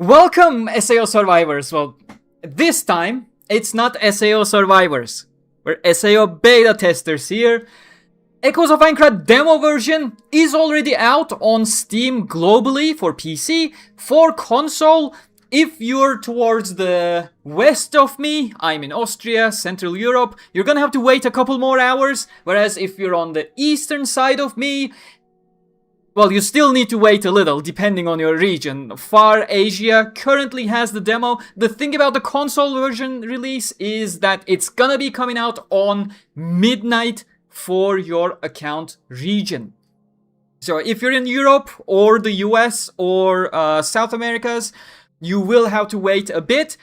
Welcome, SAO survivors. Well, this time it's not SAO survivors. We're SAO beta testers here. Echoes of Aincrad Demo version is already out on Steam globally for PC. For console, if you're towards the west of me, I'm in Austria, Central Europe, you're gonna have to wait a couple more hours. Whereas if you're on the eastern side of me, well, you still need to wait a little, depending on your region. Far Asia currently has the demo. The thing about the console version release is that it's gonna be coming out on midnight for your account region. So if you're in Europe or the US or South Americas, you will have to wait a bit.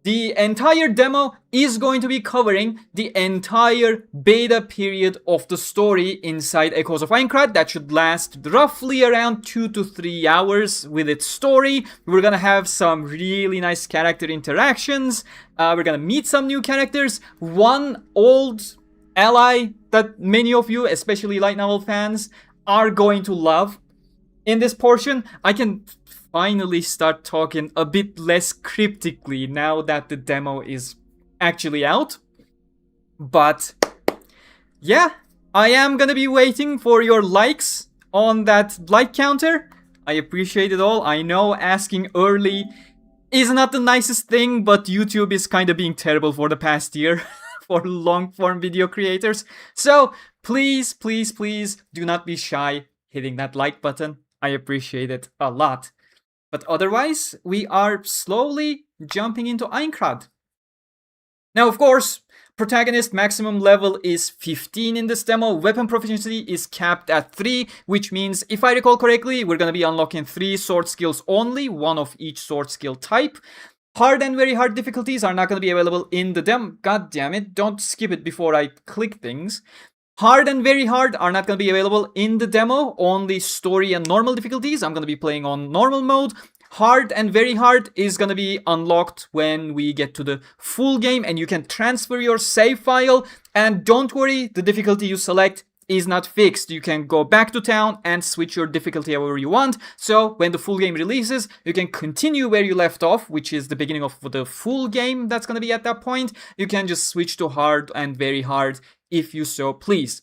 The entire demo is going to be covering the entire beta period of the story inside Echoes of Aincrad. That should last roughly around 2 to 3 hours with its story. We're gonna have some really nice character interactions. We're gonna meet some new characters. One old ally that many of you, especially light novel fans, are going to love. In this portion, I can finally start talking a bit less cryptically now that the demo is actually out. But yeah, I am gonna be waiting for your likes on that like counter. I appreciate it all. I know asking early is not the nicest thing, but YouTube is kind of being terrible for the past year for long form video creators. So please, please, please do not be shy hitting that like button. I appreciate it a lot. But otherwise, we are slowly jumping into Aincrad. Now, of course, protagonist maximum level is 15 in this demo. Weapon proficiency is capped at 3, which means, if I recall correctly, we're going to be unlocking 3 sword skills only, 1 of each sword skill type. Hard and very hard difficulties are not going to be available in the demo. God damn it, don't skip it before I click things. Hard and very hard are not going to be available in the demo, only story and normal difficulties. I'm going to be playing on normal mode. Hard and very hard is going to be unlocked when we get to the full game and you can transfer your save file. And don't worry, the difficulty you select is not fixed. You can go back to town and switch your difficulty however you want. So when the full game releases, you can continue where you left off, which is the beginning of the full game that's going to be at that point. You can just switch to hard and very hard if you so please.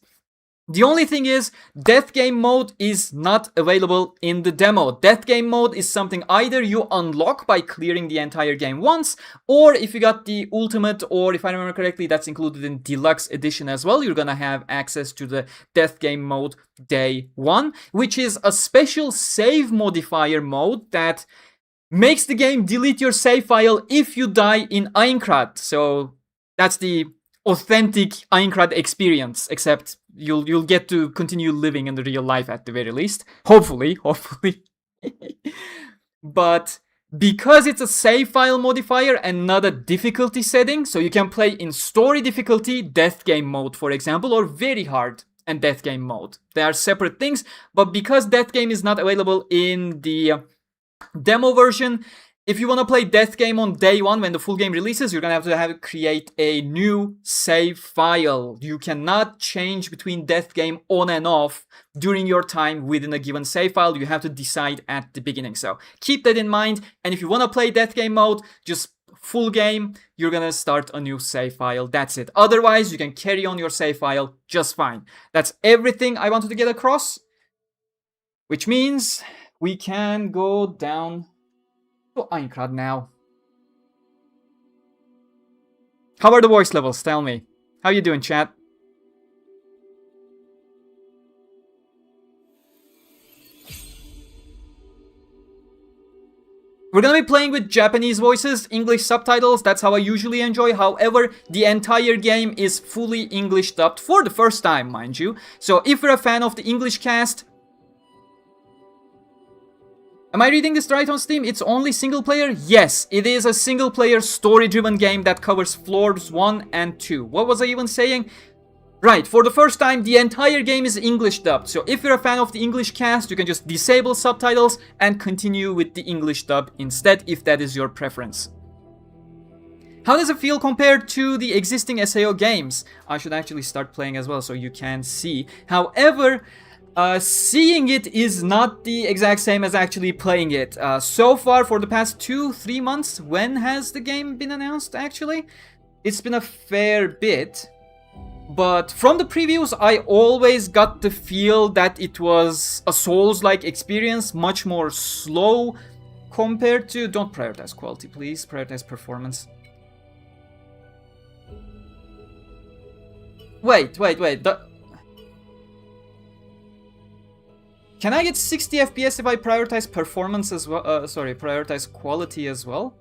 The only thing is, Death Game Mode is not available in the demo. Death Game Mode is something either you unlock by clearing the entire game once, or if you got the Ultimate, or if I remember correctly, that's included in Deluxe Edition as well, you're gonna have access to the Death Game Mode Day 1, which is a special save modifier mode that makes the game delete your save file if you die in Aincrad. So that's the authentic Aincrad experience, except you'll get to continue living in the real life at the very least. Hopefully. But because it's a save file modifier and not a difficulty setting, so you can play in story difficulty, death game mode, for example, or very hard and death game mode. They are separate things, but because death game is not available in the demo version, if you want to play Death Game on day 1 when the full game releases, you're going to have to create a new save file. You cannot change between Death Game on and off during your time within a given save file. You have to decide at the beginning. So keep that in mind. And if you want to play Death Game mode, just full game, you're going to start a new save file. That's it. Otherwise, you can carry on your save file just fine. That's everything I wanted to get across, which means we can go down Aincrad now. How are the voice levels? Tell me. How you doing, chat? We're gonna be playing with Japanese voices, English subtitles. That's how I usually enjoy. However, the entire game is fully English dubbed for the first time, mind you. So if you're a fan of the English cast, am I reading this right on Steam? It's only single player? Yes, it is a single player story-driven game that covers floors 1 and 2. What was I even saying? Right, for the first time, the entire game is English dubbed. So if you're a fan of the English cast, you can just disable subtitles and continue with the English dub instead, if that is your preference. How does it feel compared to the existing SAO games? I should actually start playing as well so you can see. However, Seeing it is not the exact same as actually playing it. So far, for the past 2-3 months, when has the game been announced actually? It's been a fair bit. But from the previews, I always got the feel that it was a Souls-like experience, much more slow compared to... Don't prioritize quality, please. Prioritize performance. Wait. Can I get 60 FPS if I prioritize performance as well? Prioritize quality as well?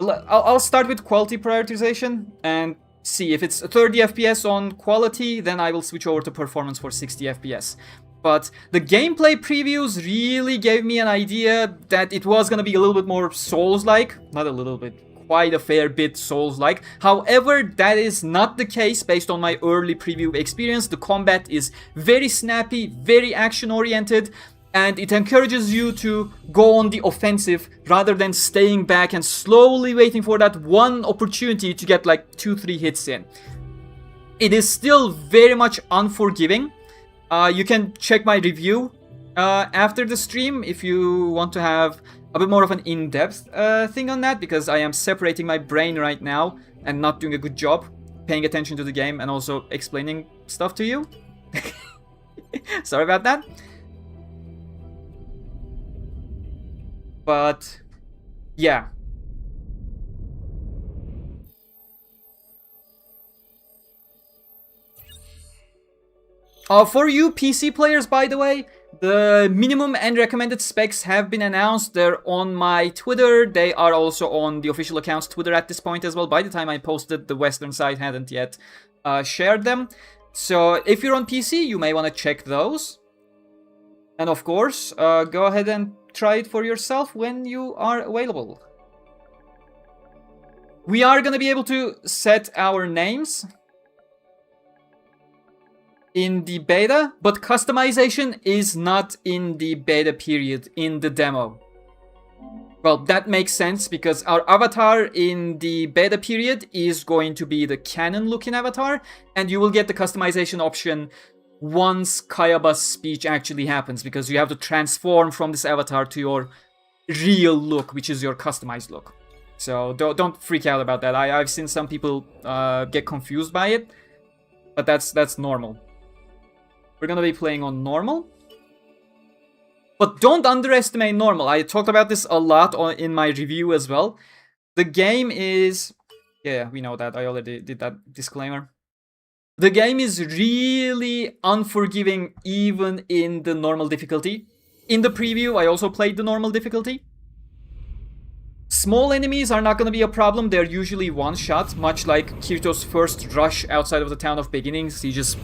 I'll start with quality prioritization and see if it's 30 FPS on quality, then I will switch over to performance for 60 FPS. But the gameplay previews really gave me an idea that it was gonna be a little bit more Souls-like. Not a little bit, quite a fair bit Souls-like. However, that is not the case based on my early preview experience. The combat is very snappy, very action-oriented, and it encourages you to go on the offensive rather than staying back and slowly waiting for that one opportunity to get like 2-3 hits in. It is still very much unforgiving. You can check my review after the stream if you want to have a bit more of an in-depth thing on that, because I am separating my brain right now and not doing a good job paying attention to the game and also explaining stuff to you. Sorry about that. But yeah. For you PC players, by the way, the minimum and recommended specs have been announced. They're on my Twitter. They are also on the official account's Twitter at this point as well. By the time I posted, the Western side hadn't yet shared them. So if you're on PC, you may want to check those. And of course, go ahead and try it for yourself when you are available. We are going to be able to set our names in the beta, but customization is not in the beta period, in the demo. Well, that makes sense because our avatar in the beta period is going to be the canon looking avatar, and you will get the customization option once Kayaba's speech actually happens, because you have to transform from this avatar to your real look, which is your customized look. So don't freak out about that. I've seen some people get confused by it, but that's normal. We're gonna be playing on normal. But don't underestimate normal. I talked about this a lot in my review as well. The game is... Yeah, we know that. I already did that disclaimer. The game is really unforgiving even in the normal difficulty. In the preview, I also played the normal difficulty. Small enemies are not going to be a problem. They're usually one shot, much like Kirito's first rush outside of the town of beginnings. He just...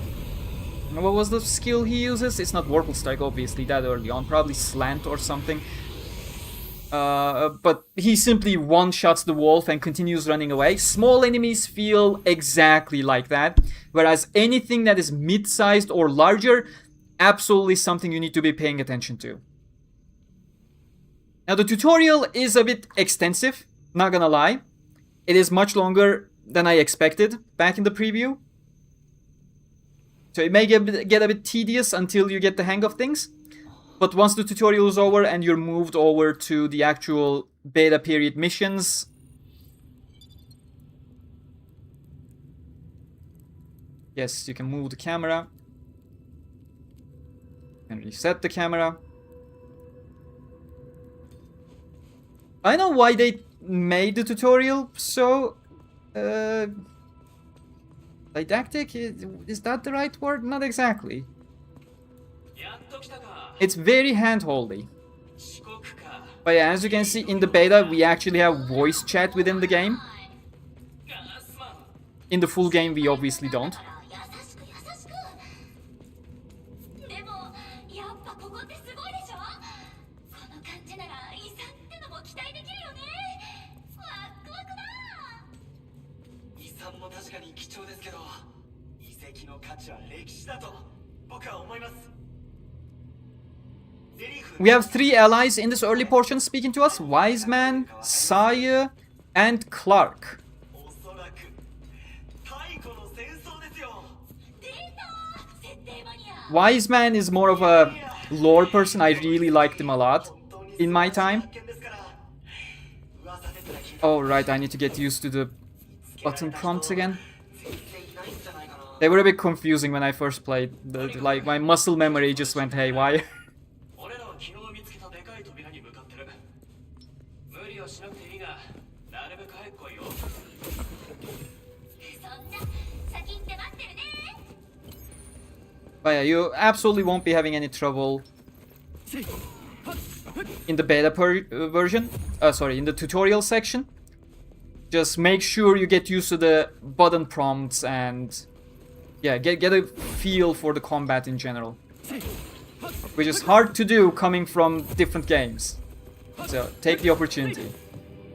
What was the skill he uses? It's not Vorpal Strike, obviously, that early on. Probably Slant or something. But he simply one-shots the wolf and continues running away. Small enemies feel exactly like that. Whereas anything that is mid-sized or larger, absolutely something you need to be paying attention to. Now, the tutorial is a bit extensive, not gonna lie. It is much longer than I expected back in the preview. So it may get a bit tedious until you get the hang of things. But once the tutorial is over and you're moved over to the actual beta period missions... Yes, you can move the camera. And reset the camera. I know why they made the tutorial so... didactic? Is that the right word? Not exactly. It's very hand-holdy. But yeah, as you can see in the beta, we actually have voice chat within the game. In the full game, we obviously don't. We have 3 allies in this early portion speaking to us: Wyzeman, SAOEoA, and Clark. Wyzeman is more of a lore person. I really liked him a lot in my time. Oh, right, I need to get used to the button prompts again. They were a bit confusing when I first played. Like, my muscle memory just went haywire. But yeah, you absolutely won't be having any trouble in the beta version. Sorry, in the tutorial section. Just make sure you get used to the button prompts and yeah, get a feel for the combat in general. Which is hard to do coming from different games. So take the opportunity.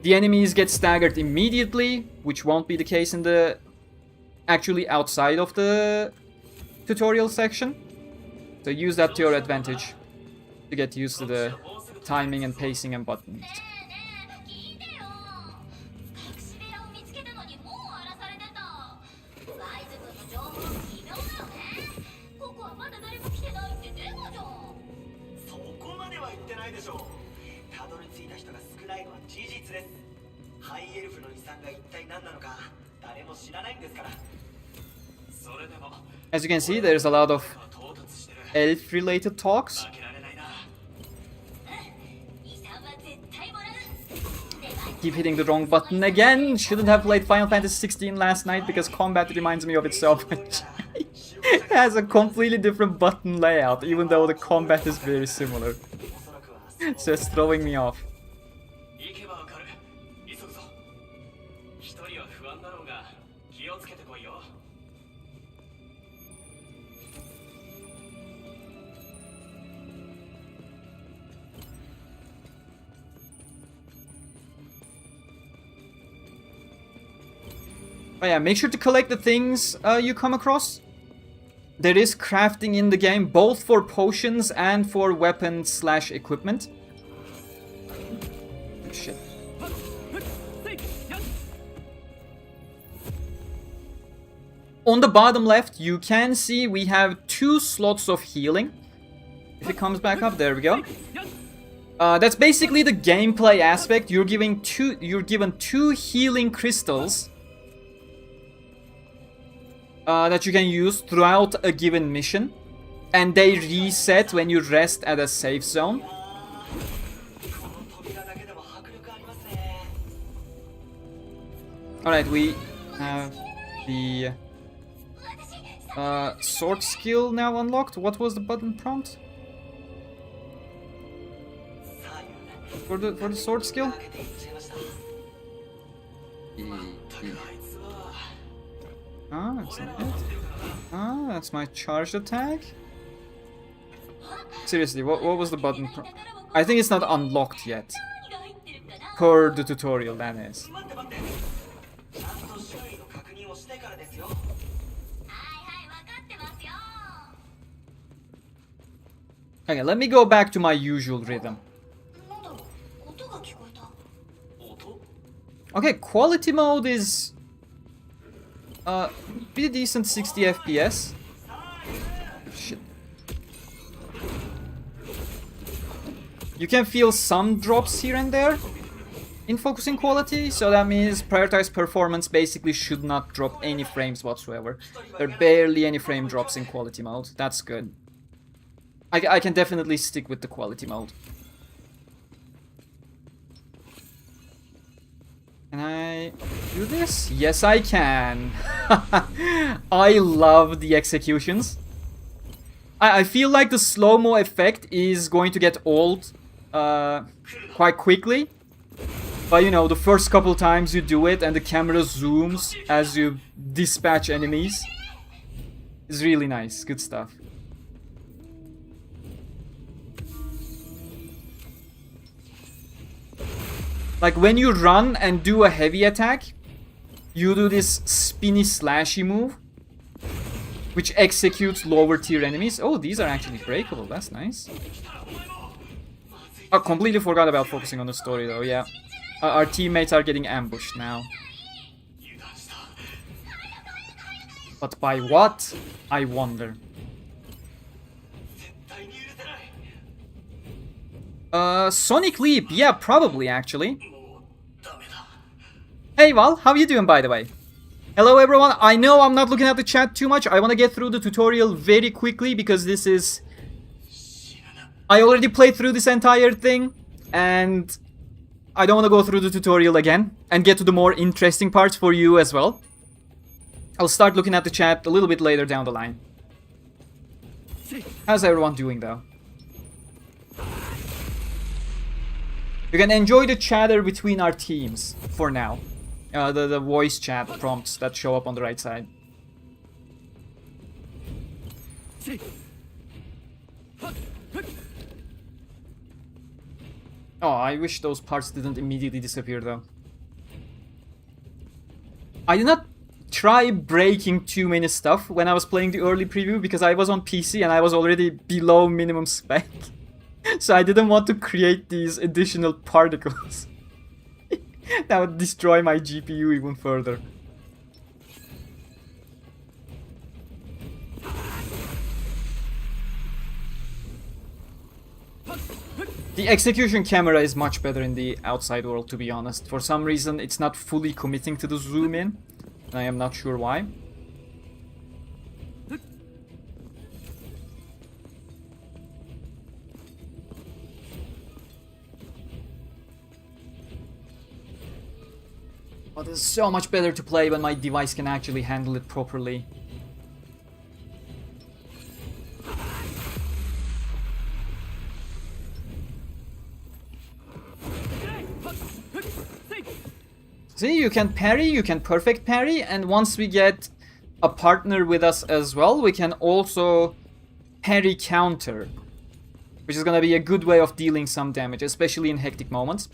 The enemies get staggered immediately, which won't be the case in the actually outside of the tutorial section. So use that to your advantage to get used to the timing and pacing and buttons. As you can see, there's a lot of elf-related talks. Keep hitting the wrong button again. Shouldn't have played Final Fantasy 16 last night because combat reminds me of it so much. It has a completely different button layout, even though the combat is very similar. It's just throwing me off. But yeah, make sure to collect the things you come across. There is crafting in the game, both for potions and for weapons/equipment. Shit. On the bottom left, you can see we have 2 slots of healing. If it comes back up, there we go. That's basically the gameplay aspect. You're given 2 healing crystals that you can use throughout a given mission, and they reset when you rest at a safe zone. Alright, we have the sword skill now unlocked. What was the button prompt for the sword skill? Ah, that's not it. Ah, that's my charged attack. Seriously, what was the button? I think it's not unlocked yet. Per the tutorial, that is. Okay, let me go back to my usual rhythm. Okay, quality mode is pretty decent, 60 FPS. Shit. You can feel some drops here and there in focusing quality, so that means prioritized performance basically should not drop any frames whatsoever. There are barely any frame drops in quality mode. That's good. I can definitely stick with the quality mode. Can I do this? Yes, I can. I love the executions. I feel like the slow-mo effect is going to get old quite quickly. But you know, the first couple times you do it and the camera zooms as you dispatch enemies is really nice. Good stuff. Like when you run and do a heavy attack, you do this spinny slashy move, which executes lower tier enemies. Oh, these are actually breakable. That's nice. I completely forgot about focusing on the story though, yeah. Our teammates are getting ambushed now. But by what? I wonder. Sonic Leap, yeah, probably actually. Hey Val, how you doing by the way? Hello everyone, I know I'm not looking at the chat too much, I want to get through the tutorial very quickly because this is... I already played through this entire thing, and I don't want to go through the tutorial again, and get to the more interesting parts for you as well. I'll start looking at the chat a little bit later down the line. How's everyone doing though? You can enjoy the chatter between our teams for now. The voice chat prompts that show up on the right side. Oh, I wish those parts didn't immediately disappear though. I did not try breaking too many stuff when I was playing the early preview because I was on PC and I was already below minimum spec. So I didn't want to create these additional particles. That would destroy my GPU even further. The execution camera is much better in the outside world, to be honest. For some reason, it's not fully committing to the zoom in, and I am not sure why. But it's so much better to play when my device can actually handle it properly. See, you can parry, you can perfect parry, and once we get a partner with us as well, we can also parry counter, which is gonna be a good way of dealing some damage, especially in hectic moments.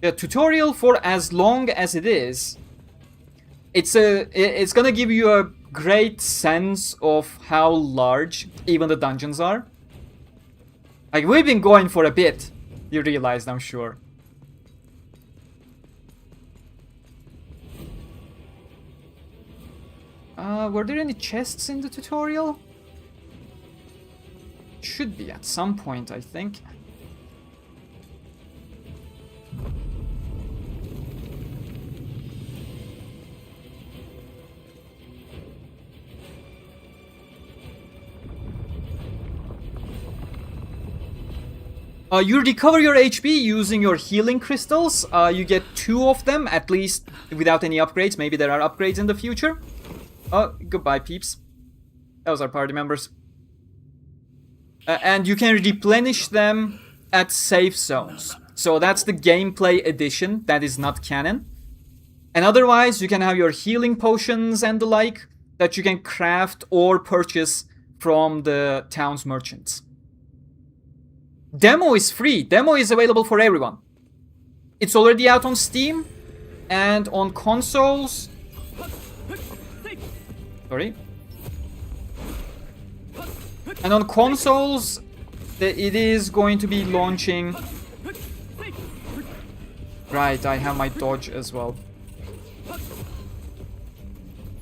Yeah, tutorial for as long as it is, it's gonna give you a great sense of how large even the dungeons are. Like, we've been going for a bit, you realized, I'm sure. Were there any chests in the tutorial? Should be at some point, I think. You recover your HP using your healing crystals. You get 2 of them, at least without any upgrades. Maybe there are upgrades in the future. Oh, goodbye, peeps. Those are party members. And you can replenish them at safe zones. So that's the gameplay edition. That is not canon. And otherwise, you can have your healing potions and the like that you can craft or purchase from the town's merchants. Demo is free. Demo is available for everyone. It's already out on Steam and on consoles. Sorry. And on consoles, it is going to be launching. Right, I have my dodge as well.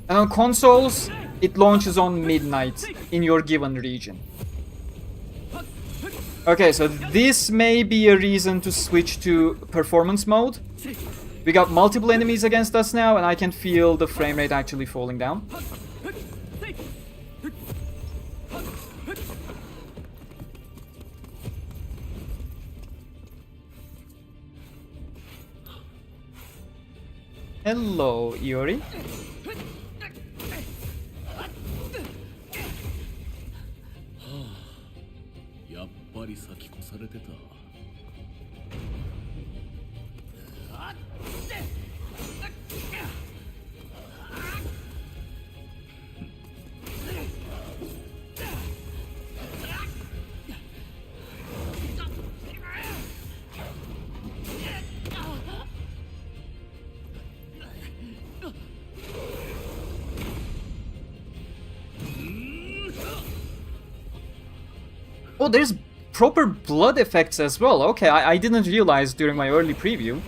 And on consoles, it launches on midnight in your given region. Okay, so this may be a reason to switch to performance mode. We got multiple enemies against us now, and I can feel the frame rate actually falling down. Hello, Iori. Oh, there's proper blood effects as well. Okay, I didn't realize during my early preview.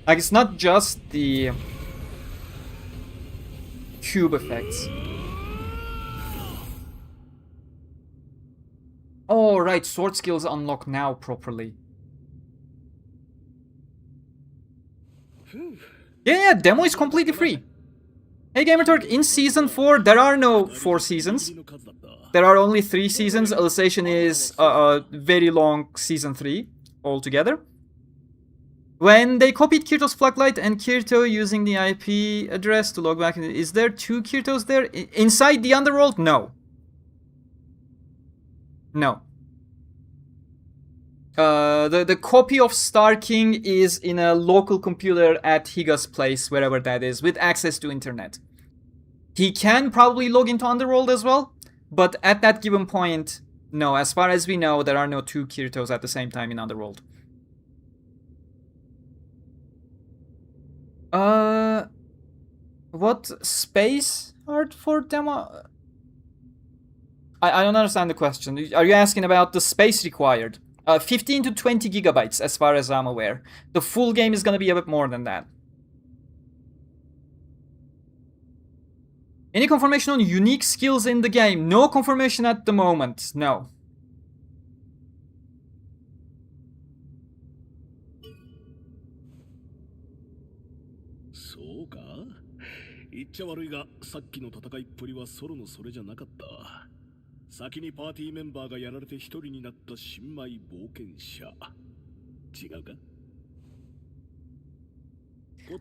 Like, it's not just the cube effects. Oh, right, sword skills unlock now properly. Yeah, demo is completely free. Hey Gamerturk, in Season 4, there are no 4 seasons. There are only 3 seasons. Alicization is a very long Season 3 altogether. When they copied Kirito's Flaglight and Kirito using the IP address to log back, is there 2 Kiritos there? Inside the Underworld? No. No. The copy of Star King is in a local computer at Higa's place, wherever that is, with access to internet. He can probably log into Underworld as well, but at that given point, no. As far as we know, there are no 2 Kiritos at the same time in Underworld. What space art for demo? I don't understand the question. Are you asking about the space required? 15 to 20 gigabytes, as far as I'm aware. The full game is gonna be a bit more than that. Any confirmation on unique skills in the game? No confirmation at the moment, no.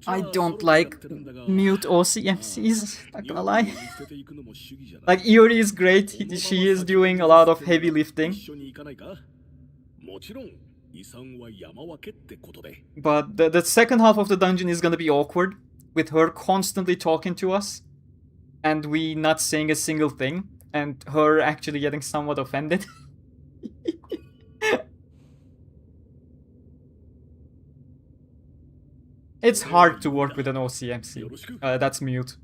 I don't like mute OCMCs, not gonna lie. Like, Iori is great, she is doing a lot of heavy lifting. But the second half of the dungeon is gonna be awkward, with her constantly talking to us, and we not saying a single thing, and her actually getting somewhat offended. It's hard to work with an OCMC. That's mute.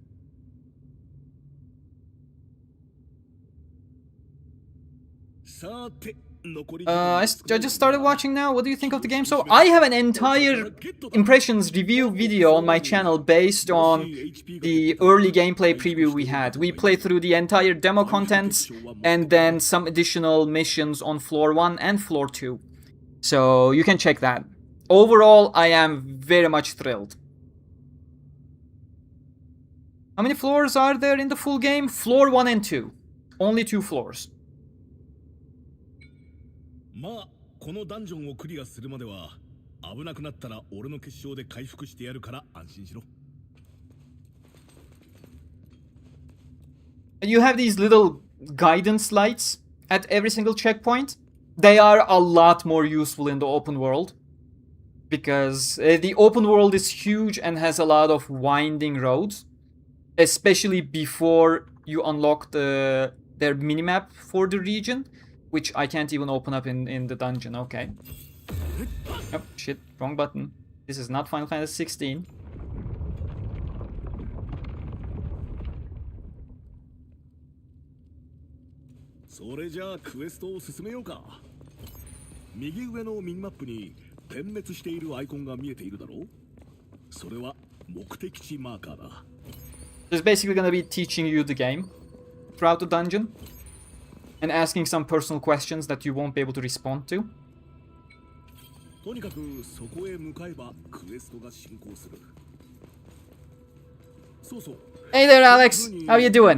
I just started watching now. What do you think of the game? So I have an entire impressions review video on my channel based on the early gameplay preview we had. We played through the entire demo contents and then some additional missions on floor 1 and floor 2. So you can check that. Overall, I am very much thrilled. How many floors are there in the full game? Floor 1 and 2. Only 2 floors. You have these little guidance lights at every single checkpoint. They are a lot more useful in the open world, because the open world is huge and has a lot of winding roads, especially before you unlock their minimap for the region, which I can't even open up in the dungeon. Okay. Oh, shit, wrong button. This is not Final Fantasy 16. It's basically gonna be teaching you the game throughout the dungeon and asking some personal questions that you won't be able to respond to. Hey there, Alex! How you doing?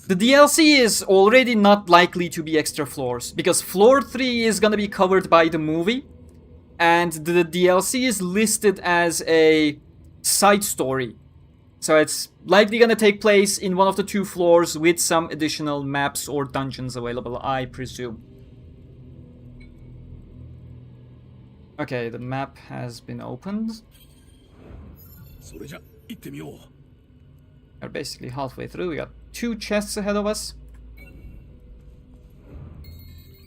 The DLC is already not likely to be extra floors, because floor 3 is gonna be covered by the movie, and the DLC is listed as a side story. So it's likely gonna take place in one of the 2 floors with some additional maps or dungeons available, I presume. Okay, the map has been opened. We're basically halfway through. We got 2 chests ahead of us.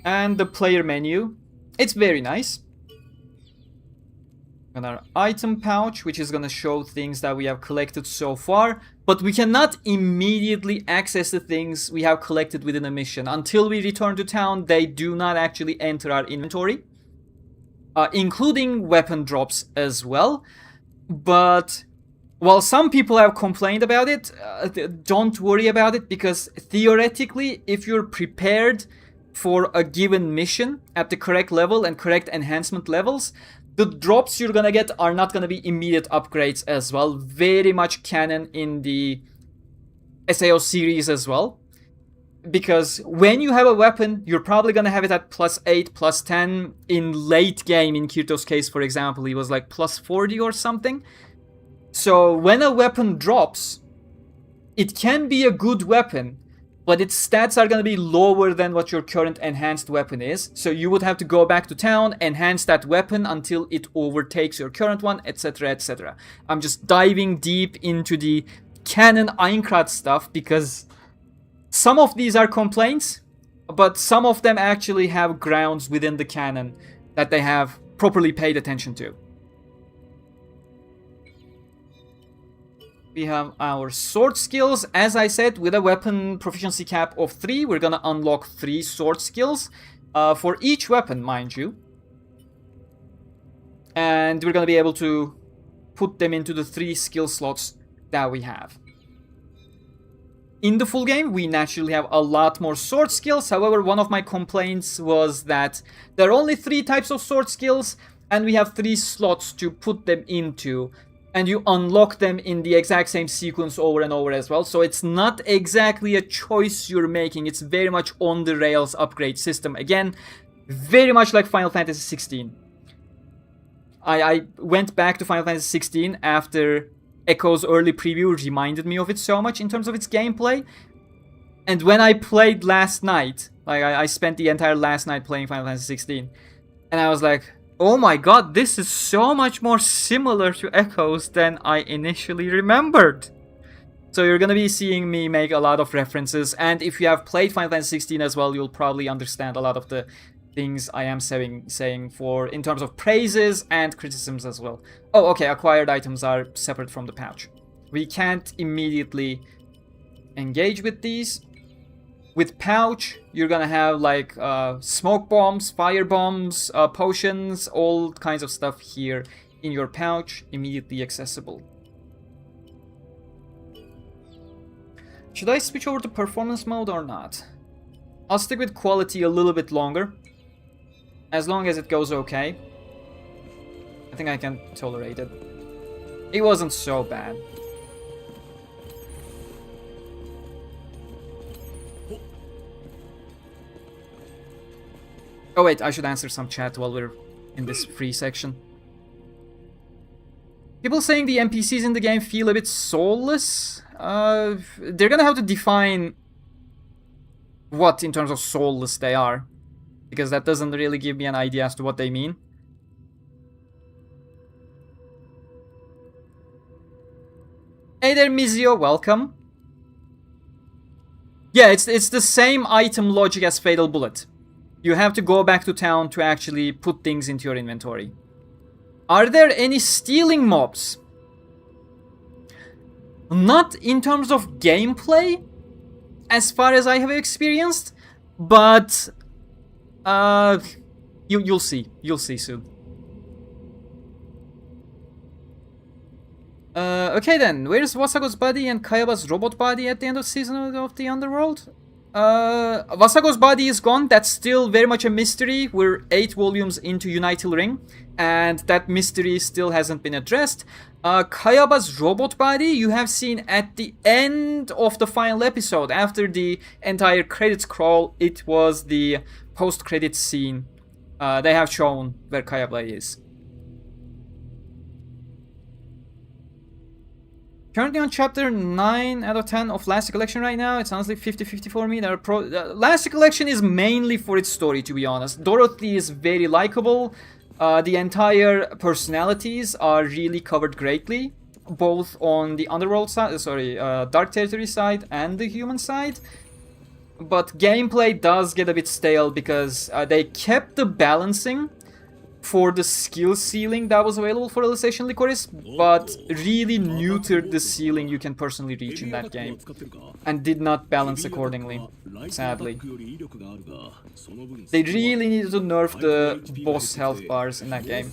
And the player menu. It's very nice. And our item pouch, which is gonna show things that we have collected so far, but we cannot immediately access the things we have collected within a mission. Until we return to town, they do not actually enter our inventory, including weapon drops as well. But While some people have complained about it, don't worry about it, because theoretically, if you're prepared for a given mission at the correct level and correct enhancement levels, the drops you're gonna get are not gonna be immediate upgrades as well. Very much canon in the SAO series as well. Because when you have a weapon, you're probably gonna have it at +8, +10. In late game, in Kirito's case, for example, he was like +40 or something. So when a weapon drops, it can be a good weapon, but its stats are going to be lower than what your current enhanced weapon is. So you would have to go back to town, enhance that weapon until it overtakes your current one, etc, etc. I'm just diving deep into the canon Aincrad stuff because some of these are complaints, but some of them actually have grounds within the canon that they have properly paid attention to. We have our sword skills. As I said, with a weapon proficiency cap of 3, we're gonna unlock 3 sword skills for each weapon, mind you. And we're gonna be able to put them into the 3 skill slots that we have. In the full game, we naturally have a lot more sword skills. However, one of my complaints was that there are only 3 types of sword skills, and we have 3 slots to put them into. And you unlock them in the exact same sequence over and over as well. So it's not exactly a choice you're making. It's very much on the rails upgrade system. Again, very much like Final Fantasy 16. I went back to Final Fantasy 16 after Echoes Early Preview reminded me of it so much in terms of its gameplay. And when I played last night, like I spent the entire last night playing Final Fantasy 16. And I was like, oh my god, this is so much more similar to Echoes than I initially remembered. So you're gonna be seeing me make a lot of references, and if you have played Final Fantasy 16 as well, you'll probably understand a lot of the things I am saying for in terms of praises and criticisms as well. Oh, okay, acquired items are separate from the pouch. We can't immediately engage with these. With pouch, you're gonna have like smoke bombs, fire bombs, potions, all kinds of stuff here in your pouch, immediately accessible. Should I switch over to performance mode or not? I'll stick with quality a little bit longer, as long as it goes okay. I think I can tolerate it. It wasn't so bad. Oh wait, I should answer some chat while we're in this free section. People saying the NPCs in the game feel a bit soulless. They're gonna have to define what in terms of soulless they are, because that doesn't really give me an idea as to what they mean. Hey there, Mizio, welcome. Yeah, it's the same item logic as Fatal Bullet. You have to go back to town to actually put things into your inventory. Are there any stealing mobs? Not in terms of gameplay, as far as I have experienced, but you'll see. You'll see soon. Okay then, where's Wasago's body and Kayaba's robot body at the end of season of the Underworld? Wasago's body is gone. That's still very much a mystery. We're 8 volumes into Unital Ring, and that mystery still hasn't been addressed. Kayaba's robot body you have seen at the end of the final episode. After the entire credits crawl, it was the post-credits scene. They have shown where Kayaba is. Currently on chapter 9 out of 10 of Last Collection right now. It's honestly 50-50 for me. Last Collection is mainly for its story, to be honest. Dorothy is very likable. The entire personalities are really covered greatly, both on the Underworld side, Dark Territory side and the human side. But gameplay does get a bit stale because they kept the balancing for the skill ceiling that was available for Alicization Licorice, but really neutered the ceiling you can personally reach in that game, and did not balance accordingly, sadly. They really needed to nerf the boss health bars in that game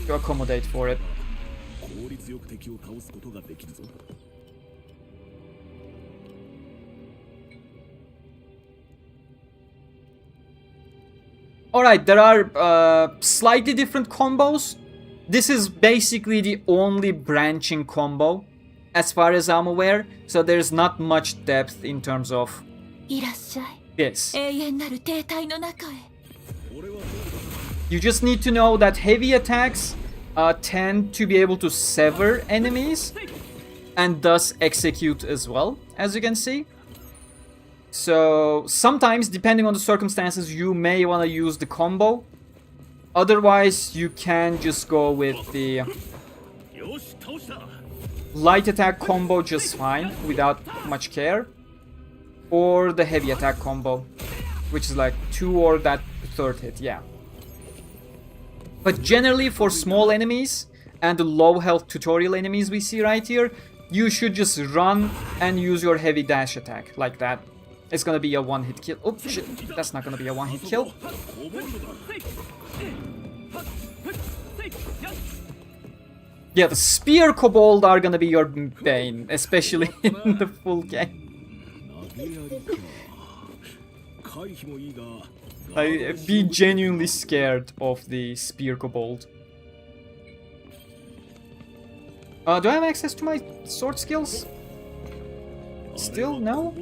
to accommodate for it. Alright, there are slightly different combos. This is basically the only branching combo, as far as I'm aware. So there's not much depth in terms of this. You just need to know that heavy attacks tend to be able to sever enemies and thus execute as well, as you can see. So sometimes, depending on the circumstances, you may want to use the combo. Otherwise, you can just go with the light attack combo just fine, without much care. Or the heavy attack combo, which is like 2 or that 3rd hit, yeah. But generally, for small enemies and the low health tutorial enemies we see right here, you should just run and use your heavy dash attack, like that. It's gonna be a one-hit kill. Oh shit, that's not gonna be a one-hit kill. Yeah, the spear kobold are gonna be your bane, especially in the full game. I'd be genuinely scared of the spear kobold. Do I have access to my sword skills? Still no?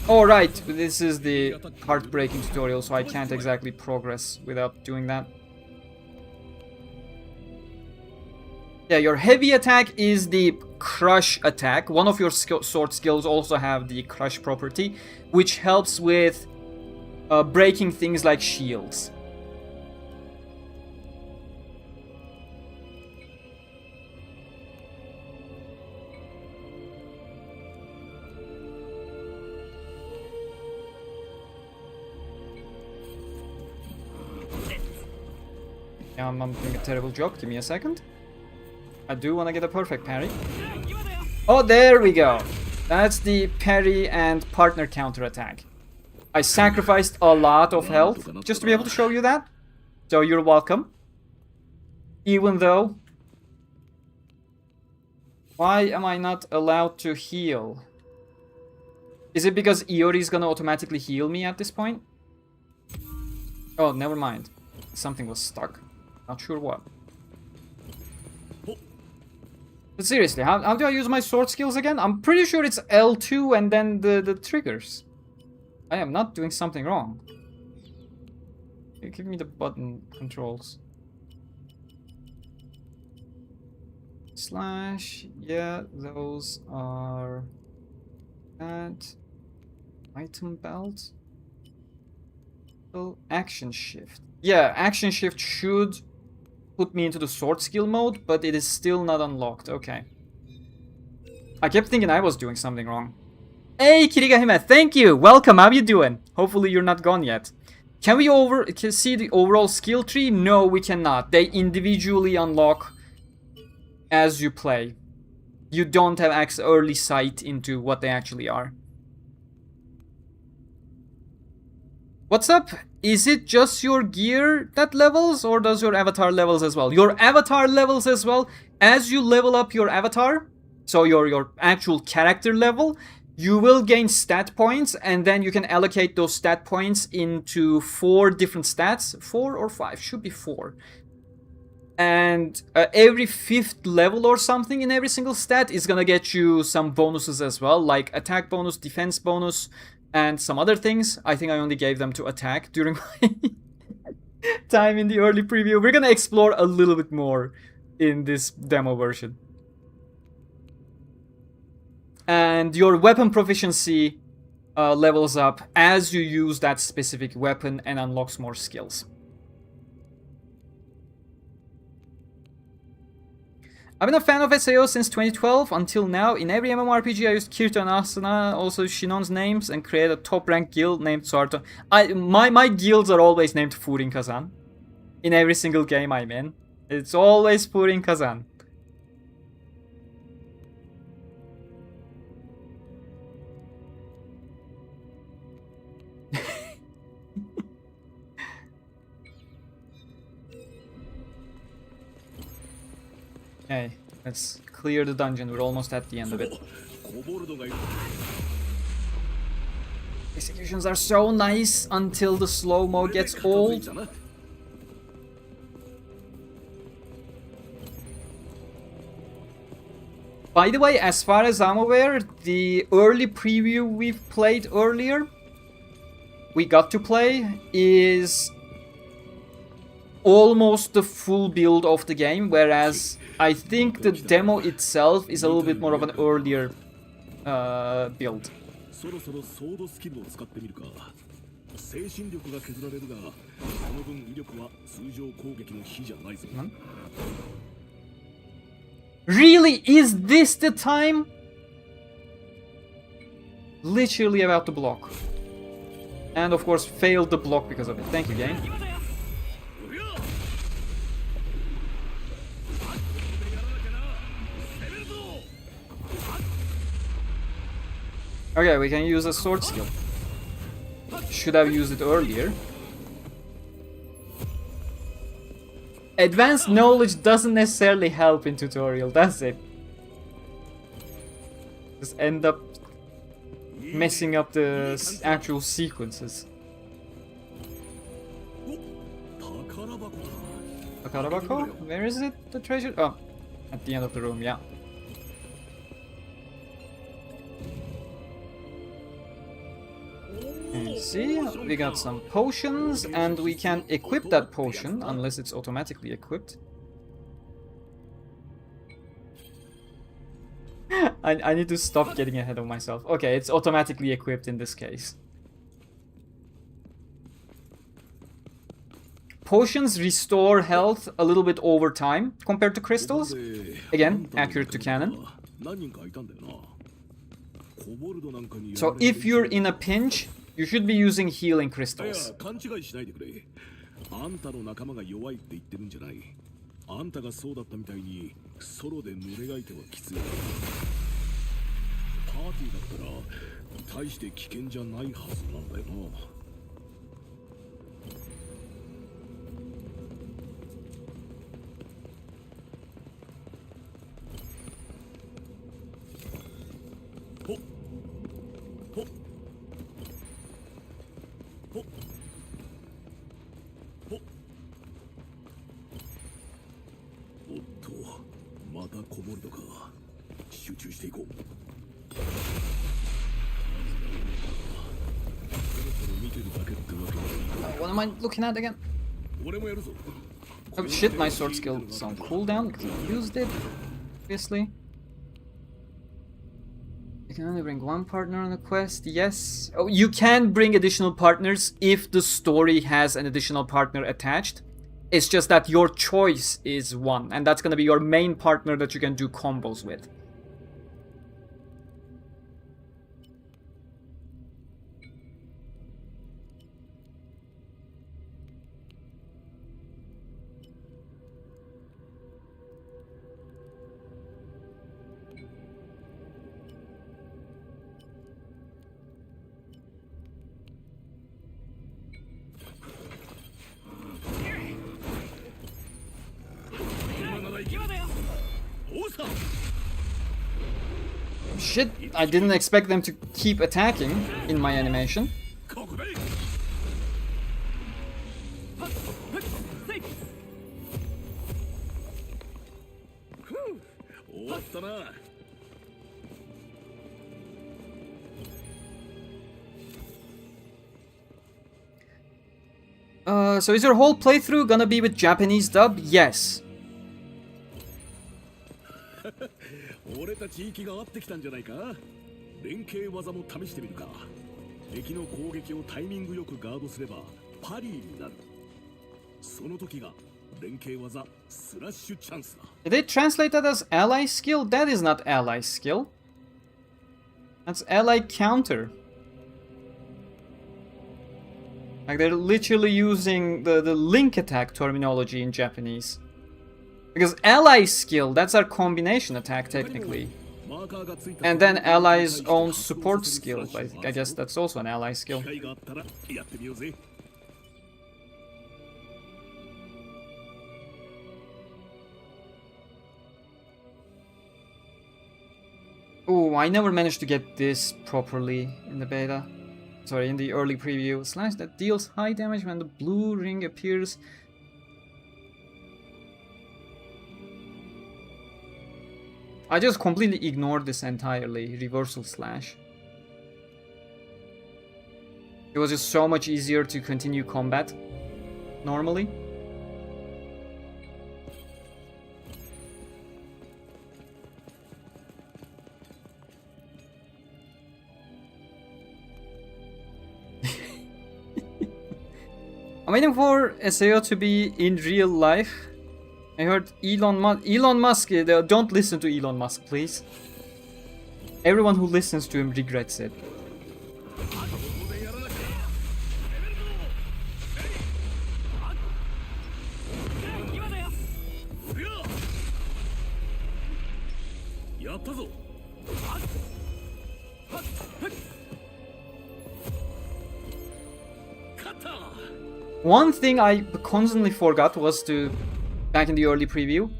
Oh right, this is the heartbreaking tutorial, so I can't exactly progress without doing that. Yeah, your heavy attack is the crush attack. One of your sword skills also have the crush property, which helps with breaking things like shields. Yeah, I'm doing a terrible job. Give me a second. I do want to get a perfect parry. Oh, there we go. That's the parry and partner counter attack. I sacrificed a lot of health just to be able to show you that. So you're welcome. Even though... Why am I not allowed to heal? Is it because Iori is gonna automatically heal me at this point? Oh, never mind. Something was stuck. Not sure what. But seriously, how do I use my sword skills again? I'm pretty sure it's L2 and then the triggers. I am not doing something wrong. Okay, give me the button controls. Slash, yeah, those are that. Item belt. Action shift. Yeah, action shift should put me into the sword skill mode, but it is still not unlocked. Okay. I kept thinking I was doing something wrong. Hey, Kirigahime, thank you! Welcome, how you doing? Hopefully you're not gone yet. Can we see the overall skill tree? No, we cannot. They individually unlock as you play. You don't have early sight into what they actually are. What's up? Is it just your gear that levels, or does your avatar levels as well? Your avatar levels as well. As you level up your avatar, so your actual character level, you will gain stat points, and then you can allocate those stat points into 4 different stats. 4 or 5? Should be 4. And every 5th level or something in every single stat is gonna get you some bonuses as well, like attack bonus, defense bonus, and some other things. I think I only gave them to attack during my time in the early preview. We're gonna explore a little bit more in this demo version. And your weapon proficiency levels up as you use that specific weapon and unlocks more skills. I've been a fan of SAO since 2012 until now. In every MMORPG I used Kirito and Asuna, also Shinon's names, and create a top rank guild named Suarto. My guilds are always named Furin Kazan. In every single game I'm in. It's always Furin Kazan. Hey, let's clear the dungeon. We're almost at the end of it. Executions are so nice until the slow-mo gets old. By the way, as far as I'm aware, the early preview we've played earlier, we got to play, is almost the full build of the game, whereas I think the demo itself is a little bit more of an earlier build. Really? Is this the time? Literally about to block. And of course failed the block because of it. Thank you, game. Okay, we can use a sword skill. Should have used it earlier. Advanced knowledge doesn't necessarily help in tutorial, that's it. Just end up messing up the actual sequences. Takarabako? Where is it? The treasure? Oh, at the end of the room, yeah. And see, we got some potions, and we can equip that potion, unless it's automatically equipped. I need to stop getting ahead of myself. Okay, it's automatically equipped in this case. Potions restore health a little bit over time compared to crystals. Again, accurate to canon. So if you're in a pinch, you should be using healing crystals. What am I looking at again? Oh shit, my sword skill is on cooldown because I used it, obviously. You can only bring one partner on a quest, yes. Oh, you can bring additional partners if the story has an additional partner attached. It's just that your choice is one, and that's gonna be your main partner that you can do combos with. Shit, I didn't expect them to keep attacking in my animation. So is your whole playthrough gonna be with Japanese dub? Yes. Did they translate that as ally skill? That is not ally skill. That's ally counter. Like, they're literally using the link attack terminology in Japanese. Because ally skill, that's our combination attack technically. And then ally's own support skill. I guess that's also an ally skill. Oh, I never managed to get this properly in the beta. Sorry, in the early preview. Slash that deals high damage when the blue ring appears. I just completely ignored this entirely. Reversal slash. It was just so much easier to continue combat normally. I'm waiting for SAO to be in real life. I heard Elon Musk, don't listen to Elon Musk, please. Everyone who listens to him regrets it. One thing I constantly forgot was to, back in the early preview.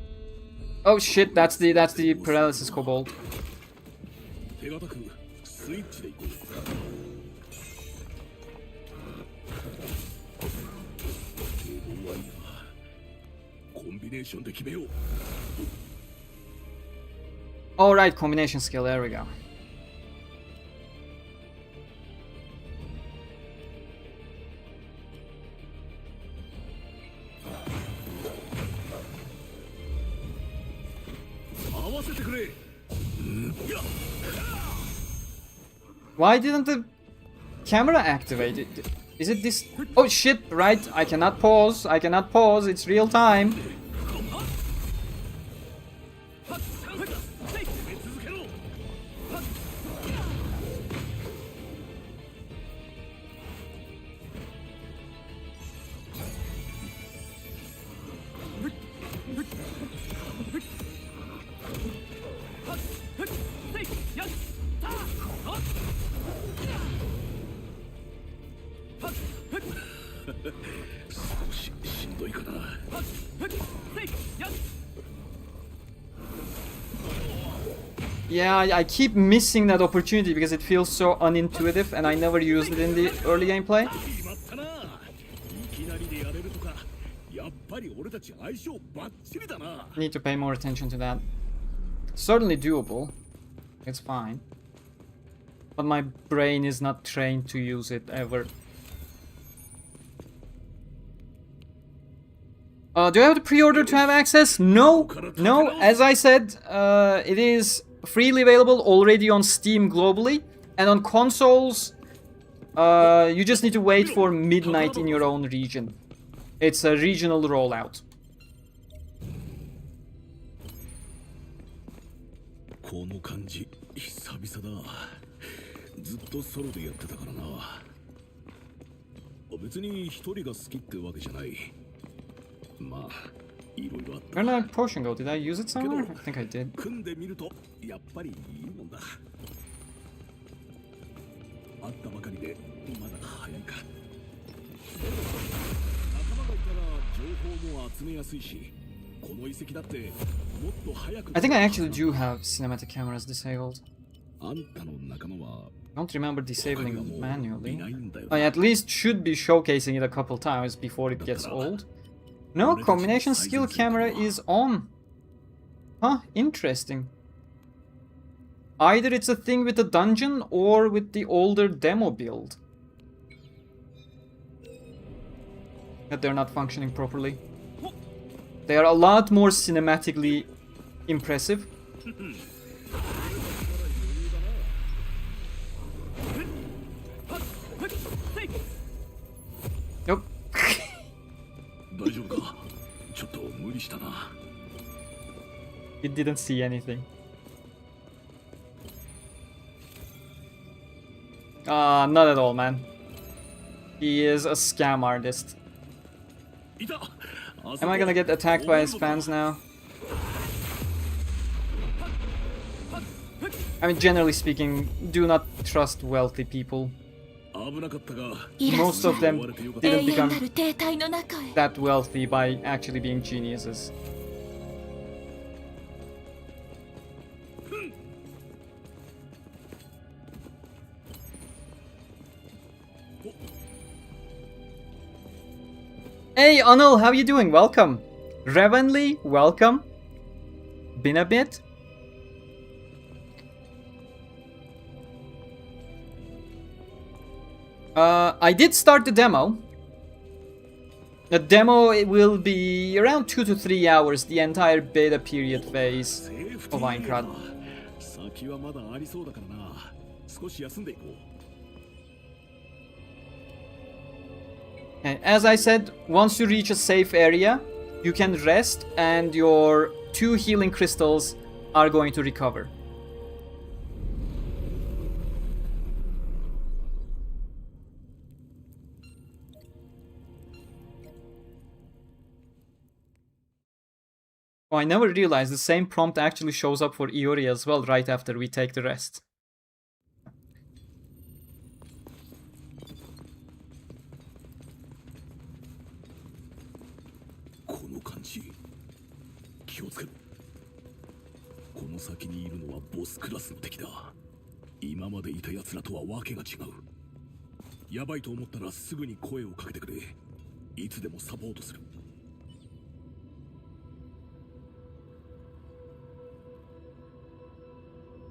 Oh shit, that's the paralysis kobold. Alright, combination skill, there we go. Why didn't the camera activate? Is it this? Oh shit, right, I cannot pause, it's real time. Yeah, I keep missing that opportunity because it feels so unintuitive and I never used it in the early gameplay. Need to pay more attention to that. Certainly doable. It's fine. But my brain is not trained to use it ever. Do I have to pre-order to have access? No, no. As I said, it is freely available already on Steam globally, and on consoles, you just need to wait for midnight in your own region. It's a regional rollout. Where did my potion go? Did I use it somewhere? I think I did. I think I actually do have cinematic cameras disabled. I don't remember disabling it manually. I at least should be showcasing it a couple times before it gets old. No, combination skill camera is on. Huh, interesting. Either it's a thing with the dungeon or with the older demo build that they're not functioning properly. They are a lot more cinematically impressive. Nope. It didn't see anything. Not at all, man. He is a scam artist. Am I gonna get attacked by his fans now? I mean, generally speaking, do not trust wealthy people. Most of them didn't become that wealthy by actually being geniuses. Hey Anil, how you doing? Welcome. Revenly, welcome. Been a bit. I did start the demo. The demo it will be around 2 to 3 hours, the entire beta period phase of Aincrad. And as I said, once you reach a safe area, you can rest and your 2 healing crystals are going to recover. Oh, I never realized the same prompt actually shows up for Iori as well right after we take the rest.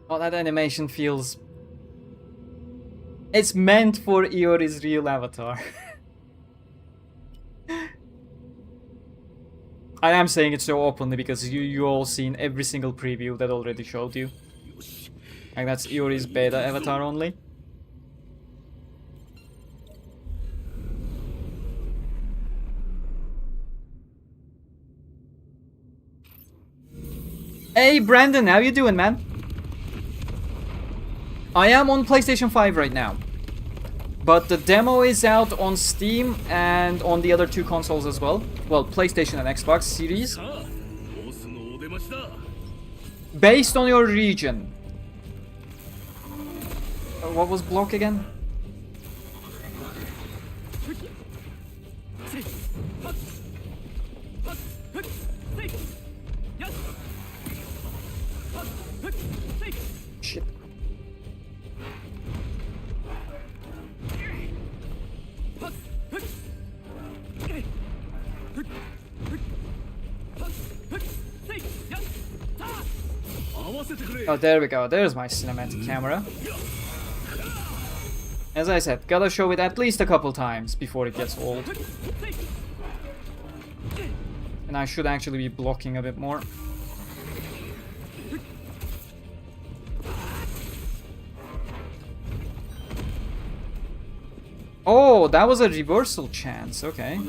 Oh, that animation feels... It's meant for Iori's real avatar. I am saying it so openly because you all seen every single preview that already showed you. And that's Iori's beta avatar only. Hey Brandon, how you doing, man? I am on PlayStation 5 right now. But the demo is out on Steam and on the other 2 consoles as well. Well, PlayStation and Xbox Series. Based on your region. What was block again? Shit. Oh, there we go. There's my cinematic camera. As I said, gotta show it at least a couple times before it gets old. And I should actually be blocking a bit more. Oh, that was a reversal chance. Okay.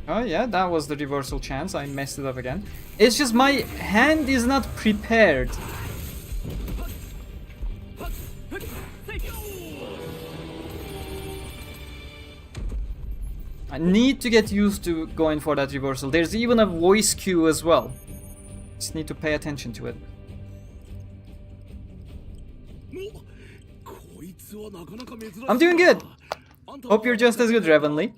Oh yeah, that was the reversal chance. I messed it up again. It's just my hand is not prepared. I need to get used to going for that reversal. There's even a voice cue as well. Just need to pay attention to it. I'm doing good. Hope you're just as good, Revenly.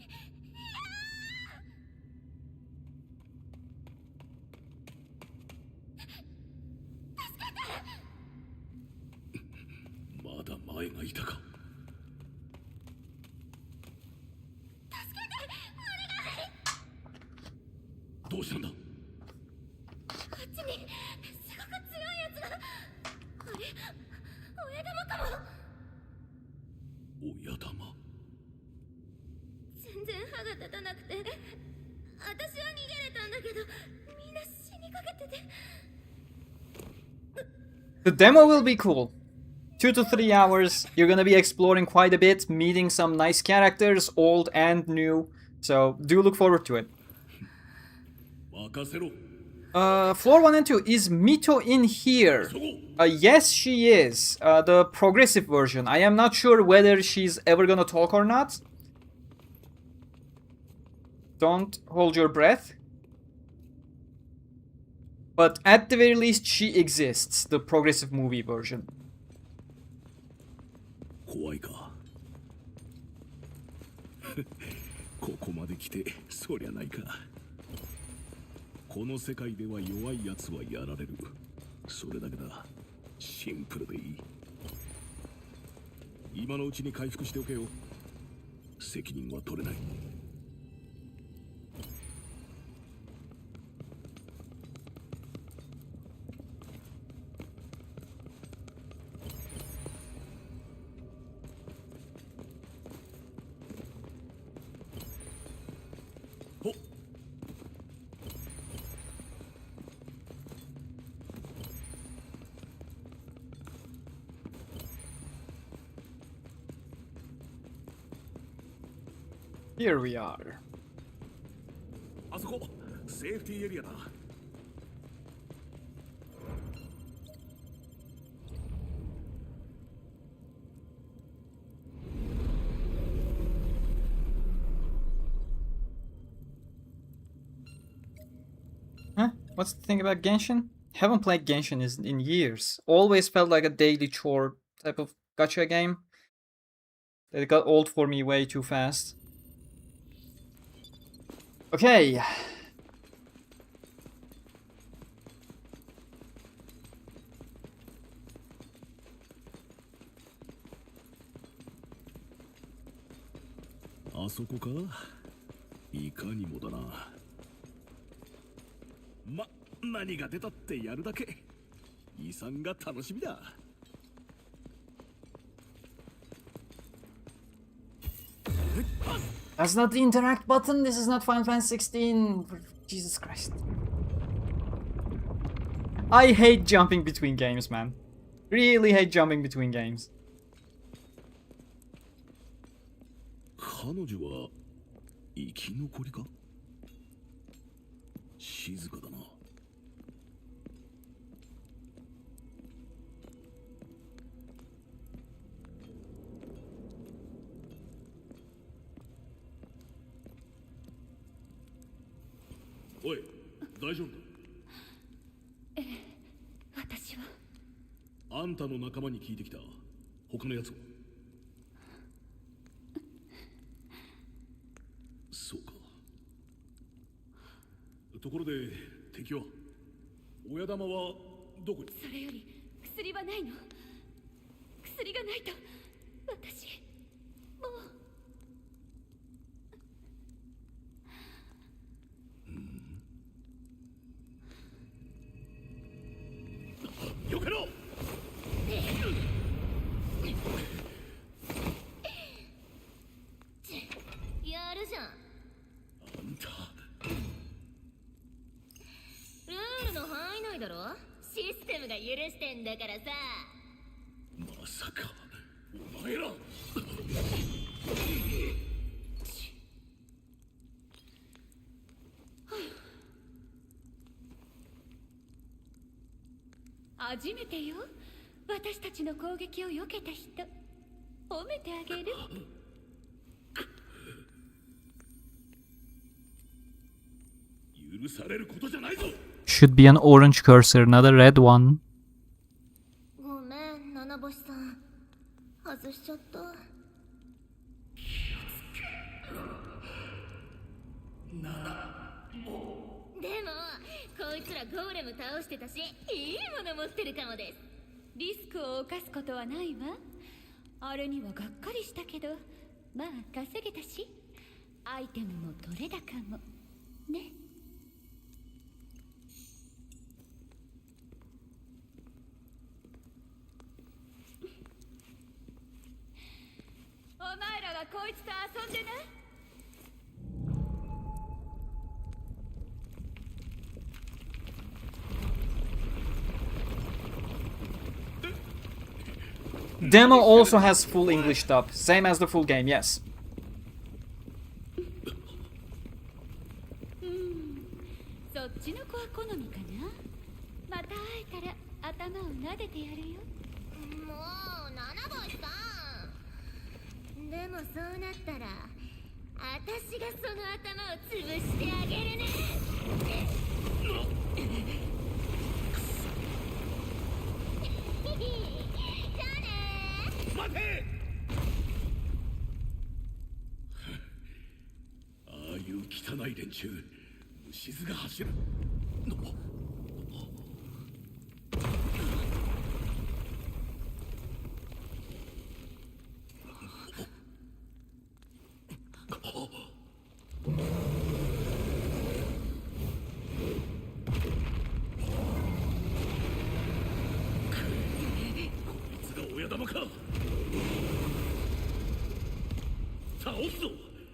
The demo will be cool. 2 to 3 hours. You're gonna be exploring quite a bit, meeting some nice characters, old and new. So do look forward to it. Floor 1 and 2. Is Mito in here? Yes, she is. The progressive version. I am not sure whether she's ever gonna talk or not. Don't hold your breath. But at the very least, she exists. The progressive movie version. ここまで来てそりゃないか。この世界では弱いやつはやられる。それだけだ。シンプルでいい。今のうちに回復しておけよ。責任は取れない。ほっ。Here we are. あそこ、セーフティーエリアだ。Huh? What's the thing about Genshin? Haven't played Genshin in years. Always felt like a daily chore type of gacha game. That got old for me way too fast. Okay. Aそこか？いかにもだな。ま、何が出たってやるだけ。遺産が楽しみだ。That's not the interact button. This is not Final Fantasy 16. Jesus Christ. I hate jumping between games, man. Really hate jumping between games. 彼女は生き残りか？静かだな。おい、大丈夫？ええ、私は。あんたの仲間に聞いてきた。他のやつは？そうか。ところで敵は？親玉はどこに？それより薬はないの？薬がないと私もう。よけろ！やるじゃん。あんた。ルールの範囲内だろ？システムが許してんだからさ。まさかお前ら。初めてよ。私たちの攻撃を避けた人、褒めてあげる。許されることじゃないぞ。 Should be an orange cursor, not a red one. ごめん、七星さん。外しちゃった。でも、こいつらゴーレム倒してたし、いいもの持ってるかもです。リスクを冒すことはないわ。あれにはがっかりしたけど、まあ稼げたし、アイテムも取れ高も。ね。お前らはこいつと遊んでな。Demo also has full English dub, same as the full game, yes. そっちの子は好みかな。また会えたら頭を撫でてやるよ。もう七星さん。でもそうなったら私がその頭を潰してあげるね。じゃあね。待て！電中虫唾が走る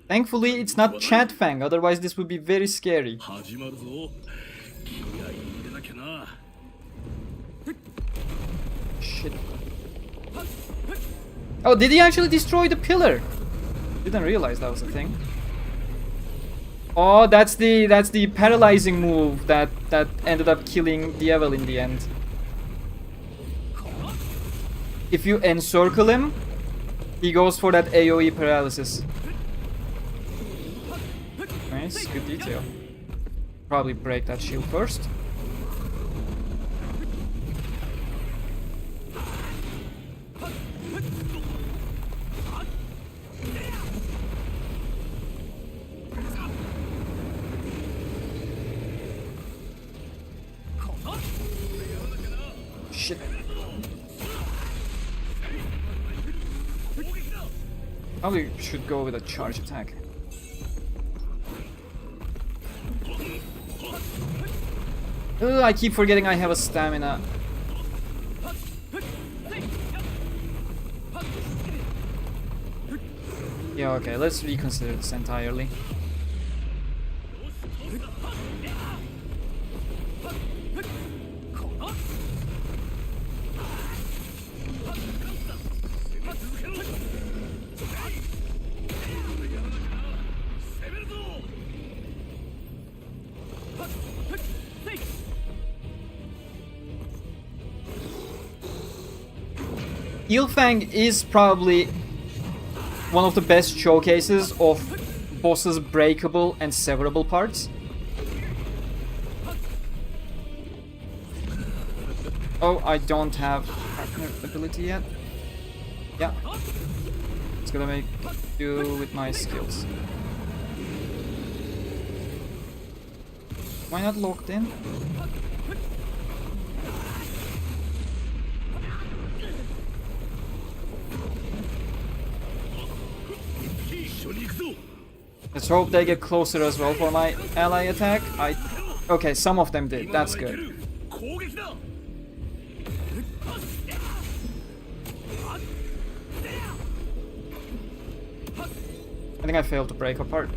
Thankfully, it's not Chatfang, otherwise this would be very scary. Shit. Oh, did he actually destroy the pillar? Didn't realize that was a thing. Oh, that's the paralyzing move that ended up killing Dievel in the end. If you encircle him, he goes for that AoE paralysis. Nice, good detail. Probably break that shield first. Shit. Probably should go with a charge attack. Ugh, I keep forgetting I have a stamina. Yeah, okay, let's reconsider this entirely. Eelfang is probably one of the best showcases of bosses' breakable and severable parts. Oh, I don't have partner ability yet. Yeah. It's gonna make do with my skills. Why not locked in? Let's hope they get closer as well for my ally attack. Okay, some of them did. That's good. I think I failed to break apart.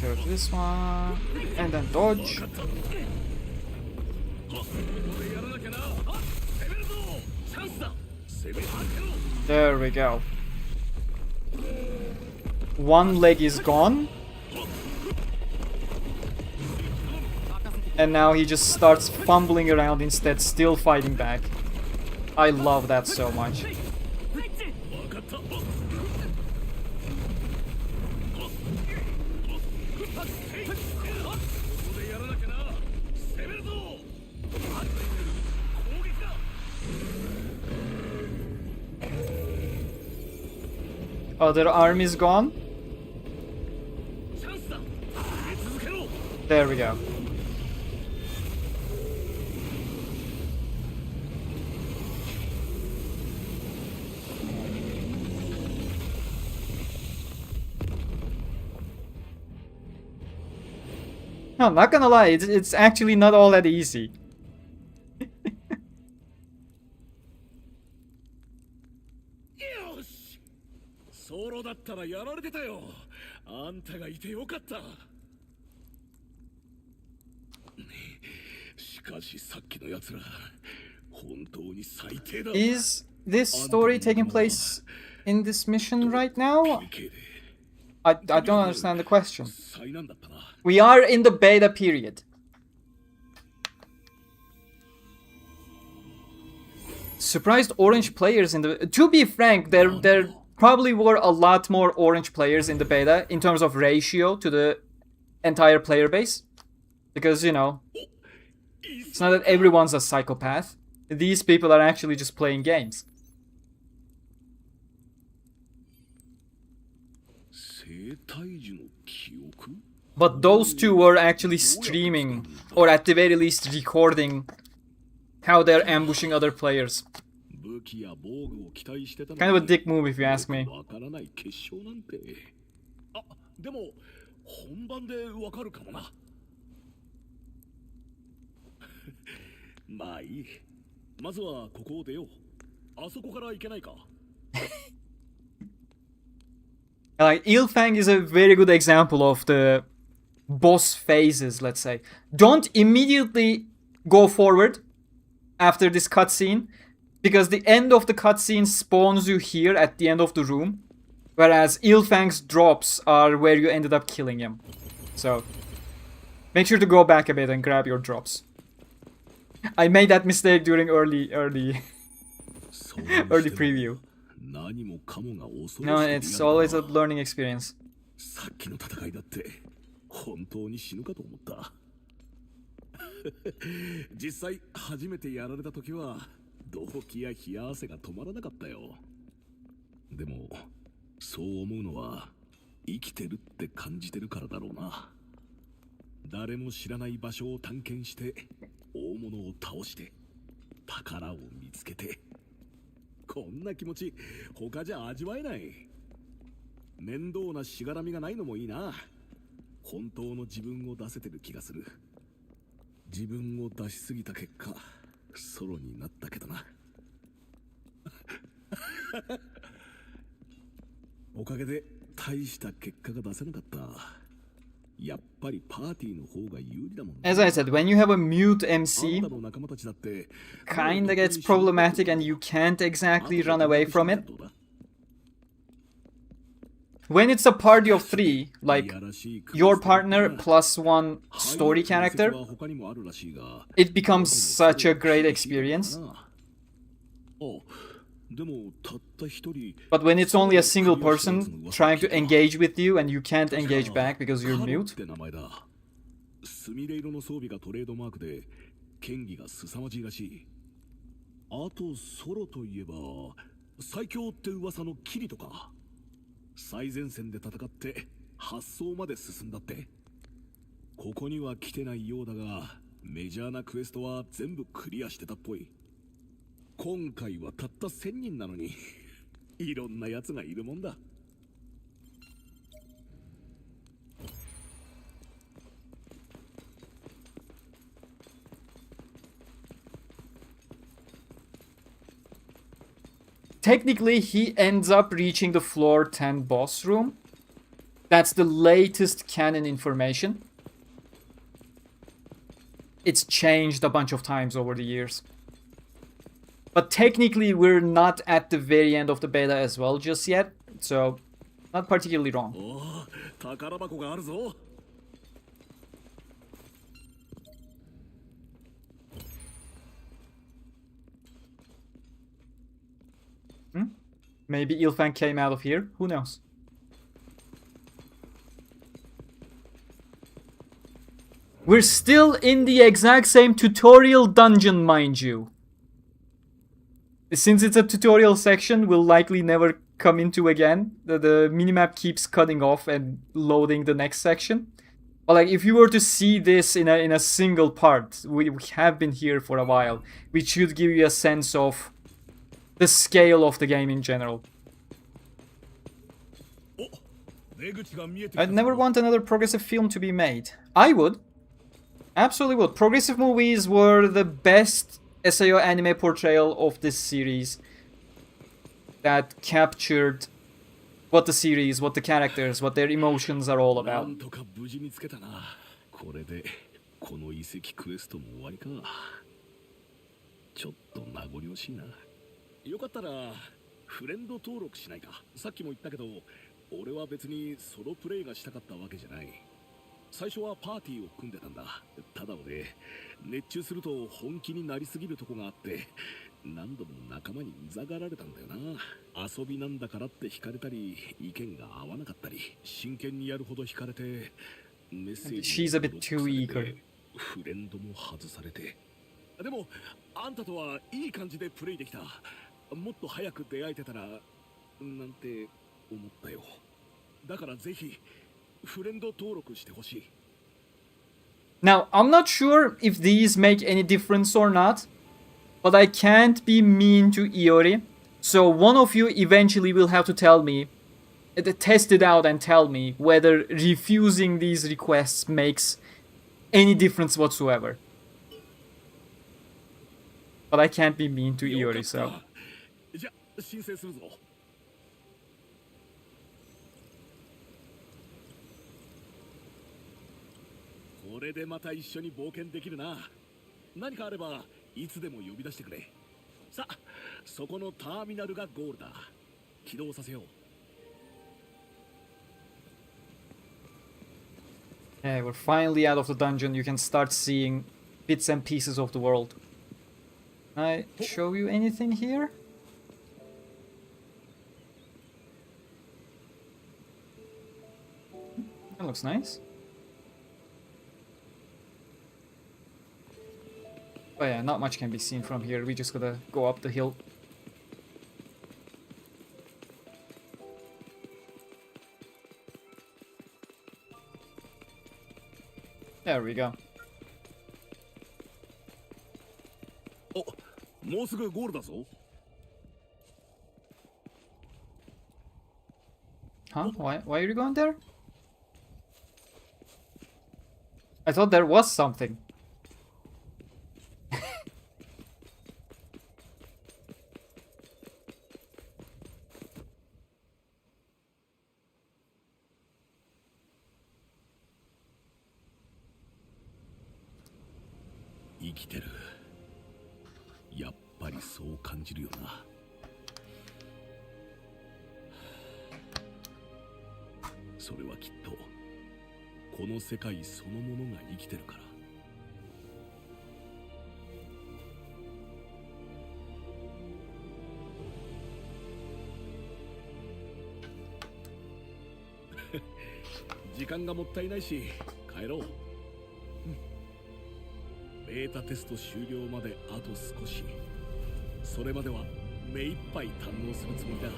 Go to this one. And then dodge. There we go. One leg is gone. And now he just starts fumbling around instead, still fighting back. I love that so much. Other arm is gone. There we go. No, I'm not gonna lie, it's actually not all that easy. ソロだったらやられてたよ。あんたがいてよかった。しかしさっきのやつら本当に最低だ。Is this story taking place in this mission right now? I don't understand the question. We are in the beta period. Surprised orange players in the... To be frank, there probably were a lot more orange players in the beta in terms of ratio to the entire player base. Because, you know, it's not that everyone's a psychopath. These people are actually just playing games. But those two were actually streaming, or at the very least recording, how they're ambushing other players. Kind of a dick move if you ask me. あ、でも本番でわかるかもな。まあいい。まずはここを出よう。あそこから行けないか。Like, Ilfang is a very good example of the boss phases, let's say. Don't immediately go forward after this cutscene, because the end of the cutscene spawns you here at the end of the room, whereas Ilfang's drops are where you ended up killing him. So, make sure to go back a bit and grab your drops. I made that mistake during early preview. No, it's always a learning experience. さっきの戦いだって本当に死ぬかと思った。実際初めてやられた時は動悸や冷や汗が止まらなかったよ。でもそう思うのは生きてるって感じてるからだろうな。誰も知らない場所を探検して大物を倒して宝を見つけて、こんな気持ち他じゃ味わえない。面倒なしがらみがないのもいいな。本当の自分を出せてる気がする。自分を出しすぎた結果ソロになったけどな。おかげで大した結果が出せなかった。やっぱりパーティーの方が有利だもん。As I said, when you have a mute MC, kinda gets problematic and you can't exactly run away from it. When it's a party of 3, like your partner plus one story character, it becomes such a great experience. But when it's only a single person trying to engage with you and you can't engage back because you're mute, スミレ色の装備がトレードマークで剣技が凄まじいらしい。あとソロといえば最強って噂のキリトか。最前線で戦って発想まで進んだって。ここには来てないようだがメジャーなクエストは全部クリアしてたっぽい。今回はたった1000人なのにいろんなやつがいるもんだ。technically he ends up reaching the floor 10 boss room. That's the latest canon information. It's changed a bunch of times over the years. But technically we're not at the very end of the beta as well just yet, so not particularly wrong. Maybe Ilfang came out of here, who knows? We're still in the exact same tutorial dungeon, mind you. Since it's a tutorial section, we'll likely never come into again. The minimap keeps cutting off and loading the next section. But like, if you were to see this in a single part, we have been here for a while, which should give you a sense of the scale of the game in general. I'd never want another progressive film to be made. I would. Absolutely would. Progressive movies were the best SAO anime portrayal of this series that captured what the series, what the characters, what their emotions are all about.俺は別にソロプレイがしたかったわけじゃない。最初はパーティーを組んでたんだ。ただ俺熱中すると本気になりすぎるとこがあって何度も仲間にうざがられたんだよな。遊びなんだからって惹かれたり意見が合わなかったり真剣にやるほど惹かれてメッセージ She's a bit too eager. フレンドも外されて。でもあんたとはいい感じでプレイできた。もっと早く出会えてたらなんて思ったよ。だからぜひフレンド登録してほしい。 Now, I'm not sure if these make any difference or not, but I can't be mean to Iori, so one of you eventually will have to tell me, test it out and tell me whether refusing these requests makes any difference whatsoever. But I can't be mean to Iori, so... じゃあ申請するぞ。これでまた一緒に冒険できるな。何かあればいつでも呼び出してくれ。さあ、そこのターミナルがゴールだ。起動させよう。 Yeah, we're finally out of the dungeon. You can start seeing bits and pieces of the world. Can I show you anything here? That looks nice. Oh yeah, not much can be seen from here. We just gotta go up the hill. There we go. お、もうすぐゴールだぞ。 Huh? Why are you going there? I thought there was something.「生きてる。やっぱりそう感じるよな。それはきっとこの世界そのものが生きてるから。時間がもったいないし帰ろう。ベータテスト終了まであと少し。それまでは目いっぱい堪能するつもりだ。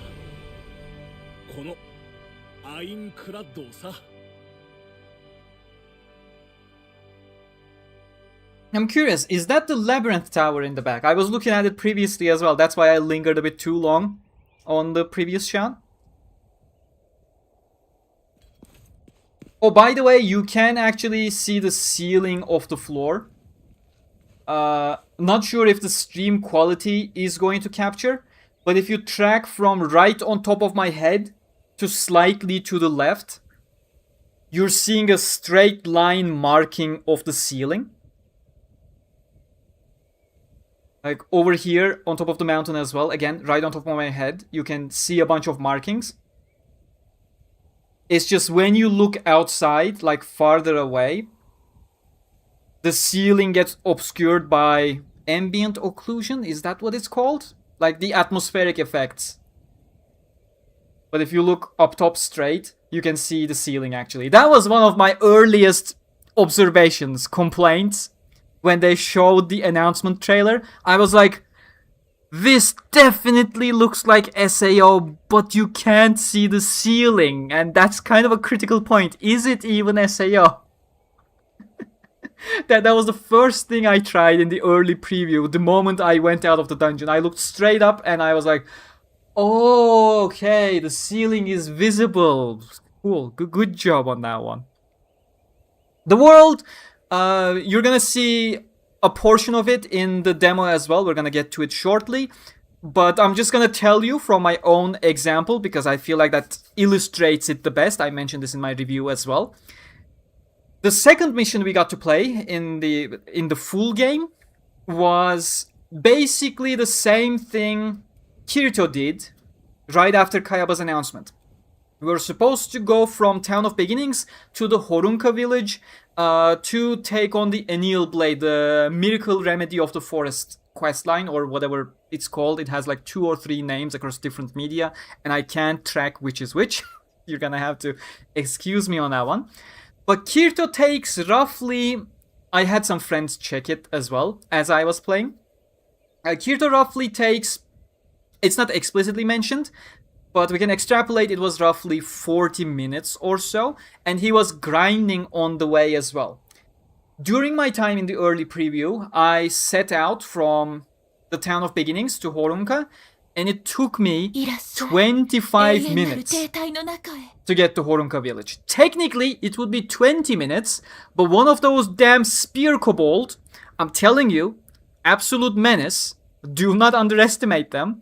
このアインクラッドをさ。 I'm curious, is that the labyrinth tower in the back? I was looking at it previously as well. That's why I lingered a bit too long on the previous shot. Oh, by the way, you can actually see the ceiling of the floor. Not sure if the stream quality is going to capture, but if you track from right on top of my head to slightly to the left, you're seeing a straight line marking of the ceiling. Like over here on top of the mountain as well, again, right on top of my head, you can see a bunch of markings. It's just when you look outside, like farther away, the ceiling gets obscured by ambient occlusion. Is that what it's called? Like the atmospheric effects. But if you look up top straight, you can see the ceiling actually. That was one of my earliest observations, complaints. When they showed the announcement trailer, I was like, this definitely looks like SAO, but you can't see the ceiling. And that's kind of a critical point. Is it even SAO? that was the first thing I tried in the early preview. The moment I went out of the dungeon, I looked straight up and I was like, oh, okay, the ceiling is visible. Cool, good job on that one. The world, you're gonna see a portion of it in the demo as well. We're gonna get to it shortly. But I'm just gonna tell you from my own example because I feel like that illustrates it the best. I mentioned this in my review as well. The second mission we got to play in the full game was basically the same thing Kirito did right after Kayaba's announcement. We were supposed to go from Town of Beginnings to the Horunka village to take on the Enil Blade, the Miracle Remedy of the Forest questline, or whatever it's called. It has like 2 or 3 names across different media, and I can't track which is which. You're gonna have to excuse me on that one. But Kirito takes roughly... I had some friends check it as well as I was playing. Kirito roughly takes... It's not explicitly mentioned, but we can extrapolate it was roughly 40 minutes or so, and he was grinding on the way as well. During my time in the early preview, I set out from the town of beginnings to Horunka, and it took me 25 minutes to get to Horunka village. Technically, it would be 20 minutes, but one of those damn spear kobold, I'm telling you, absolute menace, do not underestimate them,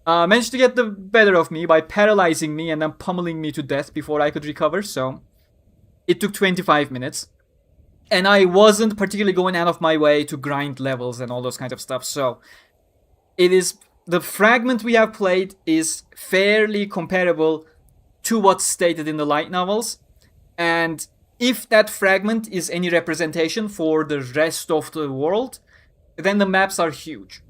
managed to get the better of me by paralyzing me and then pummeling me to death before I could recover, so it took 25 minutes. And I wasn't particularly going out of my way to grind levels and all those kinds of stuff, so it is... The fragment we have played is fairly comparable to what's stated in the light novels, and if that fragment is any representation for the rest of the world, then the maps are huge.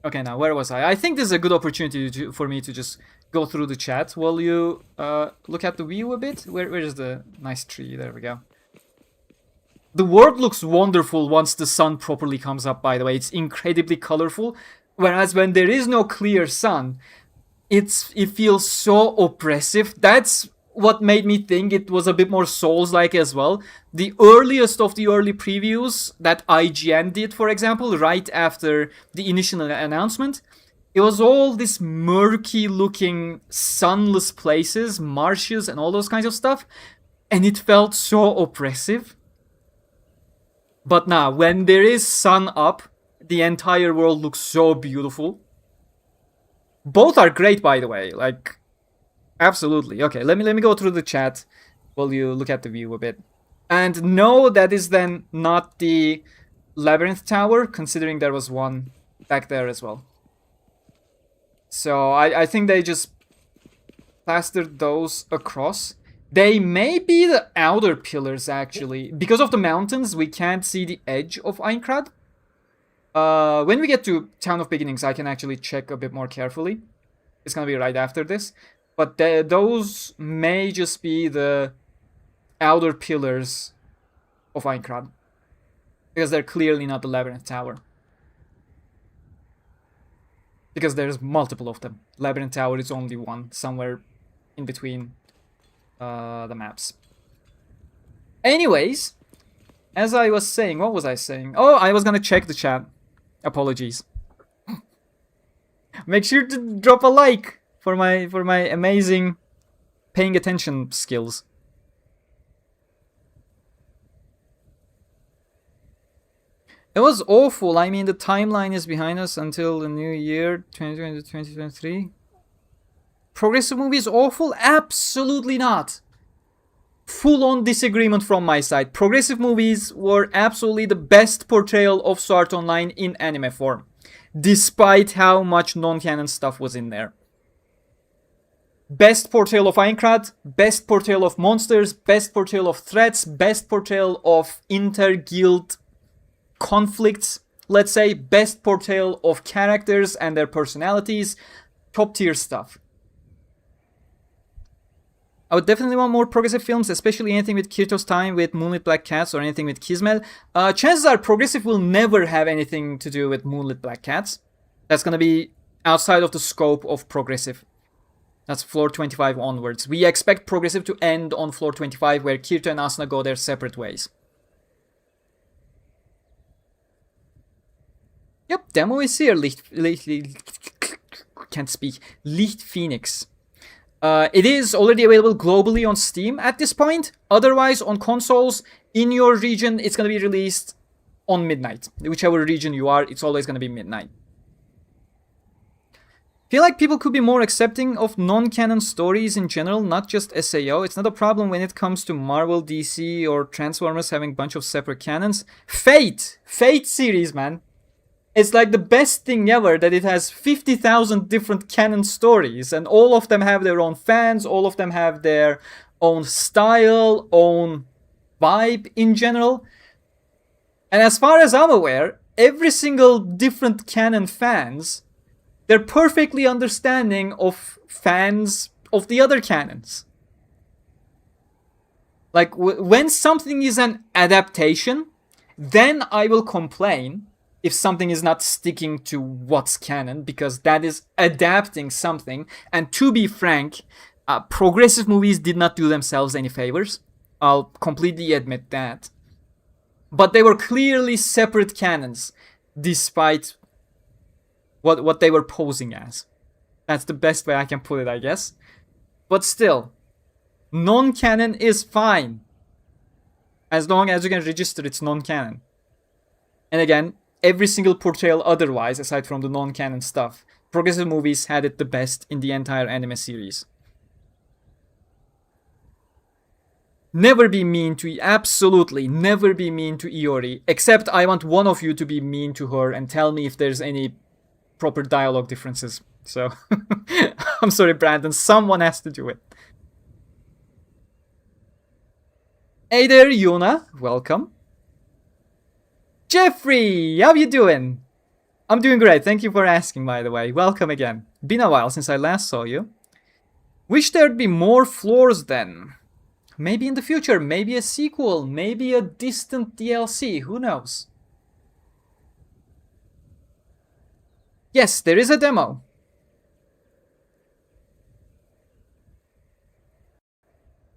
Okay, now where was I? I think this is a good opportunity for me to just go through the chat. Will you look at the view a bit? Where is the nice tree? There we go. The world looks wonderful once the sun properly comes up, by the way. It's incredibly colorful. Whereas when there is no clear sun, it feels so oppressive. That's what made me think it was a bit more Souls-like as well. The earliest of the early previews that IGN did, for example, right after the initial announcement, it was all this murky-looking, sunless places, marshes, and all those kinds of stuff. And it felt so oppressive. But now, when there is sun up, the entire world looks so beautiful. Both are great, by the way. Like, absolutely. Okay, let me go through the chat while you look at the view a bit. And no, that is then not the Labyrinth Tower, considering there was one back there as well. So I think they just plastered those across. They may be the outer pillars, actually. Because of the mountains, we can't see the edge of Aincrad. When we get to Town of Beginnings, I can actually check a bit more carefully. It's gonna be right after this. But those may just be the outer pillars of Aincrad. Because they're clearly not the Labyrinth Tower. Because there's multiple of them. Labyrinth Tower is only one, somewhere in between the maps. Anyways, as I was saying, what was I saying? Oh, I was gonna check the chat. Apologies. Make sure to drop a like for my amazing paying attention skills. It was awful. I mean, the timeline is behind us until the new year, 2020 to 2023. Progressive movie is awful? Absolutely not. Full-on disagreement from my side. Progressive movies were absolutely the best portrayal of Sword Online in anime form, despite how much non-canon stuff was in there. Best portrayal of Aincrad, best portrayal of monsters, best portrayal of threats, best portrayal of inter-guild conflicts, let's say, best portrayal of characters and their personalities, top tier stuff. I would definitely want more progressive films, especially anything with Kirito's time with Moonlit Black Cats or anything with Kismel. Chances are progressive will never have anything to do with Moonlit Black Cats. That's gonna be outside of the scope of progressive. That's floor 25 onwards. We expect progressive to end on floor 25 where Kirito and Asuna go their separate ways. Yep, demo is here. Can't speak. Licht Phoenix. It is already available globally on Steam at this point. Otherwise, on consoles, in your region, it's going to be released on midnight. Whichever region you are, it's always going to be midnight. I feel like people could be more accepting of non-canon stories in general, not just SAO. It's not a problem when it comes to Marvel, DC, or Transformers having a bunch of separate canons. Fate series, man. It's like the best thing ever that it has 50,000 different canon stories and all of them have their own fans, all of them have their own style, own vibe in general. And as far as I'm aware, every single different canon fans, they're perfectly understanding of fans of the other canons. Like when something is an adaptation, then I will complain. if something is not sticking to what's canon, because that is adapting something. And to be frank, progressive movies did not do themselves any favors. I'll completely admit that. But they were clearly separate canons, despite what they were posing as. That's the best way I can put it, I guess. But still, non-canon is fine, as long as you can register it's non-canon. And again, every single portrayal otherwise, aside from the non-canon stuff, progressive movies had it the best in the entire anime series. Never be mean to, absolutely never be mean to Iori, except I want one of you to be mean to her and tell me if there's any proper dialogue differences. So, I'm sorry, Brandon, someone has to do it. Hey there, Yuna, welcome. Jeffrey, how you doing? I'm doing great, thank you for asking, by the way. Welcome again. Been a while since I last saw you. Wish there'd be more floors then. Maybe in the future, maybe a sequel, maybe a distant DLC, who knows? Yes, there is a demo.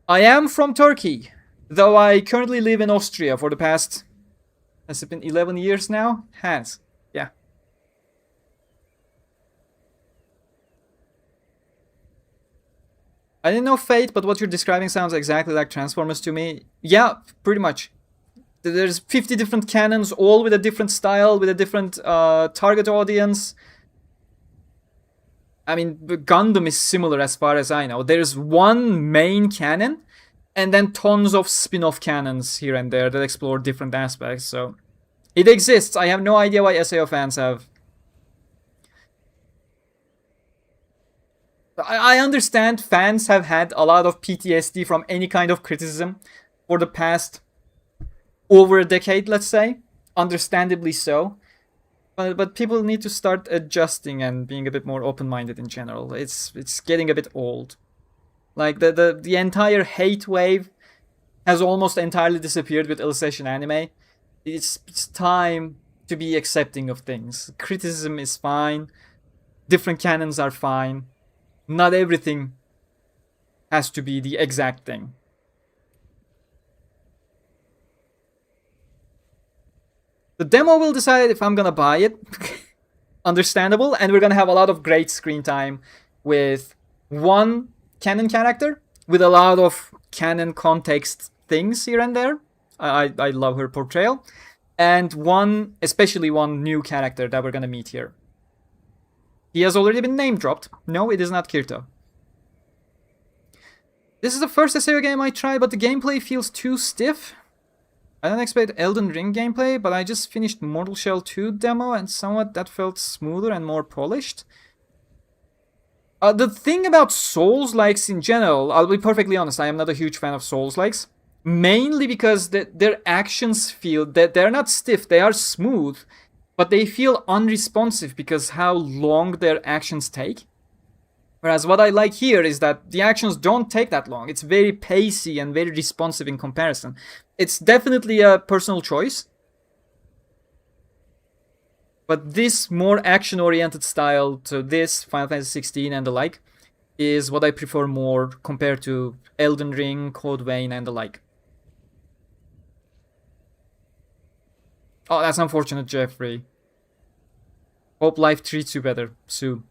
I am from Turkey, though I currently live in Austria for the past... Has it been 11 years now? Has, yeah. I didn't know Fate, but what you're describing sounds exactly like Transformers to me. Yeah, pretty much. There's 50 different canons, all with a different style, with a different target audience. I mean, Gundam is similar as far as I know. There's one main canon, and then tons of spin-off canons here and there that explore different aspects, so... It exists, I have no idea why SAO fans have... I understand fans have had a lot of PTSD from any kind of criticism for the past over a decade, let's say. Understandably so. But people need to start adjusting and being a bit more open-minded in general. It's getting a bit old. Like, the entire hate wave has almost entirely disappeared with Illustration Anime. It's time to be accepting of things. Criticism is fine. Different canons are fine. Not everything has to be the exact thing. The demo will decide if I'm gonna buy it. Understandable. And we're gonna have a lot of great screen time with one canon character, with a lot of canon context things here and there. I love her portrayal. And especially one new character that we're gonna meet here. He has already been name dropped. No, it is not Kirito. This is the first SAO game I tried, but the gameplay feels too stiff. I don't expect Elden Ring gameplay, but I just finished Mortal Shell 2 demo and somewhat that felt smoother and more polished. The thing about Souls-likes in general, I'll be perfectly honest, I am not a huge fan of Souls-likes. Mainly because their actions feel that they're not stiff, they are smooth, but they feel unresponsive because how long their actions take. Whereas what I like here is that the actions don't take that long. It's very pacey and very responsive in comparison. It's definitely a personal choice. But this more action-oriented style to this, Final Fantasy XVI and the like, is what I prefer more compared to Elden Ring, Code Vein and the like. Oh, that's unfortunate, Jeffrey. Hope life treats you better soon.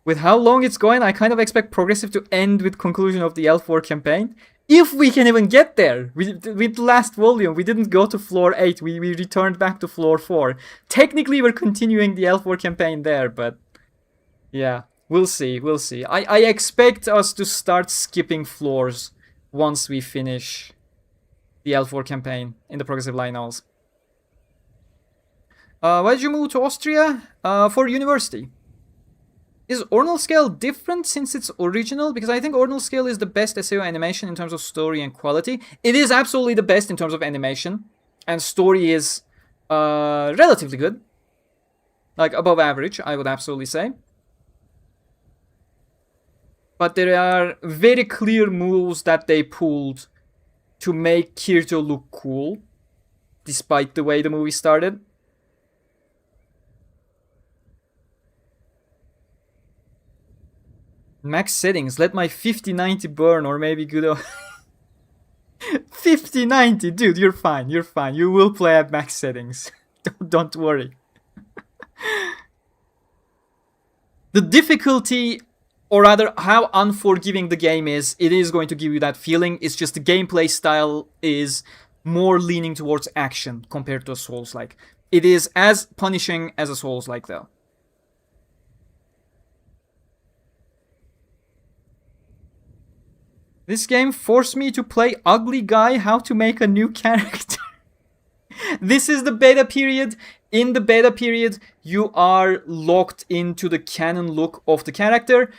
With how long it's going, I kind of expect Progressive to end with conclusion of the L4 campaign. If we can even get there! With the last volume, we didn't go to floor 8, we returned back to floor 4. Technically, we're continuing the L4 campaign there, but... Yeah, we'll see, we'll see. I expect us to start skipping floors once we finish the L4 campaign in the Progressive Lineals. Why did you move to Austria? For university. Is Ordinal Scale different since it's original? Because I think Ordinal Scale is the best SAO animation in terms of story and quality. It is absolutely the best in terms of animation. And story is relatively good. Like above average, I would absolutely say. But there are very clear moves that they pulled to make Kirito look cool, despite the way the movie started. Max settings, let my 5090 burn, or maybe good. 5090, dude, you're fine, you're fine. You will play at max settings. Don't worry. The difficulty, or rather how unforgiving the game is, it is going to give you that feeling. It's just the gameplay style is more leaning towards action compared to a Souls-like. It is as punishing as a Souls-like though. This game forced me to play Ugly Guy, how to make a new character. This is the beta period. In the beta period, you are locked into the canon look of the character.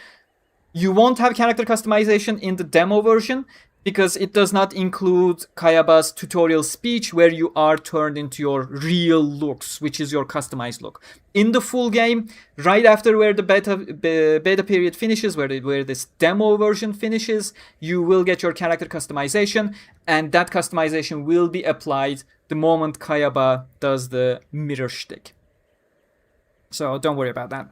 You won't have character customization in the demo version because it does not include Kayaba's tutorial speech where you are turned into your real looks, which is your customized look. In the full game, right after where the beta period finishes, where this demo version finishes, you will get your character customization, and that customization will be applied the moment Kayaba does the mirror shtick. So don't worry about that.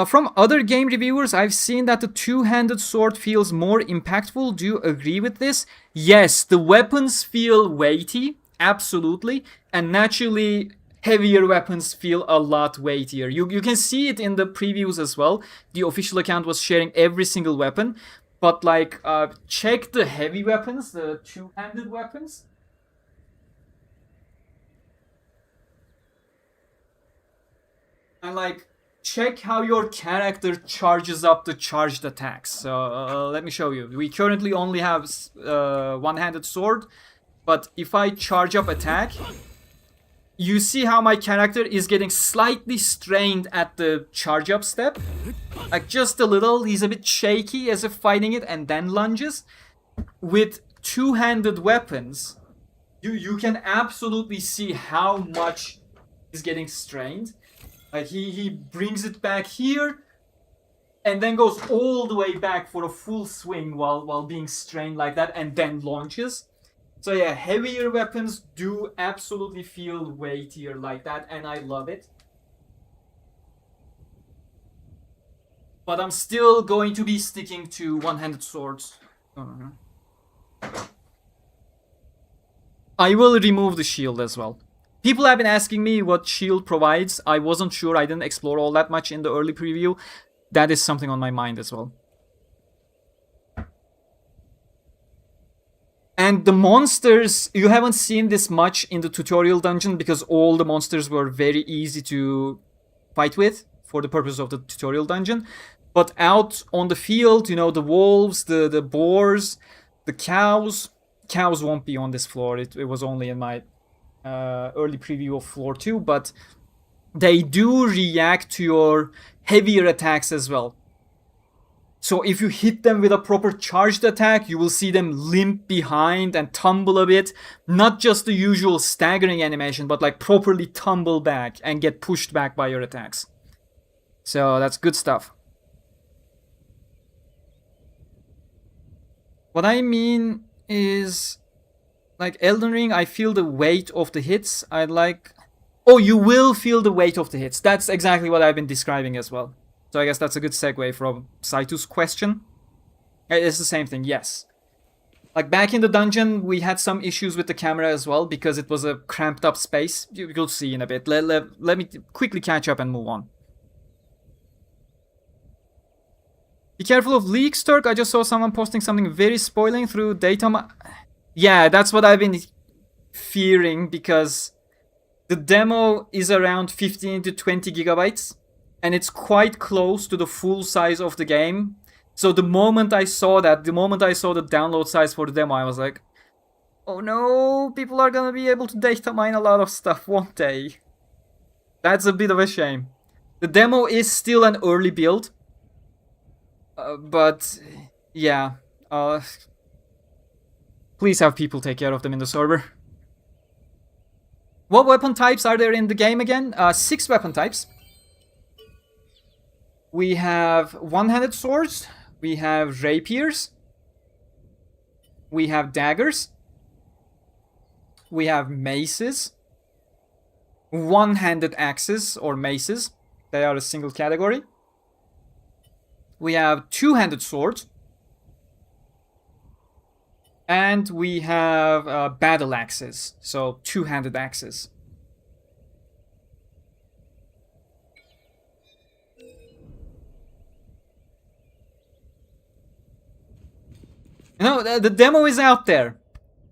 From other game reviewers, I've seen that the two-handed sword feels more impactful. Do you agree with this? Yes, the weapons feel weighty, absolutely, and naturally heavier weapons feel a lot weightier. You can see it in the previews as well. The official account was sharing every single weapon, but like check the heavy weapons, the two-handed weapons. And like check how your character charges up the charged attacks. So let me show you. We currently only have one-handed sword, but if I charge up attack, you see how my character is getting slightly strained at the charge up step. Like just a little. He's a bit shaky as if fighting it and then lunges. With two-handed weapons, you can absolutely see how much he's getting strained. Like he brings it back here and then goes all the way back for a full swing while being strained like that and then launches. So yeah, heavier weapons do absolutely feel weightier like that, and I love it. But I'm still going to be sticking to one-handed swords. I will remove the shield as well. People have been asking me what shield provides. I wasn't sure. I didn't explore all that much in the early preview. That is something on my mind as well. And the monsters, you haven't seen this much in the tutorial dungeon because all the monsters were very easy to fight with for the purpose of the tutorial dungeon. But out on the field, you know, the wolves, the boars, the cows. Cows won't be on this floor. It was only in my early preview of floor 2, but they do react to your heavier attacks as well. So if you hit them with a proper charged attack, you will see them limp behind and tumble a bit. Not just the usual staggering animation, but like properly tumble back and get pushed back by your attacks. So that's good stuff. What I mean is, like Elden Ring, I feel the weight of the hits. Oh, you will feel the weight of the hits. That's exactly what I've been describing as well. So I guess that's a good segue from Saito's question. It's the same thing, yes. Like back in the dungeon, we had some issues with the camera as well because it was a cramped up space. You'll see in a bit. Let me quickly catch up and move on. Be careful of leaks, Turk. I just saw someone posting something very spoiling through data. Yeah, that's what I've been fearing because the demo is around 15 to 20 gigabytes and it's quite close to the full size of the game. So the moment I saw that, the moment I saw the download size for the demo, I was like, oh no, people are gonna be able to data mine a lot of stuff, won't they? That's a bit of a shame. The demo is still an early build, but yeah, please have people take care of them in the server. What weapon types are there in the game again? 6 weapon types. We have one-handed swords, we have rapiers, We have daggers. We have maces. One-handed axes or maces. They are a single category. We have two-handed swords. And we have battle axes. So two-handed axes. No, the demo is out there.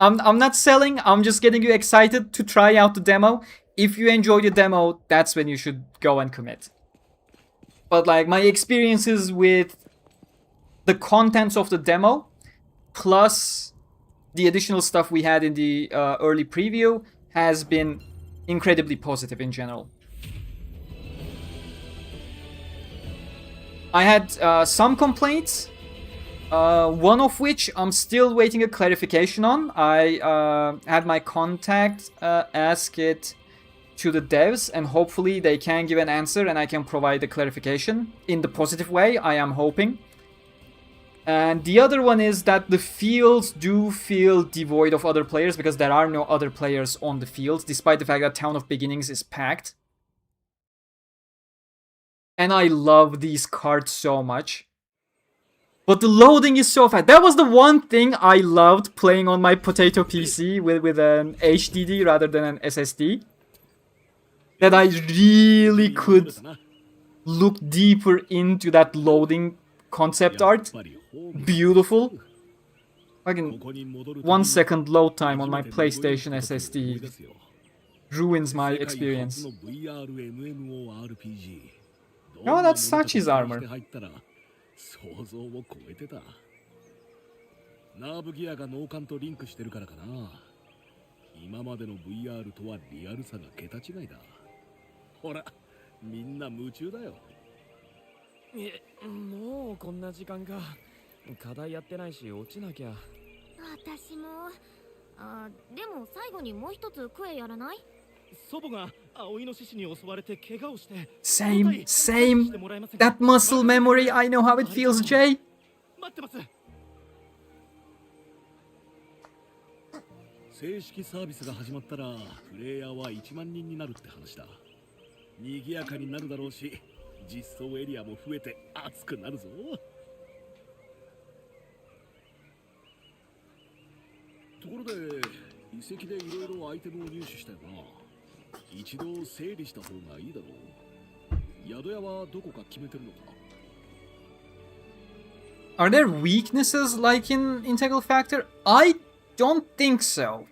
I'm not selling, I'm just getting you excited to try out the demo. If you enjoy the demo, that's when you should go and commit. But like, my experiences with the contents of the demo, plus the additional stuff we had in the early preview, has been incredibly positive in general. I had some complaints. One of which I'm still waiting a clarification on. I had my contact ask it to the devs, and hopefully they can give an answer and I can provide a clarification in the positive way, I am hoping. And the other one is that the fields do feel devoid of other players because there are no other players on the fields, despite the fact that Town of Beginnings is packed. And I love these cards so much. But the loading is so fast. That was the one thing I loved playing on my potato PC with an HDD rather than an SSD. That I really could look deeper into that loading concept art. Beautiful. Fucking 1 second load time on my PlayStation SSD ruins my experience. Oh, that's Sachi's armor. 想像を超えてた。ナーブギアが脳幹とリンクしてるからかな。今までの VR とはリアルさが桁違いだ。ほら、みんな夢中だよ。もうこんな時間か。課題やってないし落ちなきゃ。私も。でも最後にもう一つクエやらない？ Same. That muscle memory, I know how it feels, Jay. 正式サービスが始まったらプレイヤーは1万人になるって話だ。賑やかになるだろうし、実装エリアも増えて熱くなるぞ。ところで遺跡でいろいろアイテムを入手したよな。 一度整理した方がいいだろう。宿屋はどこか決めてるのか。 Are there weaknesses like in Integral Factor? I don't think so.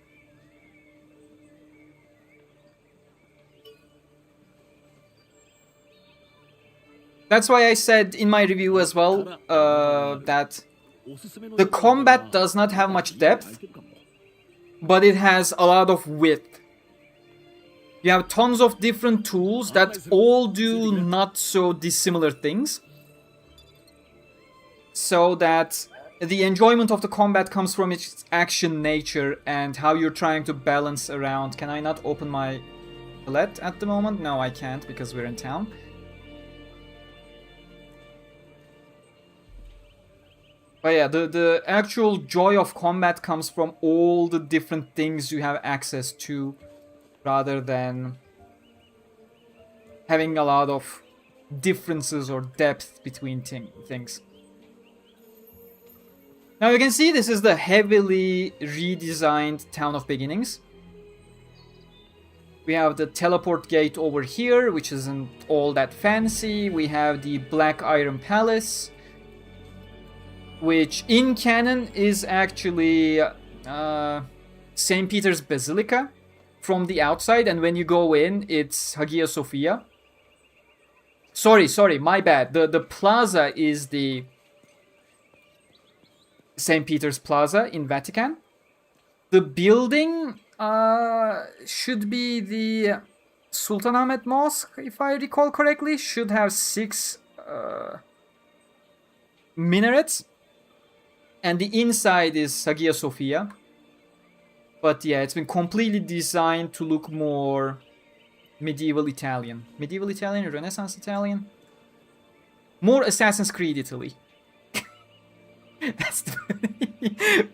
That's why I said in my review as well that the combat does not have much depth, but it has a lot of width. You have tons of different tools that all do not so dissimilar things. So that the enjoyment of the combat comes from its action nature and how you're trying to balance around. Can I not open my palette at the moment? No, I can't because we're in town. But yeah, the actual joy of combat comes from all the different things you have access to, rather than having a lot of differences or depth between things. Now you can see this is the heavily redesigned Town of Beginnings. We have the teleport gate over here, which isn't all that fancy. We have the Black Iron Palace, which in canon is actually St. Peter's Basilica from the outside, and when you go in, it's Hagia Sophia. Sorry, my bad. The plaza is the St. Peter's Plaza in Vatican. The building should be the Sultanahmet Mosque, if I recall correctly. Should have 6 minarets. And the inside is Hagia Sophia. But yeah, it's been completely designed to look more medieval Italian. Medieval Italian, Renaissance Italian? More Assassin's Creed Italy. That's the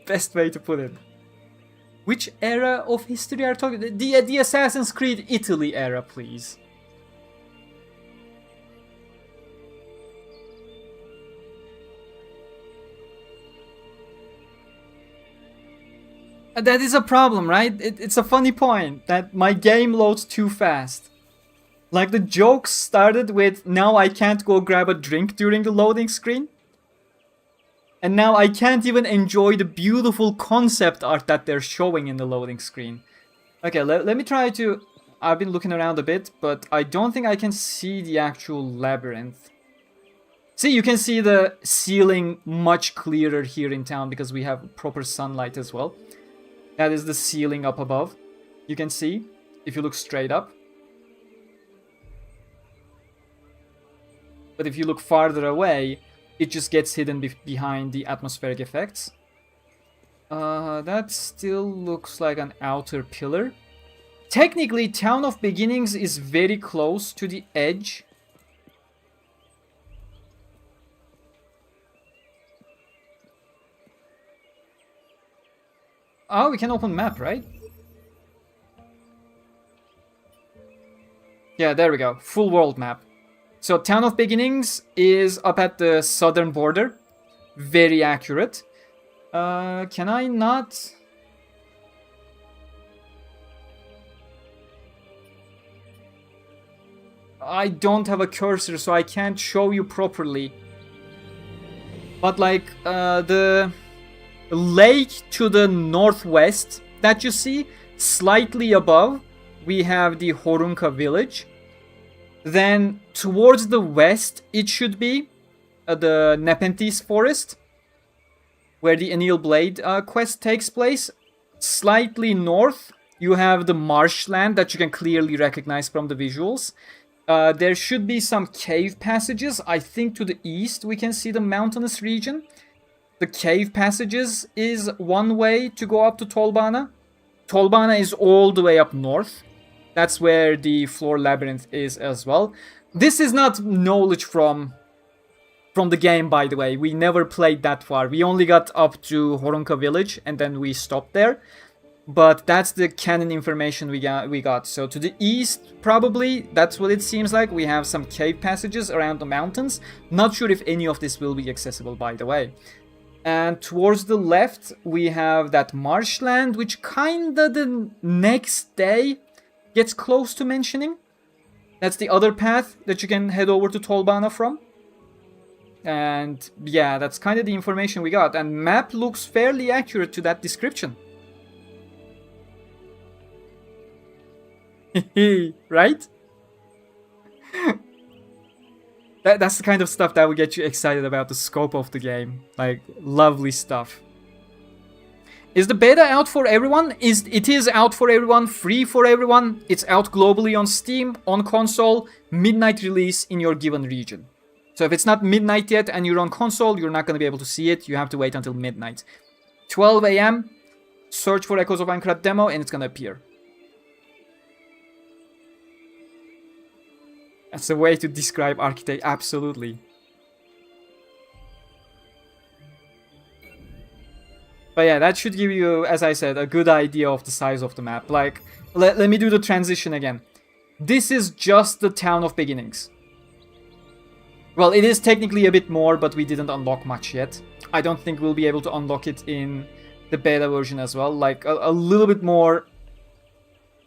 Best way to put it. Which era of history are you talking? The Assassin's Creed Italy era, please. That is a problem, right? It's a funny point that my game loads too fast. Like the jokes started with, now I can't go grab a drink during the loading screen. And now I can't even enjoy the beautiful concept art that they're showing in the loading screen. Okay, let me try to... I've been looking around a bit, but I don't think I can see the actual labyrinth. See, you can see the ceiling much clearer here in town because we have proper sunlight as well. That is the ceiling up above. You can see, if you look straight up. But if you look farther away, it just gets hidden behind the atmospheric effects. That still looks like an outer pillar. Technically, Town of Beginnings is very close to the edge. Oh, we can open map, right? Yeah, there we go. Full world map. So Town of Beginnings is up at the southern border. Very accurate. Can I not... I don't have a cursor, so I can't show you properly. But like, the lake to the northwest that you see, slightly above, we have the Horunka village. Then towards the west, it should be the Nepenthes forest, where the Anil Blade quest takes place. Slightly north, you have the marshland that you can clearly recognize from the visuals. There should be some cave passages. I think to the east we can see the mountainous region. The cave passages is one way to go up to Tolbana. Tolbana is all the way up north. That's where the floor labyrinth is as well. This is not knowledge from the game, by the way. We never played that far. We only got up to Horunka village and then we stopped there. But that's the canon information we got. So to the east, probably, that's what it seems like. We have some cave passages around the mountains. Not sure if any of this will be accessible, by the way. And towards the left, we have that marshland, which kinda the next day gets close to mentioning. That's the other path that you can head over to Tolbana from. And yeah, that's kind of the information we got. And map looks fairly accurate to that description. Right? That's the kind of stuff that will get you excited about the scope of the game. Like, lovely stuff. Is the beta out for everyone? It is out for everyone, free for everyone. It's out globally on Steam, on console, midnight release in your given region. So if it's not midnight yet and you're on console, you're not going to be able to see it. You have to wait until midnight. 12 AM, search for Echoes of Aincrad Demo and it's going to appear. That's a way to describe architect, absolutely. But yeah, that should give you, as I said, a good idea of the size of the map. Like, let me do the transition again. This is just the Town of Beginnings. Well, it is technically a bit more, but we didn't unlock much yet. I don't think we'll be able to unlock it in the beta version as well. Like, a little bit more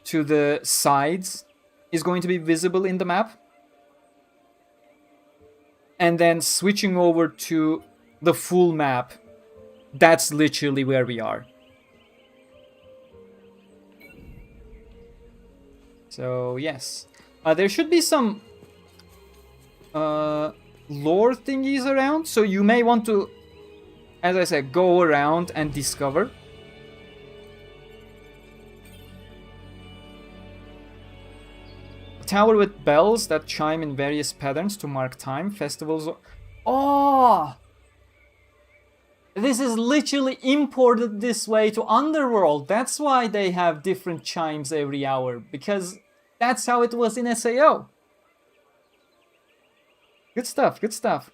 to the sides is going to be visible in the map. And then switching over to the full map, that's literally where we are. So, yes. There should be some lore thingies around, so you may want to, as I said, go around and discover. Tower with bells that chime in various patterns to mark time. Festivals. Oh! This is literally imported this way to Underworld. That's why they have different chimes every hour. Because that's how it was in SAO. Good stuff, good stuff.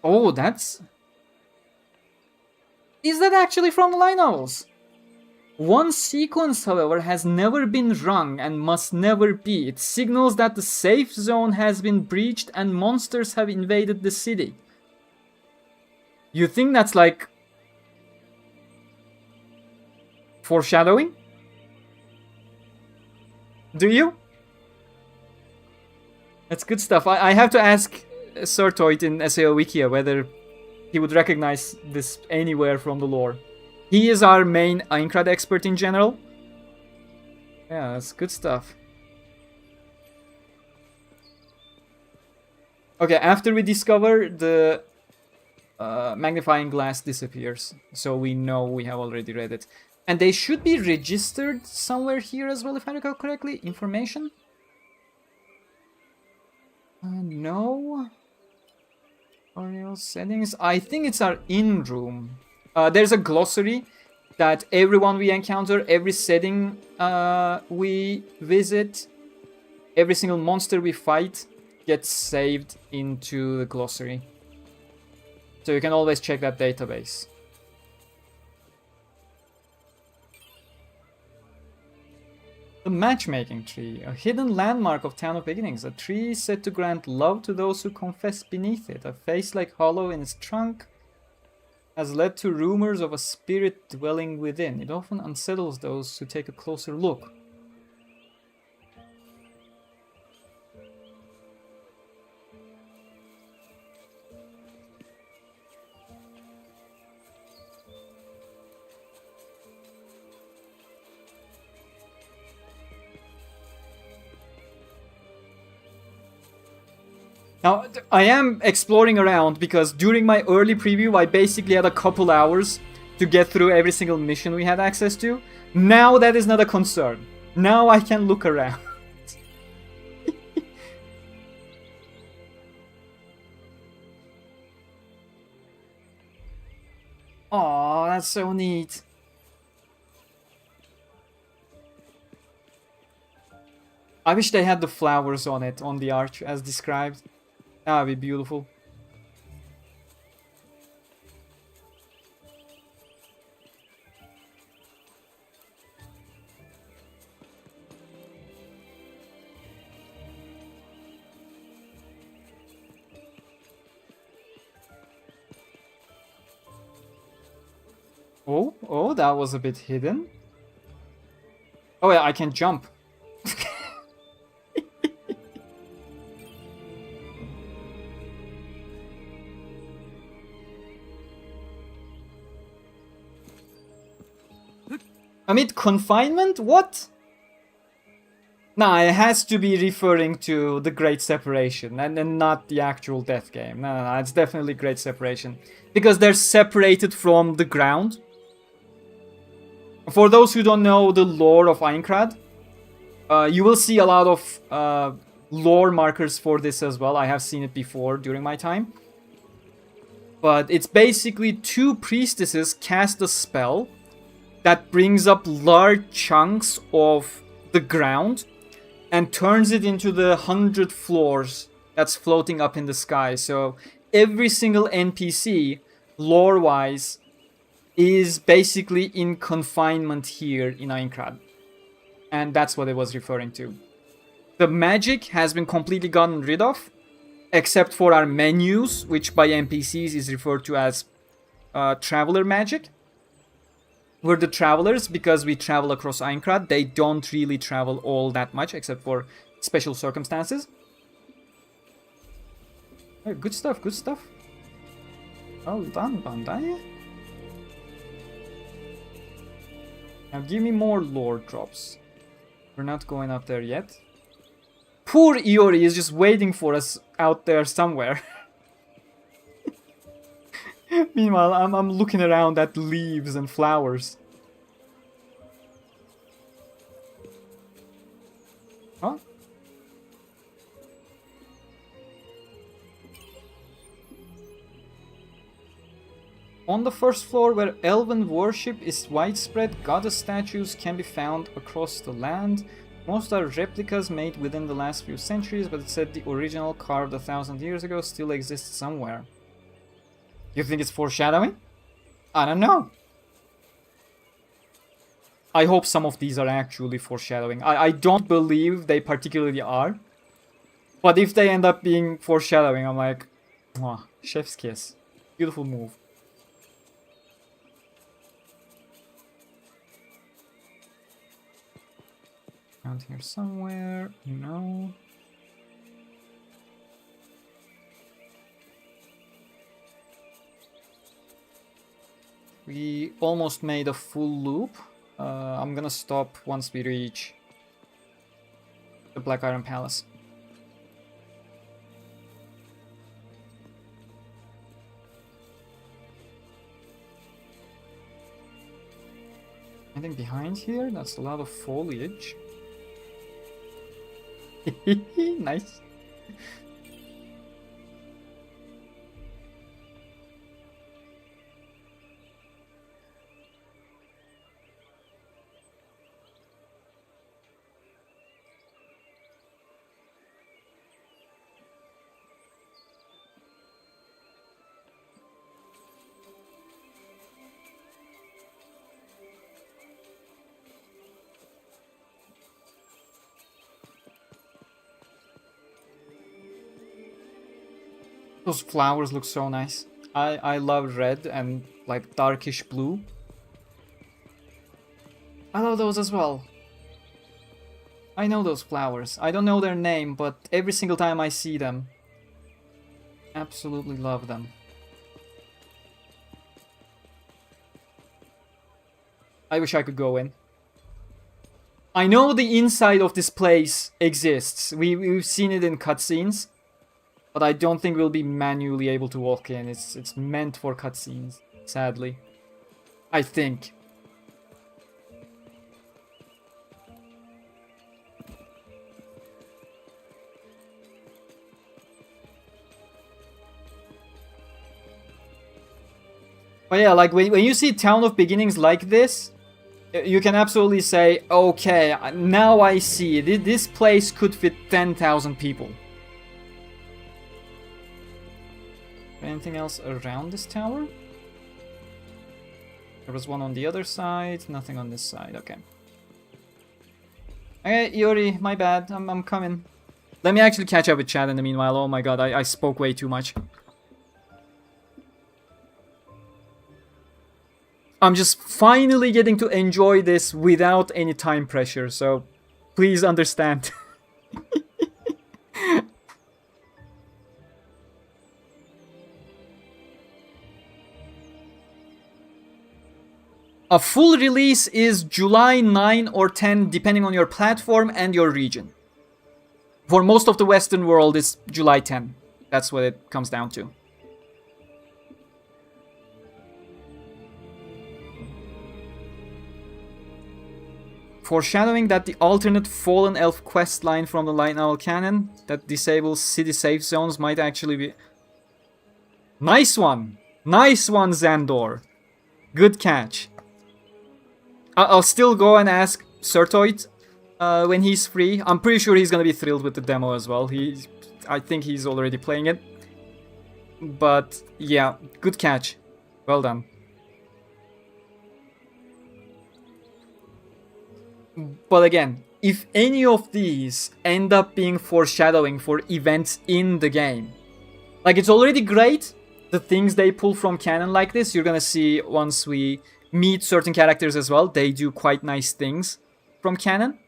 Oh, that's... Is that actually from the light novels? One sequence, however, has never been rung and must never be. It signals that the safe zone has been breached and monsters have invaded the city. You think that's like... foreshadowing? Do you? That's good stuff. I have to ask Sortoid in SAOEoA whether he would recognize this anywhere from the lore. He is our main Aincrad expert in general. Yeah, that's good stuff. Okay, after we discover the magnifying glass disappears, so we know we have already read it. And they should be registered somewhere here as well, if I recall correctly. Information? No. Tutorial settings. I think it's our in-room. There's a glossary that everyone we encounter, every setting we visit, every single monster we fight gets saved into the glossary. So you can always check that database. The matchmaking tree, a hidden landmark of Town of Beginnings, a tree said to grant love to those who confess beneath it. A face like hollow in its trunk has led to rumors of a spirit dwelling within. It often unsettles those who take a closer look. Now, I am exploring around because during my early preview, I basically had a couple hours to get through every single mission we had access to. Now that is not a concern. Now I can look around. Aw, that's so neat. I wish they had the flowers on it, on the arch, as described. That would be beautiful. Oh, that was a bit hidden. Oh yeah, I can jump. Amid confinement? What? Nah, it has to be referring to the Great Separation and not the actual death game. No, it's definitely Great Separation. Because they're separated from the ground. For those who don't know the lore of Aincrad, you will see a lot of lore markers for this as well. I have seen it before during my time. But it's basically two priestesses cast a spell that brings up large chunks of the ground and turns it into the 100 floors that's floating up in the sky. So every single NPC, lore-wise, is basically in confinement here in Aincrad. And that's what it was referring to. The magic has been completely gotten rid of, except for our menus, which by NPCs is referred to as traveler magic. We're the travelers because we travel across Aincrad. They don't really travel all that much except for special circumstances. Hey, good stuff, good stuff. Well done, Bandai. Now give me more lore drops. We're not going up there yet. Poor Iori is just waiting for us out there somewhere. Meanwhile, I'm looking around at leaves and flowers. Huh? On the first floor, where elven worship is widespread, goddess statues can be found across the land. Most are replicas made within the last few centuries, but it said the original, carved 1,000 years ago, still exists somewhere. You think it's foreshadowing? I don't know. I hope some of these are actually foreshadowing. I don't believe they particularly are. But if they end up being foreshadowing, I'm like, mwah, chef's kiss. Beautiful move. Around here somewhere. No. We almost made a full loop. I'm gonna stop once we reach the Black Iron Palace. I think behind here, that's a lot of foliage. Nice. Those flowers look so nice. I love red and like darkish blue. I love those as well. I know those flowers. I don't know their name, but every single time I see them, absolutely love them. I wish I could go in. I know the inside of this place exists. We've seen it in cutscenes. But I don't think we'll be manually able to walk in. It's meant for cutscenes, sadly. I think. But yeah, like when you see Town of Beginnings like this, you can absolutely say, okay, now I see it. This place could fit 10,000 people. Anything else around this tower? There was one on the other side, nothing on this side, okay. Okay, Iori, my bad, I'm coming. Let me actually catch up with chat in the meanwhile. Oh my god, I spoke way too much. I'm just finally getting to enjoy this without any time pressure, so please understand. A full release is July 9 or 10, depending on your platform and your region. For most of the Western world, it's July 10. That's what it comes down to. Foreshadowing that the alternate Fallen Elf questline from the Light Novel canon that disables city safe zones might actually be... Nice one! Nice one, Xandor! Good catch. I'll still go and ask Sertoid when he's free. I'm pretty sure he's gonna be thrilled with the demo as well. I think he's already playing it. But yeah, good catch. Well done. But again, if any of these end up being foreshadowing for events in the game, like it's already great, the things they pull from canon like this, you're gonna see once we meet certain characters as well. They do quite nice things from canon.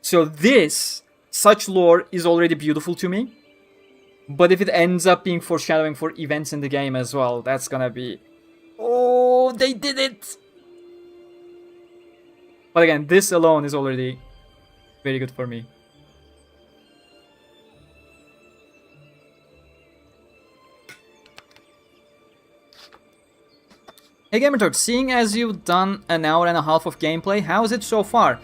So this, such lore is already beautiful to me. But if it ends up being foreshadowing for events in the game as well, that's gonna be... Oh, they did it! But again, this alone is already very good for me. Hey Gamerturk, seeing as you've done an hour and a half of gameplay, how is it so far?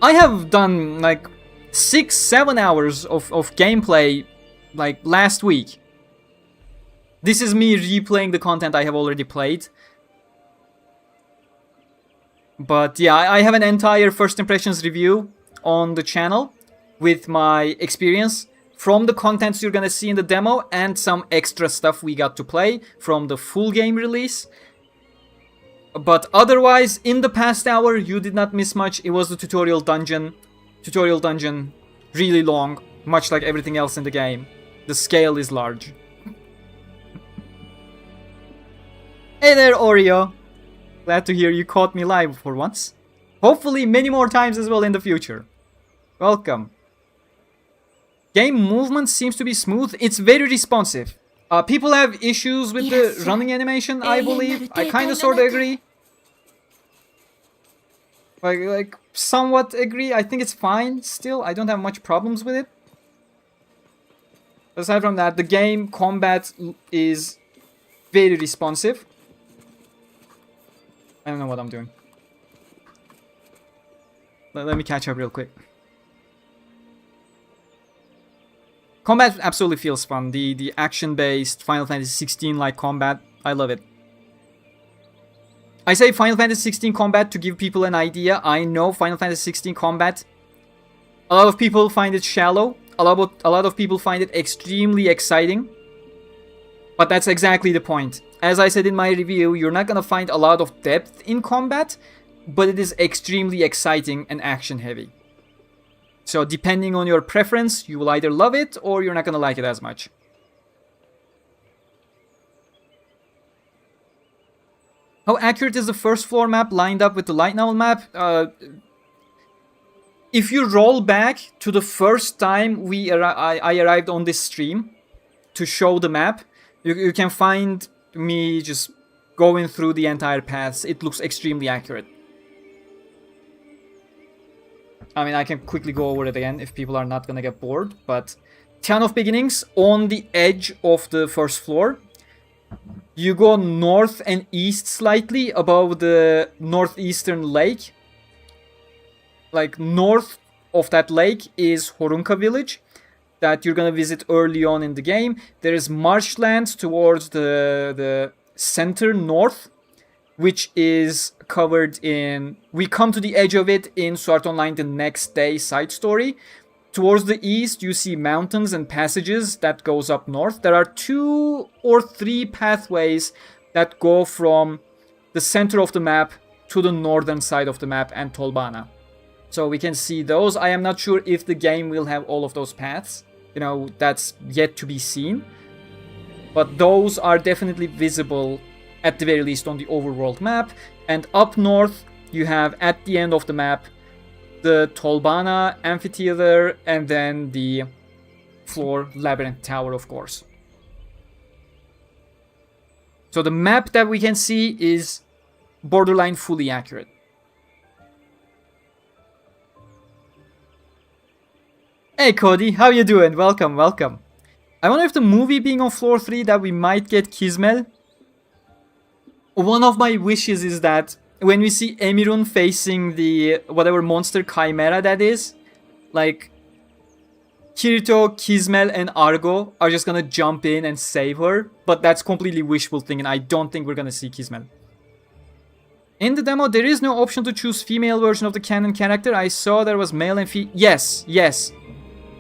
I have done like 6-7 hours of gameplay like last week. This is me replaying the content I have already played. But yeah, I have an entire first impressions review on the channel with my experience from the contents you're gonna see in the demo and some extra stuff we got to play from the full game release. But otherwise, in the past hour, you did not miss much. It was the tutorial dungeon. Tutorial dungeon, really long, much like everything else in the game. The scale is large. Hey there, Oreo. Glad to hear you caught me live for once. Hopefully many more times as well in the future. Welcome. Game movement seems to be smooth. It's very responsive. People have issues with the running animation, I believe. I kind of sort of agree. Like, somewhat agree. I think it's fine still. I don't have much problems with it. Aside from that, the game combat is very responsive. I don't know what I'm doing. Let me catch up real quick. Combat absolutely feels fun. The action-based Final Fantasy 16 like combat, I love it. I say Final Fantasy 16 combat to give people an idea. I know Final Fantasy 16 combat, a lot of people find it shallow. A lot of people find it extremely exciting. But that's exactly the point. As I said in my review, you're not gonna find a lot of depth in combat, but it is extremely exciting and action heavy. So depending on your preference, you will either love it or you're not gonna like it as much. How accurate is the first floor map lined up with the light novel map? If you roll back to the first time I arrived on this stream to show the map, you can find me just going through the entire paths. It looks extremely accurate. I mean, I can quickly go over it again if people are not gonna get bored, but Town of Beginnings on the edge of the first floor. You go north and east slightly above the northeastern lake. Like, north of that lake is Horunka village that you're gonna visit early on in the game. There is marshlands towards the center north, which is covered in... We come to the edge of it in Sword Art Online the next day side story. Towards the east, you see mountains and passages that goes up north. There are 2 or 3 pathways that go from the center of the map to the northern side of the map and Tolbana. So we can see those. I am not sure if the game will have all of those paths. You know, that's yet to be seen. But those are definitely visible, at the very least, on the overworld map. And up north, you have, at the end of the map, the Tolbana Amphitheater, and then the floor Labyrinth Tower, of course. So the map that we can see is borderline fully accurate. Hey Cody, how you doing? Welcome, welcome. I wonder if the movie being on floor 3 that we might get Kismel. One of my wishes is that when we see Emirun facing the whatever monster chimera that is, like Kirito, Kismel, and Argo are just gonna jump in and save her. But that's completely wishful thinking. I don't think we're gonna see Kismel. In the demo, there is no option to choose female version of the canon character. I saw there was male and female. Yes, yes.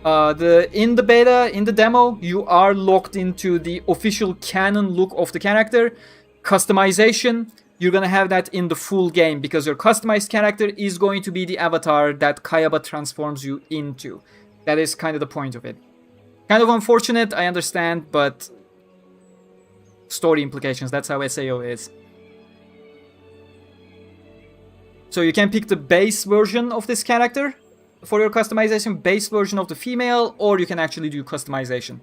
In the beta, in the demo, you are locked into the official canon look of the character. Customization, you're gonna have that in the full game because your customized character is going to be the avatar that Kayaba transforms you into. That is kind of the point of it. Kind of unfortunate, I understand, but story implications, that's how SAOEoA is. So you can pick the base version of this character for your customization, base version of the female, or you can actually do customization.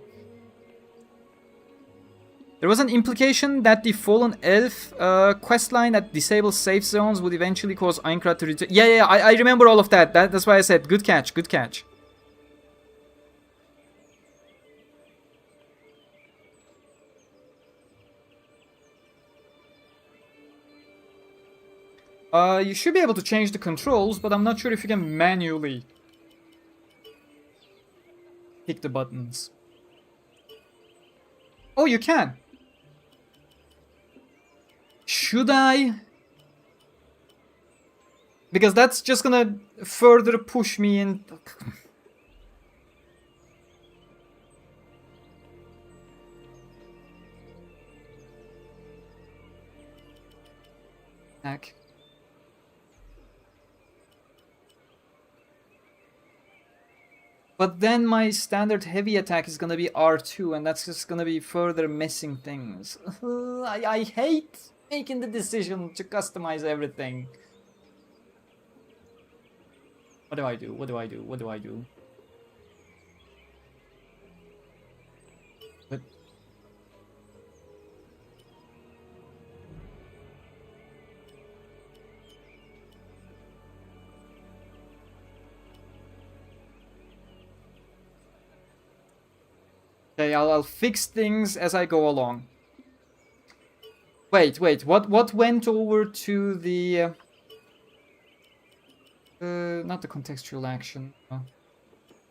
There was an implication that the Fallen Elf questline that disables safe zones would eventually cause Aincrad to return. Yeah, I remember all of that. That's why I said, good catch, good catch. You should be able to change the controls, but I'm not sure if you can manually pick the buttons. Oh, you can. Should I? Because that's just gonna further push me in. attack. But then my standard heavy attack is gonna be R2, and that's just gonna be further messing things. I hate making the decision to customize everything. What do I do? What do I do? What do I do? But okay, I'll fix things as I go along. Wait, what went over to the not the contextual action,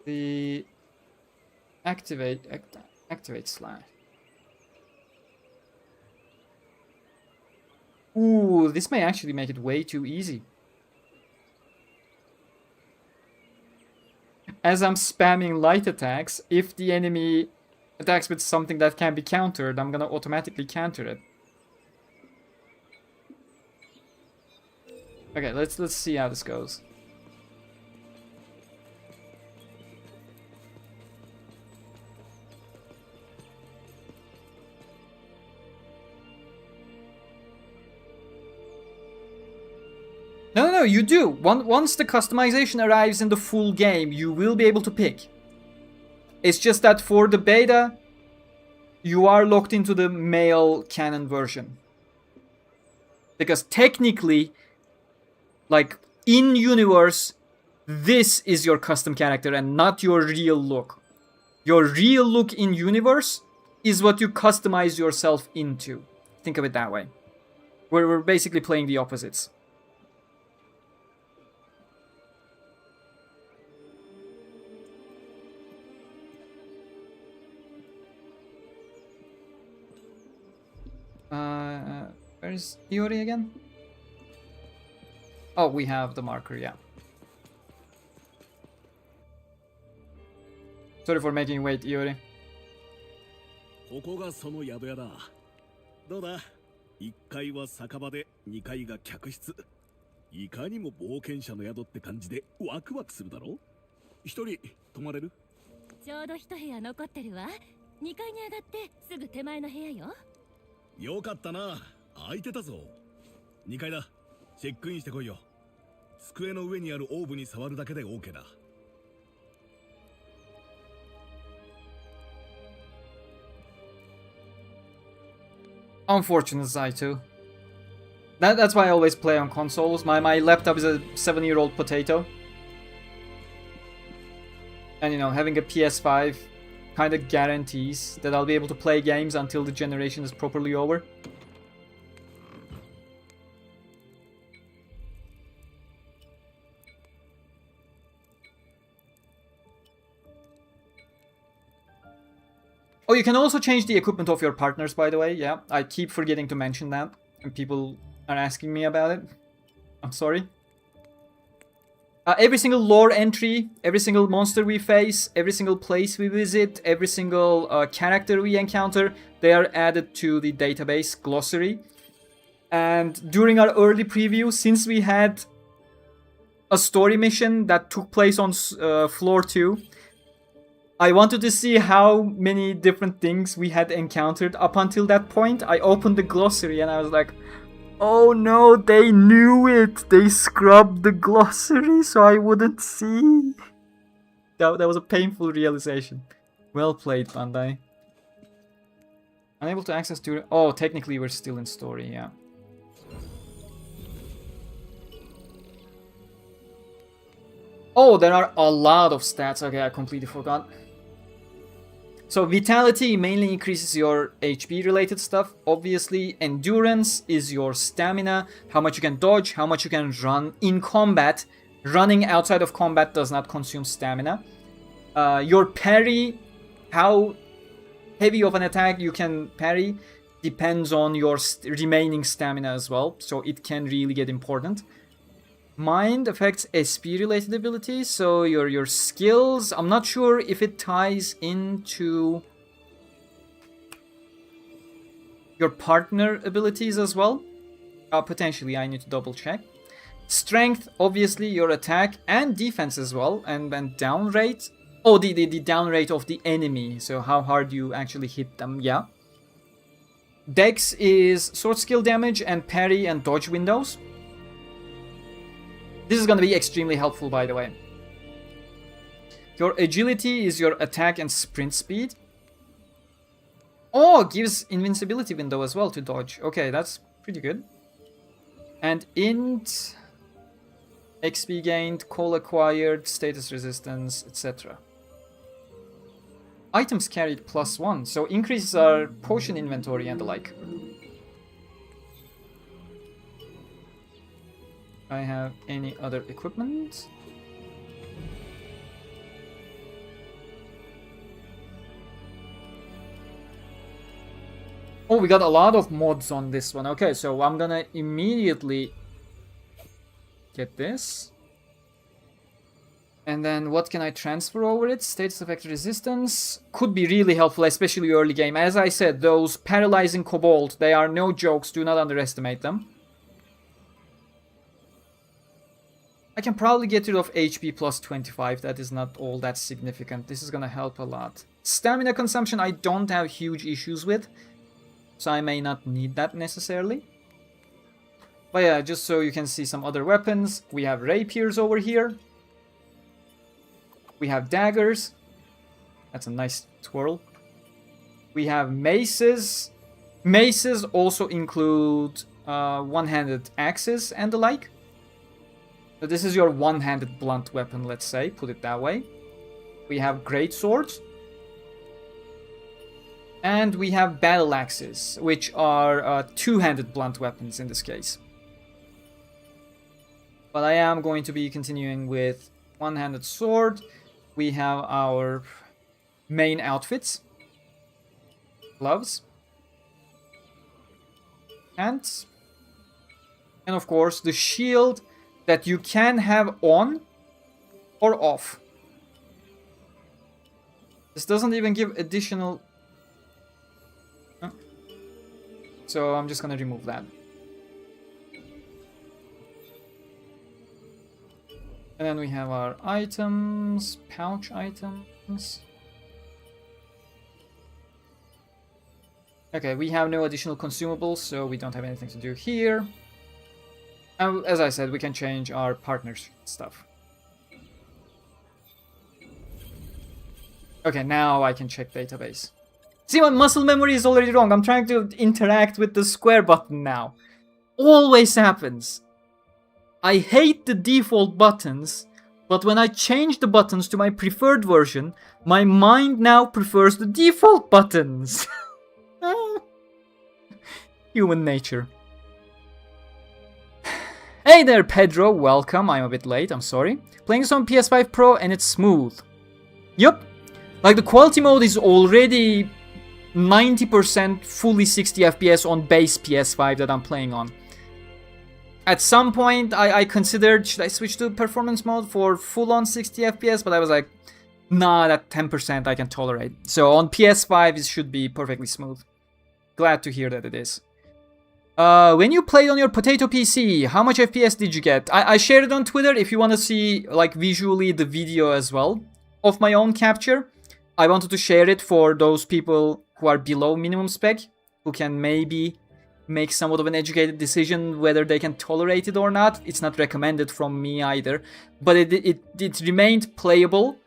the activate slash. Ooh, this may actually make it way too easy. As I'm spamming light attacks, if the enemy attacks with something that can be countered, I'm gonna automatically counter it. Okay, let's see how this goes. No, you do. Once the customization arrives in the full game, you will be able to pick. It's just that for the beta, you are locked into the male canon version. Because technically, like, in-universe, this is your custom character and not your real look. Your real look in-universe is what you customize yourself into. Think of it that way. We're basically playing the opposites. Where's Iori again? Oh, we have the marker, yeah. Sorry for making you wait, Iori. ここがその宿屋だ。どうだ ?1 階は酒場で2階が客室。いかにも冒険者の宿って感じでワクワクするだろ。一人泊まれる？ちょうど一部屋残ってるわ。2階に上がってすぐ手前の部屋よ。よかったな。空いてたぞ。2階だ。チェックインしてこいよ。机の上にあるオーブに触るだけで OK だ。Unfortunate Zaito. That's why I always play on consoles. My laptop is a 7-year-old potato. And you know, having a PS5 kind of guarantees that I'll be able to play games until the generation is properly over. Oh, you can also change the equipment of your partners, by the way. Yeah, I keep forgetting to mention that, and people are asking me about it. I'm sorry. Every single lore entry, every single monster we face, every single place we visit, every single character we encounter, they are added to the database glossary. And during our early preview, since we had a story mission that took place on floor 2, I wanted to see how many different things we had encountered up until that point. I opened the glossary and I was like, oh no, they knew it! They scrubbed the glossary so I wouldn't see. That was a painful realization. Well played, Bandai. Unable to access to... Oh, technically we're still in story, yeah. Oh, there are a lot of stats. Okay, I completely forgot. So Vitality mainly increases your HP related stuff. Obviously, Endurance is your stamina, how much you can dodge, how much you can run in combat. Running outside of combat does not consume stamina. Your parry, how heavy of an attack you can parry, depends on your remaining stamina as well. So it can really get important. Mind affects SP related abilities, so your skills, I'm not sure if it ties into your partner abilities as well. Potentially, I need to double check. Strength, obviously, your attack and defense as well. And then down rate. Oh, the down rate of the enemy. So how hard you actually hit them, yeah. Dex is sword skill damage and parry and dodge windows. This is going to be extremely helpful, by the way. Your agility is your attack and sprint speed. Oh, gives invincibility window as well to dodge. Okay, that's pretty good. And int, XP gained, call acquired, status resistance, etc. Items carried +1, so increases our potion inventory and the like. I have any other equipment? Oh, we got a lot of mods on this one. Okay, so I'm gonna immediately get this. And then what can I transfer over it? Status effect resistance could be really helpful, especially early game. As I said, those paralyzing kobold, they are no jokes. Do not underestimate them. I can probably get rid of HP +25. That is not all that significant. This is gonna help a lot. Stamina consumption I don't have huge issues with, so I may not need that necessarily. But yeah, just so you can see some other weapons. We have rapiers over here. We have daggers. That's a nice twirl. We have maces. Maces also include one-handed axes and the like. So this is your one-handed blunt weapon, let's say, put it that way. We have great swords. And we have battle axes, which are two-handed blunt weapons in this case. But I am going to be continuing with one-handed sword. We have our main outfits. Gloves. Pants. And of course the shield that you can have on or off. This doesn't even give additional... So I'm just gonna remove that. And then we have our items, pouch items. Okay, we have no additional consumables, so we don't have anything to do here. And as I said, we can change our partners stuff. Okay, now I can check database. See, my muscle memory is already wrong. I'm trying to interact with the square button now. Always happens. I hate the default buttons, but when I change the buttons to my preferred version, my mind now prefers the default buttons. Human nature. Hey there, Pedro. Welcome. I'm a bit late. I'm sorry. Playing this on PS5 Pro and it's smooth. Yup. Like the quality mode is already 90% fully 60 FPS on base PS5 that I'm playing on. At some point, I considered, should I switch to performance mode for full-on 60 FPS? But I was like, nah, that 10% I can tolerate. So on PS5, it should be perfectly smooth. Glad to hear that it is. When you played on your potato PC, how much FPS did you get? I shared it on Twitter if you want to see, like, visually the video as well of my own capture. I wanted to share it for those people who are below minimum spec, who can maybe make somewhat of an educated decision whether they can tolerate it or not. It's not recommended from me either, but it remained playable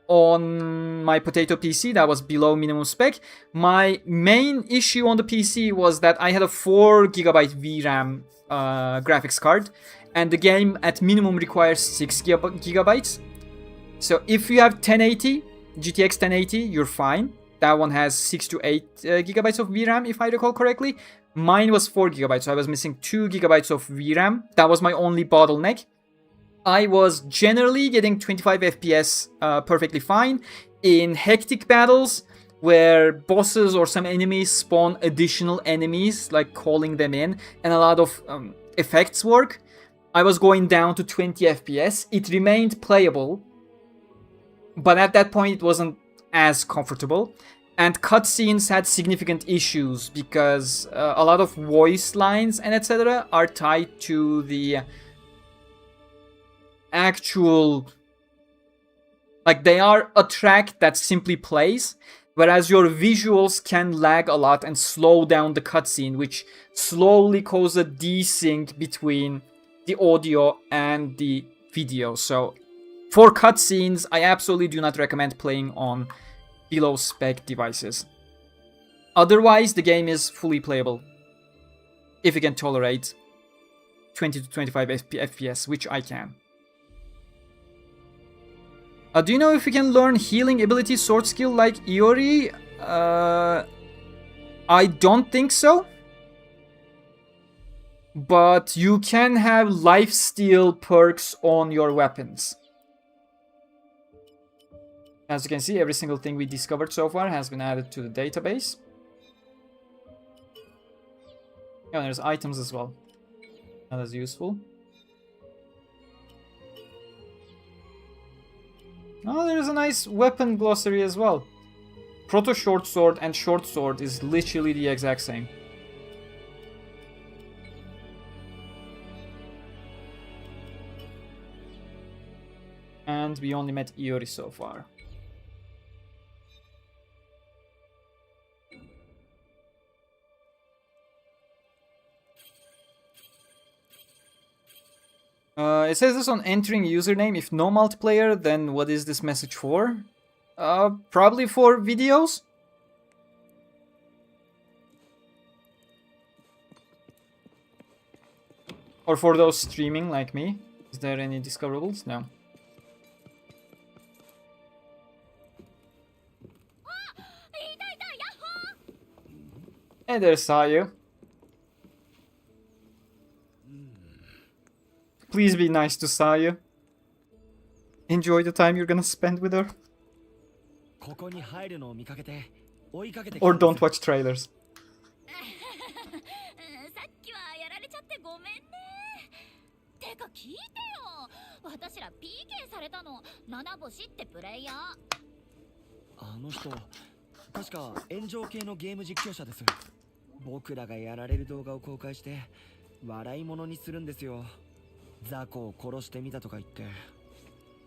on my potato PC that was below minimum spec. My main issue on the PC was that I had a 4GB VRAM graphics card, and the game at minimum requires 6GB. So if you have 1080, GTX 1080, you're fine. That one has 6 to 8 gigabytes of VRAM, if I recall correctly. Mine was 4 gigabytes, so I was missing 2 gigabytes of VRAM. That was my only bottleneck. I was generally getting 25 FPS perfectly fine. In hectic battles, where bosses or some enemies spawn additional enemies, like calling them in, and a lot of effects work, I was going down to 20 FPS. It remained playable, but at that point it wasn't as comfortable. And cutscenes had significant issues because a lot of voice lines and etc. are tied to the actual... Like, they are a track that simply plays, whereas your visuals can lag a lot and slow down the cutscene, which slowly causes a desync between the audio and the video. So, for cutscenes, I absolutely do not recommend playing on below spec devices. Otherwise, the game is fully playable if you can tolerate 20 to 25 FPS, which I can. Do you know if you can learn healing ability sword skill like Iori? I don't think so. But you can have lifesteal perks on your weapons. As you can see, every single thing we discovered so far has been added to the database. Yeah, there's items as well. Not as useful. Oh, there's a nice weapon glossary as well. Proto short sword and short sword is literally the exact same. And we only met Iori so far. It says this on entering username. If no multiplayer, then what is this message for? Probably for videos? Or for those streaming like me? Is there any discoverables? No. Hey there, SAOEoA. Please be nice to SAOEoA. Enjoy the time you're gonna spend with her. Or don't watch trailers. さっきはやられちゃってごめんね。てか聞いてよ。私ら PK されたの七星ってプレイヤー。あの人、確か炎上系のゲーム実況者です。僕らがやられる動画を公開して笑い物にするんですよ。雑魚を殺してみたとか言って。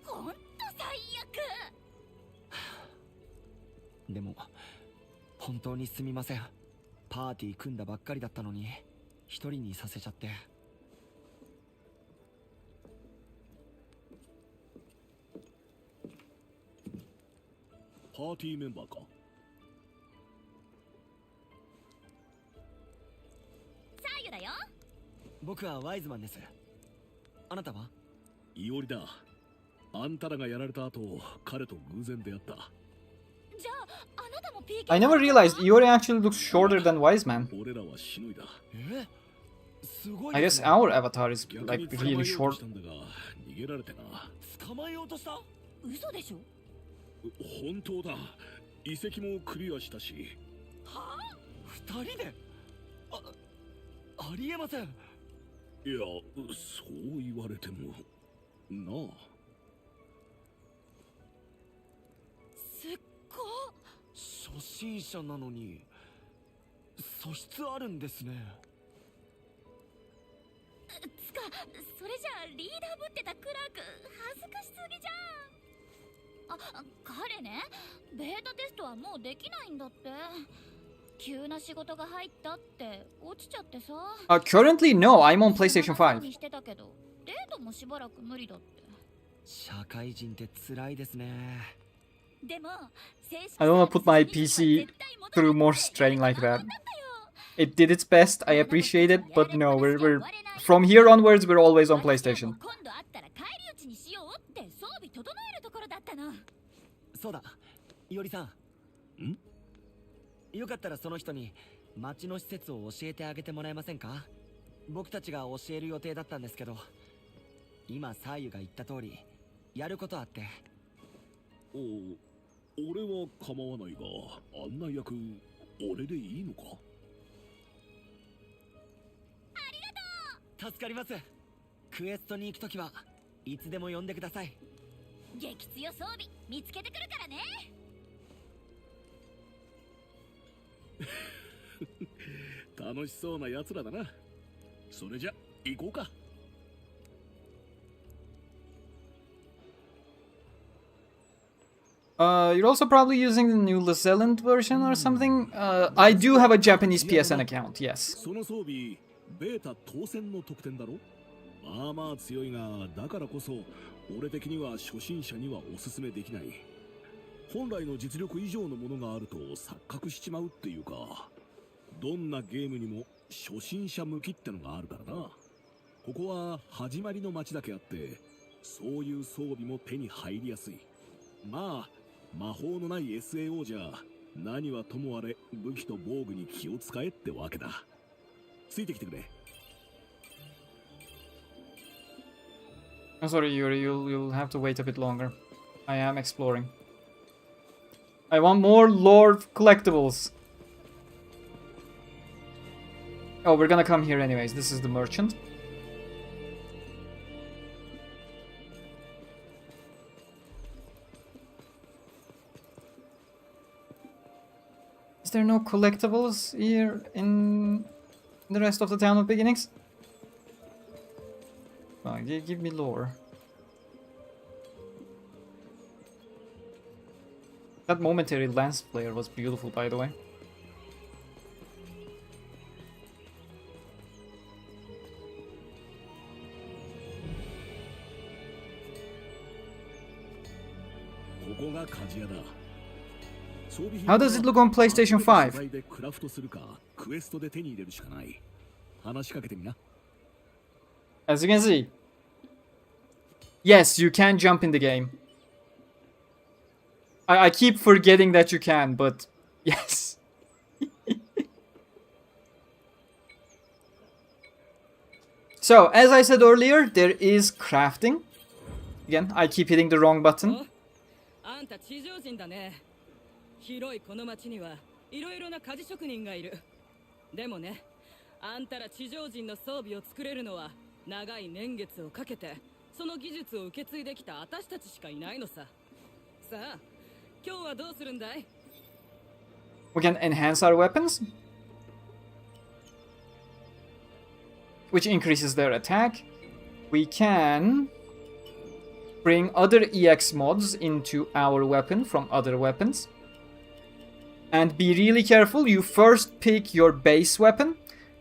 ほんと最悪。でも本当にすみません。パーティー組んだばっかりだったのに一人にさせちゃって。パーティーメンバーか。SAOEoAだよ。僕はワイズマンです。あなたは？イオリだ。あんたらがやられた後、彼と偶然出会った。じゃあ、あなたも PK。I never realized Iori actually looks shorter than Wyzeman. 俺らはしのいだ。すごい。I guess our avatar is like really short. 逃げられてな。捕まえようとした？嘘でしょ？本当だ。遺跡もクリアしたし。はあ？二人で？ありえません。いや、そう言われてもなあ。すっご。初心者なのに素質あるんですね。つか、それじゃあリーダーぶってたクラーク恥ずかしすぎじゃん。彼ね、ベータテストはもうできないんだって。急な仕事が入ったって落ちちゃってさ。Currently, no. I'm on PlayStation 5. してたけど、デートもしばらく無理だって。社会人って辛いですね。でも、 I don't want to put my PC through more strain like that. It did its best. I appreciate it, but no, we're from here onwards we're always on PlayStation. そうだ、いおりさん。よかったらその人に町の施設を教えてあげてもらえませんか？僕たちが教える予定だったんですけど、今SAOEoAが言った通りやることあって。俺は構わないが、案内役俺でいいのか？ありがとう。助かります。クエストに行くときはいつでも呼んでください。激強装備見つけてくるからね。楽しそうな奴らだな。それじゃ行こうか。You're also probably using the New Zealand version or something? I do have a Japanese PSN account, yes. その装備、ベータ当選の特典だろ。まあまあ強いが、だからこそ俺的には初心者にはおすすめできない。本来の実力以上のものがあると錯覚しちまうっていうか、どんなゲームにも初心者向きってのがあるからな。ここは始まりの街だけあって、そういう装備も手に入りやすい。まあ魔法のない SAO じゃ何はともあれ武器と防具に気を使えってわけだ。ついてきてくれ。I'm sorry, Iori, you'll have to wait a bit longer. I am exploring. I want more lore collectibles. Oh, we're gonna come here anyways. This is the merchant. Is there no collectibles here in the rest of the Town of Beginnings? Oh, give me lore. That momentary lance flare was beautiful, by the way. How does it look on PlayStation 5? As you can see. Yes, you can jump in the game. I keep forgetting that you can, but yes. So, as I said earlier, there is crafting. Again, I keep hitting the wrong button. あんた地上人だね。広いこの町にはいろいろな鍛冶職人がいる。でもね、あんたら地上人の装備を作れるのは長い年月をかけてその技術を受け継いできた私たちしかいないのさ。さあ、今日はどうするんだい? We can enhance our weapons, which increases their attack. We can bring other EX mods into our weapon from other weapons. And be really careful, you first pick your base weapon,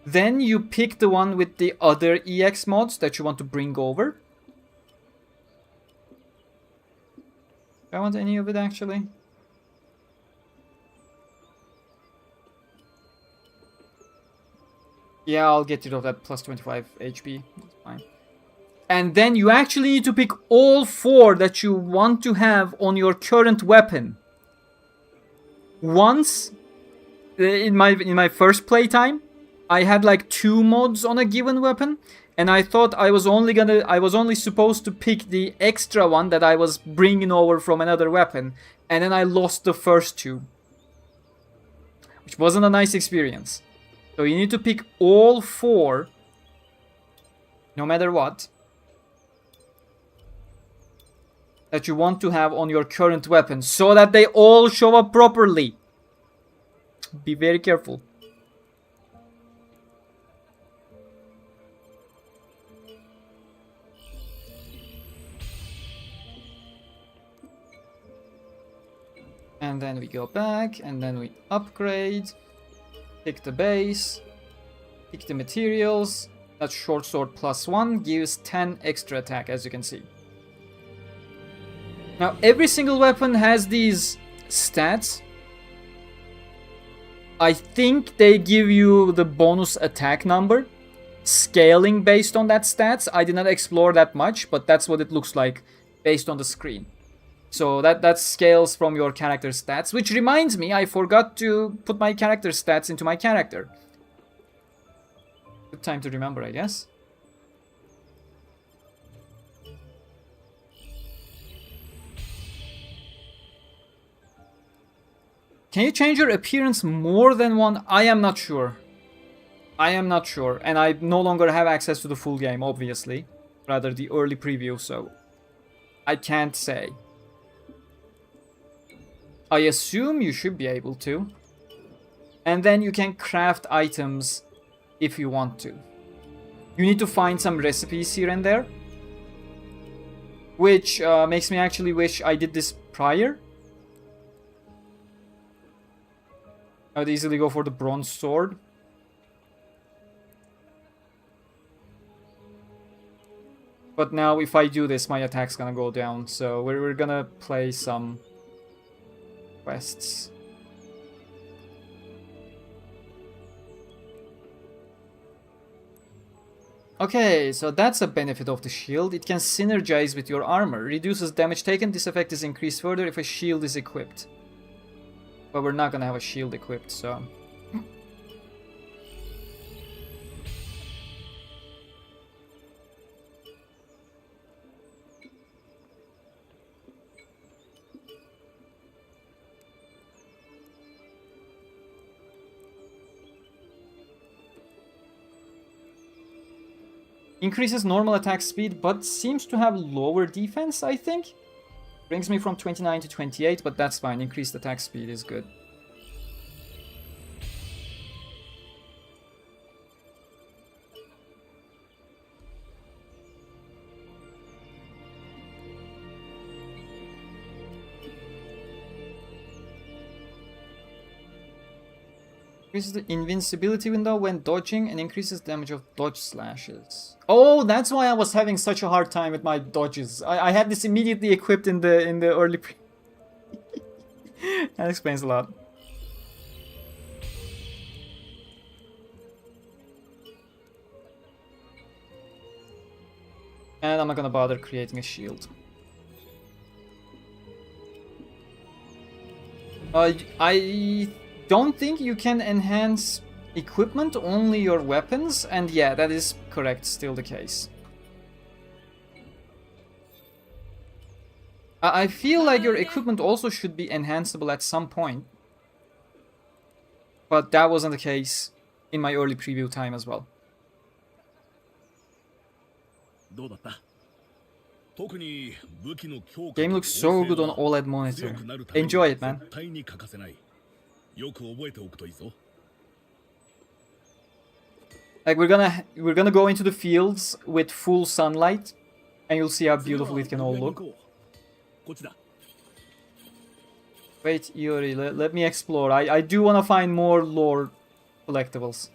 then you pick the one with the other EX mods that you want to bring over. Do I want any of it actually? Yeah, I'll get rid of that plus 25 HP. That's fine. And then you actually need to pick all 4 that you want to have on your current weapon. Once, in my first playtime, I had like 2 mods on a given weapon, and I thought I was only supposed to pick the extra one that I was bringing over from another weapon, and then I lost the first 2, which wasn't a nice experience. So you need to pick all 4, no matter what, that you want to have on your current weapon, so that they all show up properly. Be very careful. And then we go back, and then we upgrade. Pick the base. Pick the materials. That short sword plus 1 gives 10 extra attack, as you can see. Now, every single weapon has these stats. I think they give you the bonus attack number, scaling based on that stats. I did not explore that much, but that's what it looks like based on the screen. So that scales from your character stats, which reminds me, I forgot to put my character stats into my character. Good time to remember, I guess. Can you change your appearance more than one? I am not sure. I am not sure. And I no longer have access to the full game, obviously. Rather, the early preview, so I can't say. I assume you should be able to. And then you can craft items if you want to. You need to find some recipes here and there, which makes me actually wish I did this prior. I would easily go for the bronze sword. But now if I do this, my attack's gonna go down, so we're gonna play some quests. Okay, so that's a benefit of the shield. It can synergize with your armor. Reduces damage taken. This effect is increased further if a shield is equipped. But we're not gonna have a shield equipped, so... Increases normal attack speed, but seems to have lower defense, I think. Brings me from 29 to 28, but that's fine. Increased attack speed is good. Increases the invincibility window when dodging and increases damage of dodge slashes. Oh, that's why I was having such a hard time with my dodges. I had this immediately equipped in the early pre. That explains a lot. And I'm not gonna bother creating a shield. I don't think you can enhance equipment, only your weapons, and yeah, that is correct, still the case. I feel like your equipment also should be enhanceable at some point, but that wasn't the case in my early preview time as well. Game looks so good on OLED monitor. Enjoy it, man. Like we're gonna go into the fields with full sunlight, and you'll see how beautiful it can all look. Wait, Iori, let me explore. I do want to find more lore collectibles.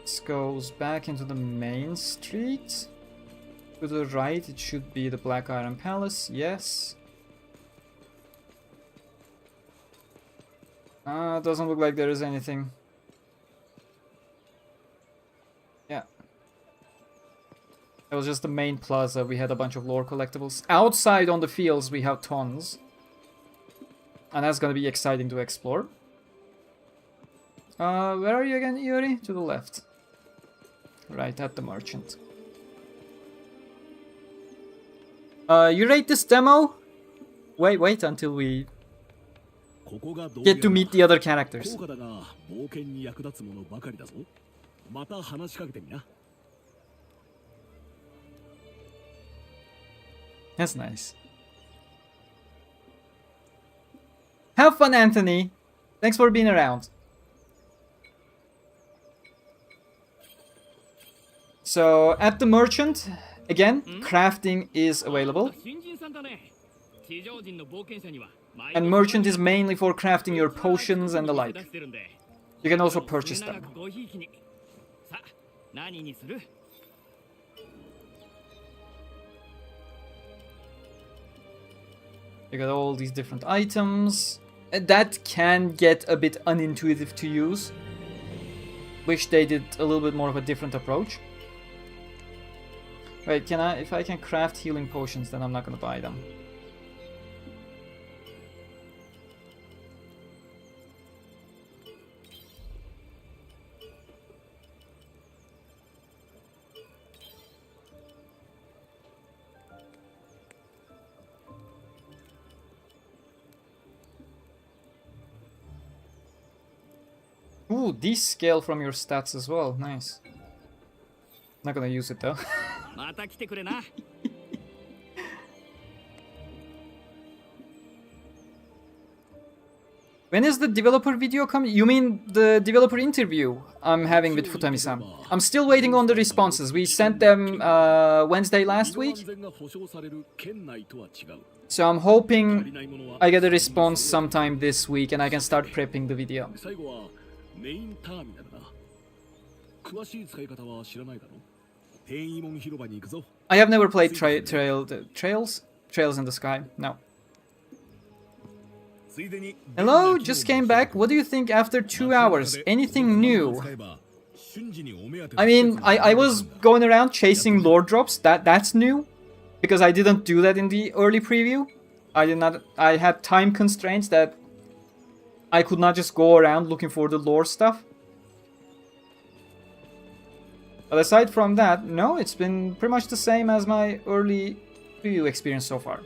This goes back into the main street. To the right, it should be the Black Iron Palace. Yes. Doesn't look like there is anything. Yeah. It was just the main plaza. We had a bunch of lore collectibles. Outside on the fields, we have tons. And that's gonna be exciting to explore. Where are you again, Iori? To the left. Right at the merchant. You rate this demo? Wait until we get to meet the other characters. That's nice. Have fun, Anthony. Thanks for being around. So, at the merchant, again, crafting is available. And merchant is mainly for crafting your potions and the like. You can also purchase them. You got all these different items. That can get a bit unintuitive to use. Wish they did a little bit more of a different approach. Wait, if I can craft healing potions, then I'm not gonna buy them. Ooh, descale from your stats as well. Nice. Not gonna use it though. また来てくれな。 When is the developer video coming? You mean the developer interview I'm having with Futami-san? I'm still waiting on the responses. We sent them Wednesday last week. So I'm hoping I get a response sometime this week and I can start prepping the video. 最後はメインターミナルだ。詳しい使い方は知らないだろ。天イモン広場に行くぞ。I have never played Trails in the Sky. No. Hello, just came back. What do you think after 2 hours? Anything new? I mean, I was going around chasing lore drops. That's new. Because I didn't do that in the early preview. I had time constraints that I could not just go around looking for the lore stuff. But aside from that, no, it's been pretty much the same as my early preview experience so far.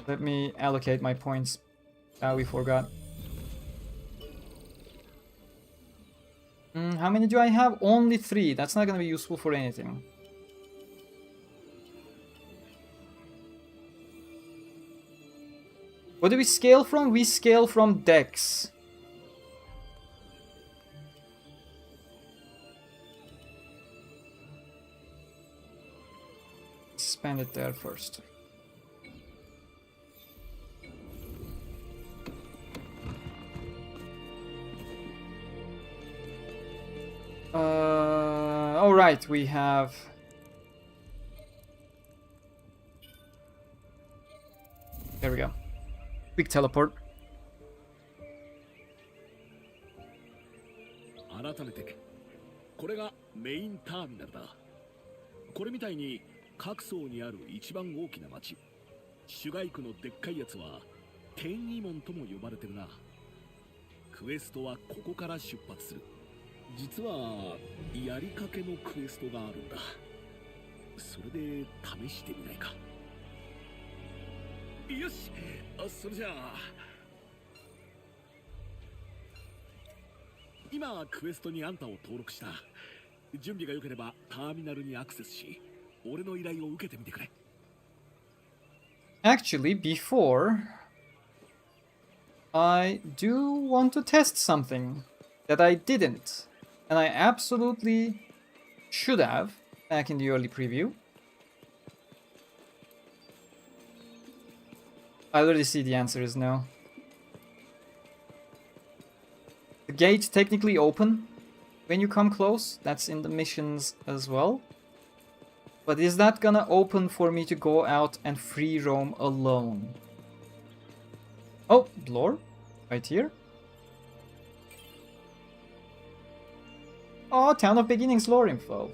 Let me allocate my points. We forgot. How many do I have? Only 3. That's not gonna be useful for anything. What do we scale from? We scale from Dex. Spend it there first. Alright, we have... There we go. Quick teleport. 改めてこれがメインターミナルだ。これみたいに各層にある一番大きな町、シュガイ区のでっかいやつは天イモンとも呼ばれてるな。クエストはここから出発する。実はやりかけのクエストがあるんだ。それで試してみないか。よし、それじゃあ今クエストにあんたを登録した。準備が良ければターミナルにアクセスし、俺の依頼を受けてみてくれ。Actually, before, I do want to test something that I didn't, and I absolutely should have back in the early preview. I already see the answer is no. The gate's technically open when you come close. That's in the missions as well. But is that gonna open for me to go out and free roam alone? Oh, lore. Right here. Oh, Town of Beginnings lore info.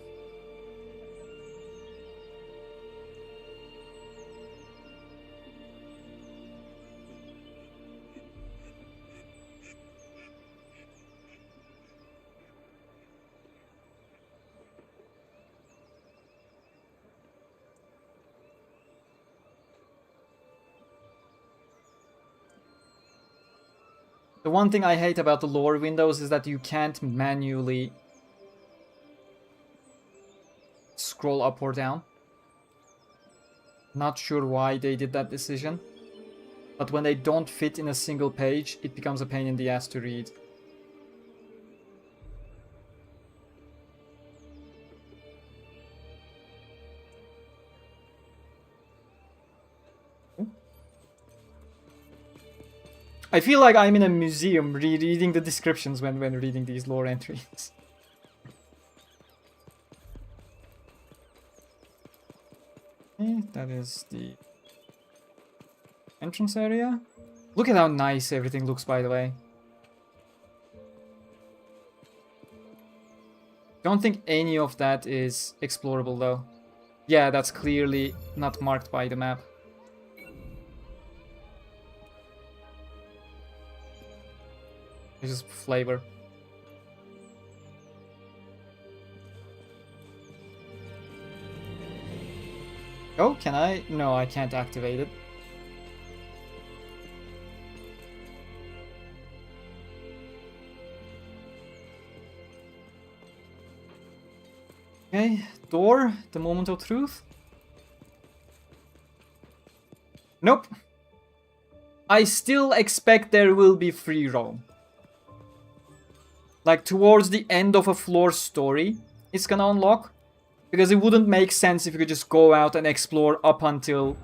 The one thing I hate about the lore windows is that you can't manually scroll up or down. Not sure why they did that decision. But when they don't fit in a single page, it becomes a pain in the ass to read. I feel like I'm in a museum reading the descriptions when reading these lore entries. Okay, that is the entrance area. Look at how nice everything looks, by the way. Don't think any of that is explorable though. Yeah, that's clearly not marked by the map. It's just flavor. Oh, can I? No, I can't activate it. Okay, door, the moment of truth. Nope. I still expect there will be free roam. Like towards the end of a floor story, it's gonna unlock. Because it wouldn't make sense if you could just go out and explore up until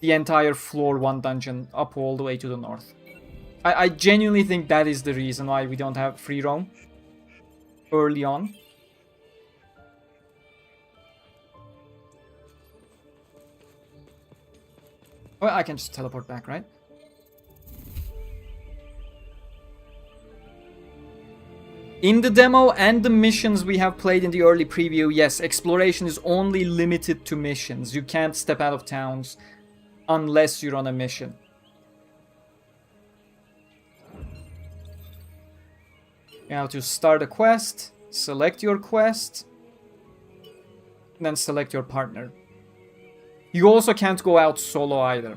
the entire floor 1 dungeon up all the way to the north. I genuinely think that is the reason why we don't have free roam early on. Well, I can just teleport back, right? In the demo and the missions we have played in the early preview, yes, exploration is only limited to missions. You can't step out of towns unless you're on a mission. You have to start a quest, select your quest, and then select your partner. You also can't go out solo either.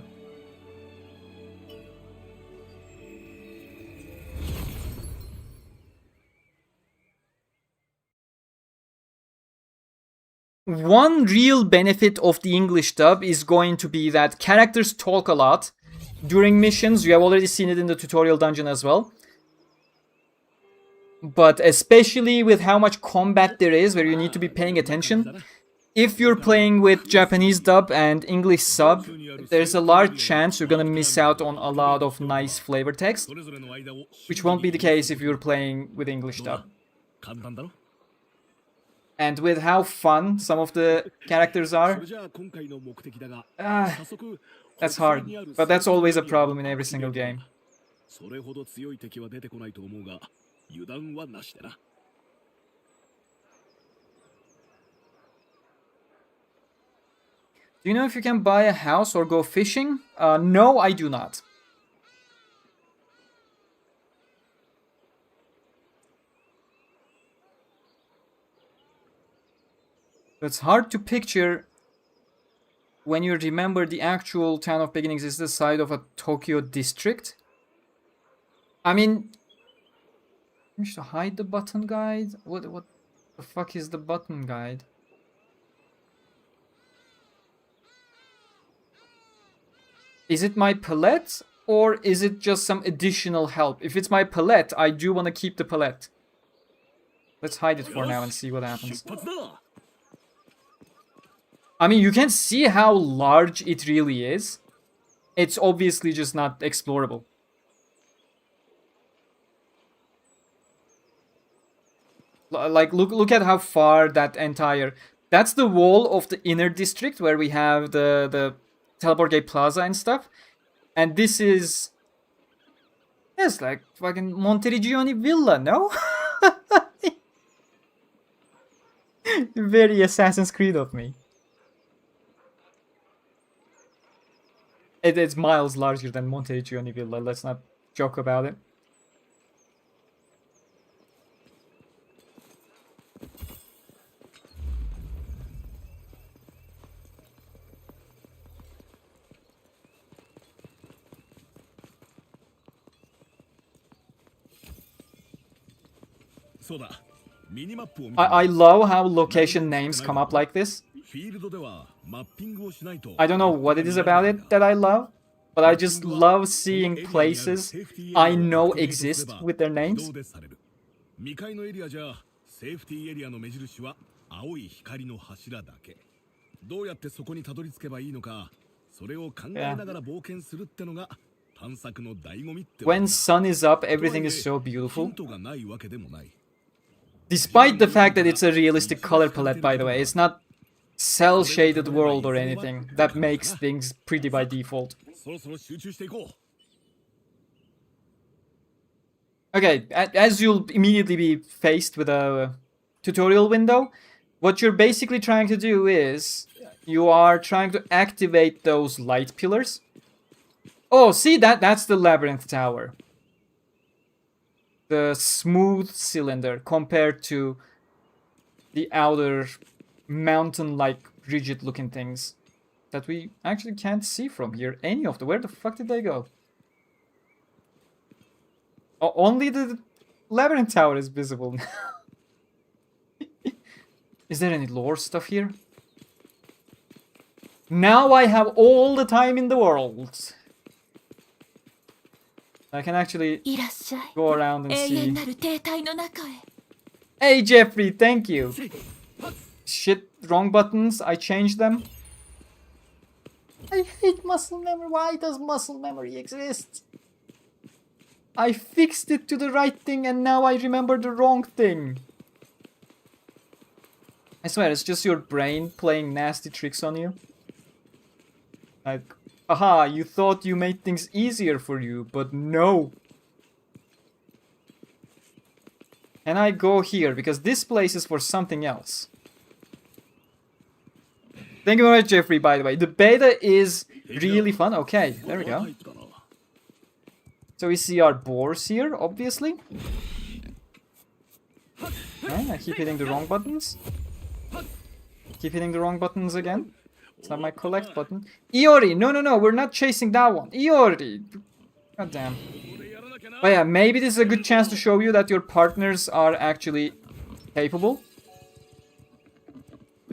One real benefit of the English dub is going to be that characters talk a lot during missions. You have already seen it in the tutorial dungeon as well. But especially with how much combat there is, where you need to be paying attention, if you're playing with Japanese dub and English sub, there's a large chance you're gonna miss out on a lot of nice flavor text, which won't be the case if you're playing with English dub. And with how fun some of the characters are, that's hard. But that's always a problem in every single game. Do you know if you can buy a house or go fishing? No, I do not. It's hard to picture when you remember the actual town of beginnings is the side of a Tokyo district. I mean, you should hide the button guide. What the fuck is the button guide? Is it my palette or is it just some additional help? If it's my palette, I do want to keep the palette. Let's hide it for now and see what happens. I mean, you can see how large it really is. It's obviously just not explorable. Like, look at how far that entire... That's the wall of the inner district where we have the Teleport Gate Plaza and stuff. And this is... It's like fucking Monteriggioni Villa, no? Very Assassin's Creed of me. It's miles larger than Monteriggioni Villa, let's not joke about it. I love how location names come up like this. I don't know what it is about it that I love, but I just love seeing places I know exist with their names. Yeah. When sun is up, everything is so beautiful. Despite the fact that it's a realistic color palette, by the way, it's not cel-shaded world or anything. That makes things pretty by default. Okay, as you'll immediately be faced with a tutorial window, what you're basically trying to do is you are trying to activate those light pillars. Oh, see, that's the labyrinth tower. The smooth cylinder compared to the outer mountain-like rigid looking things that we actually can't see from here. Any of them. Where the fuck did they go? Oh, only the labyrinth tower is visible now. Is there any lore stuff here? Now I have all the time in the world. I can actually いらっしゃい go around and 永 see. 遠なる停滞の中へ Hey Jeffrey, thank you. Shit, wrong buttons. I changed them. I hate muscle memory. Why does muscle memory exist? I fixed it to the right thing and now I remember the wrong thing. I swear, it's just your brain playing nasty tricks on you. Like, aha, you thought you made things easier for you, but no. And I go here because this place is for something else. Thank you very much, Jeffrey, by the way. The beta is really fun. Okay, there we go. So we see our boars here, obviously. Okay, I keep hitting the wrong buttons. Keep hitting the wrong buttons again. It's not my collect button. Iori! No, we're not chasing that one. Iori! God damn. But yeah, maybe this is a good chance to show you that your partners are actually capable.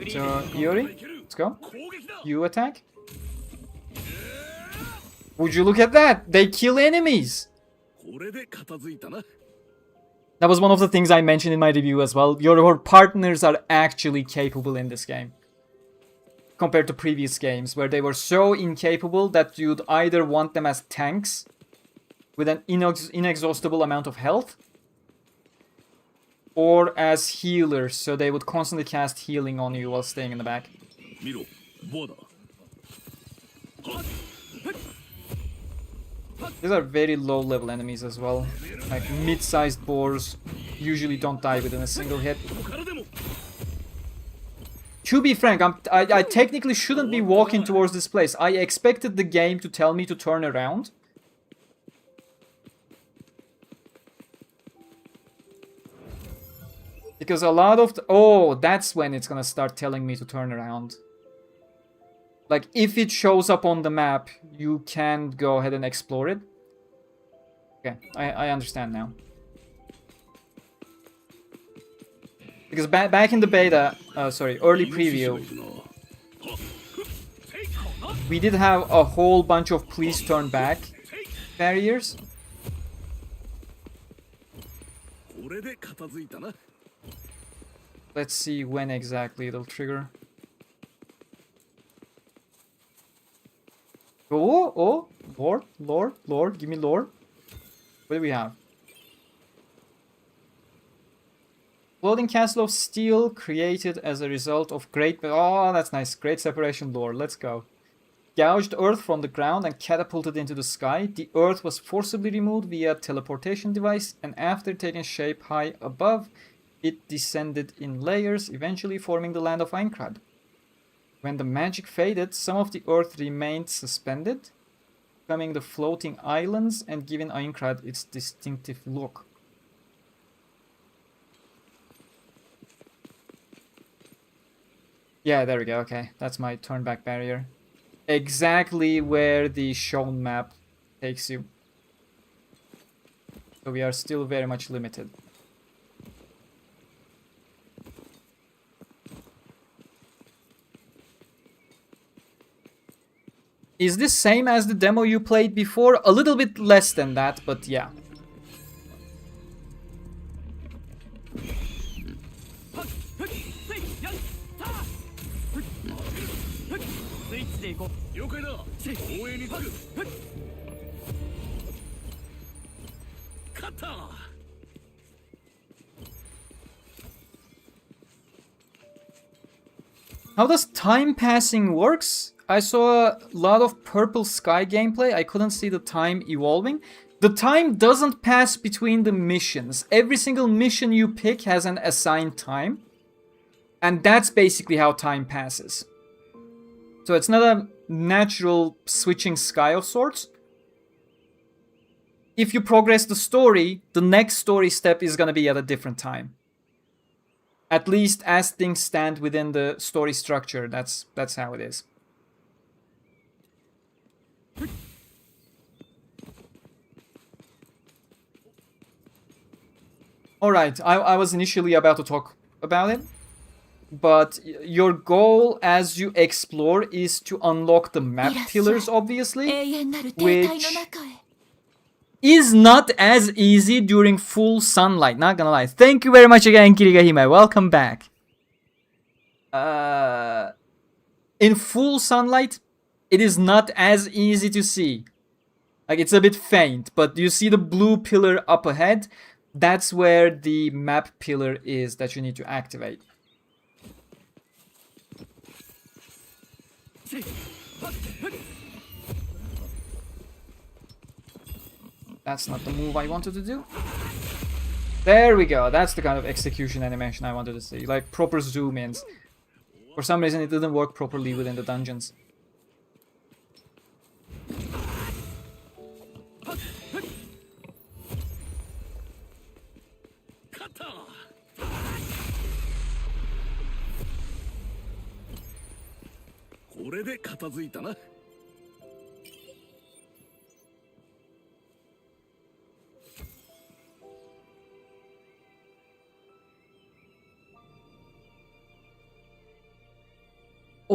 So, Iori, let's go. You attack. Would you look at that? They kill enemies! That was one of the things I mentioned in my review as well. Your partners are actually capable in this game. Compared to previous games, where they were so incapable that you'd either want them as tanks with an inexhaustible amount of health, or as healers, so they would constantly cast healing on you while staying in the back. These are very low level enemies as well. Like mid-sized boars usually don't die within a single hit. To be frank, I technically shouldn't be walking towards this place. I expected the game to tell me to turn around. Because a lot of... Oh, that's when it's gonna start telling me to turn around. Like, if it shows up on the map, you can go ahead and explore it. Okay, I understand now. Because back in the beta, early preview, we did have a whole bunch of please turn back barriers. Let's see when exactly it'll trigger. Oh, lore, give me lore. What do we have? Floating castle of steel created as a result of great... Oh, that's nice. Great separation lore. Let's go. Gouged earth from the ground and catapulted into the sky. The earth was forcibly removed via teleportation device, and after taking shape high above, it descended in layers, eventually forming the land of Aincrad. When the magic faded, some of the earth remained suspended, becoming the floating islands and giving Aincrad its distinctive look. Yeah, there we go, okay. That's my turn back barrier. Exactly where the shown map takes you. So we are still very much limited. Is this same as the demo you played before? A little bit less than that, but yeah. How does time passing works? I saw a lot of purple sky gameplay. I couldn't see the time evolving. The time doesn't pass between the missions. Every single mission you pick has an assigned time. And that's basically how time passes. So it's not a natural switching sky of sorts. If you progress the story, the next story step is gonna be at a different time. At least as things stand within the story structure, that's how it is. Alright, I was initially about to talk about it, but your goal as you explore is to unlock the map pillars, obviously, 永遠なる停滞の which 中へ is not as easy during full sunlight, not gonna lie. Thank you very much again, Kirigahime. Welcome back. In full sunlight, it is not as easy to see. Like, it's a bit faint, but you see the blue pillar up ahead. That's where the map pillar is that you need to activate. That's not the move I wanted to do. There we go. That's the kind of execution animation I wanted to see. Like proper zoom ins. For some reason it didn't work properly within the dungeons.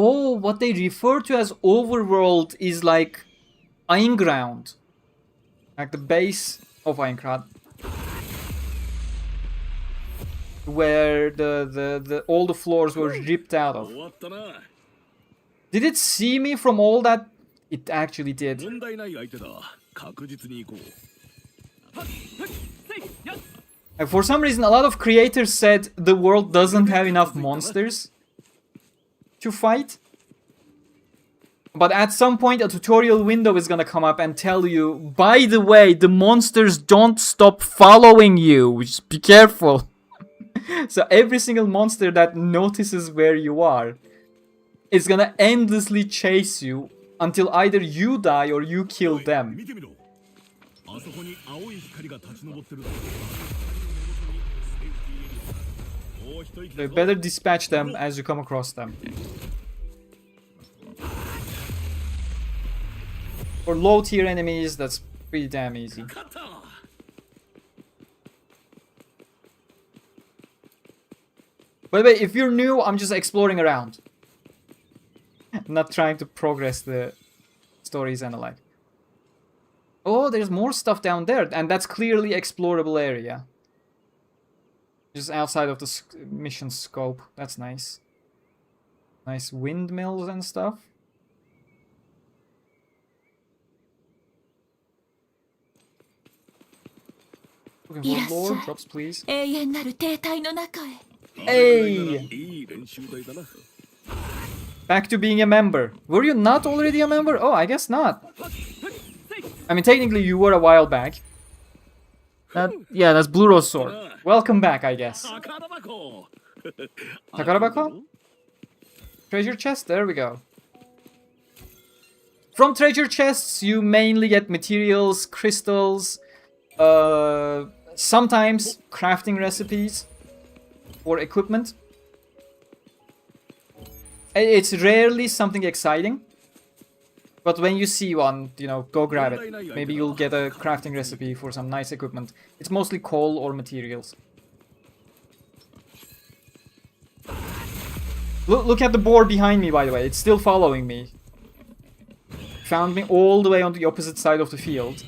Oh, what they refer to as overworld is like Aincrad. Like the base of Aincrad. Where the all the floors were ripped out of. Did it see me from all that? It actually did. And for some reason, a lot of creators said the world doesn't have enough monsters to fight. But at some point, a tutorial window is gonna come up and tell you, by the way, the monsters don't stop following you. Just be careful. So every single monster that notices where you are is gonna endlessly chase you until either you die or you kill them. So you better dispatch them as you come across them. For low tier enemies, that's pretty damn easy. By the way, if you're new, I'm just exploring around. I'm not trying to progress the stories and the like. Oh, there's more stuff down there, and that's clearly explorable area. Just outside of the mission scope. That's nice. Nice windmills and stuff. Looking for lore drops, please. 永遠なる停滞の中へ Hey! Back to being a member. Were you not already a member? Oh, I guess not. I mean, technically you were a while back. Yeah, that's Blue Rose Sword. Welcome back, I guess. Takarabako? Treasure chest? There we go. From treasure chests, you mainly get materials, crystals, sometimes crafting recipes or equipment. It's rarely something exciting, but when you see one, you know, go grab it. Maybe you'll get a crafting recipe for some nice equipment. It's mostly coal or materials. Look at the boar behind me, by the way. It's still following me. Found me all the way on the opposite side of the field.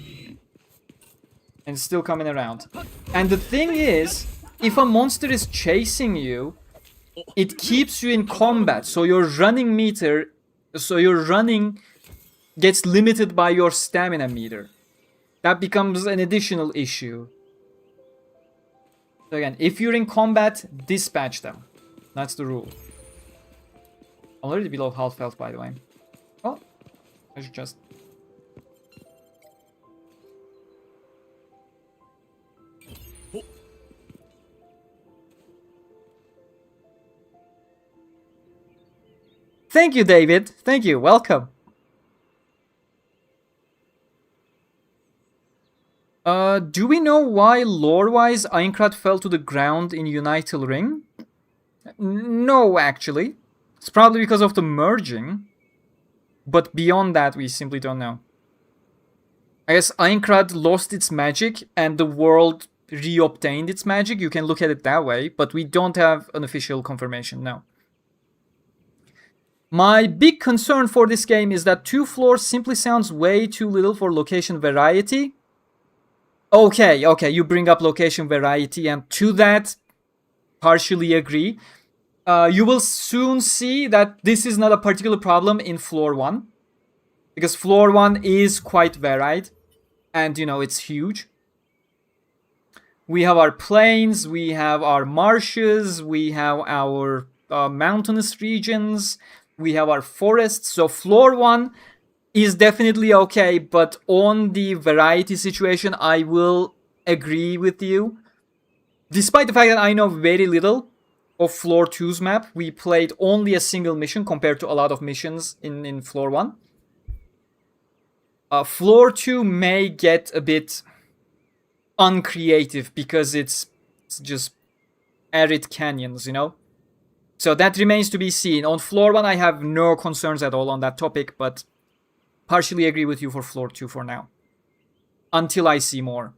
And it's still coming around. And the thing is, if a monster is chasing you, it keeps you in combat. So your running meter, gets limited by your stamina meter. That becomes an additional issue. So again, if you're in combat, dispatch them. That's the rule. Already below half health, by the way. Oh, I should just... Thank you, David. Thank you. Welcome. Do we know why, lore-wise, Aincrad fell to the ground in Unital Ring? No, actually. It's probably because of the merging. But beyond that, we simply don't know. I guess Aincrad lost its magic and the world reobtained its magic. You can look at it that way, but we don't have an official confirmation, no. My big concern for this game is that 2 floors simply sounds way too little for location variety. Okay, you bring up location variety, and to that, partially agree. You will soon see that this is not a particular problem in floor 1. Because floor 1 is quite varied. And, you know, it's huge. We have our plains, we have our marshes, we have our mountainous regions, we have our forests. So floor 1 is definitely okay, but on the variety situation, I will agree with you. Despite the fact that I know very little of floor 2's map, we played only a single mission compared to a lot of missions in floor 1. Floor 2 may get a bit uncreative because it's just arid canyons, you know? So that remains to be seen. On floor 1, I have no concerns at all on that topic, but partially agree with you for floor 2 for now. Until I see more.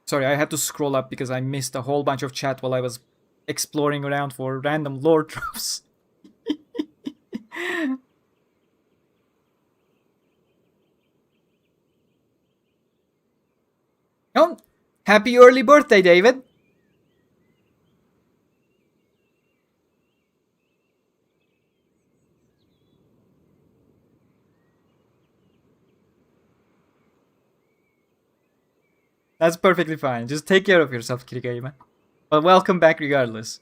Sorry, I had to scroll up because I missed a whole bunch of chat while I was exploring around for random lore drops. Oh, happy early birthday, David. That's perfectly fine. Just take care of yourself, Kirito. But welcome back regardless.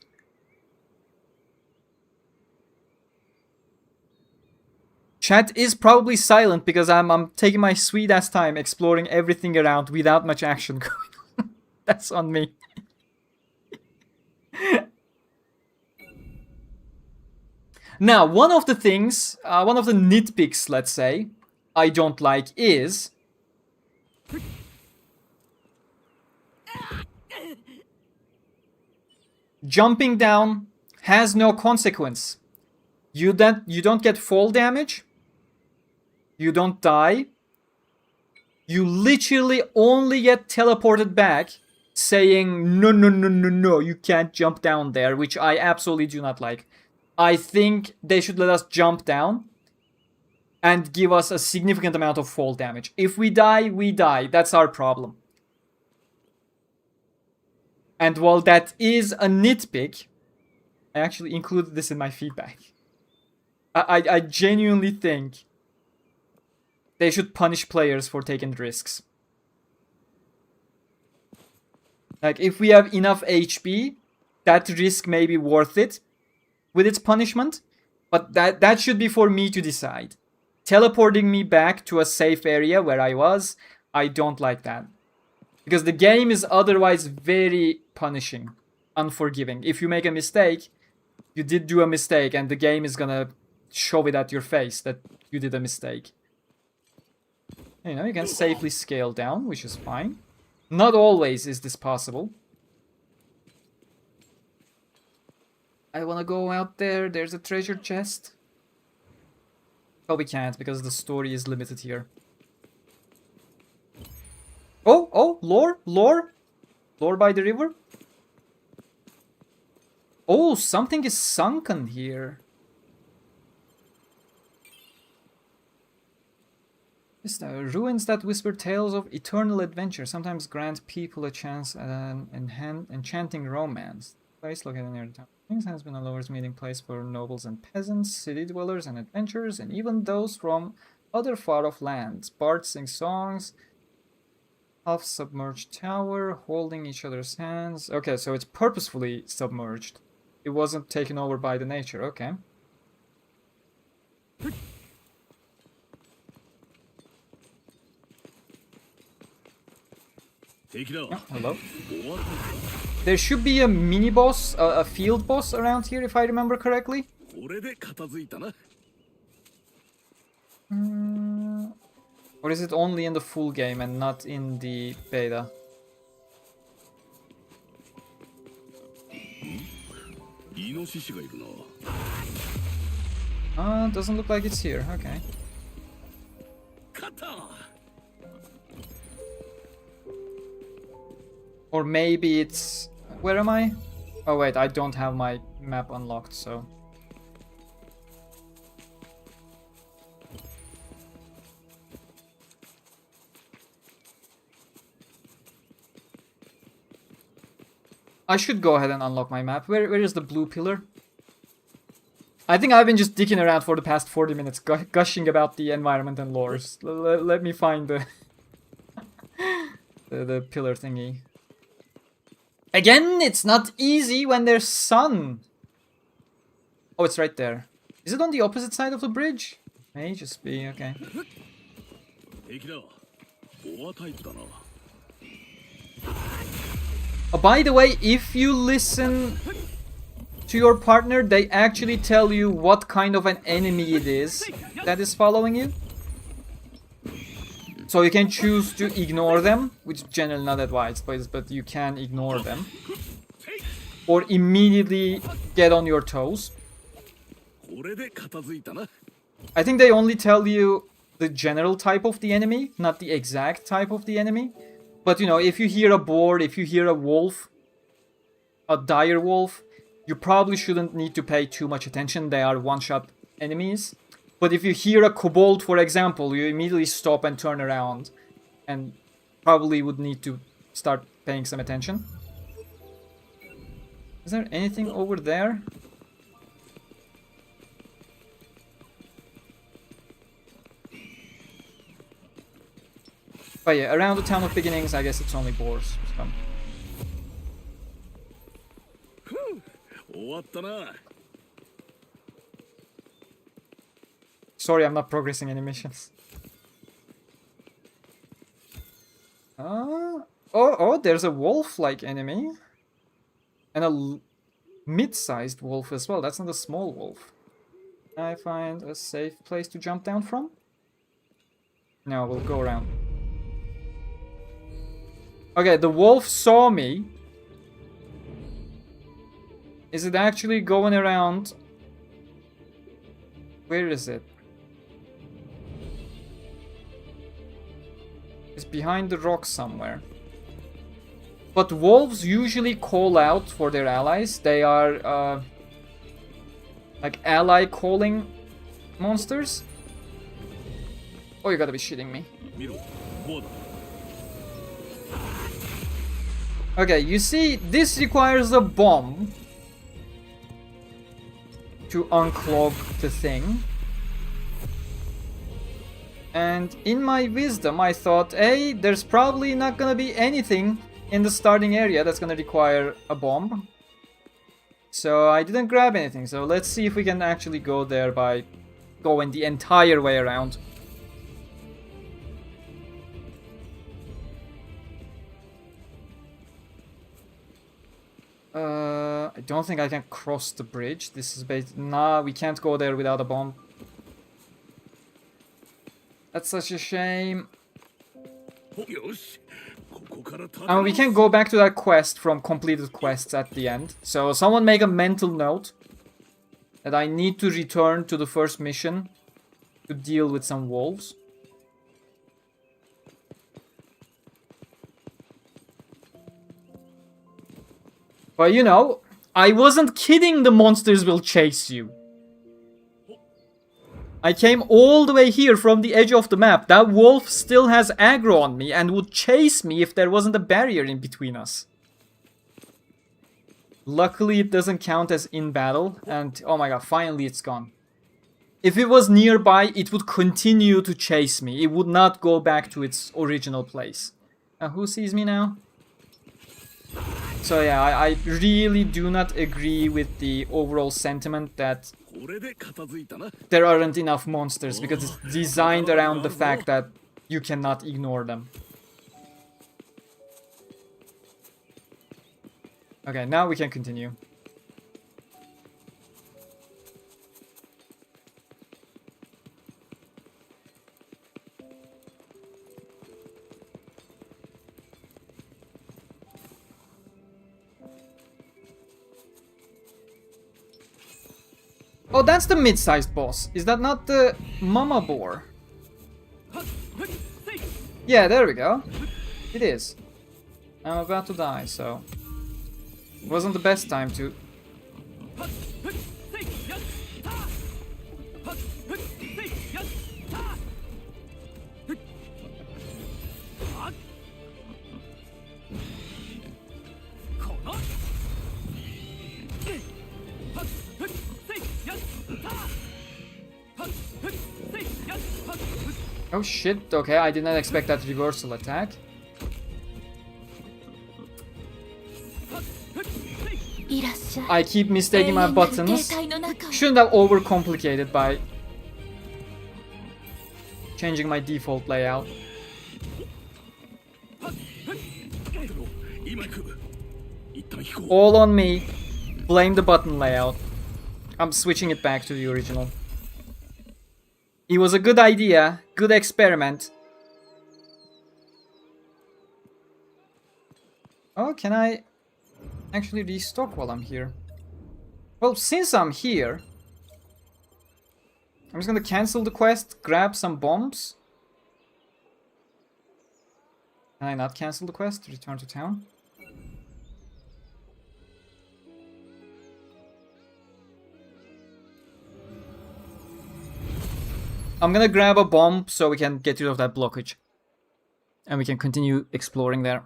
Chat is probably silent because I'm taking my sweet ass time exploring everything around without much action going on. That's on me. Now, one of the things, one of the nitpicks, let's say, I don't like is jumping down has no consequence. You don't get fall damage. You don't die. You literally only get teleported back saying, no, you can't jump down there, which I absolutely do not like. I think they should let us jump down and give us a significant amount of fall damage. If we die, we die. That's our problem. And while that is a nitpick, I actually included this in my feedback. I genuinely think they should punish players for taking risks. Like, if we have enough HP, that risk may be worth it with its punishment. But that should be for me to decide. Teleporting me back to a safe area where I was, I don't like that. Because the game is otherwise very punishing, unforgiving. If you make a mistake, you did do a mistake, and the game is gonna show it at your face that you did a mistake. You know, you can safely scale down, which is fine. Not always is this possible. I wanna go out there, there's a treasure chest. Oh, we can't, because the story is limited here. Oh, lore by the river. Oh, something is sunken here. It's the ruins that whisper tales of eternal adventure sometimes grant people a chance at an enchanting romance. Place located near the town. Things has been a lover's meeting place for nobles and peasants, city dwellers and adventurers, and even those from other far-off lands. Bards sing songs. Half-submerged tower, holding each other's hands. Okay, so it's purposefully submerged. It wasn't taken over by the nature, okay. Oh, hello. There should be a mini-boss, a field boss around here, if I remember correctly. Or is it only in the full game and not in the beta? Doesn't look like it's here, okay. Or maybe it's... Where am I? Oh wait, I don't have my map unlocked, so... I should go ahead and unlock my map. Where is the blue pillar? I think I've been just dicking around for the past 40 minutes, gushing about the environment and lores. Let me find the... the pillar thingy. Again, it's not easy when there's sun. Oh, it's right there. Is it on the opposite side of the bridge? May just be, okay. By the way, if you listen to your partner, they actually tell you what kind of an enemy it is that is following you. So you can choose to ignore them, which is generally not advised, but you can ignore them. Or immediately get on your toes. I think they only tell you the general type of the enemy, not the exact type of the enemy. But you know, if you hear a boar, if you hear a wolf, a dire wolf, you probably shouldn't need to pay too much attention. They are one-shot enemies. But if you hear a kobold, for example, you immediately stop and turn around. And probably would need to start paying some attention. Is there anything over there? But yeah, around the town of beginnings, I guess it's only boars. So. Sorry, I'm not progressing any missions. Oh, there's a wolf-like enemy. And a mid-sized wolf as well. That's not a small wolf. Can I find a safe place to jump down from? No, we'll go around. Okay, the wolf saw me. Is it actually going around? Where is it? It's behind the rock somewhere. But wolves usually call out for their allies. They are like ally calling monsters. Oh, you gotta be shitting me. Okay, you see, this requires a bomb to unclog the thing. And in my wisdom, I thought, hey, there's probably not gonna be anything in the starting area that's gonna require a bomb. So I didn't grab anything, so let's see if we can actually go there by going the entire way around. I don't think I can cross the bridge. This is based... Nah, we can't go there without a bomb. That's such a shame. And we can go back to that quest from completed quests at the end. So someone make a mental note that I need to return to the first mission to deal with some wolves. But you know, I wasn't kidding, the monsters will chase you. I came all the way here from the edge of the map. That wolf still has aggro on me and would chase me if there wasn't a barrier in between us. Luckily it doesn't count as in battle, and oh my god, finally it's gone. If it was nearby, it would continue to chase me. It would not go back to its original place. Who sees me now? So yeah, I really do not agree with the overall sentiment that there aren't enough monsters, because it's designed around the fact that you cannot ignore them. Okay, now we can continue. Oh, that's the mid-sized boss. Is that not the mama boar? Yeah, there we go. It is. I'm about to die, so... Wasn't the best time to... Oh shit, okay, I did not expect that reversal attack. I keep mistaking my buttons. Shouldn't have overcomplicated by changing my default layout. All on me. Blame the button layout. I'm switching it back to the original. It was a good idea, good experiment. Oh, can I actually restock while I'm here? Well, since I'm here, I'm just gonna cancel the quest, grab some bombs. Can I not cancel the quest? Return to town? I'm gonna grab a bomb so we can get rid of that blockage. And we can continue exploring there.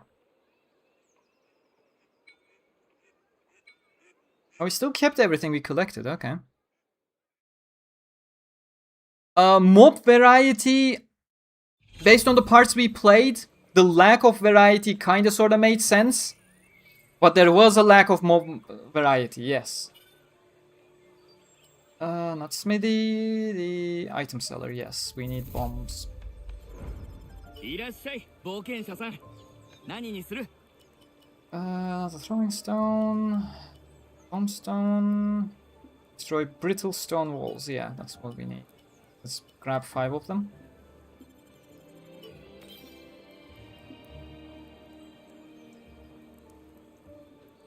Oh, we still kept everything we collected, okay. Mob variety, based on the parts we played, the lack of variety kinda sorta made sense. But there was a lack of mob variety, yes. Not Smithy, the item seller, yes, we need bombs. The throwing stone, bomb stone, destroy brittle stone walls, yeah, that's what we need. Let's grab 5 of them.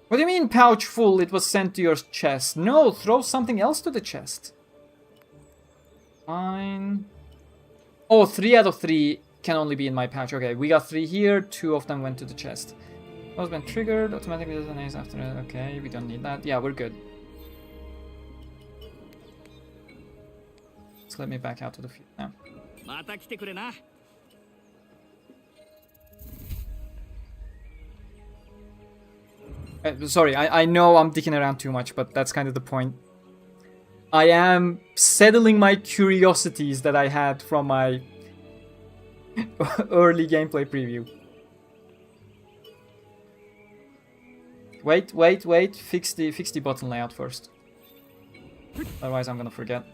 What do you mean pouch full? It was sent to your chest. No, throw something else to the chest. Fine. Oh, 3 out of 3 can only be in my pouch. Okay, we got 3 here. 2 of them went to the chest. Those been triggered. Automatically detonates after it. Okay, we don't need that. Yeah, we're good. Let's let me back out to the field now. Sorry, I know I'm dicking around too much, but that's kind of the point. I am settling my curiosities that I had from my early gameplay preview. Wait. Fix the button layout first. Otherwise I'm gonna forget.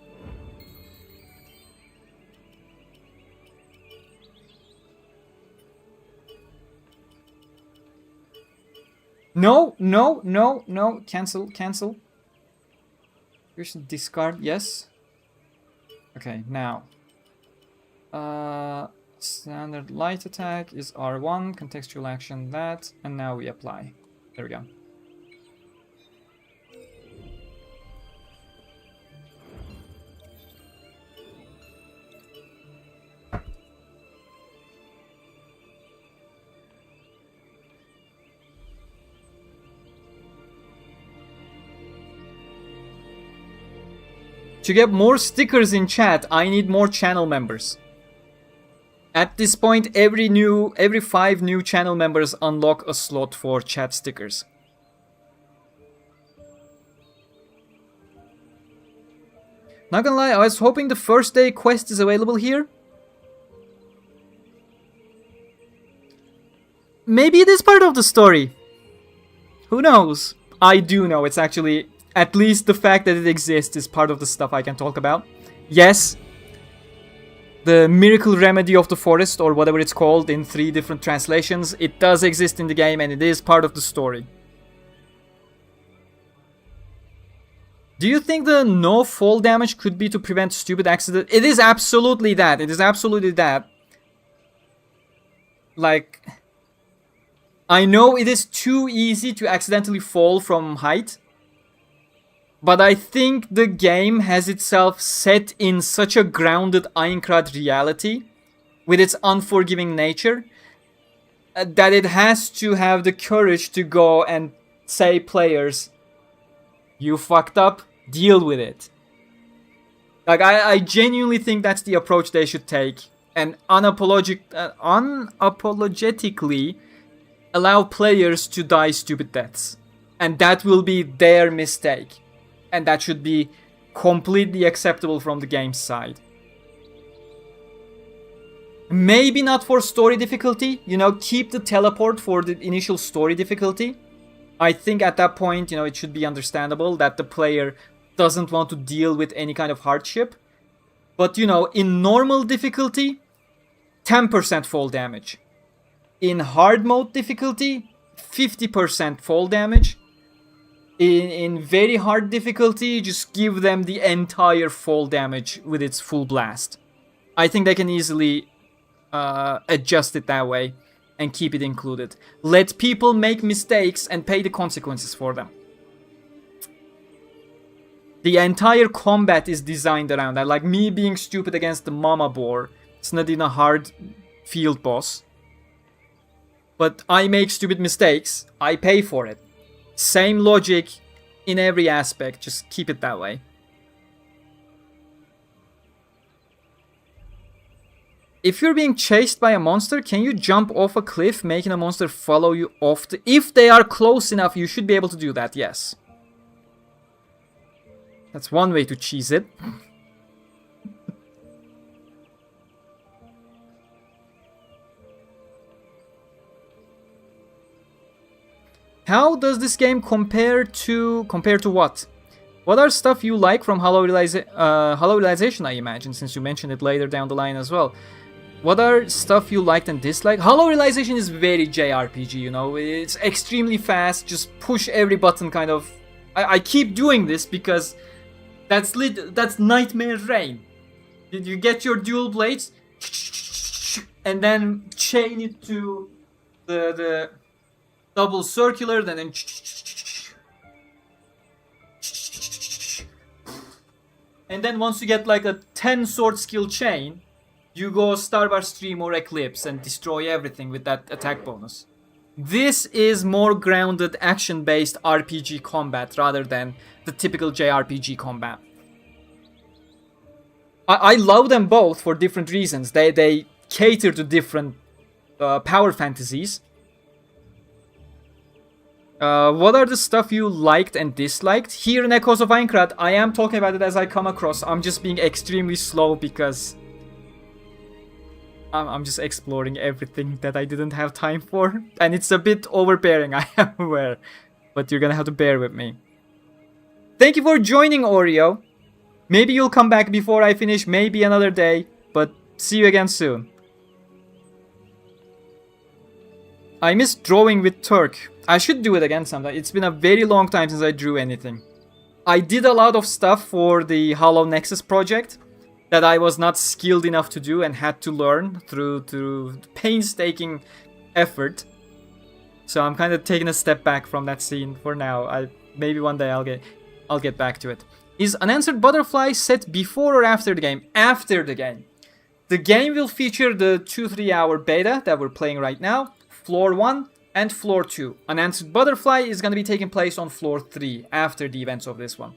No, cancel. Here's discard, yes. Okay, now. Standard light attack is R1, contextual action that, and now we apply. There we go. To get more stickers in chat, I need more channel members. At this point, every 5 new channel members unlock a slot for chat stickers. Not gonna lie, I was hoping the first day quest is available here. Maybe it is part of the story. Who knows? I do know it's actually... At least the fact that it exists is part of the stuff I can talk about. Yes, the miracle remedy of the forest, or whatever it's called in 3 different translations, it does exist in the game and it is part of the story. Do you think the no fall damage could be to prevent stupid accidents? It is absolutely that. It is absolutely that. Like, I know it is too easy to accidentally fall from height. But I think the game has itself set in such a grounded Aincrad reality, with its unforgiving nature, that it has to have the courage to go and say players, you fucked up, deal with it. Like, I genuinely think that's the approach they should take, and unapologetically allow players to die stupid deaths. And that will be their mistake. And that should be completely acceptable from the game's side. Maybe not for story difficulty, you know, keep the teleport for the initial story difficulty. I think at that point, you know, it should be understandable that the player doesn't want to deal with any kind of hardship. But, you know, in normal difficulty, 10% fall damage. In hard mode difficulty, 50% fall damage. In very hard difficulty, just give them the entire fall damage with its full blast. I think they can easily adjust it that way and keep it included. Let people make mistakes and pay the consequences for them. The entire combat is designed around that. Like me being stupid against the mama boar. It's not in a hard field boss. But I make stupid mistakes. I pay for it. Same logic in every aspect. Just keep it that way. If you're being chased by a monster, can you jump off a cliff, making a monster follow you off the... If they are close enough, you should be able to do that, yes. That's one way to cheese it. How does this game compare to what? What are stuff you like from Hollow Realization, I imagine, since you mentioned it later down the line as well. What are stuff you liked and disliked? Hollow Realization is very JRPG, you know. It's extremely fast, just push every button kind of. I keep doing this because that's Nightmare Rain. You get your dual blades and then chain it to the double circular, then and then once you get like a 10 sword skill chain, you go Starburst Stream or Eclipse and destroy everything with that attack bonus. This is more grounded action-based RPG combat rather than the typical JRPG combat. I love them both for different reasons. They cater to different power fantasies. What are the stuff you liked and disliked? Here in Echoes of Aincrad, I am talking about it as I come across. I'm just being extremely slow because I'm just exploring everything that I didn't have time for. And it's a bit overbearing, I am aware. But you're gonna have to bear with me. Thank you for joining, Oreo. Maybe you'll come back before I finish, maybe another day. But see you again soon. I miss drawing with Turk. I should do it again sometime. It's been a very long time since I drew anything. I did a lot of stuff for the Hollow Nexus project that I was not skilled enough to do and had to learn through painstaking effort. So I'm kind of taking a step back from that scene for now. Maybe one day I'll get back to it. Is Unanswered Butterfly set before or after the game? After the game. The game will feature the 2-3 hour beta that we're playing right now, Floor 1 and Floor 2. Unanswered Butterfly is going to be taking place on Floor 3 after the events of this one.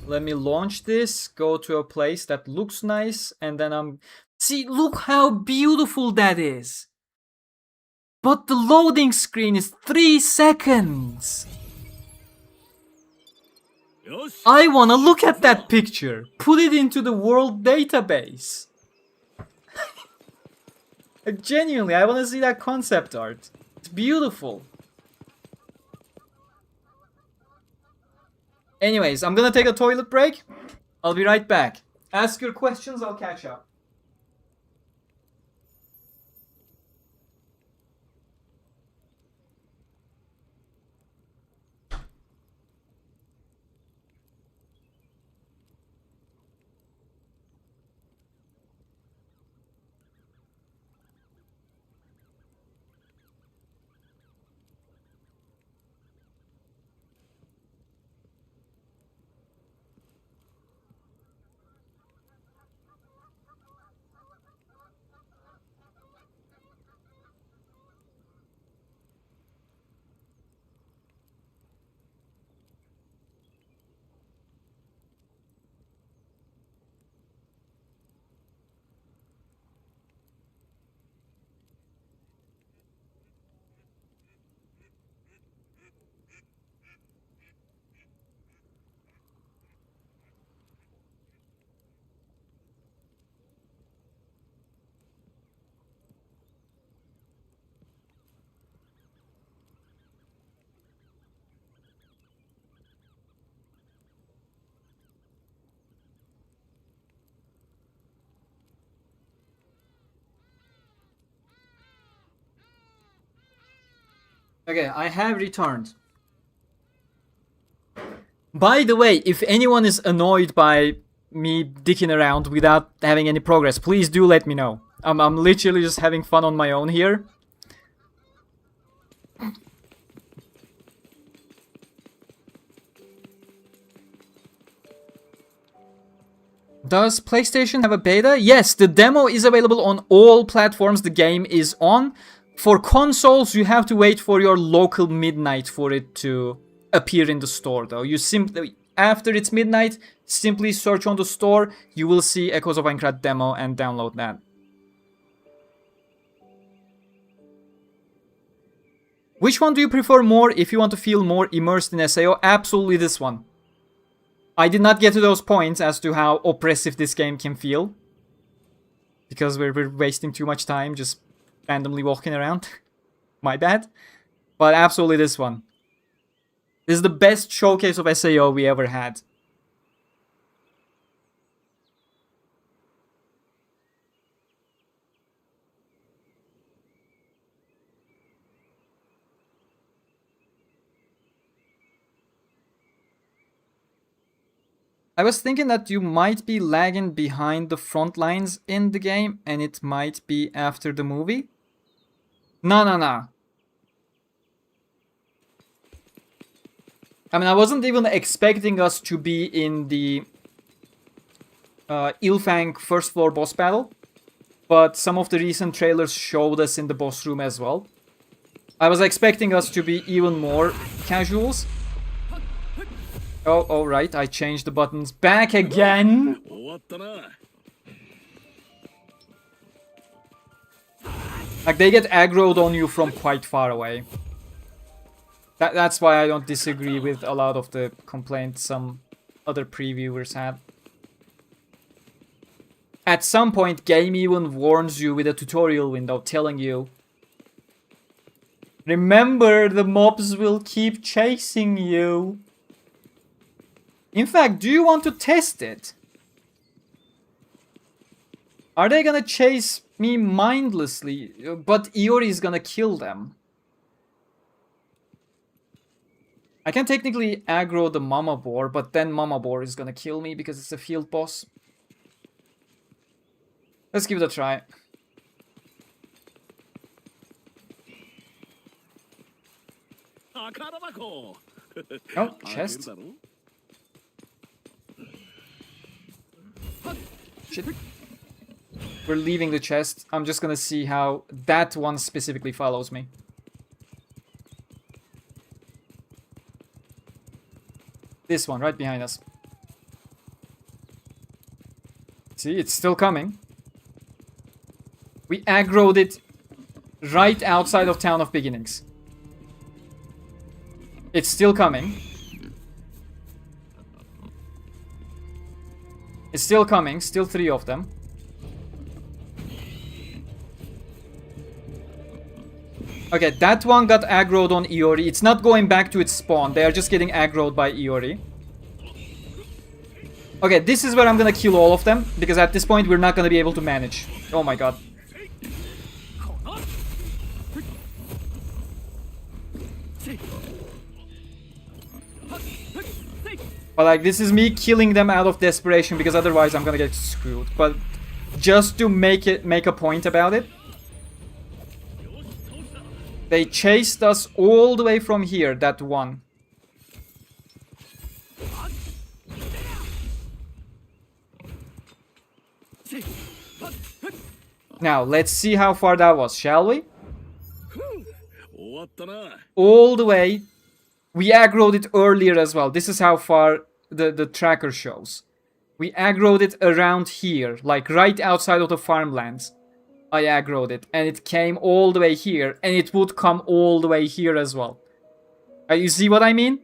Let me launch this, go to a place that looks nice, and then See, look how beautiful that is! But the loading screen is 3 seconds! I wanna look at that picture! Put it into the world database! Genuinely, I wanna see that concept art. It's beautiful. Anyways, I'm gonna take a toilet break. I'll be right back. Ask your questions, I'll catch up. Okay, I have returned. By the way, if anyone is annoyed by me dicking around without having any progress, please do let me know. I'm literally just having fun on my own here. Does PlayStation have a beta? Yes, the demo is available on all platforms the game is on. For consoles, you have to wait for your local midnight for it to appear in the store, though. You simply, after it's midnight, simply search on the store. You will see Echoes of Aincrad Demo and download that. Which one do you prefer more if you want to feel more immersed in SAO? Absolutely this one. I did not get to those points as to how oppressive this game can feel. Because we're wasting too much time just randomly walking around. My bad. But absolutely this one. This is the best showcase of SAO we ever had. I was thinking that you might be lagging behind the front lines in the game and it might be after the movie. No. I mean, I wasn't even expecting us to be in the Ilfang first floor boss battle, but some of the recent trailers showed us in the boss room as well. I was expecting us to be even more casuals. Oh, right, I changed the buttons back again. Like, they get aggroed on you from quite far away. That's why I don't disagree with a lot of the complaints some other previewers had. At some point, game even warns you with a tutorial window telling you, remember, the mobs will keep chasing you. In fact, do you want to test it? Are they gonna chase me mindlessly, but Iori is gonna kill them? I can technically aggro the Mama Boar, but then Mama Boar is gonna kill me because it's a field boss. Let's give it a try. Oh, chest. Shit. We're leaving the chest. I'm just gonna see how that one specifically follows me. This one, right behind us. See, it's still coming. We aggroed it right outside of Town of Beginnings. It's still coming. It's still coming, still 3 of them. Okay, that one got aggroed on Iori. It's not going back to its spawn. They are just getting aggroed by Iori. Okay, this is where I'm gonna kill all of them, because at this point we're not gonna be able to manage. Oh my god. But like, this is me killing them out of desperation, because otherwise I'm gonna get screwed. But just to make a point about it, they chased us all the way from here, that one. Now, let's see how far that was, shall we? All the way. We aggroed it earlier as well. This is how far the tracker shows. We aggroed it around here, like right outside of the farmlands. I aggroed it, and it came all the way here, and it would come all the way here as well. You see what I mean?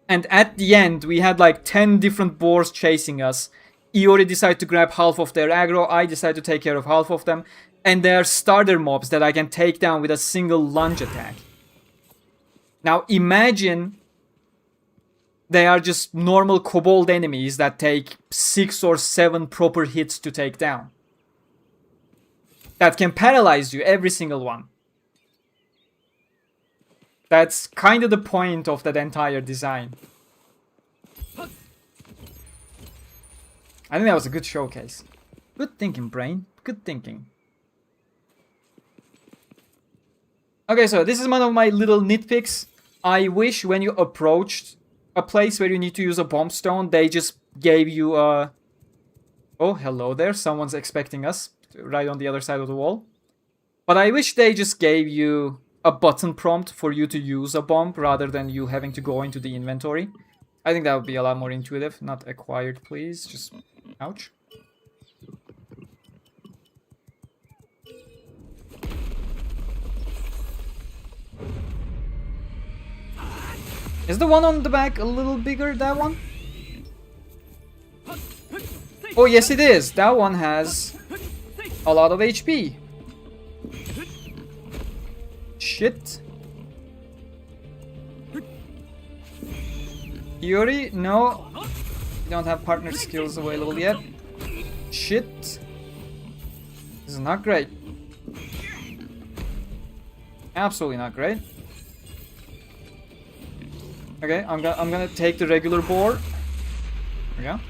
And at the end, we had like 10 different boars chasing us. Iori decided to grab half of their aggro, I decided to take care of half of them, and they are starter mobs that I can take down with a single lunge attack. Now imagine they are just normal kobold enemies that take 6 or 7 proper hits to take down. That can paralyze you, every single one. That's kind of the point of that entire design. I think that was a good showcase. Good thinking, brain. Good thinking. Okay, so this is one of my little nitpicks. I wish when you approached a place where you need to use a bomb stone, they just gave you a... Oh, hello there. Someone's expecting us right on the other side of the wall. But I wish they just gave you a button prompt for you to use a bomb rather than you having to go into the inventory. I think that would be a lot more intuitive. Not acquired, please. Just... Ouch. Is the one on the back a little bigger, that one? Oh, yes it is. That one has a lot of HP. Shit. Iori, no. You don't have partner skills available yet. Shit. This is not great. Absolutely not great. Okay, I'm gonna take the regular boar. There we go.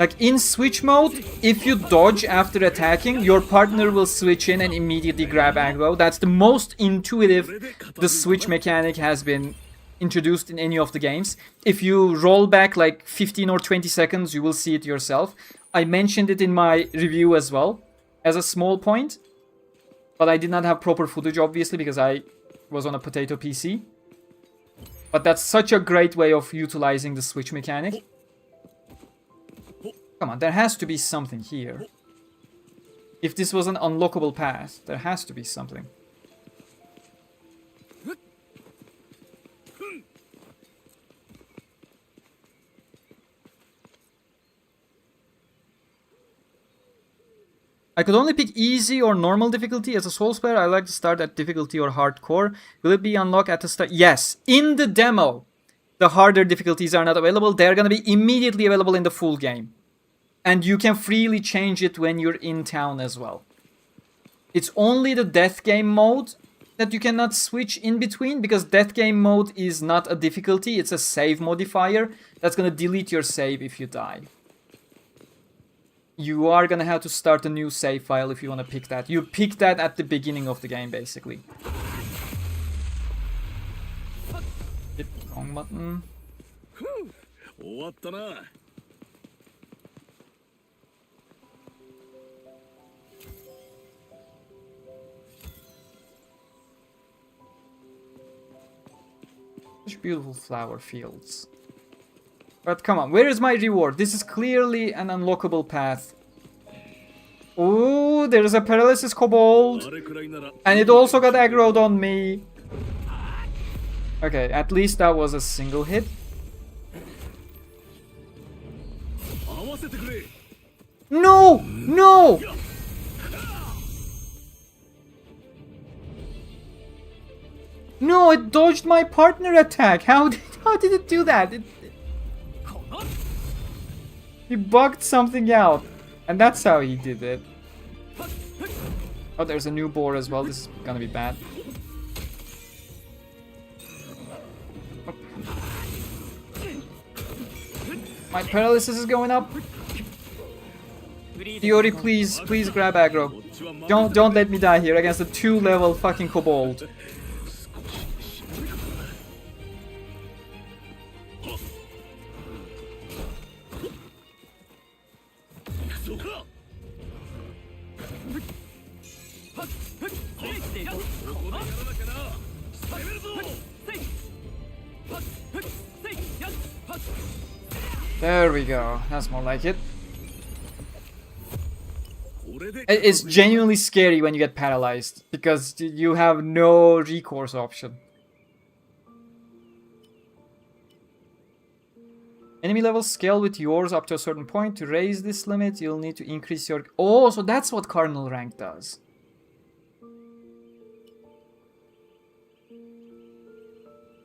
Like in switch mode, if you dodge after attacking, your partner will switch in and immediately grab aggro. That's the most intuitive the switch mechanic has been introduced in any of the games. If you roll back like 15 or 20 seconds, you will see it yourself. I mentioned it in my review as well, as a small point. But I did not have proper footage, obviously, because I was on a potato PC. But that's such a great way of utilizing the switch mechanic. Come on, there has to be something here. If this was an unlockable path, there has to be something. I could only pick easy or normal difficulty. As a Souls player, I like to start at difficulty or hardcore. Will it be unlocked at the start? Yes. In the demo, the harder difficulties are not available. They're going to be immediately available in the full game. And you can freely change it when you're in town as well. It's only the death game mode that you cannot switch in between, because death game mode is not a difficulty, it's a save modifier that's going to delete your save if you die. You are going to have to start a new save file if you want to pick that. You pick that at the beginning of the game, basically. Hit the wrong button. Such beautiful flower fields. But come on, where is my reward? This is clearly an unlockable path. Ooh, there is a paralysis kobold. And it also got aggroed on me. Okay, at least that was a single hit. No! No! No, it dodged my partner attack. How did it do that? He bugged something out. And that's how he did it. Oh, there's a new boar as well. This is gonna be bad. Oh. My paralysis is going up. Iori, please grab aggro. Don't let me die here against a 2-level fucking kobold. There we go. That's more like it. It's genuinely scary when you get paralyzed, because you have no recourse option. Enemy levels scale with yours up to a certain point. To raise this limit, you'll need to increase your... Oh, so that's what Cardinal rank does.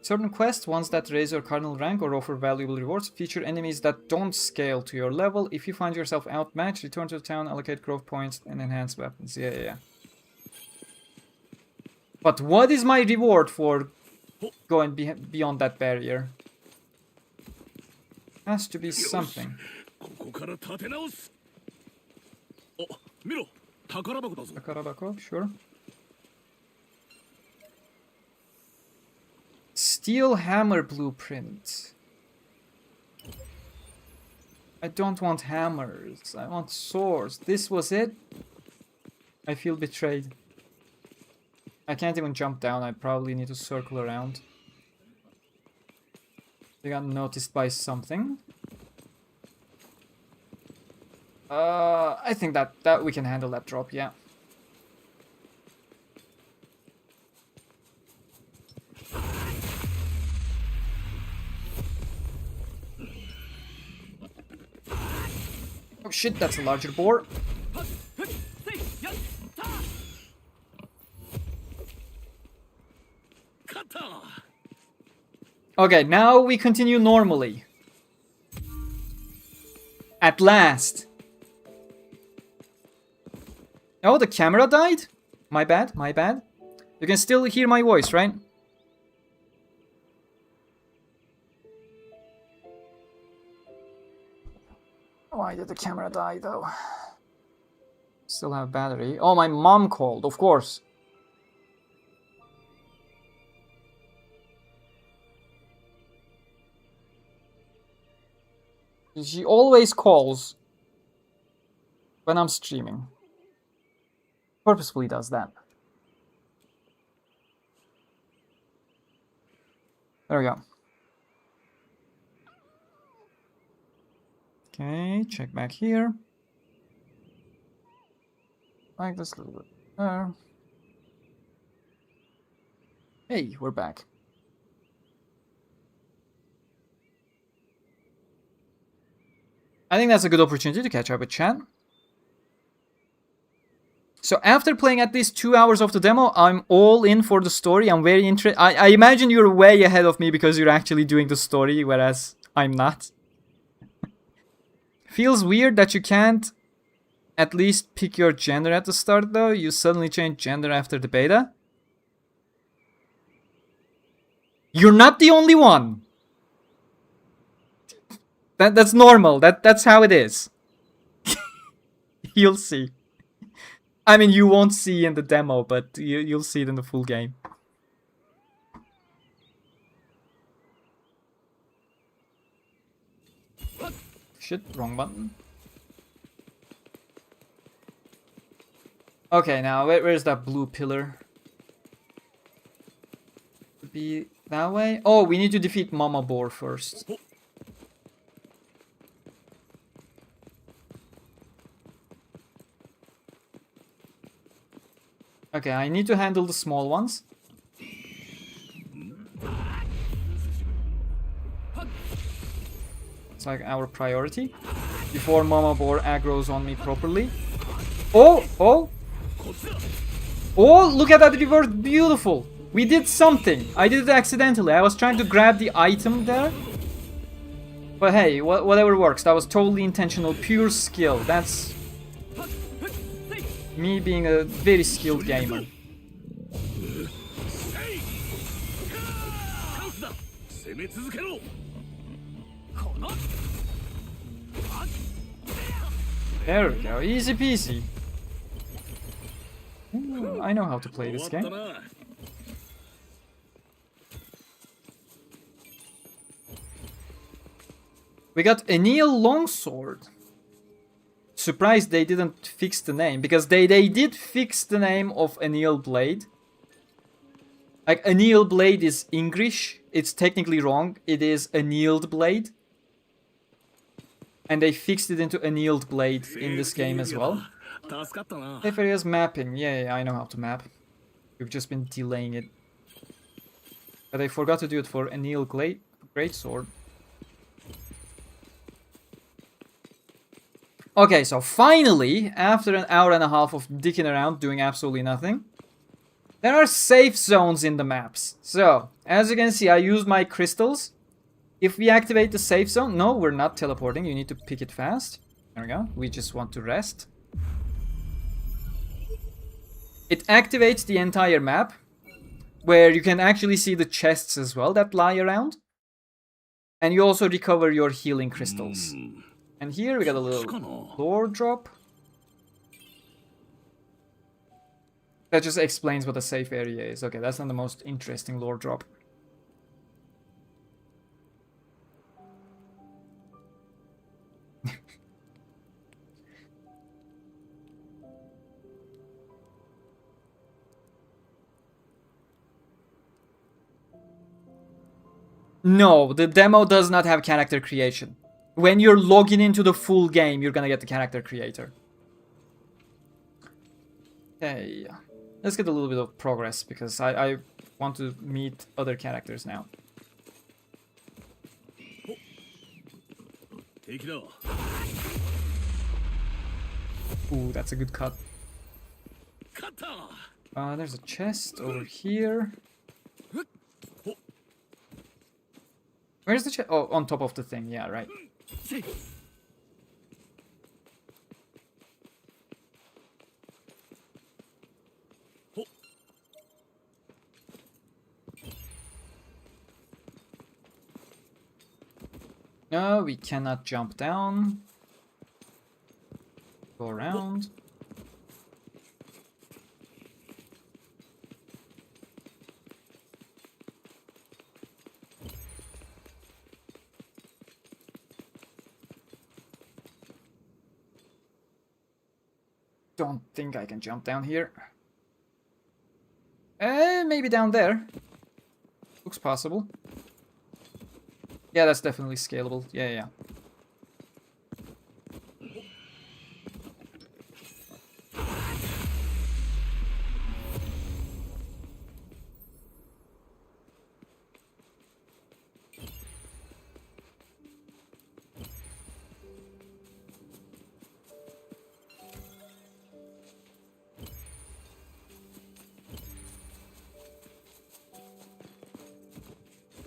Certain quests, ones that raise your cardinal rank or offer valuable rewards, feature enemies that don't scale to your level. If you find yourself outmatched, return to the town, allocate growth points, and enhance weapons. Yeah. But what is my reward for going beyond that barrier? Has to be something. ここから立て直す。あ、見ろ、宝箱だぞ。Takarabako, sure. Steel hammer blueprint. I don't want hammers. I want swords. This was it? I feel betrayed. I can't even jump down. I probably need to circle around. They got noticed by something. I think that we can handle that drop, yeah. Oh shit, that's a larger boar. Okay, now we continue normally. At last. Oh, the camera died? My bad, my bad. You can still hear my voice, right? Why did the camera die, though? Still have battery. Oh, my mom called, of course. She always calls when I'm streaming. Purposefully does that. There we go. Okay, check back here. Like this a little bit there. Hey, we're back. I think that's a good opportunity to catch up with chat. So after playing at least 2 hours of the demo, I'm all in for the story. I'm very interested. I imagine you're way ahead of me because you're actually doing the story, whereas I'm not. Feels weird that you can't at least pick your gender at the start, though. You suddenly change gender after the beta. You're not the only one. That's normal. That's how it is. You'll see. I mean, you won't see in the demo, but you'll see it in the full game. Shit, wrong button. Okay, now where's that blue pillar? Could be that way. Oh, we need to defeat Mama Boar first. Okay, I need to handle the small ones. It's like our priority. Before Mama Boar aggroes on me properly. Oh! Oh! Oh, look at that reverse. Beautiful. We did something. I did it accidentally. I was trying to grab the item there. But hey, whatever works. That was totally intentional. Pure skill. That's me being a very skilled gamer. There we go, easy peasy. Ooh, I know how to play this game. We got Anil Longsword. Surprised they didn't fix the name, because they did fix the name of Anil Blade. Like, Anil Blade is English. It's technically wrong. It is Annealed Blade. And they fixed it into Annealed Blade in this game as well. If it is mapping, yeah, I know how to map. We've just been delaying it. But I forgot to do it for Annealed Greatsword. Okay, so finally, after an hour and a half of dicking around doing absolutely nothing, There are safe zones in the maps. So, as you can see, I used my crystals. If we activate the safe zone... No, we're not teleporting. You need to pick it fast. There we go. We just want to rest. It activates the entire map, where you can actually see the chests as well that lie around. And you also recover your healing crystals. And here we got a little lore drop. That just explains what a safe area is. Okay, that's not the most interesting lore drop. No, the demo does not have character creation. When you're logging into the full game, you're gonna get the character creator. Okay, let's get a little bit of progress because I want to meet other characters now. Take it off. Ooh, that's a good cut. There's a chest over here. Where's the chest? Oh, on top of the thing. Yeah, right. No, we cannot jump down. Go around. Don't think I can jump down here. Maybe down there. Looks possible. Yeah, that's definitely scalable. Yeah.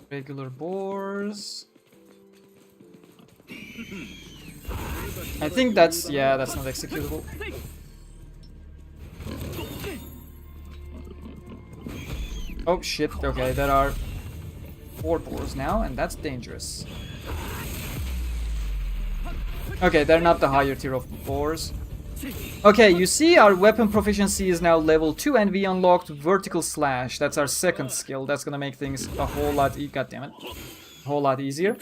Regular boars. I think that's... yeah, that's not executable. Oh shit, okay, there are 4 boars now, and that's dangerous. Okay, they're not the higher tier of boars. Okay, you see our weapon proficiency is now level 2 and we unlocked vertical slash. That's our second skill. That's gonna make things a whole lot god damn it. A whole lot easier.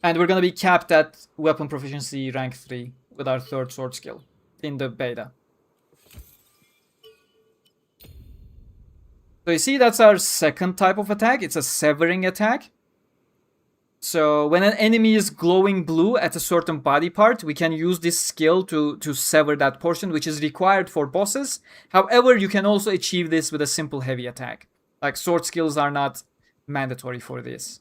And we're gonna be capped at weapon proficiency rank 3 with our third sword skill in the beta. So you see that's our second type of attack. It's a severing attack. So when an enemy is glowing blue at a certain body part, we can use this skill to sever that portion, which is required for bosses. However, you can also achieve this with a simple heavy attack. Like, sword skills are not mandatory for this.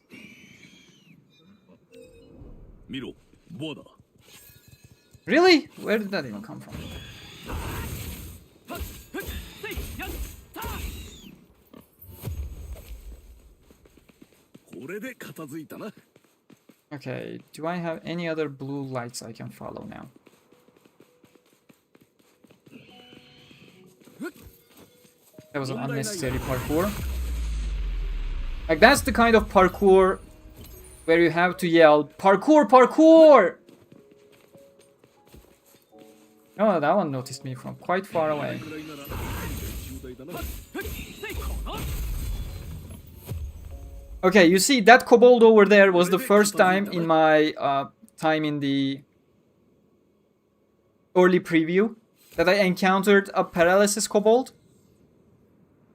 Really? Where did that even come from? Okay, do I have any other blue lights I can follow now? That was an unnecessary parkour. Like, that's the kind of parkour where you have to yell, "Parkour, parkour!" Oh, that one noticed me from quite far away. Okay, you see, that kobold over there was the first time in my time in the early preview that I encountered a paralysis kobold.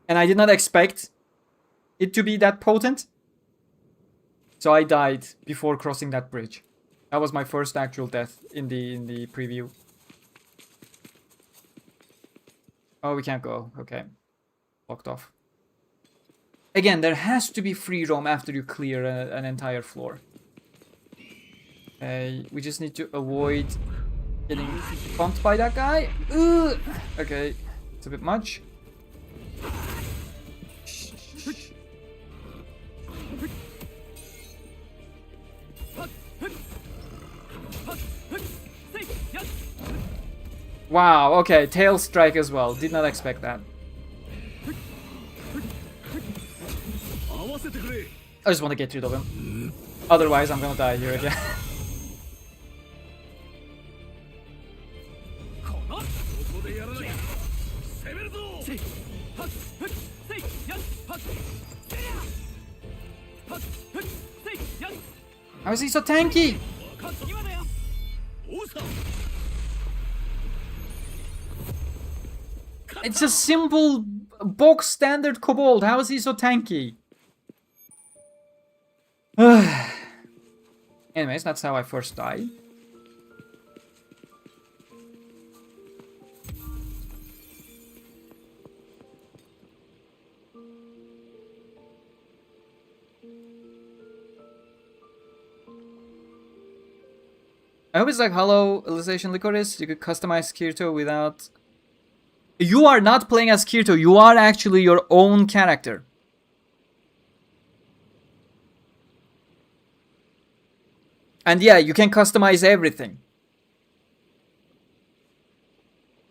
And I did not expect it to be that potent. So I died before crossing that bridge. That was my first actual death in the preview. Oh, we can't go. Okay. Locked off. Again, there has to be free roam after you clear an entire floor. We just need to avoid Getting bumped by that guy. Ugh. Okay, it's a bit much. Wow, okay, tail strike as well. Did not expect that. I just want to get rid of him. Otherwise, I'm gonna die here again. How is he so tanky? It's a simple box standard kobold. How is he so tanky? Anyways, that's how I first died. I hope it's like Hollow Illustration Licorice. You could customize Kirito without... You are not playing as Kirito. You are actually your own character. And yeah, you can customize everything.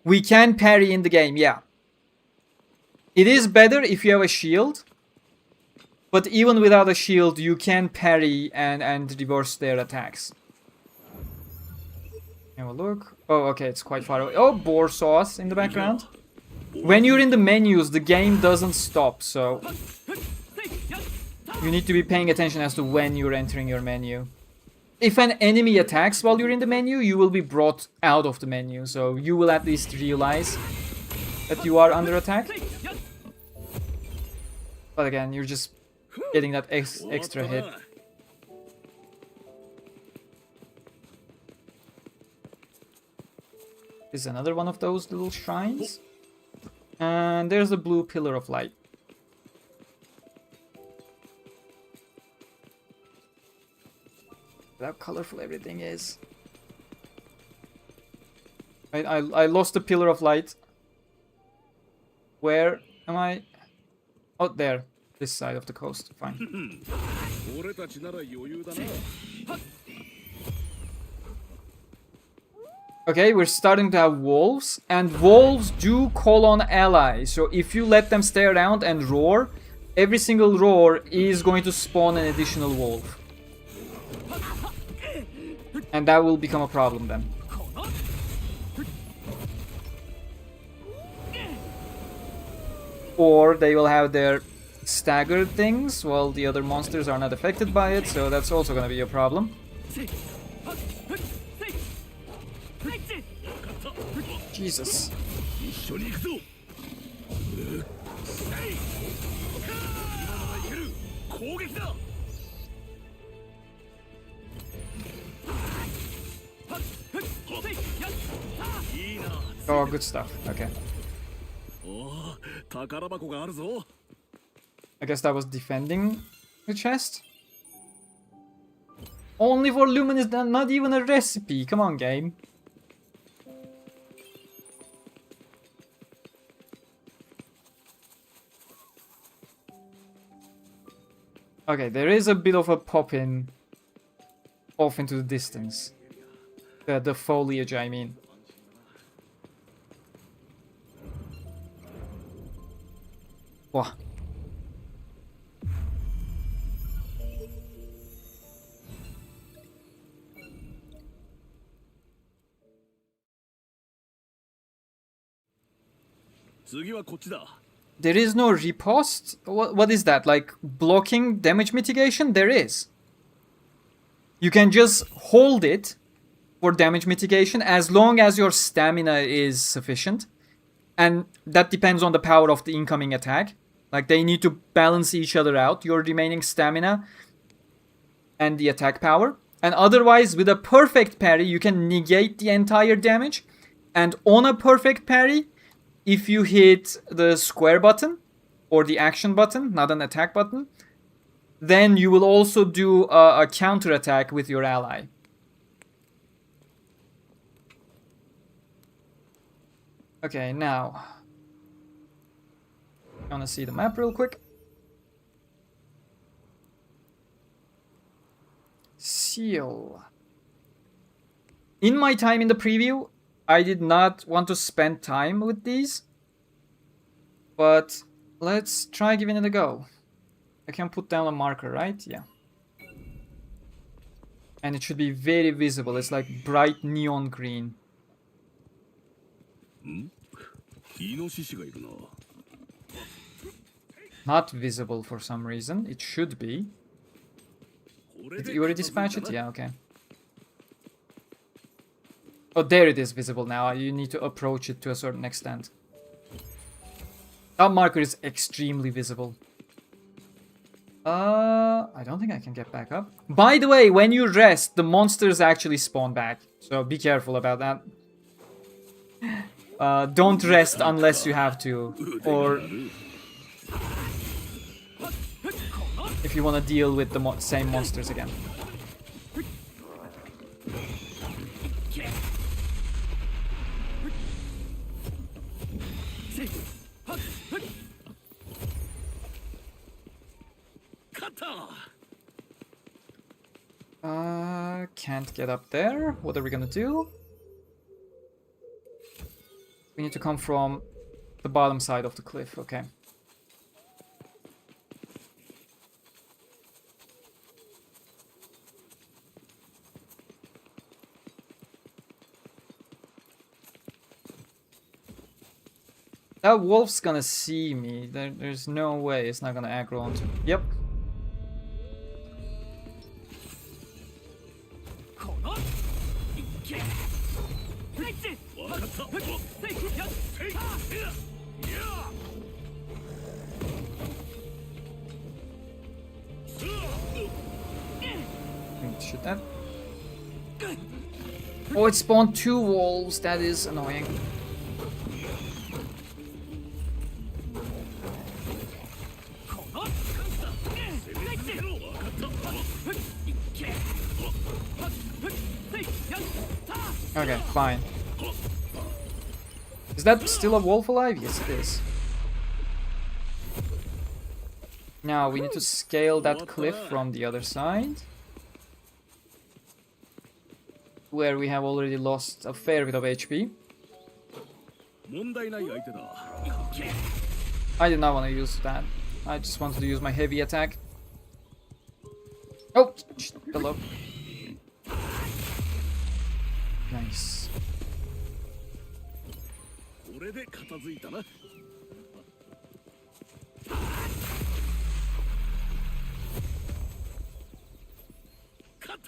We can parry in the game, yeah. It is better if you have a shield. But even without a shield, you can parry and reverse their attacks. Have a look. Oh, okay, it's quite far away. Oh, boar sauce in the background. When you're in the menus, the game doesn't stop, so... You need to be paying attention as to when you're entering your menu. If an enemy attacks while you're in the menu, you will be brought out of the menu, so you will at least realize that you are under attack. But again, you're just getting that extra hit. This is another one of those little shrines. And there's a blue pillar of light. Look how colorful everything is. I lost the pillar of light. Where am I? Oh, there. This side of the coast. Fine. Okay, we're starting to have wolves, and wolves do call on allies. So if you let them stay around and roar, every single roar is going to spawn an additional wolf. And that will become a problem then. Or they will have their staggered things while the other monsters are not affected by it, so that's also going to be a problem. Jesus. Oh, good stuff. Okay. I guess that was defending the chest. Only for Luminous, not even a recipe. Come on, game. Okay, there is a bit of a pop-in off into the distance. The foliage, I mean. Wow. There is no riposte? What is that? Like blocking damage mitigation? There is. You can just hold it for damage mitigation as long as your stamina is sufficient. And that depends on the power of the incoming attack. Like they need to balance each other out, your remaining stamina and the attack power. And otherwise, with a perfect parry, you can negate the entire damage. And on a perfect parry, if you hit the square button or the action button, not an attack button, then you will also do a counter attack with your ally. Okay, now I wanna see the map real quick. Seal. In my time in the preview, I did not want to spend time with these, but let's try giving it a go. I can put down a marker, right? Yeah. And it should be very visible. It's like bright neon green. イノシシがいるな。 Not visible for some reason. It should be. Did you already dispatch it? Yeah, okay. Oh, there it is visible now. You need to approach it to a certain extent. That marker is extremely visible. I don't think I can get back up. By the way, when you rest, the monsters actually spawn back. So be careful about that. Don't rest unless you have to. Or if you want to deal with the same monsters again. Can't get up there. What are we gonna do? We need to come from the bottom side of the cliff, okay. That wolf's gonna see me. There's no way it's not gonna aggro onto me. Yep. Shoot that. Oh, it spawned 2 wolves. That is annoying. Okay, fine. Is that still a wolf alive? Yes, it is. Now we need to scale that cliff from the other side, where we have already lost a fair bit of HP. I did not want to use that. I just wanted to use my heavy attack. Oh, hello. Nice.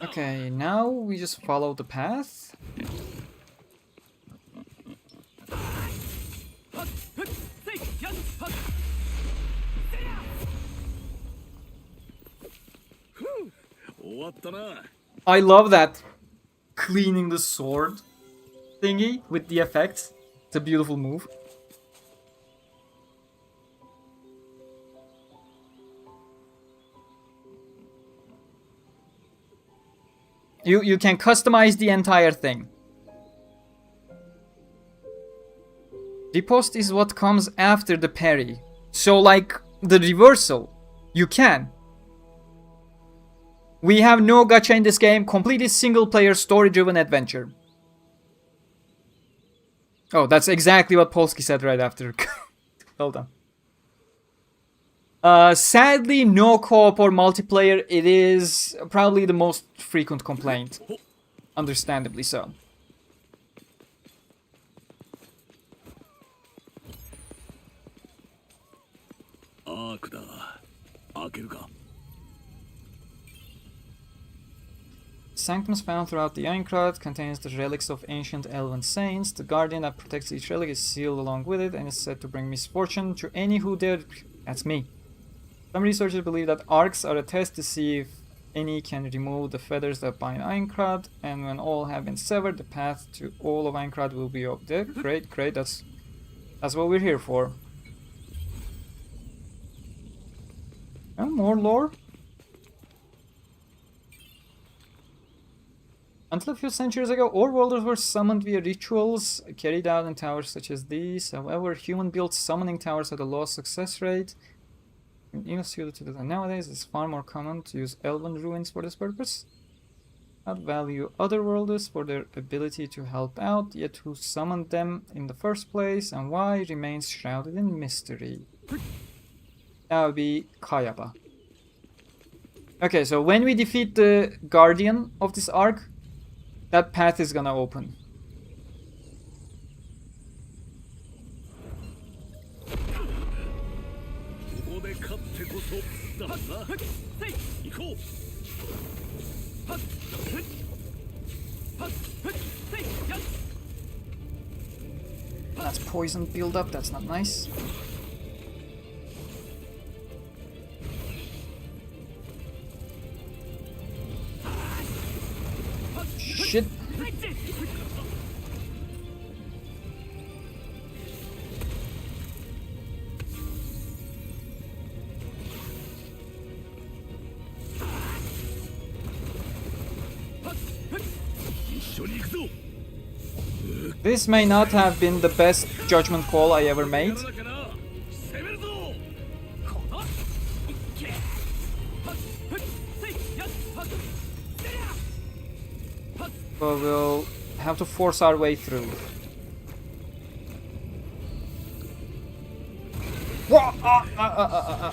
Okay, now we just follow the path. I love that cleaning the sword thingy with the effects. It's a beautiful move. You can customize the entire thing. Riposte is what comes after the parry. So like the reversal, you can. We have no gacha in this game, completely single player story driven adventure. Oh, that's exactly what Polsky said right after. Hold on. Sadly, no co-op or multiplayer. It is probably the most frequent complaint. Understandably so. Sanctums found throughout the Aincrad contains the relics of ancient elven saints. The guardian that protects each relic is sealed along with it and is said to bring misfortune to any who dare. That's me. Some researchers believe that arcs are a test to see if any can remove the feathers that bind Aincrad, and when all have been severed, the path to all of Aincrad will be open. Great, great. That's what we're here for. Oh, more lore. Until a few centuries ago, ore worlders were summoned via rituals carried out in towers such as these. However, human-built summoning towers had a low success rate. Even suited to the nowadays, it's far more common to use elven ruins for this purpose. Not value other worlders for their ability to help out, yet who summoned them in the first place and why remains shrouded in mystery. That would be Kayaba. Okay, so when we defeat the guardian of this arc, that path is gonna open. That's poison build-up, that's not nice. Shit. This may not have been the best judgment call I ever made. But we'll have to force our way through. Whoa!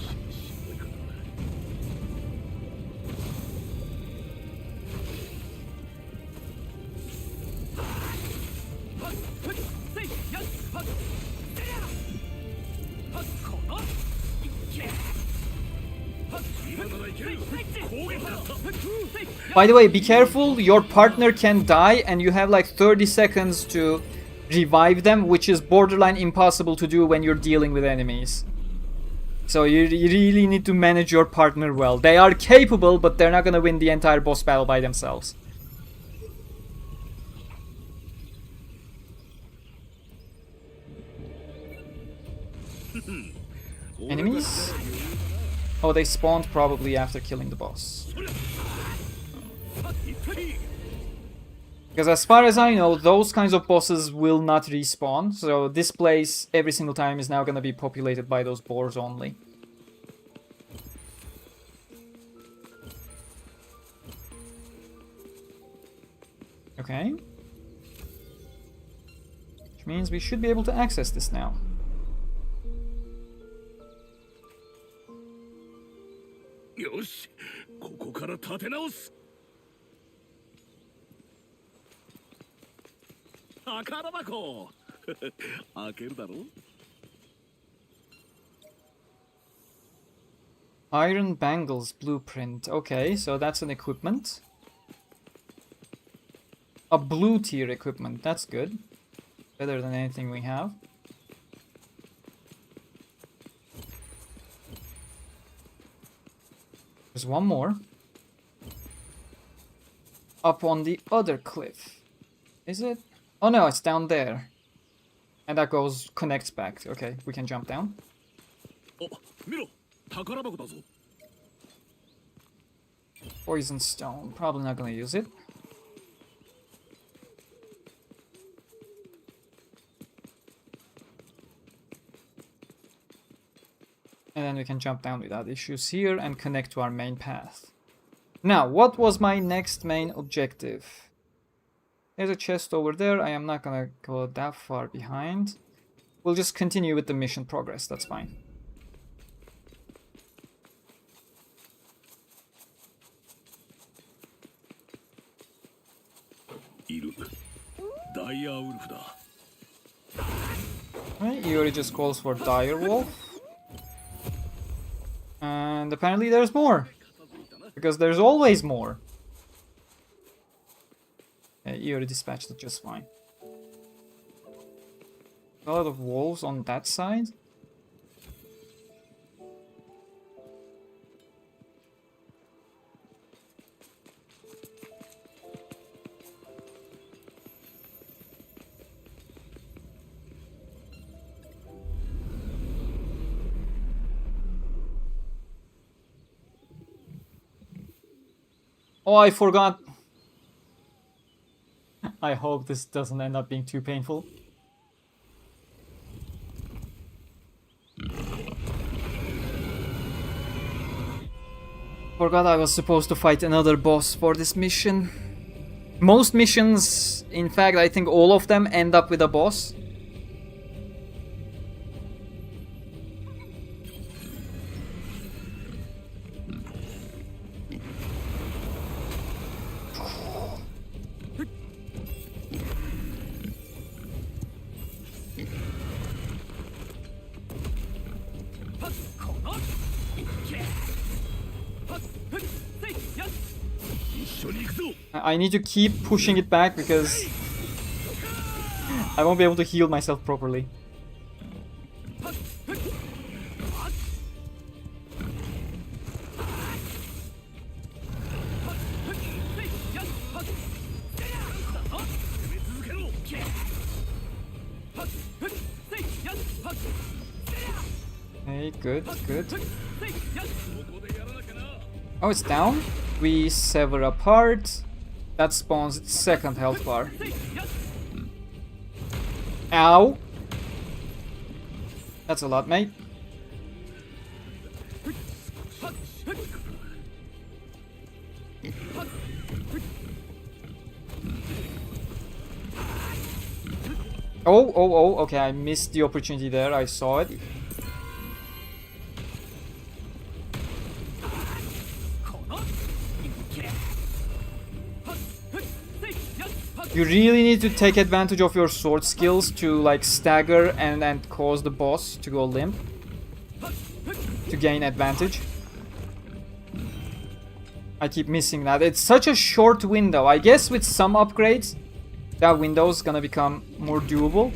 By the way, be careful, your partner can die and you have like 30 seconds to revive them, which is borderline impossible to do when you're dealing with enemies. So you really need to manage your partner well. They are capable, but they're not gonna win the entire boss battle by themselves. Enemies? Oh, they spawned probably after killing the boss. Because as far as I know, those kinds of bosses will not respawn. So this place, every single time, is now going to be populated by those boars only. Okay. Which means we should be able to access this now. Yosh, ここから立て直す。宝箱。開けるだろ。Iron Bangles Blueprint. Okay, so that's an equipment. A blue tier equipment. That's good. Better than anything we have. There's one more. Up on the other cliff. Is it? Oh no, it's down there. And that connects back. Okay, we can jump down. Oh, 見ろ、宝箱だぞ。 Poison stone. Probably not gonna use it. And then we can jump down without issues here and connect to our main path. Now, what was my next main objective? There's a chest over there. I am not gonna go that far behind. We'll just continue with the mission progress. That's fine. Okay, Iori just calls for dire wolf. And apparently there's more. Because there's always more. Yeah, Iori dispatched it just fine. A lot of wolves on that side. Oh, I forgot. I hope this doesn't end up being too painful. Forgot I was supposed to fight another boss for this mission. Most missions, in fact, I think all of them end up with a boss. I need to keep pushing it back because I won't be able to heal myself properly. Okay, good, good. Oh, it's down. We sever apart. That spawns its second health bar. Ow! That's a lot, mate. Oh, okay, I missed the opportunity there, I saw it. You really need to take advantage of your sword skills to like stagger and cause the boss to go limp. To gain advantage. I keep missing that. It's such a short window. I guess with some upgrades, that window is gonna become more doable.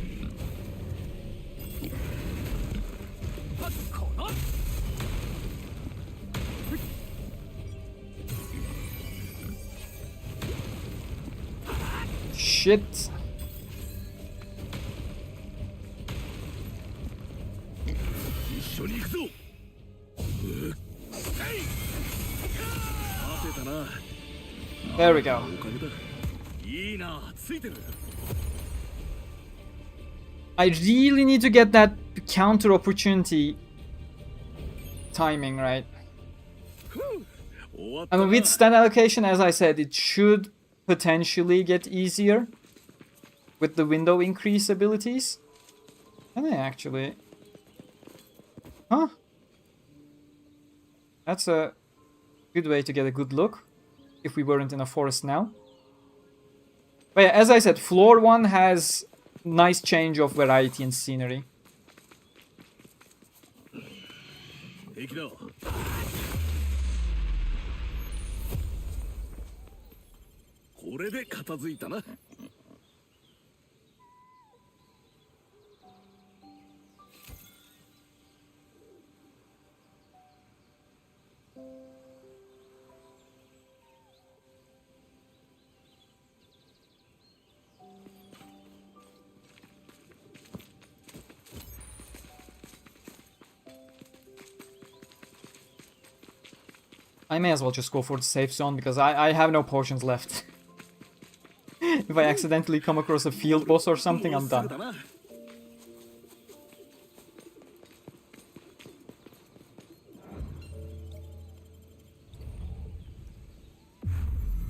Shit. There we go. I really need to get that counter opportunity timing right. I mean, with stat allocation, as I said, it should potentially get easier with the window increase abilities. Can I actually? Huh? That's a good way to get a good look if we weren't in a forest now. But yeah, as I said, floor 1 has nice change of variety in scenery. I may as well just go for the safe zone because I have no potions left. If I accidentally come across a field boss or something, I'm done.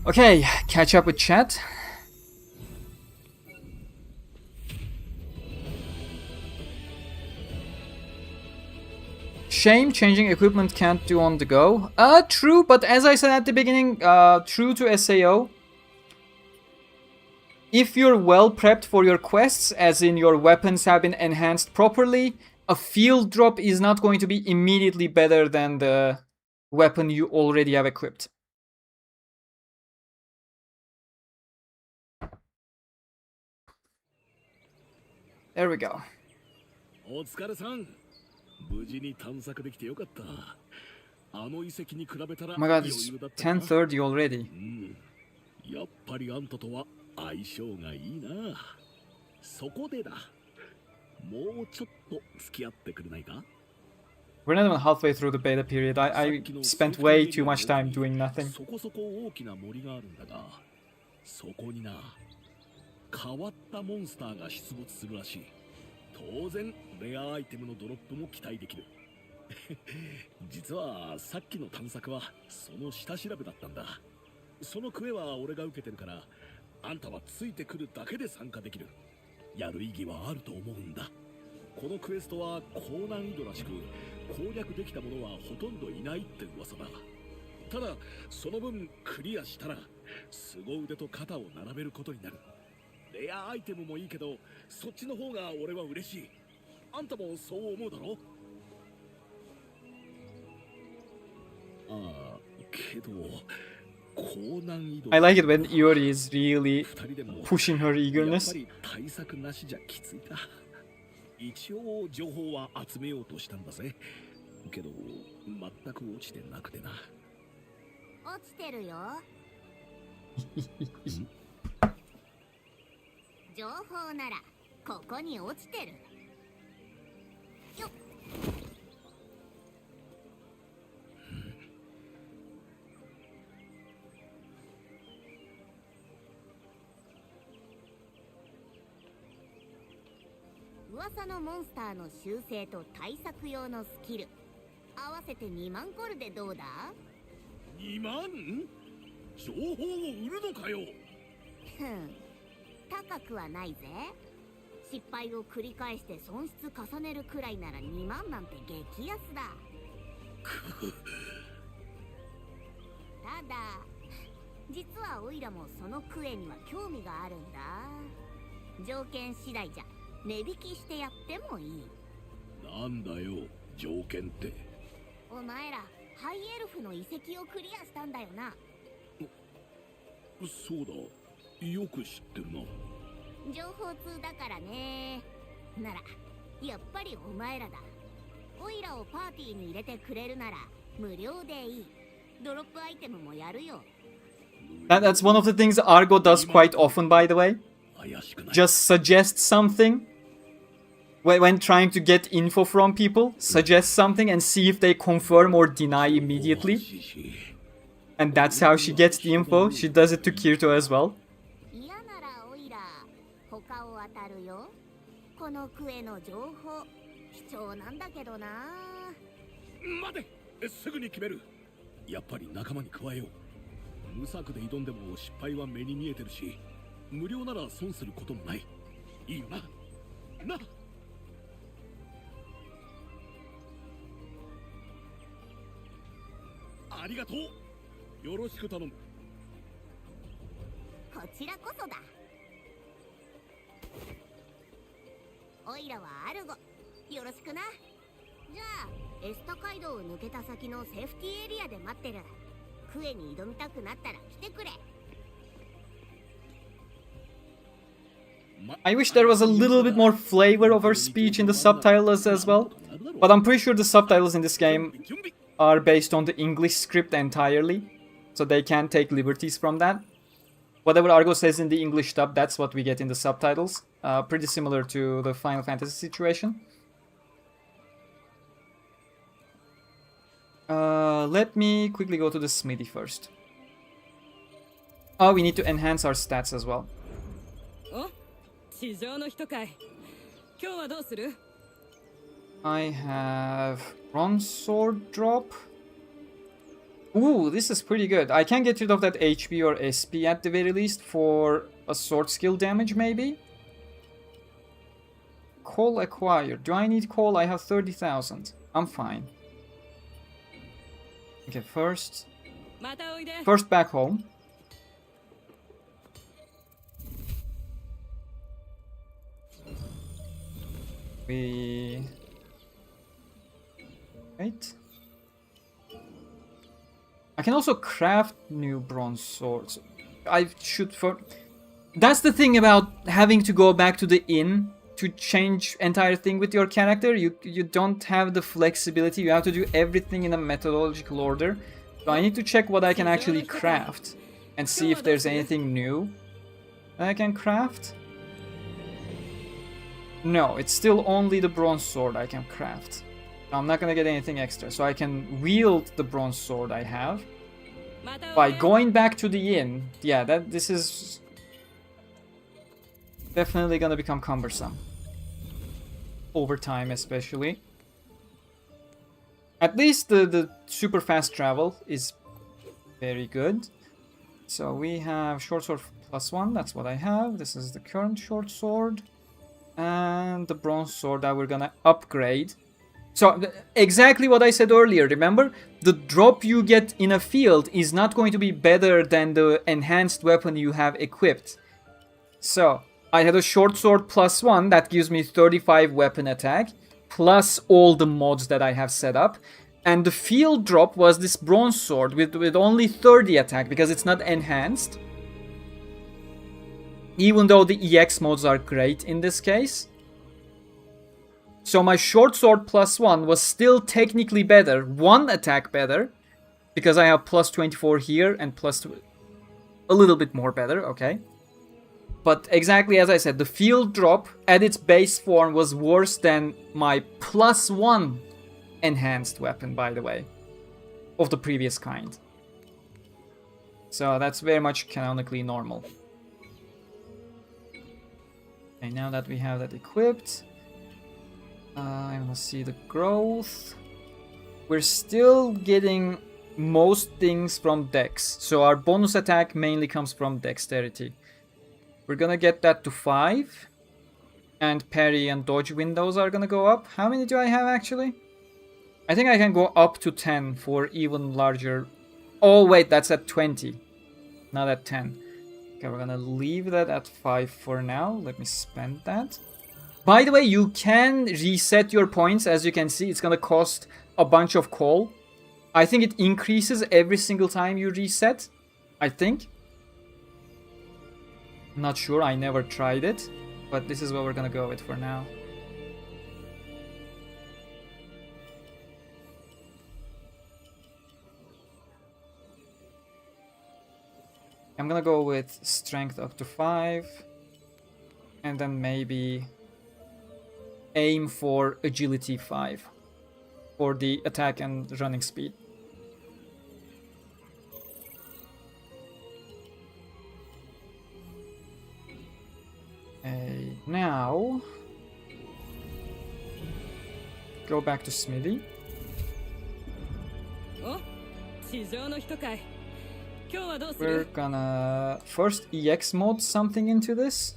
Okay, catch up with chat. Shame changing equipment can't do on the go. True, but as I said at the beginning, true to SAO, if you're well prepped for your quests, as in your weapons have been enhanced properly, a field drop is not going to be immediately better than the weapon you already have equipped. There we go. Oh my god, it's 10:30 already. We're not even halfway through the beta period. I spent way too much time doing nothing. 変わったモンスターが出没するらしい。当然レアアイテムのドロップも期待できる。実はさっきの探索はその下調べだったんだ。そのクエは俺が受けてるから、あんたはついてくるだけで参加できる。やる意義はあると思うんだ。このクエストは高難易度らしく、攻略できた者はほとんどいないって噂だ。ただその分クリアしたら凄腕と肩を並べることになる。レアアイテムもいいけど、そっちの方が俺は嬉しい。あんたもそう思うだろ？ああ、けど高難易度 I like it when Iori is really pushing her やっ eagerness. ぱり対策なしじゃきついか。一応情報は集めようとしたんだぜ。けど全く落ちてなくてな。落ちてるよ。情報ならここに落ちてるよっ。噂のモンスターの習性と対策用のスキル合わせて2万コルでどうだ2万？情報を売るのかよ。ふん、高くはないぜ。失敗を繰り返して損失重ねるくらいなら2万なんて激安だ。ただ実はオイラもそのクエには興味があるんだ。条件次第じゃ値引きしてやってもいい。なんだよ条件って。お前らハイエルフの遺跡をクリアしたんだよな。そうだ、よく知ってるな。情報通だからね。ならやっぱりお前らだ。オイラをパーティーに入れてくれるなら無料でいい。ドロップアイテムもやるよ。That's one of the things Argo does quite often, by the way. 怪しくない。 Just suggest something. When trying to get info from people, suggest something and see if they confirm or deny immediately. And that's how she gets the info. She does it to Kirito as well. 嫌ならオイラ他を当たるよ。このクエの情報貴重なんだけどな。待て、すぐに決める。やっぱり仲間に加えよう。無策で挑んでも失敗は目に見えてるし、無料なら損することもない。いいよな。な。ありがとう。よろしく頼む。こちらこそだ。オイラはアルゴ、よろしくな。じゃあエスタ街道を抜けた先のセーフティーエリアで待ってる。クエに挑みたくなったら来てくれ。I wish there was a little bit more flavor of her speech in the subtitles as well. But I'm pretty sure the subtitles in this game are based on the English script entirely. So they can't take liberties from that. Whatever Argo says in the English dub, that's what we get in the subtitles. Pretty similar to the Final Fantasy situation. Let me quickly go to the smithy first. Oh, we need to enhance our stats as well. お、地上の人かい。今日はどうする？ I have bronze sword drop. Ooh, this is pretty good. I can get rid of that HP or SP at the very least for a sword skill damage maybe. Coal acquired. Do I need coal? I have 30,000. I'm fine. Okay, first back home. Wait. I can also craft new bronze swords. I should for... That's the thing about having to go back to the inn to change entire thing with your character. You don't have the flexibility. You have to do everything in a methodological order. So I need to check what I can actually craft and see if there's anything new that I can craft. No, it's still only the bronze sword I can craft. I'm not gonna get anything extra, so I can wield the bronze sword I have. By going back to the inn, yeah, this is definitely gonna become cumbersome. Over time, especially. At least the super fast travel is very good. So we have short sword +1, that's what I have. This is the current short sword. And the bronze sword that we're gonna upgrade. So exactly what I said earlier, remember? The drop you get in a field is not going to be better than the enhanced weapon you have equipped. So I had a short sword +1 that gives me 35 weapon attack, plus all the mods that I have set up. And the field drop was this bronze sword with only 30 attack because it's not enhanced. Even though the EX mods are great in this case. So my short sword +1 was still technically better, 1 attack better, because I have +24 here and a little bit more better, okay. But exactly as I said, the field drop at its base form was worse than my +1 enhanced weapon, by the way, of the previous kind. So that's very much canonically normal. Okay, now that we have that equipped, I want to see the growth. We're still getting most things from Dex, so our bonus attack mainly comes from Dexterity. We're gonna get that to 5, and parry and dodge windows are gonna go up. How many do I have actually? I think I can go up to 10 for even larger. Oh wait, that's at 20, not at 10. Okay, we're gonna leave that at 5 for now. Let me spend that. By the way, you can reset your points. As you can see, it's gonna cost a bunch of coal. I think it increases every single time you reset, I think. Not sure, I never tried it, but this is what we're gonna go with for now. I'm gonna go with strength up to 5, and then maybe aim for agility 5 for the attack and running speed. Now go back to Smithy. We're gonna first EX mode something into this.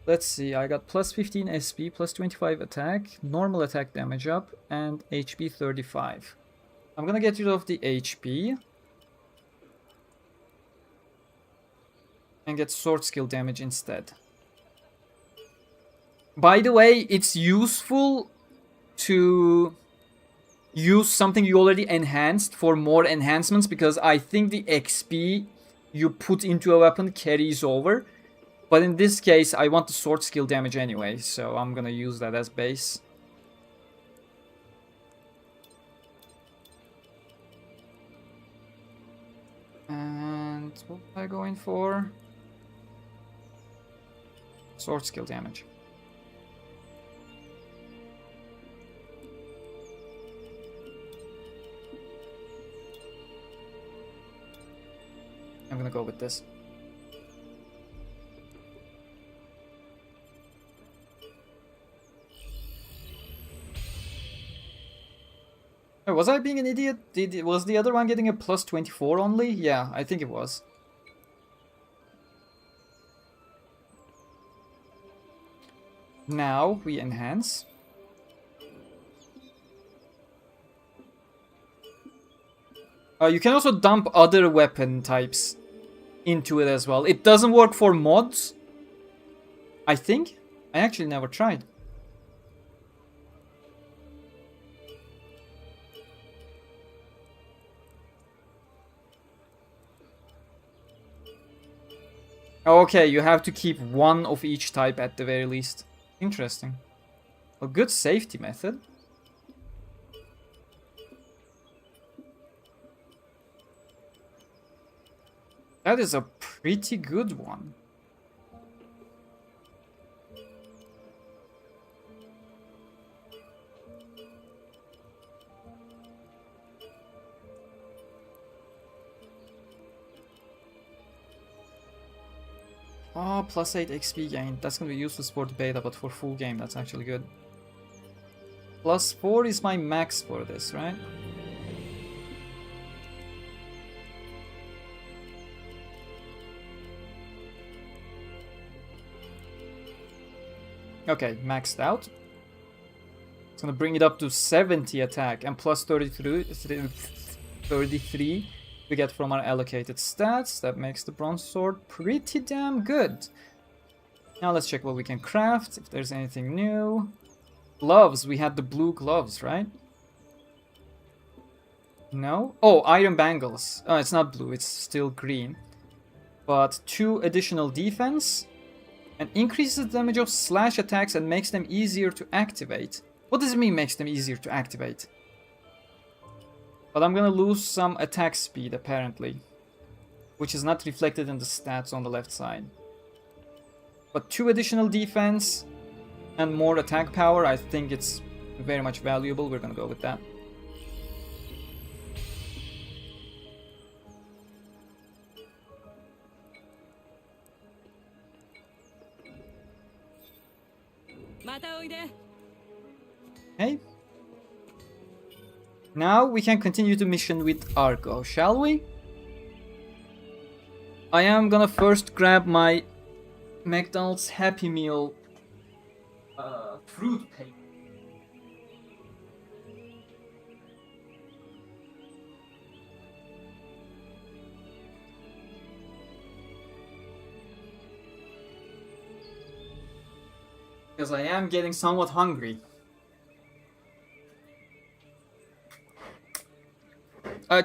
Let's see, I got +15 SP, +25 attack, normal attack damage up, and HP 35. I'm gonna get rid of the HP. And get sword skill damage instead. By the way, it's useful to use something you already enhanced for more enhancements, because I think the XP you put into a weapon carries over. But in this case, I want the sword skill damage anyway, so I'm gonna use that as base. And what am I going for? Sword skill damage. I'm gonna go with this. Oh, was I being an idiot? Was the other one getting a +24 only? Yeah, I think it was. Now we enhance. You can also dump other weapon types into it as well. It doesn't work for mods, I think. I actually never tried. Okay, you have to keep one of each type at the very least. Interesting. A good safety method. That is a pretty good one. Oh, plus 8 XP gain. That's gonna be useless for the beta, but for full game, that's actually good. Plus 4 is my max for this, right? Okay, maxed out. It's gonna bring it up to 70 attack and plus 33 we get from our allocated stats. That makes the bronze sword pretty damn good. Now let's check what we can craft, if there's anything new. Gloves, we had the blue gloves, right? No? Oh, iron bangles. Oh, it's not blue, it's still green. But 2 additional defense. And increases the damage of slash attacks and makes them easier to activate. What does it mean makes them easier to activate? But I'm gonna lose some attack speed apparently. Which is not reflected in the stats on the left side. But 2 additional defense and more attack power, I think it's very much valuable. We're gonna go with that. Okay. Now we can continue the mission with Argo, shall we? I am gonna first grab my McDonald's Happy Meal fruit paste. Because I am getting somewhat hungry.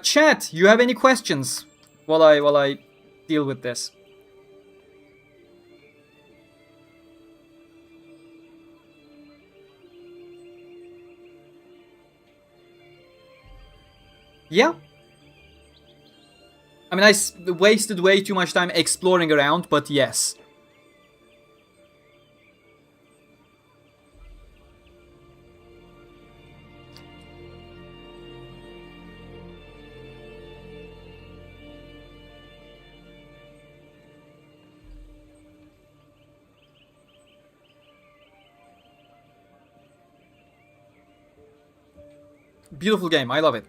Chat, you have any questions while I deal with this? Yeah. I mean, I wasted way too much time exploring around, but yes. Beautiful game, I love it.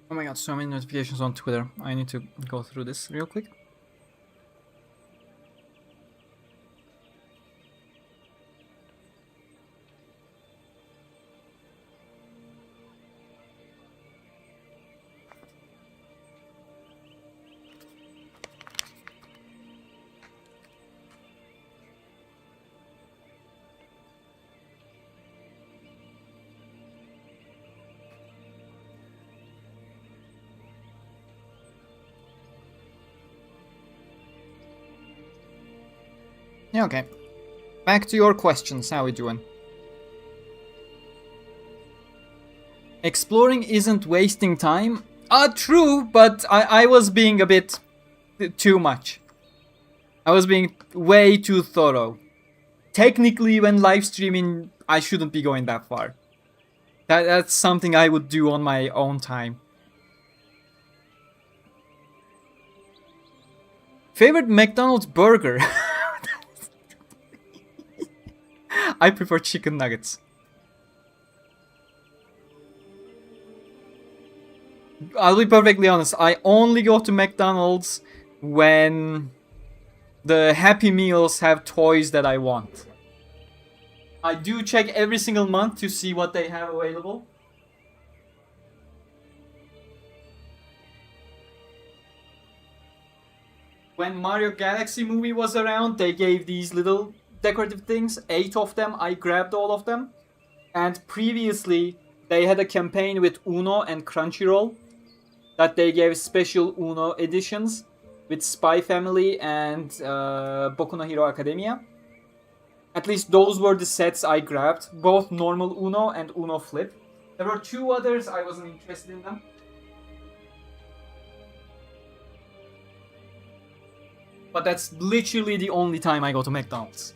Oh my god, so many notifications on Twitter. I need to go through this real quick. Yeah, okay. Back to your questions, how we doing? Exploring isn't wasting time? True, but I was being a bit too much. I was being way too thorough. Technically, when live streaming, I shouldn't be going that far. That's something I would do on my own time. Favorite McDonald's burger? I prefer chicken nuggets. I'll be perfectly honest, I only go to McDonald's when the Happy Meals have toys that I want. I do check every single month to see what they have available. When Mario Galaxy movie was around, they gave these little decorative things, 8 of them. I grabbed all of them. And previously, they had a campaign with Uno and Crunchyroll that they gave special Uno editions with Spy Family and Boku no Hero Academia. At least those were the sets I grabbed, both normal Uno and Uno Flip. There were 2 others, I wasn't interested in them. But that's literally the only time I go to McDonald's.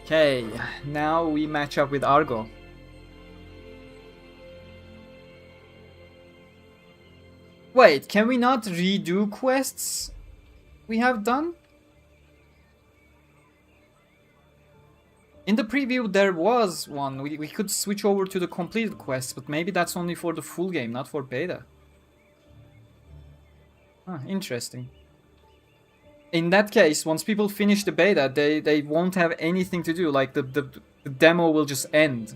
Okay, now we match up with Argo. Wait, can we not redo quests we have done? In the preview there was one. We could switch over to the completed quests, but maybe that's only for the full game, not for beta. Huh, interesting. In that case, once people finish the beta, they won't have anything to do. Like, the demo will just end.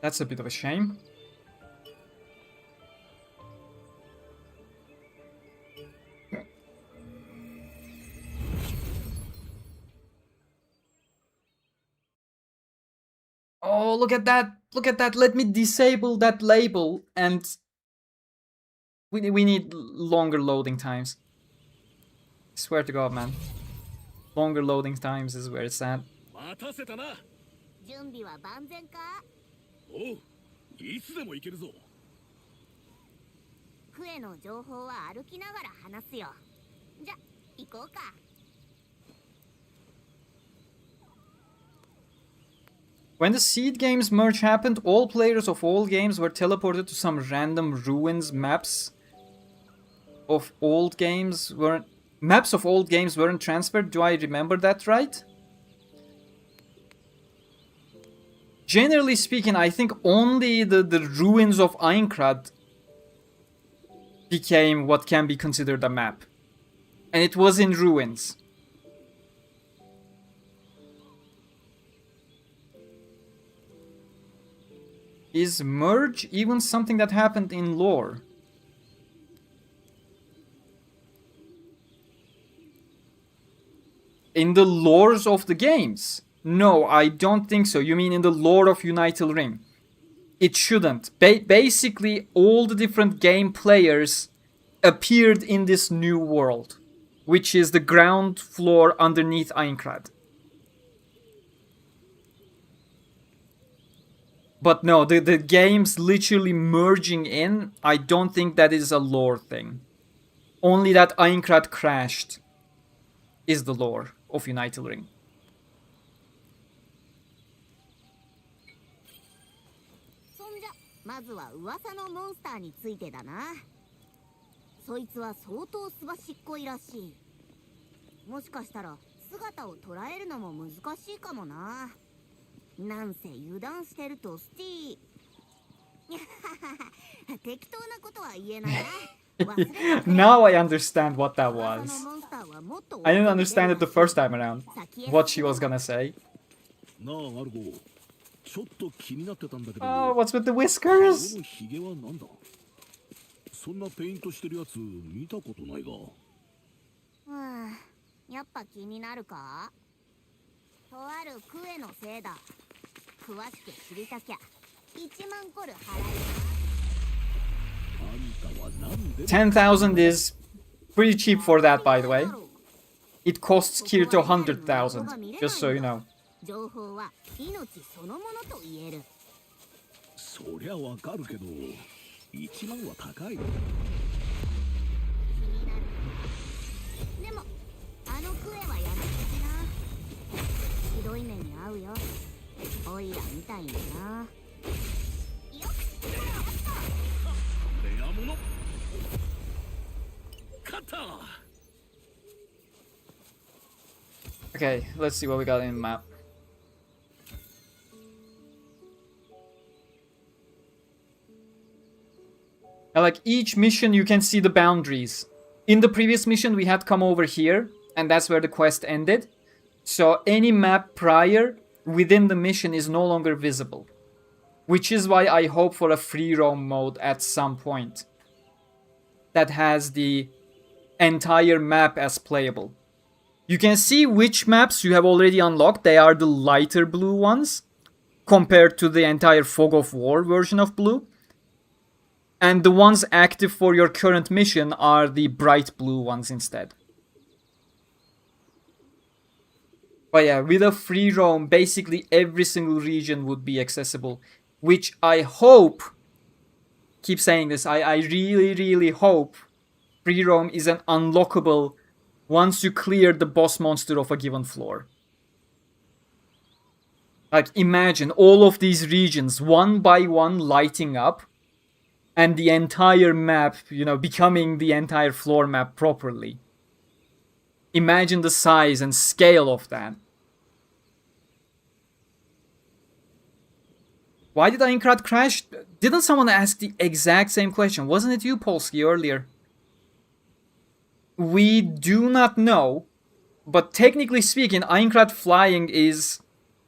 That's a bit of a shame. Oh, look at that. Look at that. Let me disable that label and... We need longer loading times. I swear to God, man. Longer loading times is where it's at. 準備は万全か？おう、いつでも行けるぞ。クエの情報は歩きながら話すよ。じゃ、行こうか。When the Seed Games merge happened, all players of all games were teleported to some random ruins maps of old games weren't... Maps of old games weren't transferred. Do I remember that right? Generally speaking, I think only the ruins of Aincrad became what can be considered a map. And it was in ruins. Is merge even something that happened in lore? In the lores of the games? No, I don't think so. You mean in the lore of United Ring? It shouldn't. Basically, all the different game players appeared in this new world, which is the ground floor underneath Aincrad. But no, the games literally merging in, I don't think that is a lore thing. Only that Aincrad crashed is the lore of United Ring. まずは噂のモンスターについてだな。そいつは相当すばしっこいらしい。もしかしたら姿を捉えるのも難しいかもな。なんせ油断してるとスティー。適当なことは言えないな。Now I understand what that was. I didn't understand it the first time around. What she was gonna say. なあ、アルゴ。ちょっと気になってたんだけど。Oh, what's with the whiskers? このヒゲはなんだ？そんなペイントしてるやつ見たことないが。やっぱ気になるか？とあるクエのせいだ。詳しく知りたきゃ1万コル払い。10,000 is pretty cheap for that, by the way. It costs Kirito 100,000, just so you know. 情報は命そのものと言える。そりゃわかるけど、1万は高い。気になる。でもあのクエはやめてな。ひどい目に遭うよ。オイラみたいにな。よっ。レアもの。勝った。Okay, let's see what we got in the map. Now, like each mission, you can see the boundaries. In the previous mission, we had come over here, and that's where the quest ended. So any map prior within the mission is no longer visible. Which is why I hope for a free roam mode at some point that has the entire map as playable. You can see which maps you have already unlocked. They are the lighter blue ones compared to the entire Fog of War version of blue. And the ones active for your current mission are the bright blue ones instead. But yeah, with a free roam, basically every single region would be accessible. Which I hope, keep saying this, I really, really hope free roam is an unlockable once you clear the boss monster of a given floor. Like, imagine all of these regions one by one lighting up and the entire map, you know, becoming the entire floor map properly. Imagine the size and scale of that. Why did Aincrad crash? Didn't someone ask the exact same question? Wasn't it you, Polsky, earlier? We do not know, but technically speaking, Aincrad flying is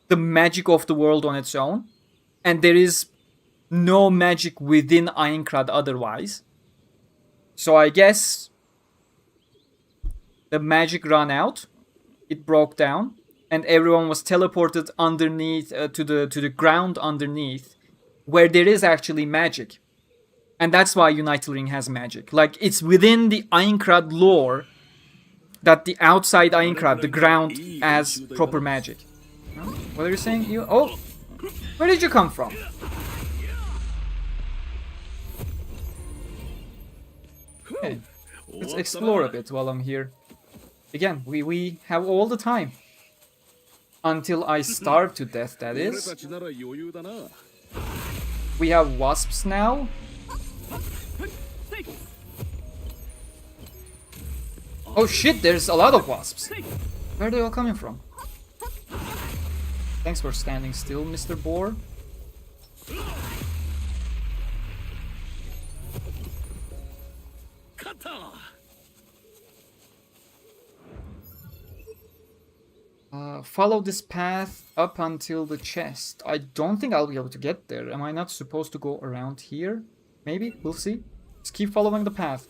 the magic of the world on its own, and there is no magic within Aincrad otherwise. So I guess the magic ran out, it broke down, and everyone was teleported underneath to the ground underneath, where there is actually magic. And that's why United Ring has magic. Like, it's within the Aincrad lore that the outside Aincrad, the ground, has proper magic. What are you saying? Oh, where did you come from? Okay, let's explore a bit while I'm here. Again, we have all the time. Until I starve to death, that is. We have wasps now. Oh shit, there's a lot of wasps. Where are they all coming from? Thanks for standing still, Mr. Boar. Follow this path up until the chest. I don't think I'll be able to get there. Am I not supposed to go around here? Maybe? We'll see. Just keep following the path.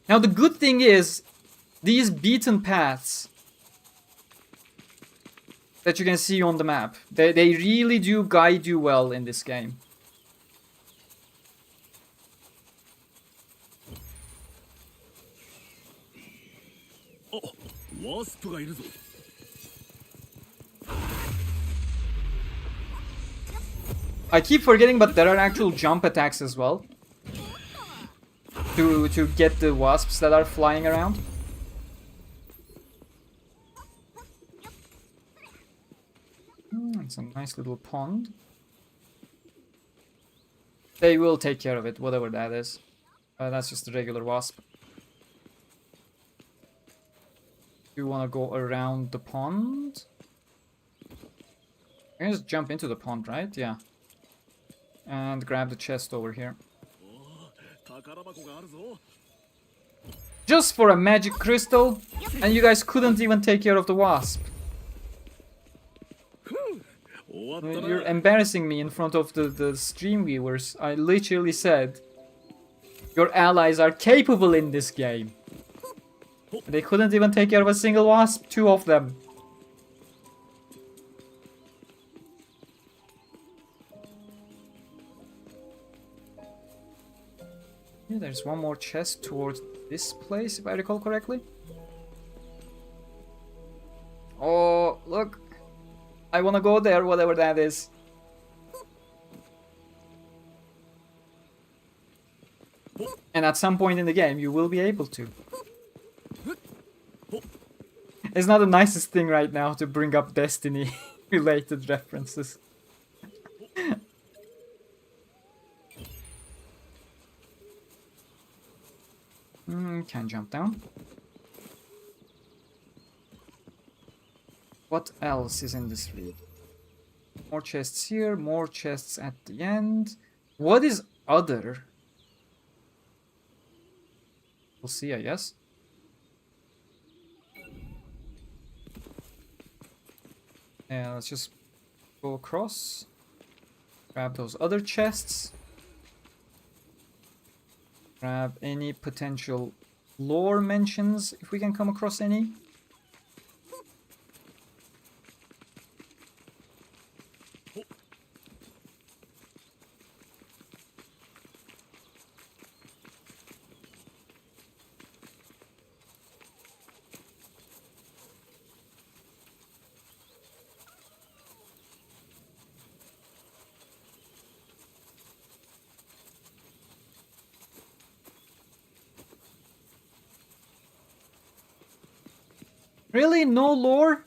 Now the good thing is, these beaten paths that you can see on the map, they really do guide you well in this game. Oh, waspがいるぞ. I keep forgetting, but there are actual jump attacks as well. To get the wasps that are flying around. It's a nice little pond. They will take care of it, whatever that is. That's just a regular wasp. You want to go around the pond? I can just jump into the pond, right? Yeah. And grab the chest over here. Just for a magic crystal, and you guys couldn't even take care of the wasp. You're embarrassing me in front of the stream viewers. I literally said your allies are capable in this game. They couldn't even take care of a single wasp, 2 of them. Yeah, there's one more chest towards this place, if I recall correctly. Oh, look. I wanna go there, whatever that is. And at some point in the game, you will be able to. It's not the nicest thing right now to bring up Destiny-related references. Can jump down. What else is in this read? More chests here, more chests at the end. What is other? We'll see, I guess. Yeah, let's just go across. Grab those other chests. Grab any potential lore mentions, if we can come across any. Really? No lore?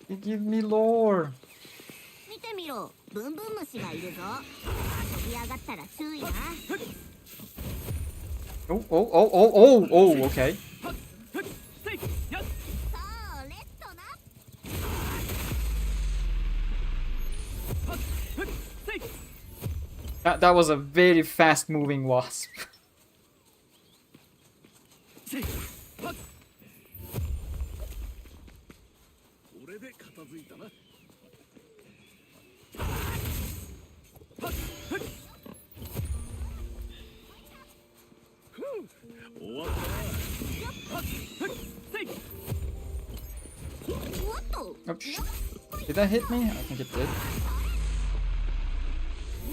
You give me lore. 見てみろ、ブンブン虫がいるぞ。飛び上がったら注意な。Oh, oh, oh, oh, oh, oh, okay. そう、レッドな。That was a very fast moving wasp. これで片付いたな。終わったな。おっと。 Oops. Did that hit me? I think it did.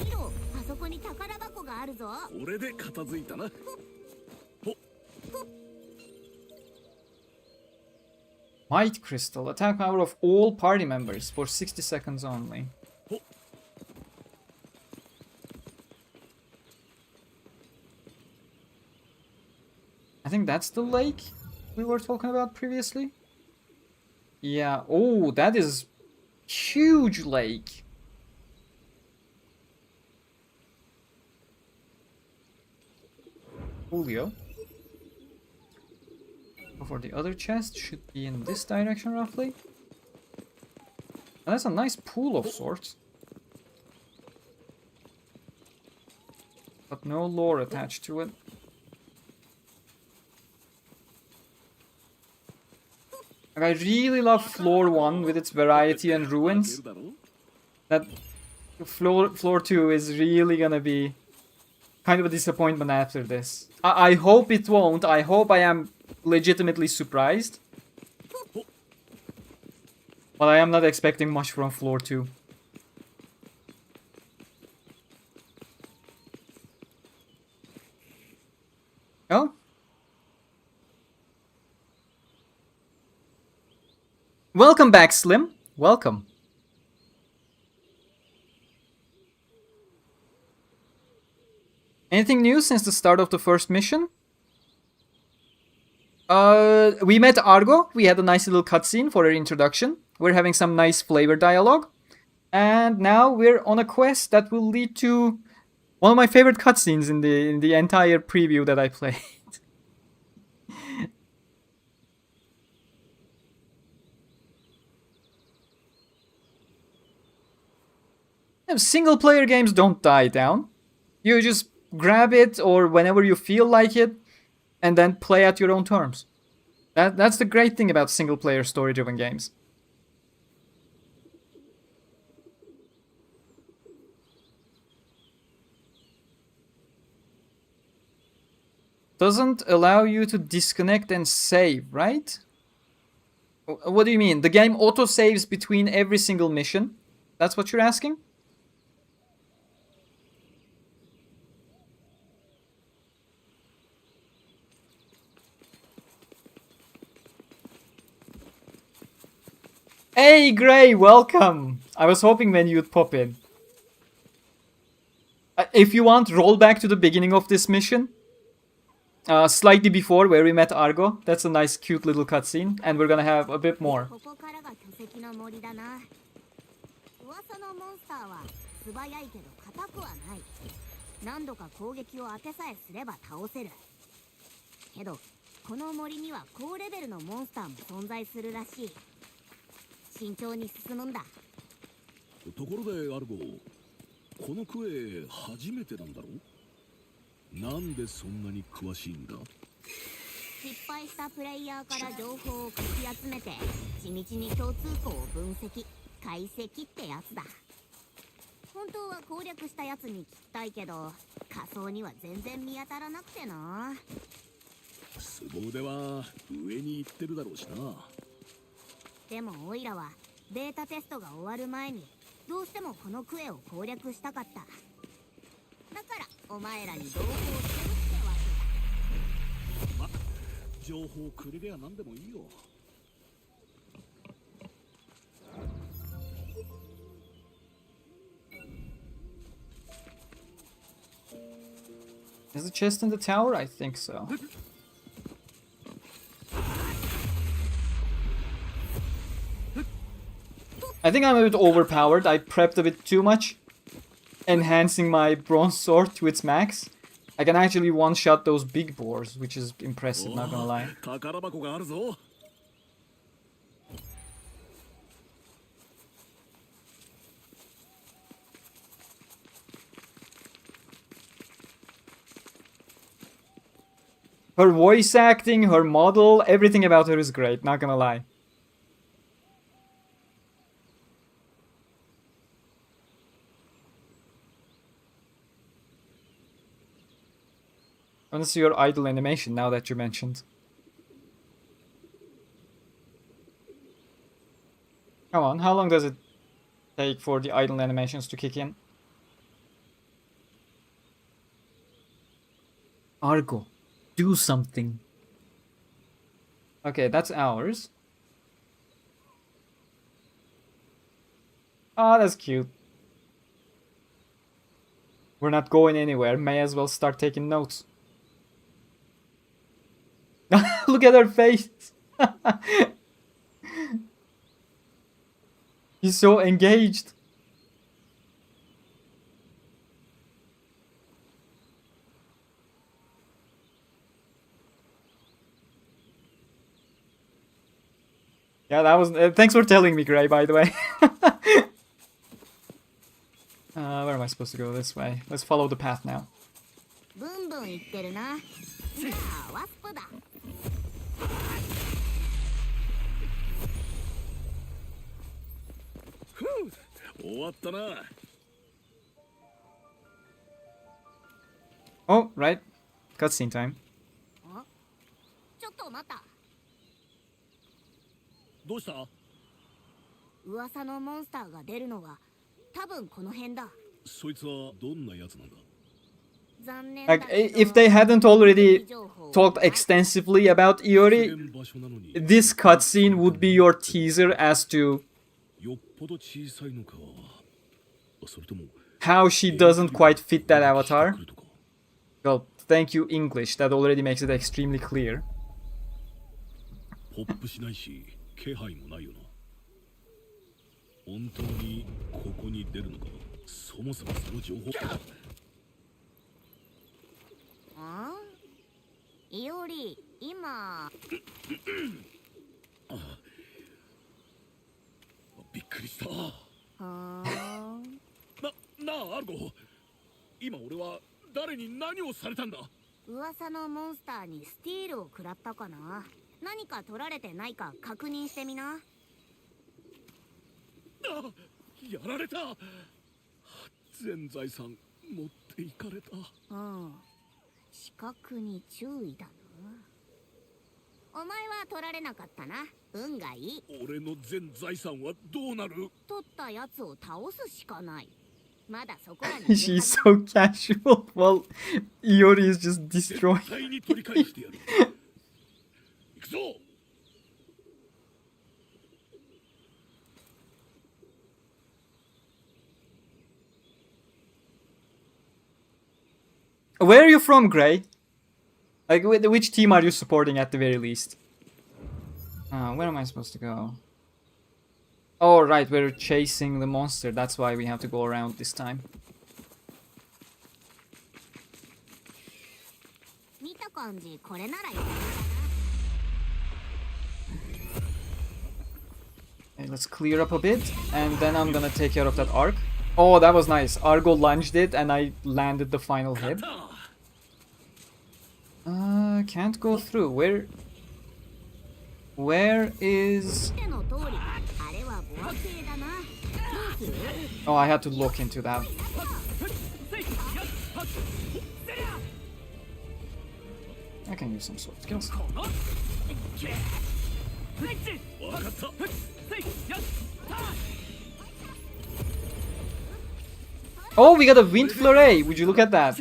見ろ、あそこに宝箱があるぞ。これで片付いたな。 Might Crystal. Attack power of all party members for 60 seconds only. I think that's the lake we were talking about previously. Yeah. Oh, that is huge lake. Julio. For the other chest should be in this direction roughly. And that's a nice pool of sorts. But no lore attached to it. And I really love floor 1 with its variety and ruins. That floor 2 is really gonna be kind of a disappointment after this. I hope it won't. I hope I am legitimately surprised. But I am not expecting much from floor 2. Oh? Welcome back, Slim. Welcome. Anything new since the start of the first mission? We met Argo. We had a nice little cutscene for her introduction. We're having some nice flavor dialogue. And now we're on a quest that will lead to one of my favorite cutscenes in the entire preview that I played. Single player games don't die down. You just grab it or whenever you feel like it and then play at your own terms. That's the great thing about single player story driven games. Doesn't allow you to disconnect and save, right? What do you mean? The game auto-saves between every single mission? That's what you're asking? Hey, Gray, welcome! I was hoping when you'd pop in. If you want, roll back to the beginning of this mission. Slightly before where we met Argo. That's a nice, cute little cutscene. And we're gonna have a bit more. ここからが巨石の森だな。噂のモンスターは素早いけど硬くはない。何度か攻撃を当てさえすれば倒せる。けどこの森には高レベルのモンスターも存在するらしい。慎重に進むんだ。ところでアルゴ、このクエ初めてなんだろう？なんでそんなに詳しいんだ？失敗したプレイヤーから情報をかき集めて地道に共通項を分析。解析ってやつだ。本当は攻略したやつに聞きたいけど、仮想には全然見当たらなくてな。凄腕は上に行ってるだろうしな。でもオイラはベータテストが終わる前にどうしてもこのクエを攻略したかった。だからお前らに同行するってわけだ。ま、情報くれりゃ何でもいいよ。Is the chest in the tower? I think so. I think I'm a bit overpowered. I prepped a bit too much, enhancing my bronze sword to its max. I can actually one-shot those big boars, which is impressive, not gonna lie. 宝箱があるぞ。Her voice acting, her model, everything about her is great, not gonna lie. I want to see your idle animation now that you mentioned. Come on, how long does it take for the idle animations to kick in? Argo, do something. Okay, that's ours. Oh, that's cute. We're not going anywhere, may as well start taking notes. Look at her face. He's so engaged. Yeah, that was. Thanks for telling me, Gray, by the way. Where am I supposed to go? This way. Let's follow the path now. ブンブン言ってるな。じゃあワスプだ。終わったな。Oh, right. Cutscene time. ちょっと待った。どうした？噂のモンスターが出るのは多分この辺だ。そいつはどんなやつなんだ？ Like, if they hadn't already talked extensively about Iori, this cutscene would be your teaser as to how she doesn't quite fit that avatar. Well, thank you, English. That already makes it extremely clear. ポップしないし、気配もないよな。本当にここに出るのか？そもそもその情報。イオリ、今。びっくりした。なあ、アルゴ。今俺は誰に何をされたんだ？噂のモンスターにスティールを食らったかな。何か取られてないか確認してみな。やられた。全財産持っていかれた。視覚に注意だな。お前は取られなかったな。運がいい。俺の全財産はどうなる？取ったやつを倒すしかない。まだそこらに。She's so casual. Well, Iori is just destroyed. 絶対に取り返してやる。行くぞ。Where are you from, Gray? Like, which team are you supporting at the very least? Where am I supposed to go? Oh, right, we're chasing the monster. That's why we have to go around this time. Okay, let's clear up a bit, and then I'm gonna take care of that arc. Oh, that was nice. Argo lunged it, and I landed the final hit. Can't go through. Where is... Oh, I had to look into that. I can use some sword skills. Oh, we got a wind flurry. Would you look at that?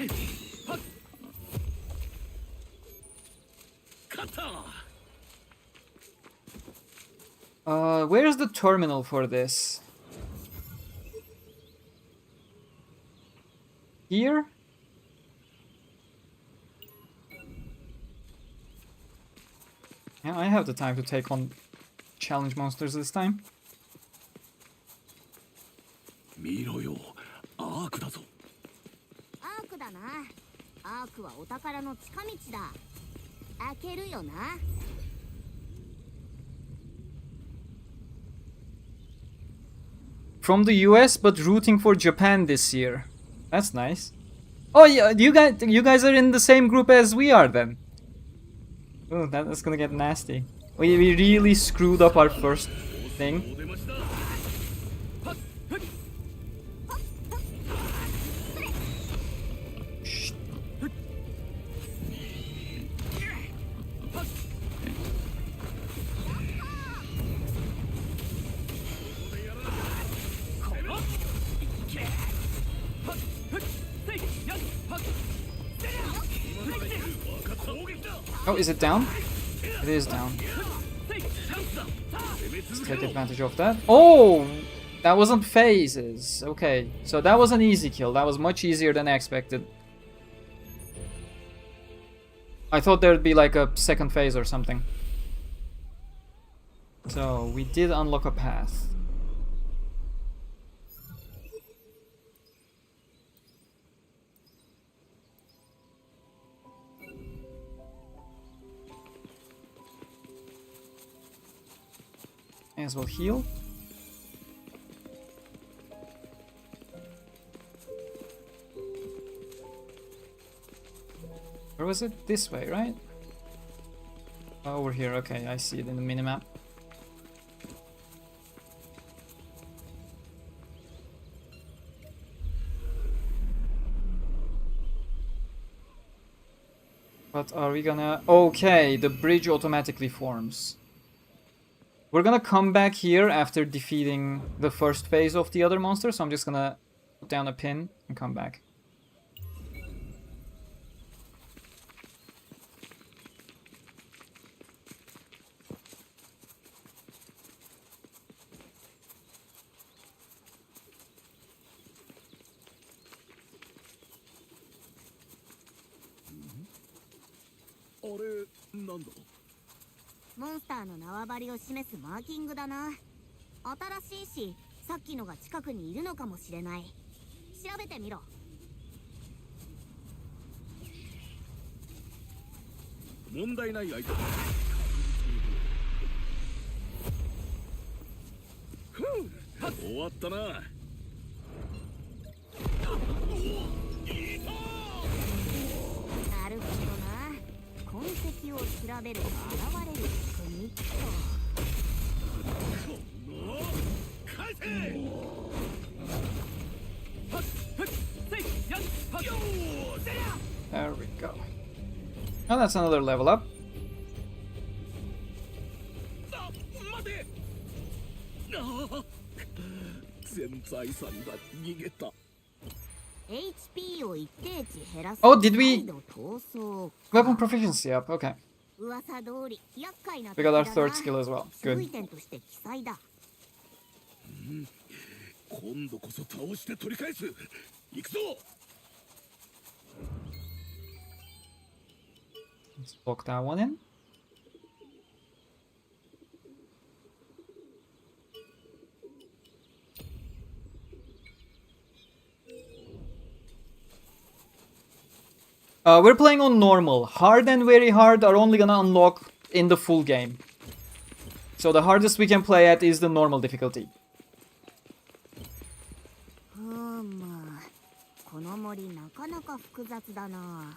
Where's the terminal for this? Here? Yeah, I have the time to take on challenge monsters this time. 見ろよ、アークだぞ。アークだな。アークはお宝の近道だ。開けるよな。From the US, but rooting for Japan this year. That's nice. Oh yeah, you guys are in the same group as we are then. Oh, that's gonna get nasty. We really screwed up our first thing. Oh, is it down? It is down. Let's take advantage of that. Oh! That wasn't phases. Okay, so that was an easy kill. That was much easier than I expected. I thought there'd be like a second phase or something. So, we did unlock a path. May as well heal. Where was it? This way, right? Oh, over here. Okay, I see it in the minimap. But are we gonna... Okay, the bridge automatically forms. We're gonna come back here after defeating the first phase of the other monster, so I'm just gonna put down a pin and come back. Mm-hmm. なんだ。モンスターの縄張りを示すマーキングだな。新しいし、さっきのが近くにいるのかもしれない。調べてみろ。問題ない相手。終わったな。なるほどな。痕跡を調べると現れる仕組みと。返せ。There we go. Oh, that's another level up. 待て。全財産が逃げた。HP を一定値減らす。 Oh, did we- 再度逃走。 Weapon proficiency up, okay. 噂通り厄介な We got our third skill as well. 注 Good. 意点として記載だ。今度こそ倒して取り返す。行くぞ。 Let's lock that one in. We're playing on normal. Hard and very hard are only gonna unlock in the full game. So the hardest we can play at is the normal difficulty. この森なかなか複雑だな。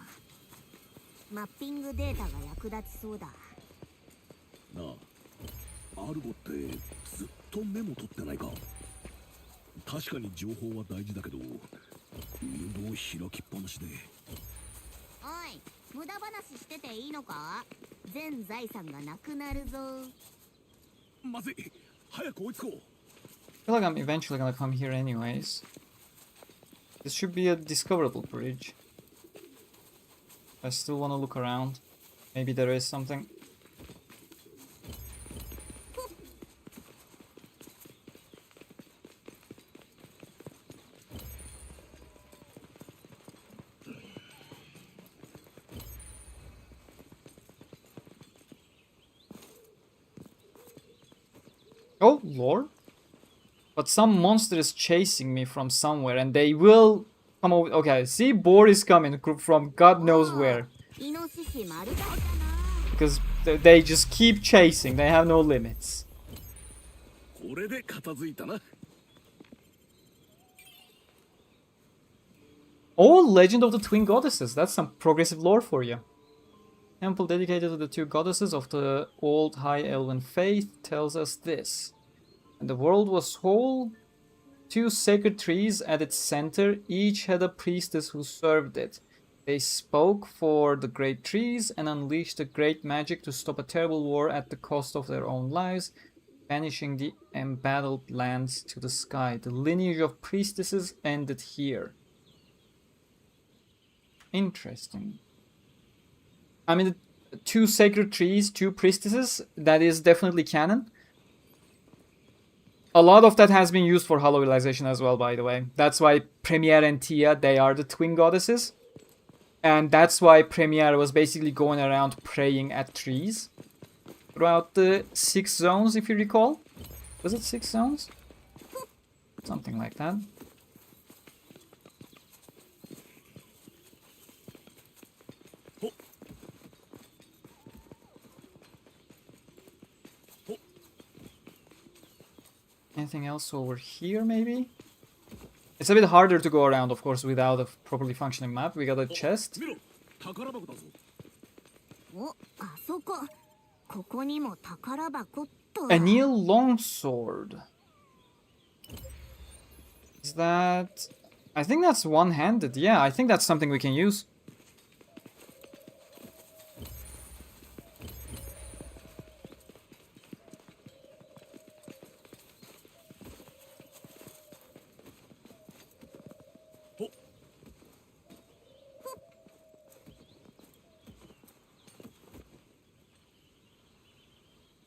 マッピングデータが役立ちそうだ。なあ、アルゴってずっとメモ取ってないか。確かに情報は大事だけど、運動開きっぱなしで。おい、無駄話してていいのか？全財産がなくなるぞ。まずい、早く追いつこう。I feel like I'm eventually gonna come here anyways. This should be a discoverable bridge. I still wanna look around. Maybe there is something. Oh, lore? But some monster is chasing me from somewhere and they will come over. Okay, see, boar is coming from God knows where. イノシシ丸出しだな。 Because they just keep chasing, they have no limits. これで片付いたな。Oh, Legend of the Twin Goddesses. That's some progressive lore for you. Temple dedicated to the two goddesses of the old High Elven faith tells us this. When the world was whole, two sacred trees at its center, each had a priestess who served it. They spoke for the great trees and unleashed a great magic to stop a terrible war at the cost of their own lives, banishing the embattled lands to the sky. The lineage of priestesses ended here. Interesting. I mean, the two sacred trees, two priestesses, that is definitely canon. A lot of that has been used for Halloweenization as well, by the way. That's why Premiere and Tia, they are the twin goddesses. And that's why Premiere was basically going around praying at trees throughout the 6 zones, if you recall. Was it 6 zones? Something like that. Anything else over here, maybe? It's a bit harder to go around, of course, without a properly functioning map. We got a chest. 見ろ、宝箱だぞ。お、あそこ。ここにも宝箱っと。A Neil Longsword. Is that... I think that's one-handed. Yeah, I think that's something we can use.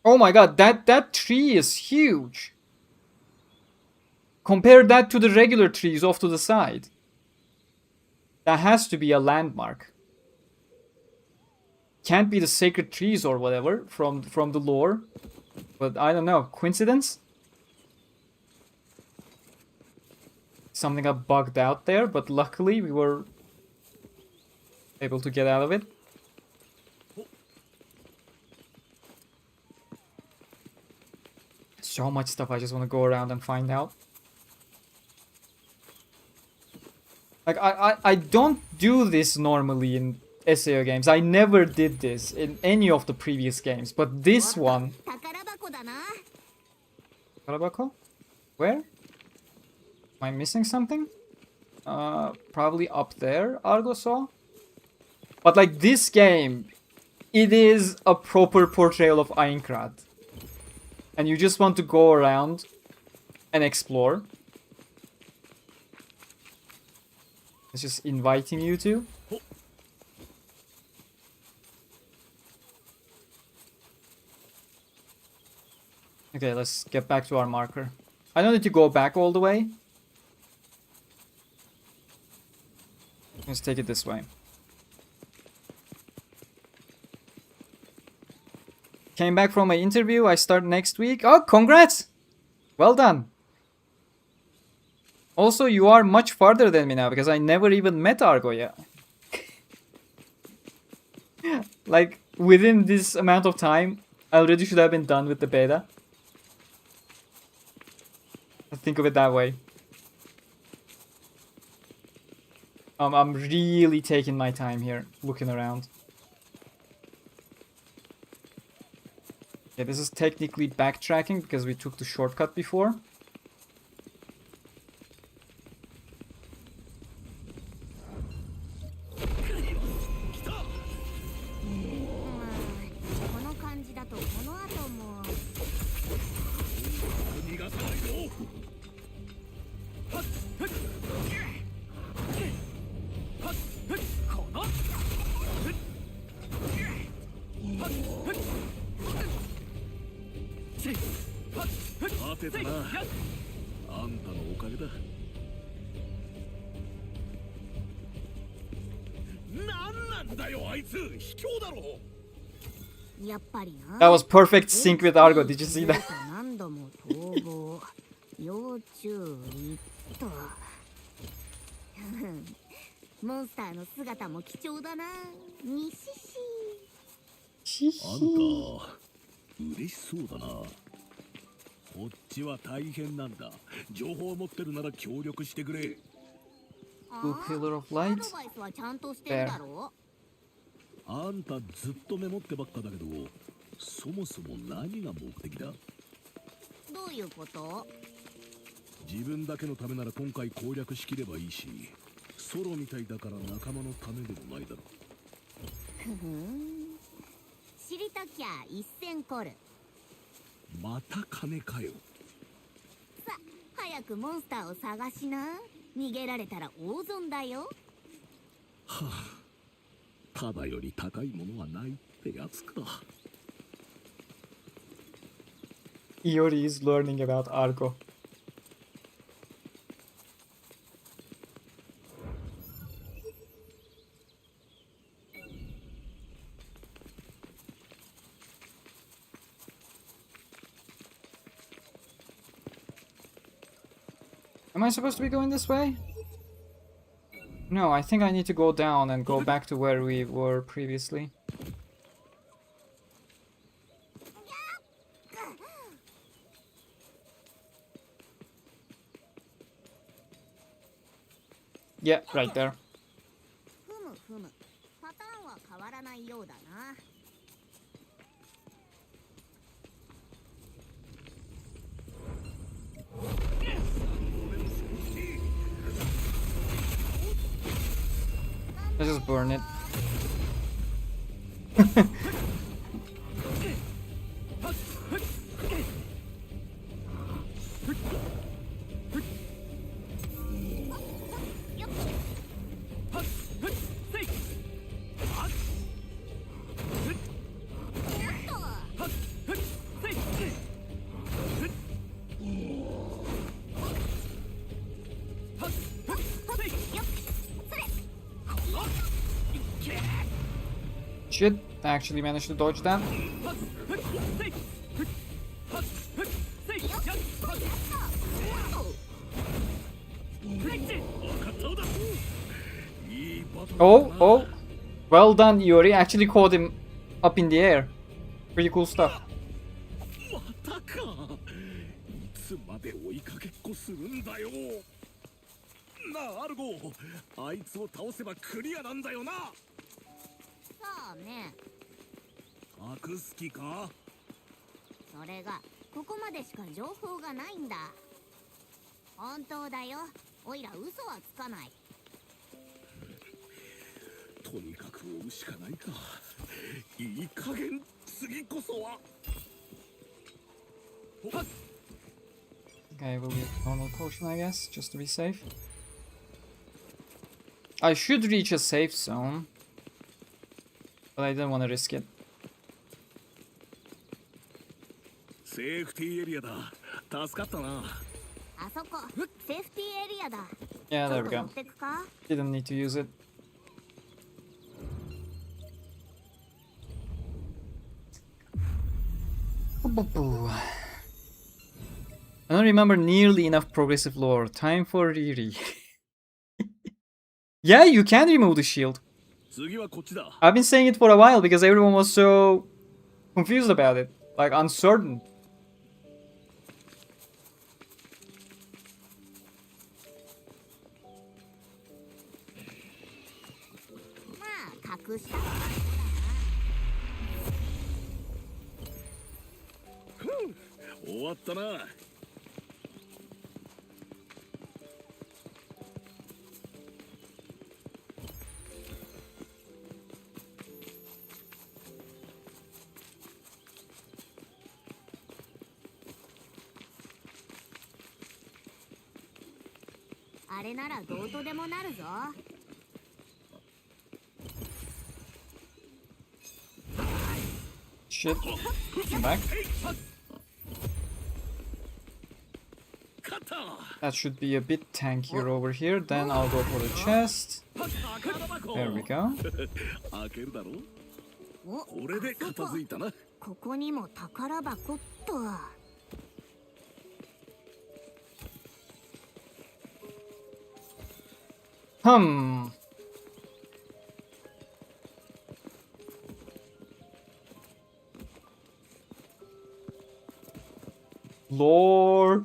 Oh my god, that tree is huge. Compare that to the regular trees off to the side. That has to be a landmark. Can't be the sacred trees or whatever from the lore. But I don't know, coincidence? Something got bugged out there, but luckily we were able to get out of it. So much stuff I just want to go around and find out. Like, I don't do this normally in SAO games. I never did this in any of the previous games. But this one... 宝箱だな。 Karabako? Where? Am I missing something? Probably up there, Argo saw. But like this game, it is a proper portrayal of Aincrad. And you just want to go around and explore. It's just inviting you to. Okay, let's get back to our marker. I don't need to go back all the way. Let's take it this way. Came back from my interview. I start next week. Oh, congrats! Well done. Also, you are much farther than me now because I never even met Argo yet. Like, within this amount of time, I already should have been done with the beta. I think of it that way. I'm really taking my time here, looking around. Yeah, this is technically backtracking because we took the shortcut before. てたな。あんたのおかげだ。なんなんだよあいつ、卑怯だろ。やっぱりな。 That was perfect sync with Argo. Did you see that? 何度も逃亡。要注意と。モンスターの姿も貴重だな。にしし。あんた嬉しそうだな。こっちは大変なんだ。情報を持ってるなら協力してくれ。Blue pillar of ア light. ドバイスはちゃんとしてるだろ。あんたずっとメモってばっかだけど、そもそも何が目的だ？どういうこと？自分だけのためなら今回攻略しきればいいし、ソロみたいだから仲間のためでもないだろう。ふふん。知りたきゃ一銭コル。また金かよ。さ、早くモンスターを探しな。逃げられたら大損だよ。はあ、ただより高いものはないってやつか。Iori is learning about Argo. Am I supposed to be going this way? No, I think I need to go down and go back to where we were previously. Yeah, right there. ふむふむ。パターンは変わらないようだな。Let's just burn it. Shit, I actually managed to dodge that. Oh, oh. Well done, Iori. Actually caught him up in the air. Pretty cool stuff. またか。いつまで追いかけっこするんだよ。なあアルゴ、あいつを倒せばクリアなんだよな。さあね。隠す気か？それがここまでしか情報がないんだ。本当だよ。おいら嘘はつかない。とにかく追うしかないか。いい加減次こそは。Okay, we'll get normal potion, I guess, just to be safe. I should reach a safe zone, but I didn't want to risk it. セーフティーエリアだ。助かったな。あそこ、セーフティーエリアだ。 Yeah, there we ちょっ go. と持ってくか？ Didn't need to use it. I don't remember nearly enough progressive lore. Time for Riri. Yeah, you can remove the shield. 次はこっちだ。 I've been saying it for a while because everyone was so confused about it. Like, uncertain. まあ隠したら終わったな。あれならどうとでもなるぞ。 Shit. Come back. That should be a bit tankier over here. Then I'll go for the chest. There we go. 開けるだろこれで片付いたなここにも宝箱っと。Lore.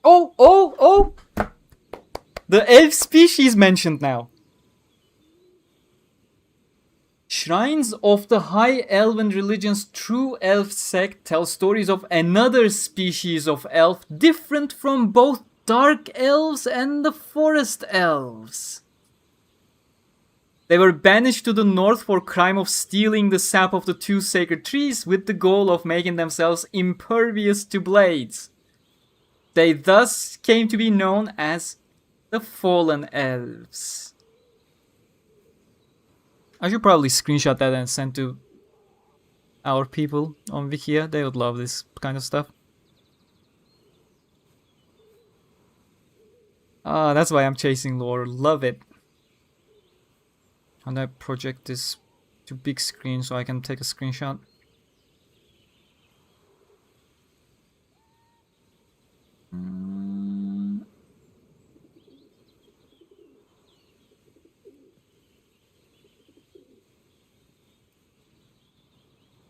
Oh! The elf species mentioned now. Shrines of the High Elven Religion's true elf sect tell stories of another species of elf different from both dark elves and the forest elves. They were banished to the north for crime of stealing the sap of the two sacred trees with the goal of making themselves impervious to blades. They thus came to be known as the Fallen Elves. I should probably screenshot that and send to our people on Wikia. They would love this kind of stuff. Ah, that's why I'm chasing lore. Love it. And I project this to big screen so I can take a screenshot.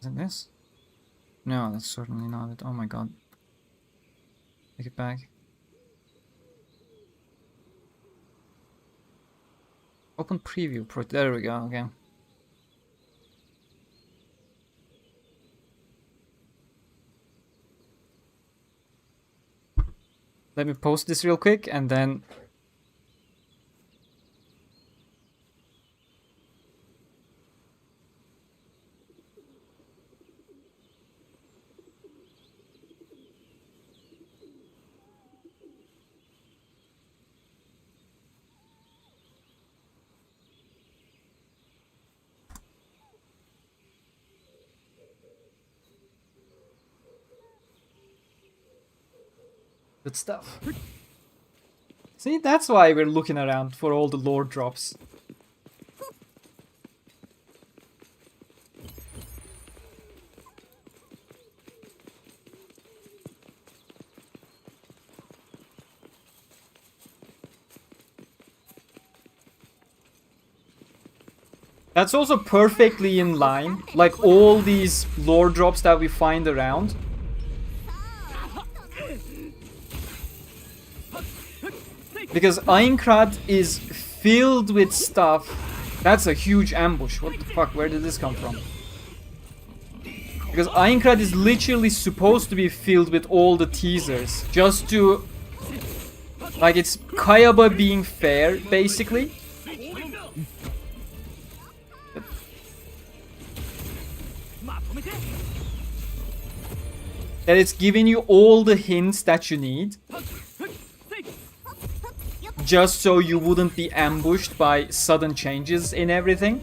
Isn't this? No, that's certainly not it. Oh my god. Take it back. Open preview. There we go. Okay. Let me post this real quick and then... Good stuff. See, that's why we're looking around for all the lore drops. That's also perfectly in line, like all these lore drops that we find around. Because Aincrad is filled with stuff. That's a huge ambush. What the fuck? Where did this come from? Because Aincrad is literally supposed to be filled with all the teasers. Just to... like, it's Kayaba being fair, basically. That it's giving you all the hints that you need. Just so you wouldn't be ambushed by sudden changes in everything.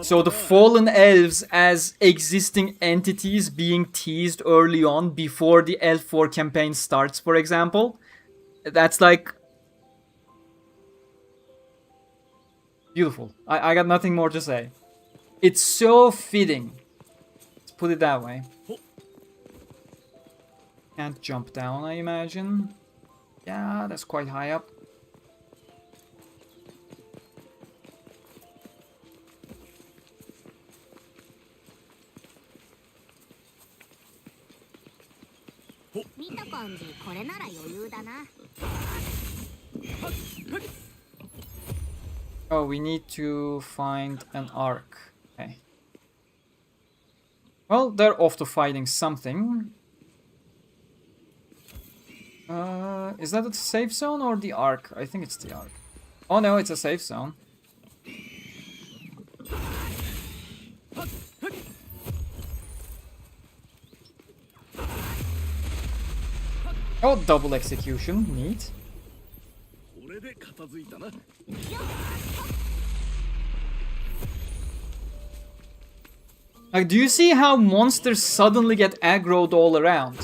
So the Fallen Elves as existing entities being teased early on before the Elf 4 campaign starts, for example. That's like... beautiful. I got nothing more to say. It's so fitting. Let's put it that way. Can't jump down, I imagine. Yeah, that's quite high up. Oh, we need to find an arc. Okay. Well, they're off to fighting something. Is that a safe zone or the arc? I think it's the arc. Oh no, it's a safe zone. Oh, double execution. Neat. Like, do you see how monsters suddenly get aggroed all around?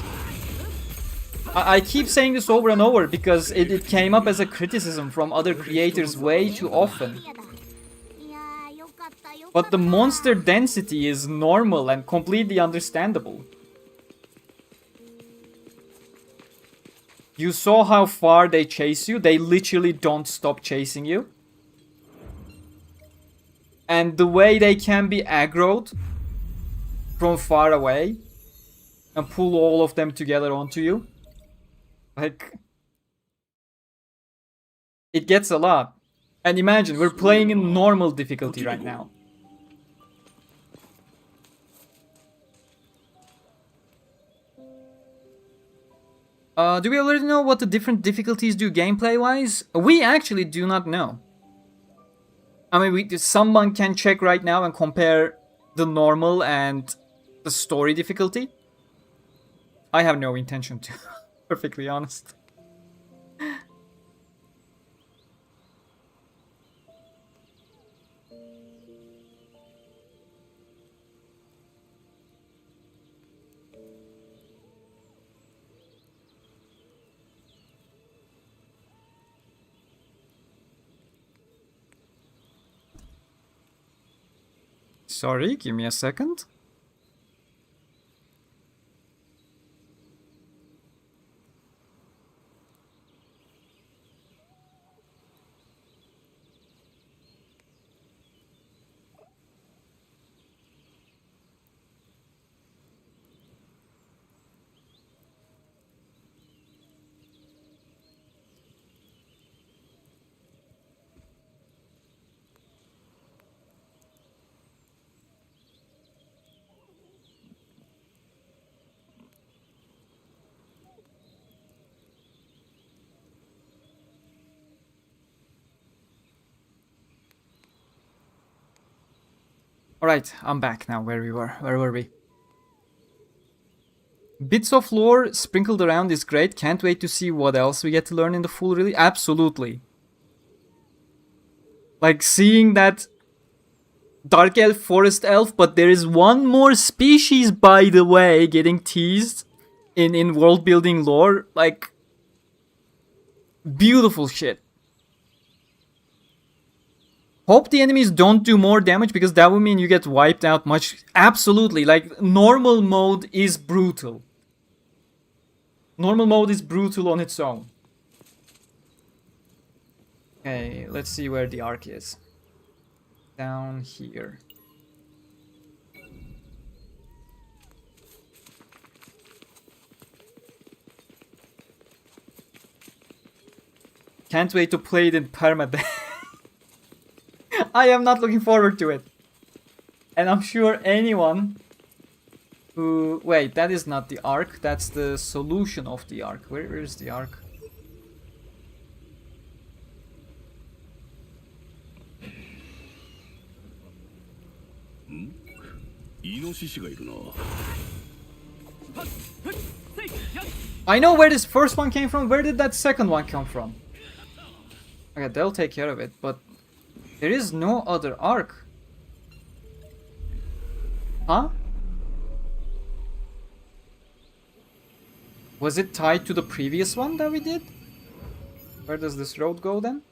I keep saying this over and over because it came up as a criticism from other creators way too often. But the monster density is normal and completely understandable. You saw how far they chase you. They literally don't stop chasing you. And the way they can be aggroed from far away and pull all of them together onto you. Like, it gets a lot. And imagine, we're playing in normal difficulty right now. Do we already know what the different difficulties do gameplay-wise? We actually do not know. I mean, someone can check right now and compare the normal and the story difficulty. I have no intention to, perfectly honest. Sorry, give me a second. Alright, I'm back now where we were. Where were we? Bits of lore sprinkled around is great. Can't wait to see what else we get to learn in the full release. Absolutely. Like seeing that Dark Elf, Forest Elf, but there is one more species, by the way, getting teased in world building lore. Like, beautiful shit. Hope the enemies don't do more damage because that would mean you get wiped out much. Absolutely, like normal mode is brutal. Normal mode is brutal on its own. Okay, let's see where the arc is. Down here. Can't wait to play it in permadeath. I am not looking forward to it. And I'm sure anyone who... Wait, that is not the arc. That's the solution of the arc. Where is the arc? I know where this first one came from. Where did that second one come from? Okay, they'll take care of it, but there is no other arc. Huh? Was it tied to the previous one that we did? Where does this road go then?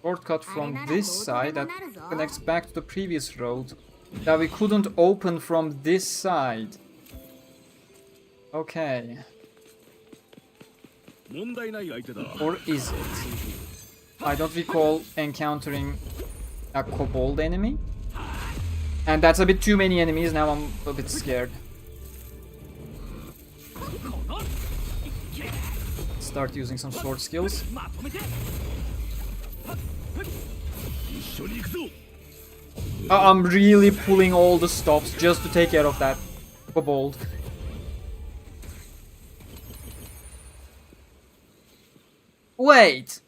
Shortcut from this side that connects back to the previous road that we couldn't open from this side. Okay. Or is it? I don't recall encountering a kobold enemy. And that's a bit too many enemies, now I'm a bit scared. Start using some sword skills. I'm really pulling all the stops just to take care of that kobold. Wait!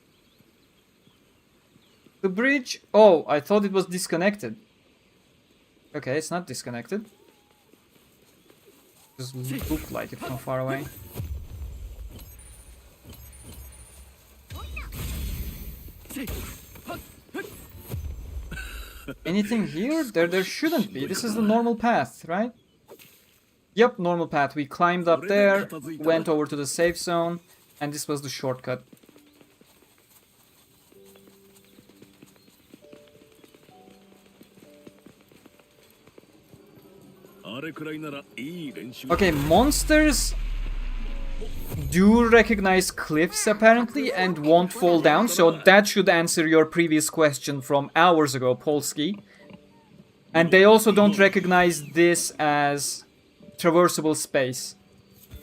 The bridge... Oh, I thought it was disconnected. Okay, it's not disconnected. Just looked like it from far away. Anything here? There shouldn't be. This is the normal path, right? Yep, normal path. We climbed up there, went over to the safe zone, and this was the shortcut. Okay, monsters do recognize cliffs apparently and won't fall down, so that should answer your previous question from hours ago, Polsky. And they also don't recognize this as traversable space.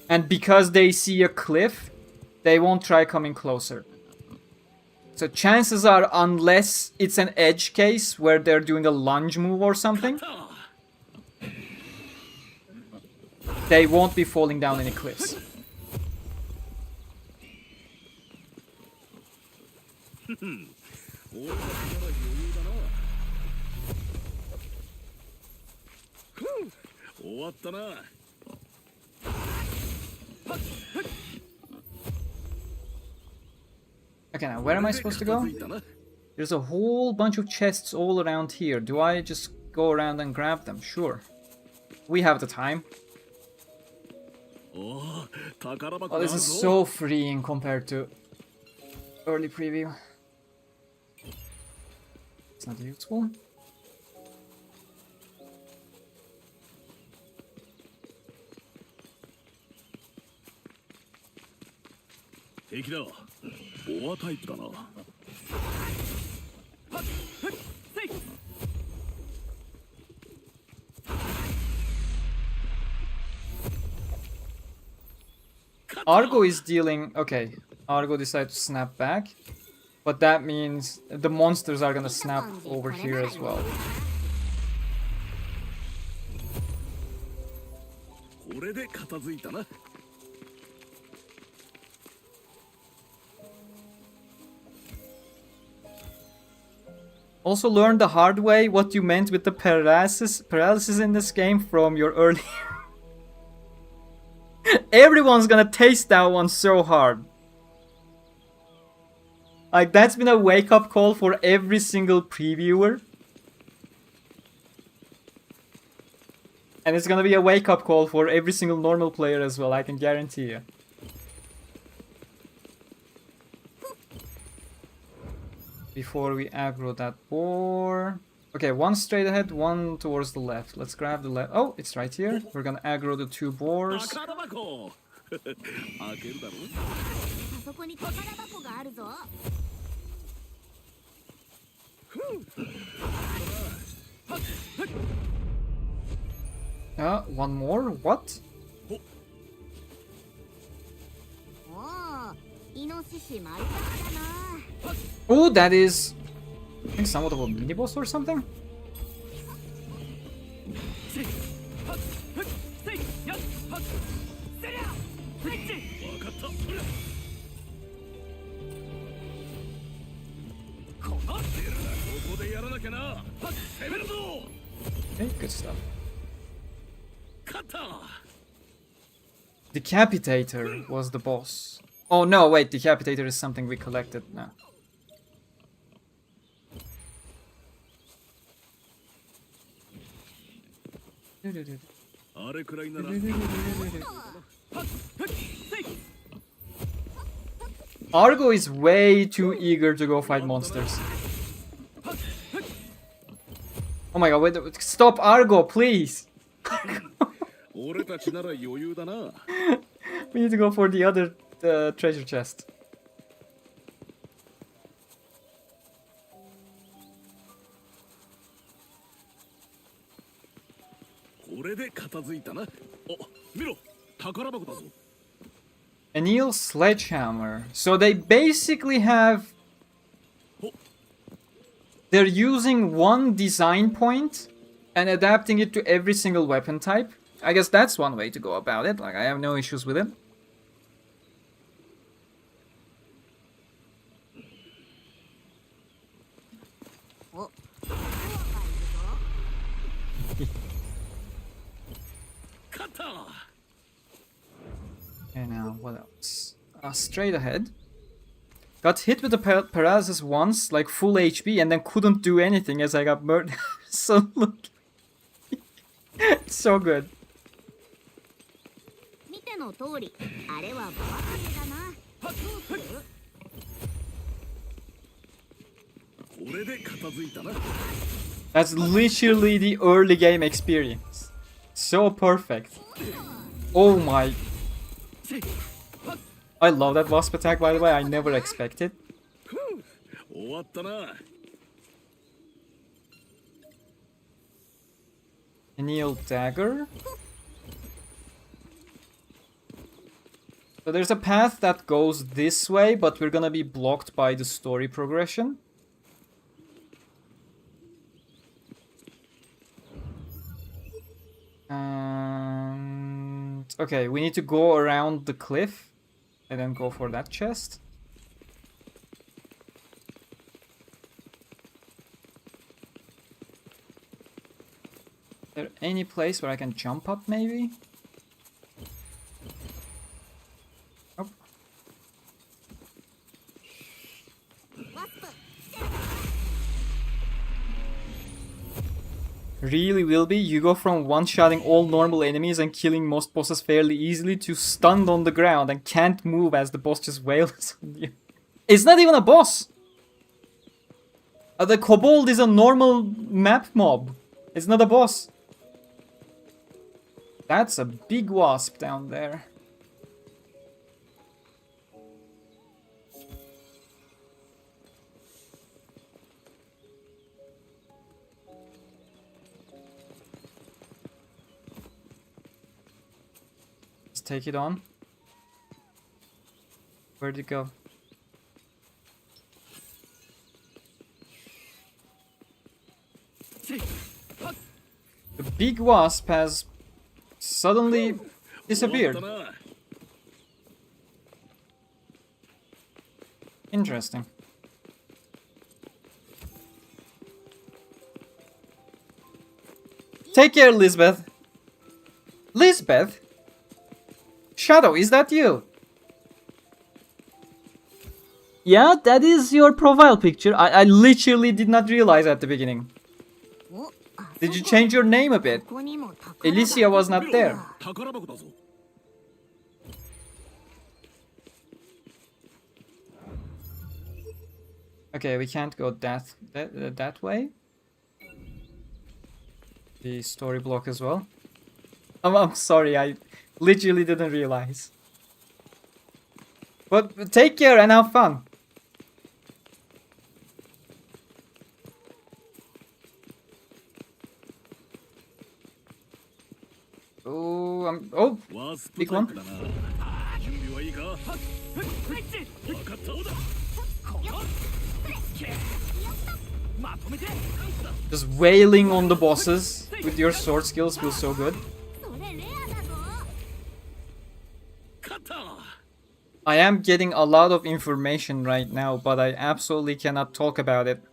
And because they see a cliff, they won't try coming closer. So chances are, unless it's an edge case where they're doing a lunge move or something, they won't be falling down any cliffs. Okay, now where am I supposed to go? There's a whole bunch of chests all around here. Do I just go around and grab them? Sure. We have the time. Oh, this is so freeing compared to early preview. It's not useful. Argo is dealing... Okay, Argo decided to snap back. But that means the monsters are gonna snap over here as well. Also learned the hard way what you meant with the paralysis in this game from your early... Everyone's gonna taste that one so hard. Like, that's been a wake-up call for every single previewer. And it's gonna be a wake-up call for every single normal player as well, I can guarantee you. Before we aggro that boar... Okay, one straight ahead, one towards the left. Let's grab the left. Oh, it's right here. We're gonna aggro the two boars. One more? What? Oh, that is... I think somewhat of a mini-boss or something? Okay, good stuff. Decapitator was the boss. Oh no, wait, Decapitator is something we collected now. Argo is way too eager to go fight monsters. Oh my god, wait, stop Argo, please! We need to go for the other treasure chest. Anil Sledgehammer. So they basically have... They're using one design point and adapting it to every single weapon type. I guess that's one way to go about it. Like, I have no issues with it. Okay, now what else? Straight ahead. Got hit with the paralysis once, like full HP, and then couldn't do anything as I got murdered. So look. So good. 見ての通り、あれはバーだな。これで片付いたな。 That's literally the early game experience. So perfect. Oh my. I love that wasp attack, by the way. I never expected. 終わったな。 Neil dagger. So there's a path that goes this way, but we're gonna be blocked by the story progression. And okay, we need to go around the cliff and then go for that chest. Is there any place where I can jump up, maybe? Nope. Really, Wilby? You go from one-shotting all normal enemies and killing most bosses fairly easily to stunned on the ground and can't move as the boss just wails on you. It's not even a boss! The kobold is a normal map mob. It's not a boss. That's a big wasp down there. Let's take it on. Where'd it go? The big wasp has suddenly disappeared. Interesting. Take care, Lisbeth. Lisbeth? Shadow, is that you? Yeah, that is your profile picture. I literally did not realize at the beginning. Did you change your name a bit? Alicia was not there. 宝箱だぞ。 Okay, we can't go that way. The story block as well. I'm sorry, I literally didn't realize. But take care and have fun. Oh, big one. 準備はいいか。分かった。 Just wailing on the bosses with your sword skills feels so good. I am getting a lot of information right now, but I absolutely cannot talk about it.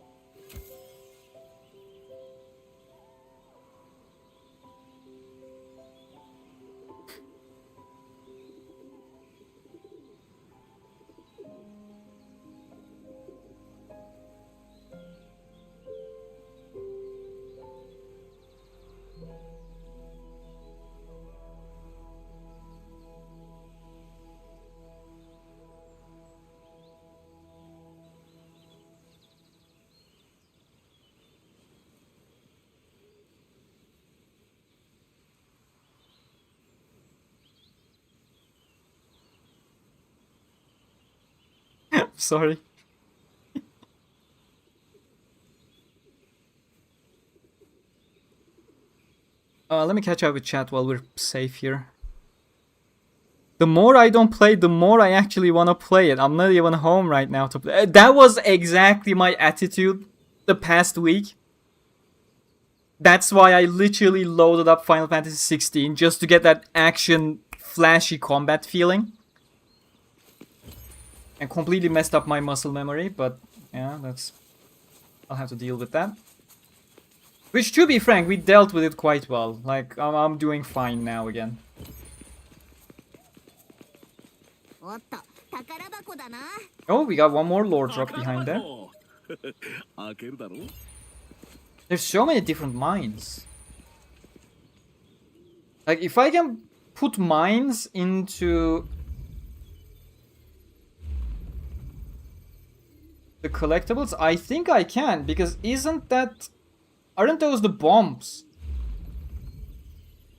Sorry. Let me catch up with chat while we're safe here. The more I don't play, the more I actually want to play it. I'm not even home right now to play. That was exactly my attitude the past week. That's why I literally loaded up Final Fantasy 16 just to get that action, flashy combat feeling. And completely messed up my muscle memory, but yeah, I'll have to deal with that. Which, to be frank, we dealt with it quite well. Like, I'm doing fine now again. Oh, we got one more lore drop behind there. 開けるだろ There's so many different mines. Like, if I can put mines into the collectibles, I think I can, because aren't those the bombs?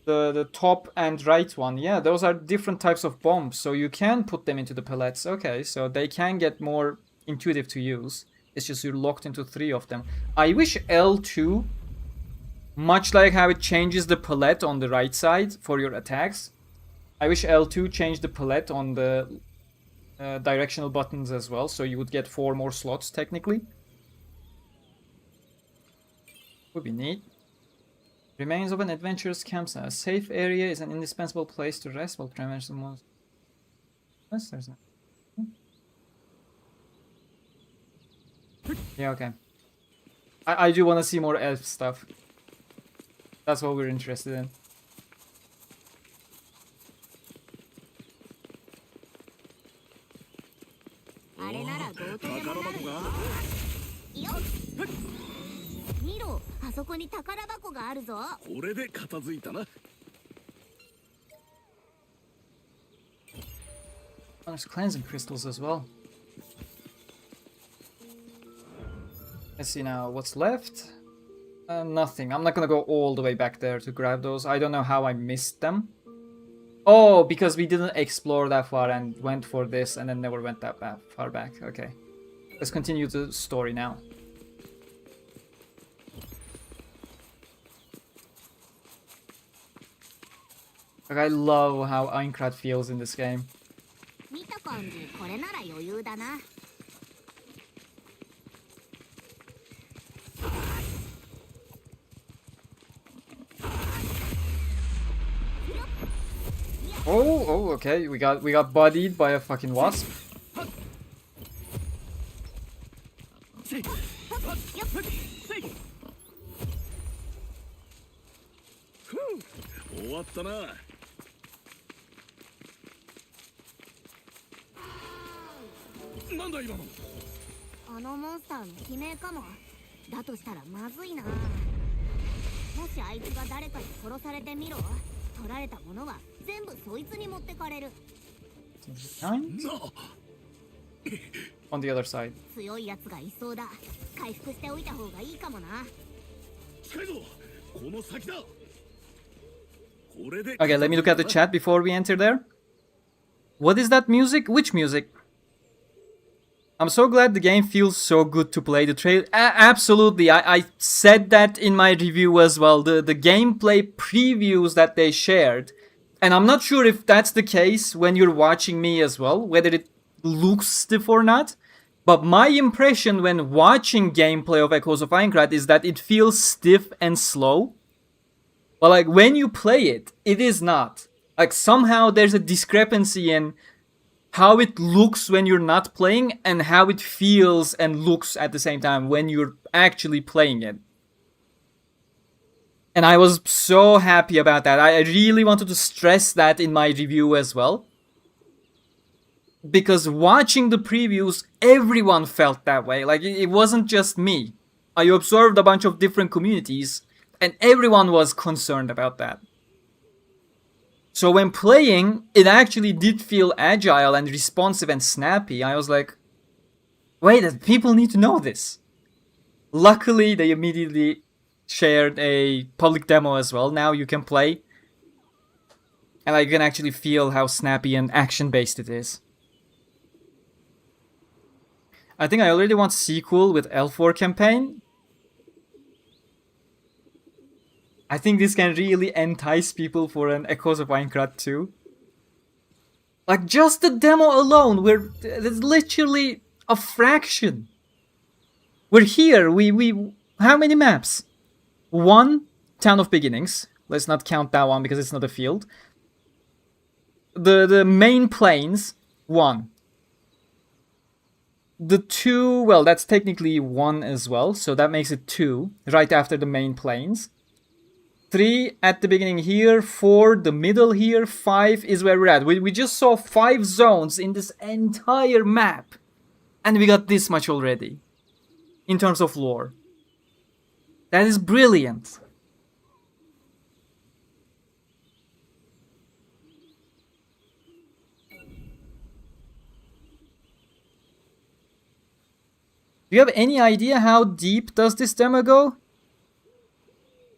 The top and right one, yeah, those are different types of bombs, so you can put them into the pellets. Okay, so they can get more intuitive to use. It's just you're locked into 3 of them. I wish L2, much like how it changes the pellet on the right side for your attacks, I wish L2 changed the pellet on the directional buttons as well, so you would get 4 more slots technically. Would be neat. Remains of an adventurous campsite. A safe area is an indispensable place to rest while preventing the most. Yes, there's no. Yeah, okay. I do want to see more elf stuff. That's what we're interested in. Oh, there's cleansing crystals as well. Let's see now what's left. Nothing. I'm not gonna go all the way back there to grab those. I don't know how I missed them. Oh, because we didn't explore that far and went for this and then never went that far back. Okay. Let's continue the story now. Like, I love how Aincrad feels in this game. Oh, okay. We got bodied by a fucking wasp. On the other side. Okay, let me look at the chat before we enter there. What is that music? Which music? I'm so glad the game feels so good to play. The trailer, absolutely. I said that in my review as well. The gameplay previews that they shared, and I'm not sure if that's the case when you're watching me as well, whether it looks stiff or not. But my impression when watching gameplay of Echoes of Aincrad is that it feels stiff and slow. But like when you play it, it is not. Like somehow there's a discrepancy in how it looks when you're not playing and how it feels and looks at the same time when you're actually playing it. And I was so happy about that. I really wanted to stress that in my review as well. Because watching the previews, everyone felt that way. Like, it wasn't just me. I observed a bunch of different communities, and everyone was concerned about that. So when playing, it actually did feel agile and responsive and snappy. I was like, wait, people need to know this. Luckily, they immediately shared a public demo as well. Now you can play. And I can actually feel how snappy and action-based it is. I think I already want sequel with L4 campaign. I think this can really entice people for an Echoes of Aincrad 2. Like, just the demo alone, there's literally a fraction. We're here, how many maps? 1, Town of Beginnings. Let's not count that one because it's not a field. The main plains, 1. The 2, well, that's technically 1 as well, so that makes it 2, right after the main plains. 3 at the beginning here, 4 the middle here, 5 is where we're at. We just saw 5 zones in this entire map. And we got this much already. In terms of lore. That is brilliant. Do you have any idea how deep does this demo go?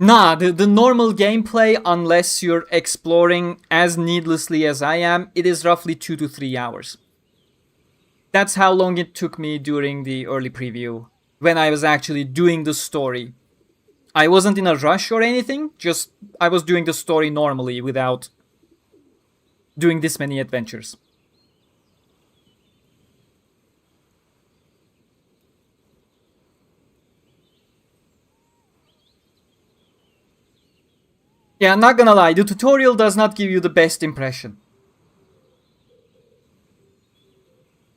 Nah, the normal gameplay, unless you're exploring as needlessly as I am, it is roughly 2 to 3 hours. That's how long it took me during the early preview, when I was actually doing the story. I wasn't in a rush or anything, just I was doing the story normally without doing this many adventures. Yeah, I'm not gonna lie, the tutorial does not give you the best impression.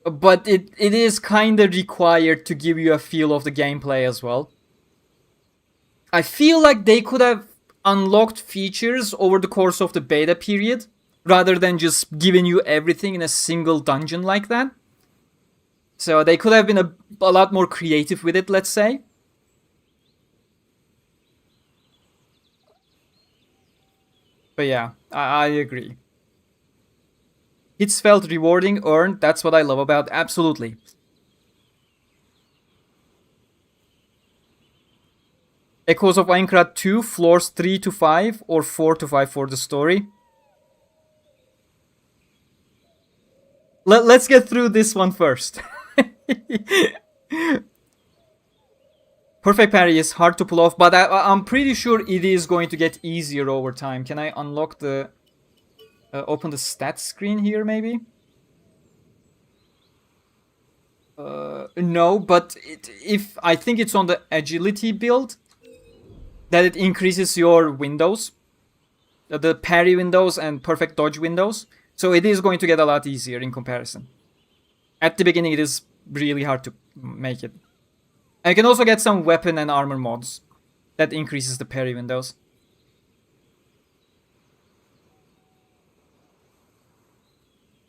But it is kinda required to give you a feel of the gameplay as well. I feel like they could have unlocked features over the course of the beta period, rather than just giving you everything in a single dungeon like that. So they could have been a lot more creative with it, let's say. But yeah, I agree. It's felt rewarding, earned, that's what I love about, absolutely. Echoes of Aincrad 2, floors 3 to 5 or 4 to 5 for the story. Let's get through this one first. Perfect parry is hard to pull off, but I'm pretty sure it is going to get easier over time. Can I unlock the... open the stats screen here, maybe? No, but if I think it's on the agility build that it increases your windows. The parry windows and perfect dodge windows. So it is going to get a lot easier in comparison. At the beginning, it is really hard to make it. I can also get some weapon and armor mods that increases the parry windows.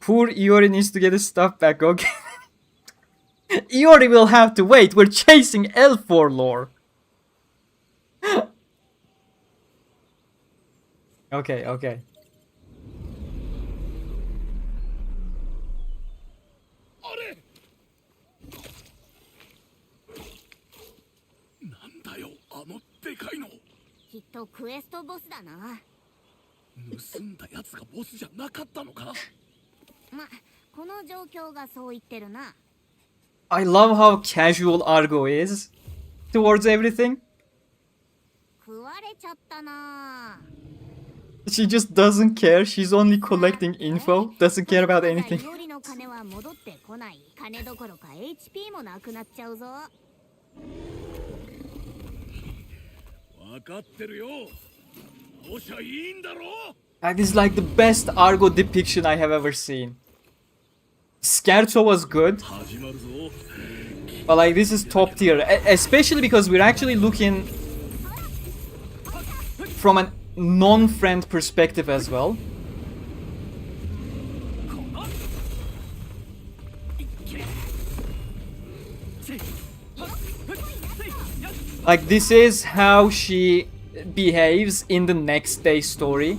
Poor Iori needs to get his stuff back, okay? Iori will have to wait, we're chasing L4 lore. Okay, okay. でかいのきっとクエストボスだな。盗んだやつがボスじゃなかったのか。ま、この状況がそう言ってるな。I love how casual Argo is towards everything. 食われちゃったな。 She just doesn't care. She's only collecting info. Doesn't care about anything. イオリの金は戻ってこない。金どころか HP もなくなっちゃうぞ。分かってるよ。倒しゃいいんだろ。That is like the best Argo depiction I have ever seen. Scherzo was good, but like this is top tier, especially because we're actually looking from a non-friend perspective as well. Like this is how she behaves in the next day story.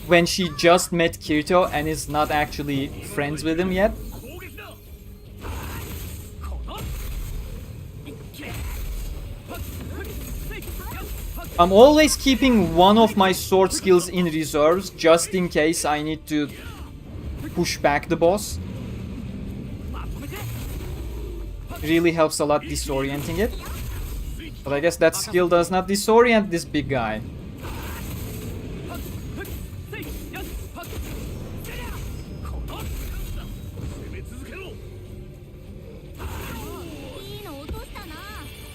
When she just met Kirito and is not actually friends with him yet. I'm always keeping one of my sword skills in reserves just in case I need to push back the boss. Really helps a lot disorienting it. But I guess that skill does not disorient this big guy.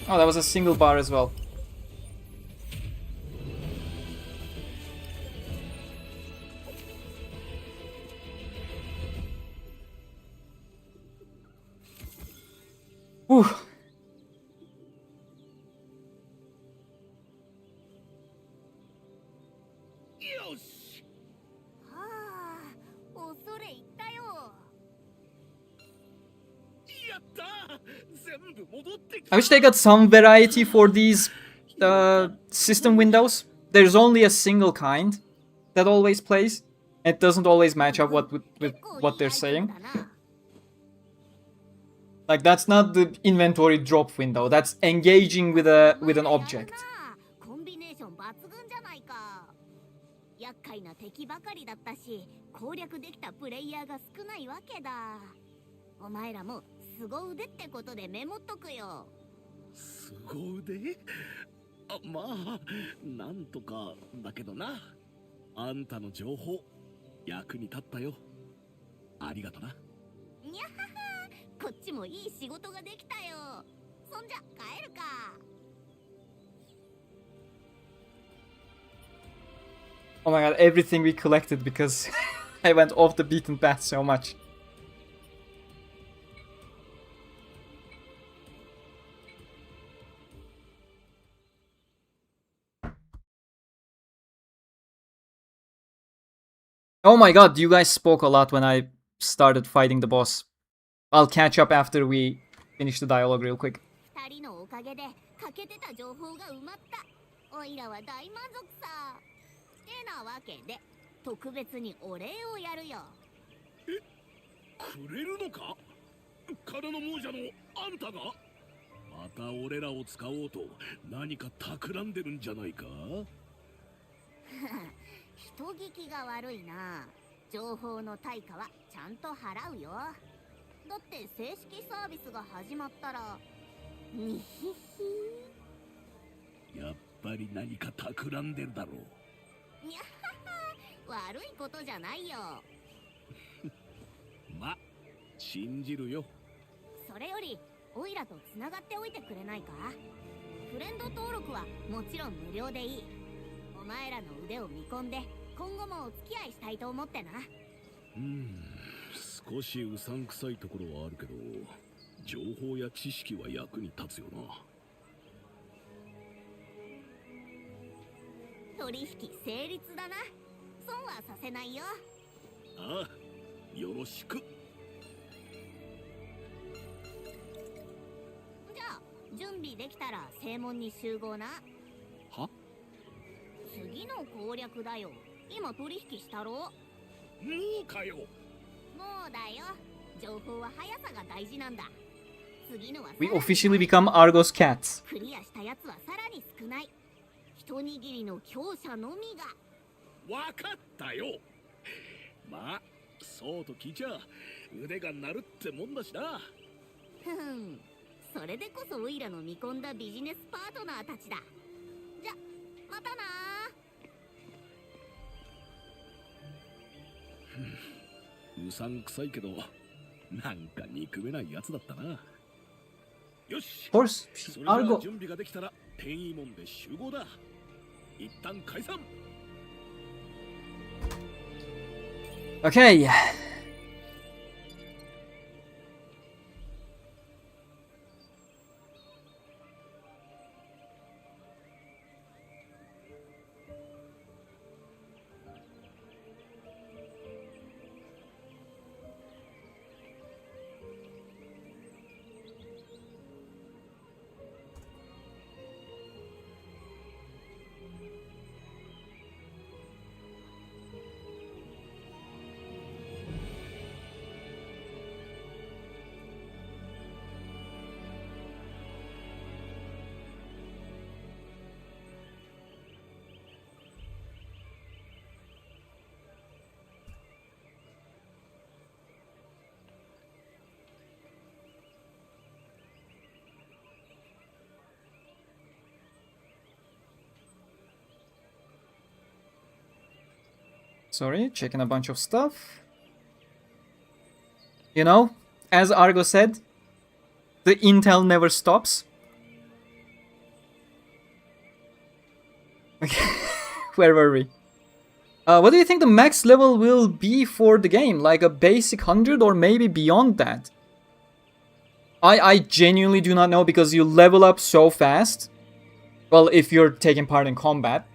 Oh, that was a single bar as well. Whew. I wish they got some variety for these system windows. There's only a single kind that always plays. It doesn't always match up with what they're saying. Like, that's not the inventory drop window. That's engaging with an object. コンビネーション抜群じゃないか。厄介な敵ばかりだったし、攻略できたプレイヤーが少ないわけだ。お前らも凄腕ってことでメモっとくよ。凄腕？あ、まあ、なんとかだけどな。あんたの情報、役に立ったよ。ありがとな。にゃはは、こっちもいい仕事ができたよ。そんじゃ帰るか。Oh my god, everything we collected because I went off the beaten path so much. Oh my god, you guys spoke a lot when I started fighting the boss. I'll catch up after we finish the dialogue real quick. 二人のおかげで欠けてた情報が埋まった。おいらは大満足さ。てなわけで特別にお礼をやるよ。くれるのか？金の亡者のあんたが？また俺らを使おうと何か企んでるんじゃないか？人聞きが悪いな。情報の対価はちゃんと払うよ。だって正式サービスが始まったらにひひ。やっぱり何か企んでるだろう。にゃはは、悪いことじゃないよ。ま、信じるよ。それよりオイラとつながっておいてくれないか？フレンド登録はもちろん無料でいい。お前らの腕を見込んで今後もお付き合いしたいと思ってな。少しうさんくさいところはあるけど、情報や知識は役に立つよな。取引成立だな。損はさせないよ。ああ、よろしく。じゃあ準備できたら正門に集合な。は？次の攻略だよ。今取引したろ。もうかよ。もうだよ。情報は速さが大事なんだ。次のは We officially become Argo's cats. クリアしたやつはさらに少ない。一握りの強者のみが。わかったよ。まあ、そうと聞いちゃ腕が鳴るってもんだしな。ふん、それでこそオイラの見込んだビジネスパートナーたちだ。じゃ、またな。うさんくさいけど、なんか憎めないやつだったな。よし。 Of course, それじゃあ Argo. 準備ができたら転移門で集合だ。一旦解散。Okay. Sorry, checking a bunch of stuff. You know, as Argo said, the intel never stops. Okay, where were we? What do you think the max level will be for the game? Like a basic 100 or maybe beyond that? I genuinely do not know because you level up so fast. Well, if you're taking part in combat.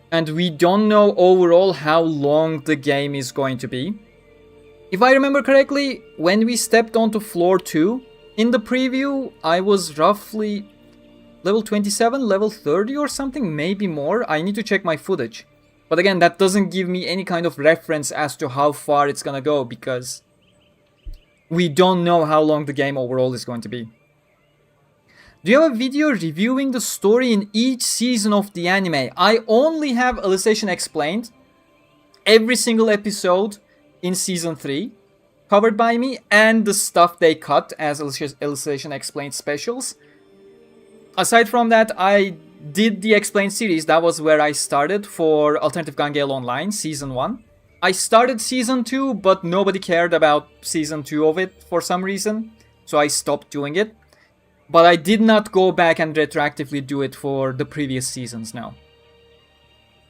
And we don't know overall how long the game is going to be. If I remember correctly, when we stepped onto floor 2, in the preview, I was roughly level 27, level 30 or something, maybe more. I need to check my footage. But again, that doesn't give me any kind of reference as to how far it's gonna go, because we don't know how long the game overall is going to be. Do you have a video reviewing the story in each season of the anime? I only have Alicization Explained. Every single episode in season 3 covered by me, and the stuff they cut as Alicization Explained specials. Aside from that, I did the Explained series. That was where I started for Alternative Gun Gale Online, Season 1. I started Season 2, but nobody cared about Season 2 of it for some reason, so I stopped doing it. But I did not go back and retroactively do it for the previous seasons now.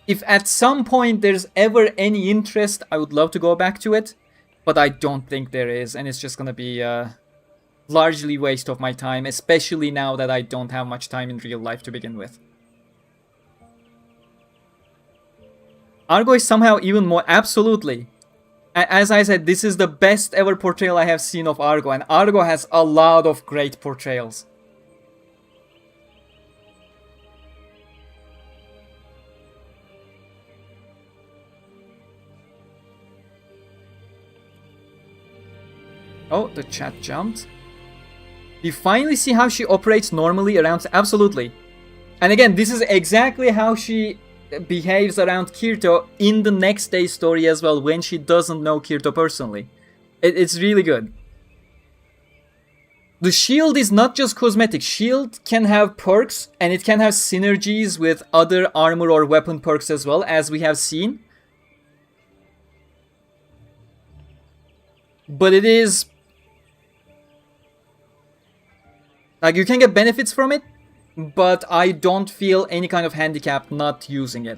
If at some point there's ever any interest, I would love to go back to it, but I don't think there is, and it's just gonna be largely waste of my time, especially now that I don't have much time in real life to begin with. Argo is somehow even more... Absolutely. As I said, this is the best ever portrayal I have seen of Argo, and Argo has a lot of great portrayals. Oh, the chat jumped. We finally see how she operates normally around... Absolutely. And again, this is exactly how she behaves around Kirito in the next day story as well, when she doesn't know Kirito personally. It's really good. The shield is not just cosmetic. Shield can have perks, and it can have synergies with other armor or weapon perks as well, as we have seen. But it is... like, you can get benefits from it, but I don't feel any kind of handicap not using it.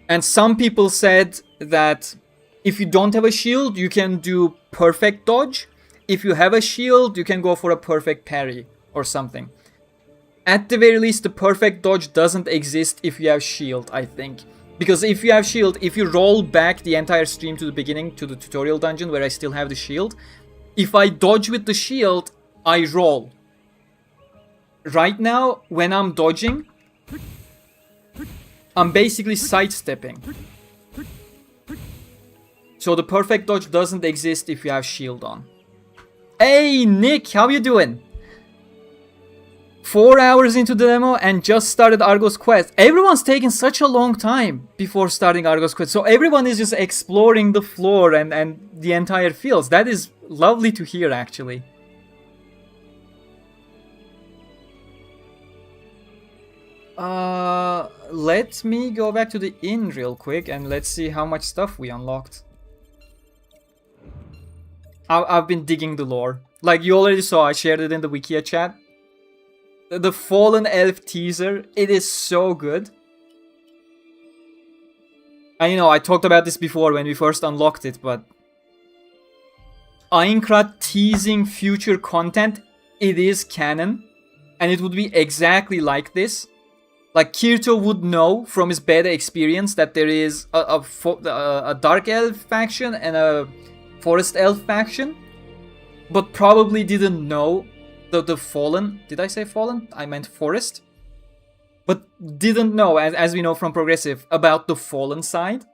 And some people said that if you don't have a shield, you can do perfect dodge. If you have a shield, you can go for a perfect parry or something. At the very least, the perfect dodge doesn't exist if you have shield, I think. Because if you have shield, if you roll back the entire stream to the beginning, to the tutorial dungeon where I still have the shield, if I dodge with the shield, I roll. Right now, when I'm dodging, I'm basically sidestepping. So the perfect dodge doesn't exist if you have shield on. Hey Nick, how you doing? 4 hours into the demo and just started Argo's quest. Everyone's taking such a long time before starting Argo's quest. So everyone is just exploring the floor and the entire fields. That is lovely to hear, actually. Let me go back to the inn real quick and let's see how much stuff we unlocked. I've been digging the lore. Like you already saw, I shared it in the Wikia chat. The Fallen Elf teaser, it is so good. And you know, I talked about this before when we first unlocked it, but Aincrad teasing future content, it is canon. And it would be exactly like this. Like, Kirito would know from his beta experience that there is a Dark Elf faction and a Forest Elf faction, but probably didn't know the Fallen. Did I say Fallen? I meant Forest. But didn't know, as we know from Progressive, about the Fallen side.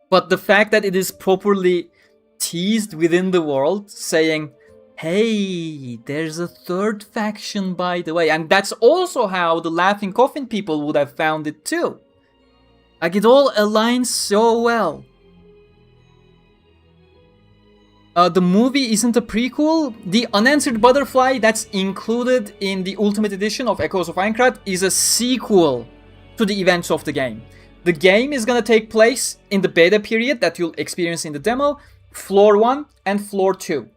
But the fact that it is properly teased within the world, saying, hey, there's a third faction, by the way. And that's also how the Laughing Coffin people would have found it too. Like, it all aligns so well. The movie isn't a prequel. The Unanswered Butterfly that's included in the Ultimate Edition of Echoes of Aincrad is a sequel to the events of the game. The game is gonna take place in the beta period that you'll experience in the demo, Floor 1 and Floor 2.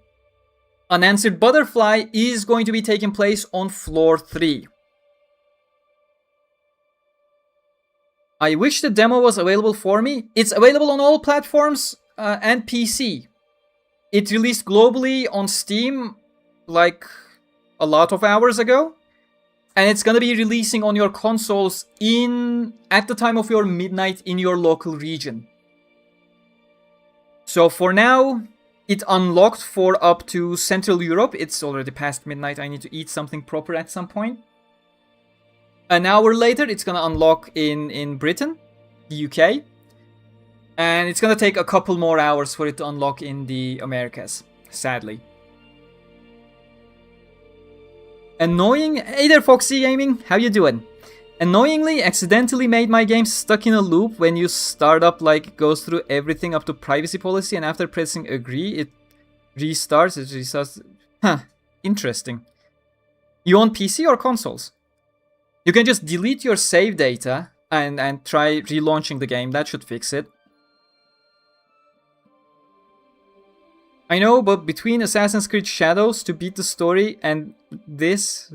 Unanswered Butterfly is going to be taking place on Floor 3. I wish the demo was available for me. It's available on all platforms and PC. It released globally on Steam like a lot of hours ago. And it's gonna be releasing on your consoles at the time of your midnight in your local region. So for now, it unlocked for up to Central Europe. It's already past midnight. I need to eat something proper at some point. An hour later, it's gonna unlock in Britain, the UK. And it's gonna take a couple more hours for it to unlock in the Americas, sadly. Annoying. Hey there, Foxy Gaming. How you doing? Annoyingly, accidentally made my game stuck in a loop when you start up, like, goes through everything up to privacy policy, and after pressing agree, it restarts. Huh, interesting. You on PC or consoles? You can just delete your save data and try relaunching the game. That should fix it. I know, but between Assassin's Creed Shadows to beat the story and this,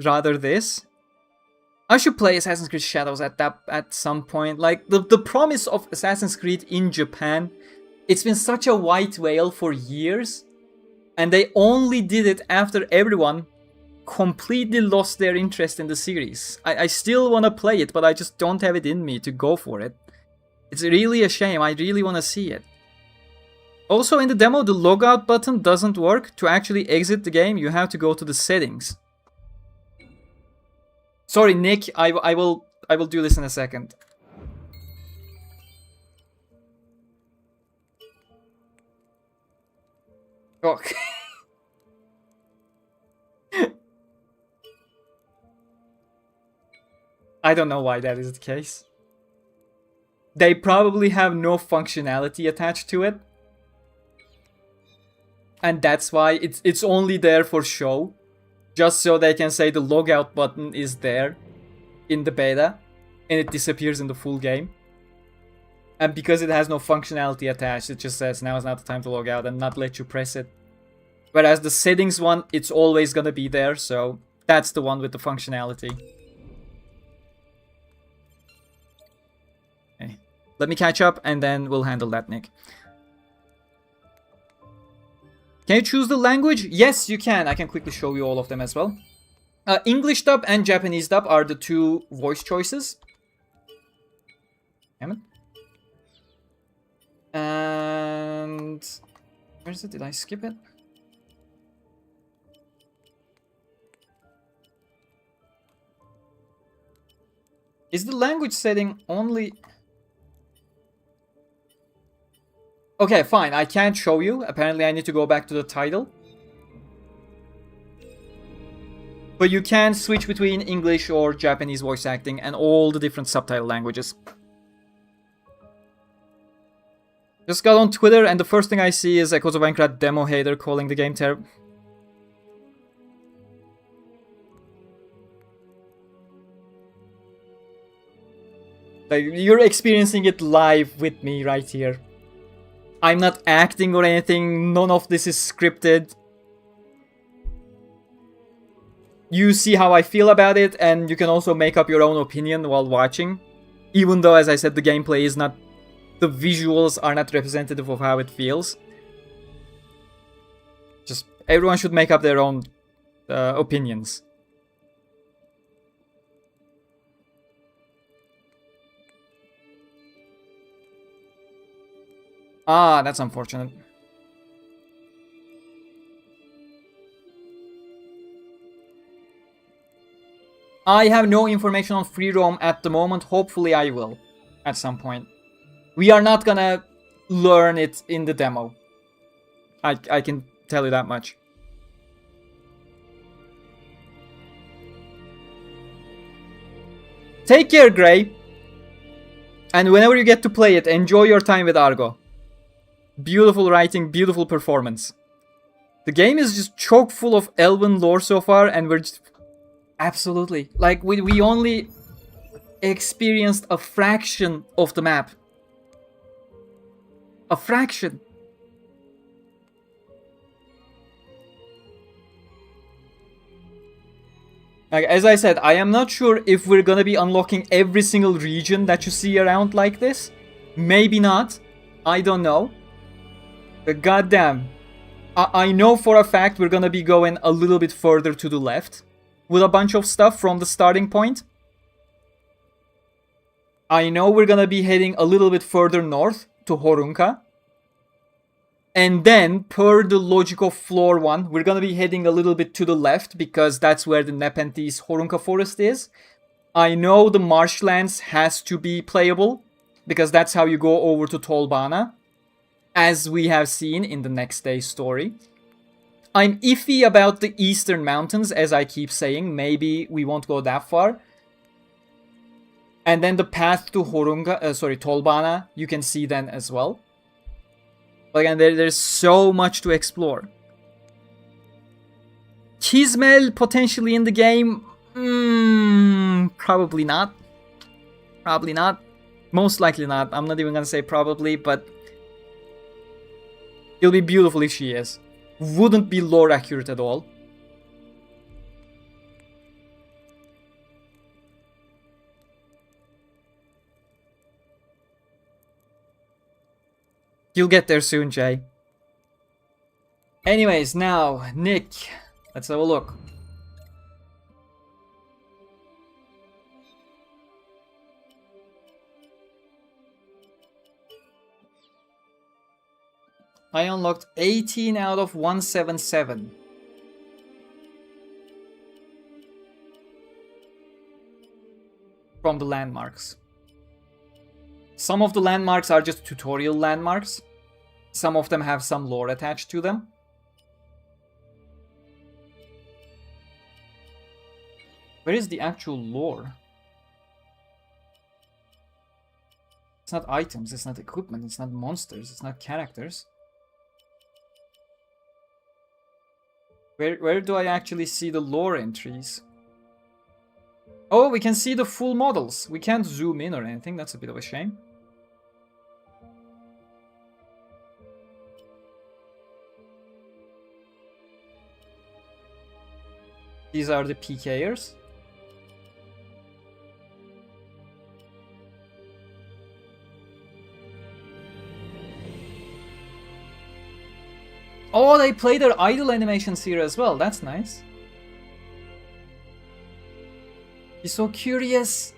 I should play Assassin's Creed Shadows at some point. Like, the promise of Assassin's Creed in Japan, it's been such a white whale for years. And they only did it after everyone completely lost their interest in the series. I still want to play it, but I just don't have it in me to go for it. It's really a shame. I really want to see it. Also, in the demo, the logout button doesn't work. To actually exit the game, you have to go to the settings. Sorry, Nick. I will do this in a second. Okay. I don't know why that is the case. They probably have no functionality attached to it. And that's why it's only there for show. Just so they can say the logout button is there in the beta. And it disappears in the full game. And because it has no functionality attached, it just says now is not the time to log out and not let you press it. Whereas the settings one, it's always gonna be there, so that's the one with the functionality. Okay. Let me catch up and then we'll handle that, Nick. Can you choose the language? Yes, you can. I can quickly show you all of them as well. English dub and Japanese dub are the two voice choices. Damn it. And where is it? Did I skip it? Is the language setting only... Okay, fine. I can't show you. Apparently I need to go back to the title. But you can switch between English or Japanese voice acting and all the different subtitle languages. Just got on Twitter and the first thing I see is Echoes of Aincrad Demo hater calling the game terrible. Like, you're experiencing it live with me right here. I'm not acting or anything. None of this is scripted. You see how I feel about it, and you can also make up your own opinion while watching. Even though, as I said, the gameplay is not... The visuals are not representative of how it feels. Just, everyone should make up their own opinions. Ah, that's unfortunate. I have no information on free roam at the moment. Hopefully I will at some point. We are not gonna learn it in the demo. I can tell you that much. Take care, Gray. And whenever you get to play it, enjoy your time with Argo. Beautiful writing, beautiful performance. The game is just chock full of elven lore so far, and we're just... Absolutely. Like, we only experienced a fraction of the map. A fraction. Like, as I said, I am not sure if we're gonna be unlocking every single region that you see around like this. Maybe not. I don't know. But goddamn. I know for a fact we're gonna be going a little bit further to the left with a bunch of stuff from the starting point. I know we're gonna be heading a little bit further north to Horunka. And then, per the logic of floor 1, we're gonna be heading a little bit to the left because that's where the Nepenthes Horunka Forest is. I know the marshlands has to be playable because that's how you go over to Tolbana, as we have seen in the next day's story. I'm iffy about the eastern mountains, as I keep saying. Maybe we won't go that far. And then the path to Tolbana, you can see then as well. But again, there's so much to explore. Kismel potentially in the game? Probably not. Probably not. Most likely not. I'm not even gonna say probably, but it'll be beautiful if she is. Wouldn't be lore accurate at all. You'll get there soon, Jay. Anyways, now, Nick. Let's have a look. I unlocked 18 out of 177. From the landmarks. Some of the landmarks are just tutorial landmarks. Some of them have some lore attached to them. Where is the actual lore? It's not items, it's not equipment, it's not monsters, it's not characters. Where do I actually see the lore entries? Oh, we can see the full models. We can't zoom in or anything, that's a bit of a shame. These are the PKers. Oh, they play their idle animations here as well. That's nice. He's so curious.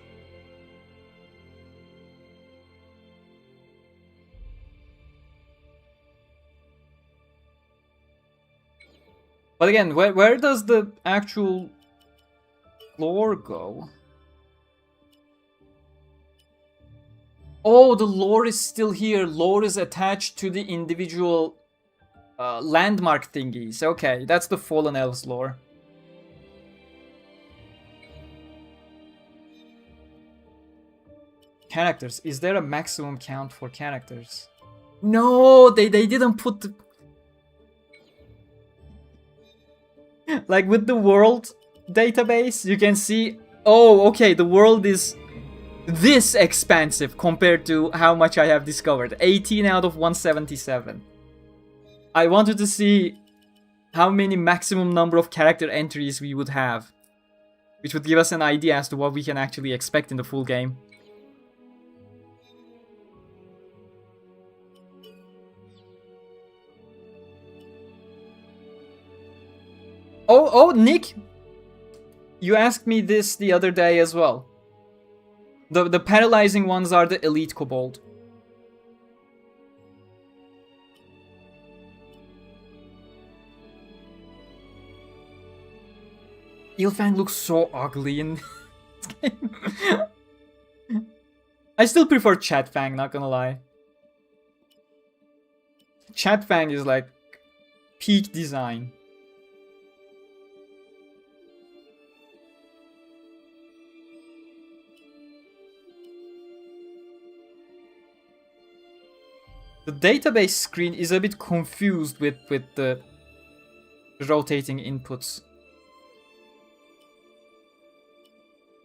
But again, where does the actual lore go? Oh, the lore is still here. Lore is attached to the individual landmark thingies. Okay, that's the Fallen Elves lore. Characters. Is there a maximum count for characters? No, they didn't put the... Like with the world database, you can see, oh, okay, the world is this expansive compared to how much I have discovered. 18 out of 177. I wanted to see how many maximum number of character entries we would have, which would give us an idea as to what we can actually expect in the full game. Oh, Nick! You asked me this the other day as well. The paralyzing ones are the elite kobold. Ilfang looks so ugly in this game. I still prefer Chatfang, not gonna lie. Chatfang is like peak design. The database screen is a bit confused with the rotating inputs.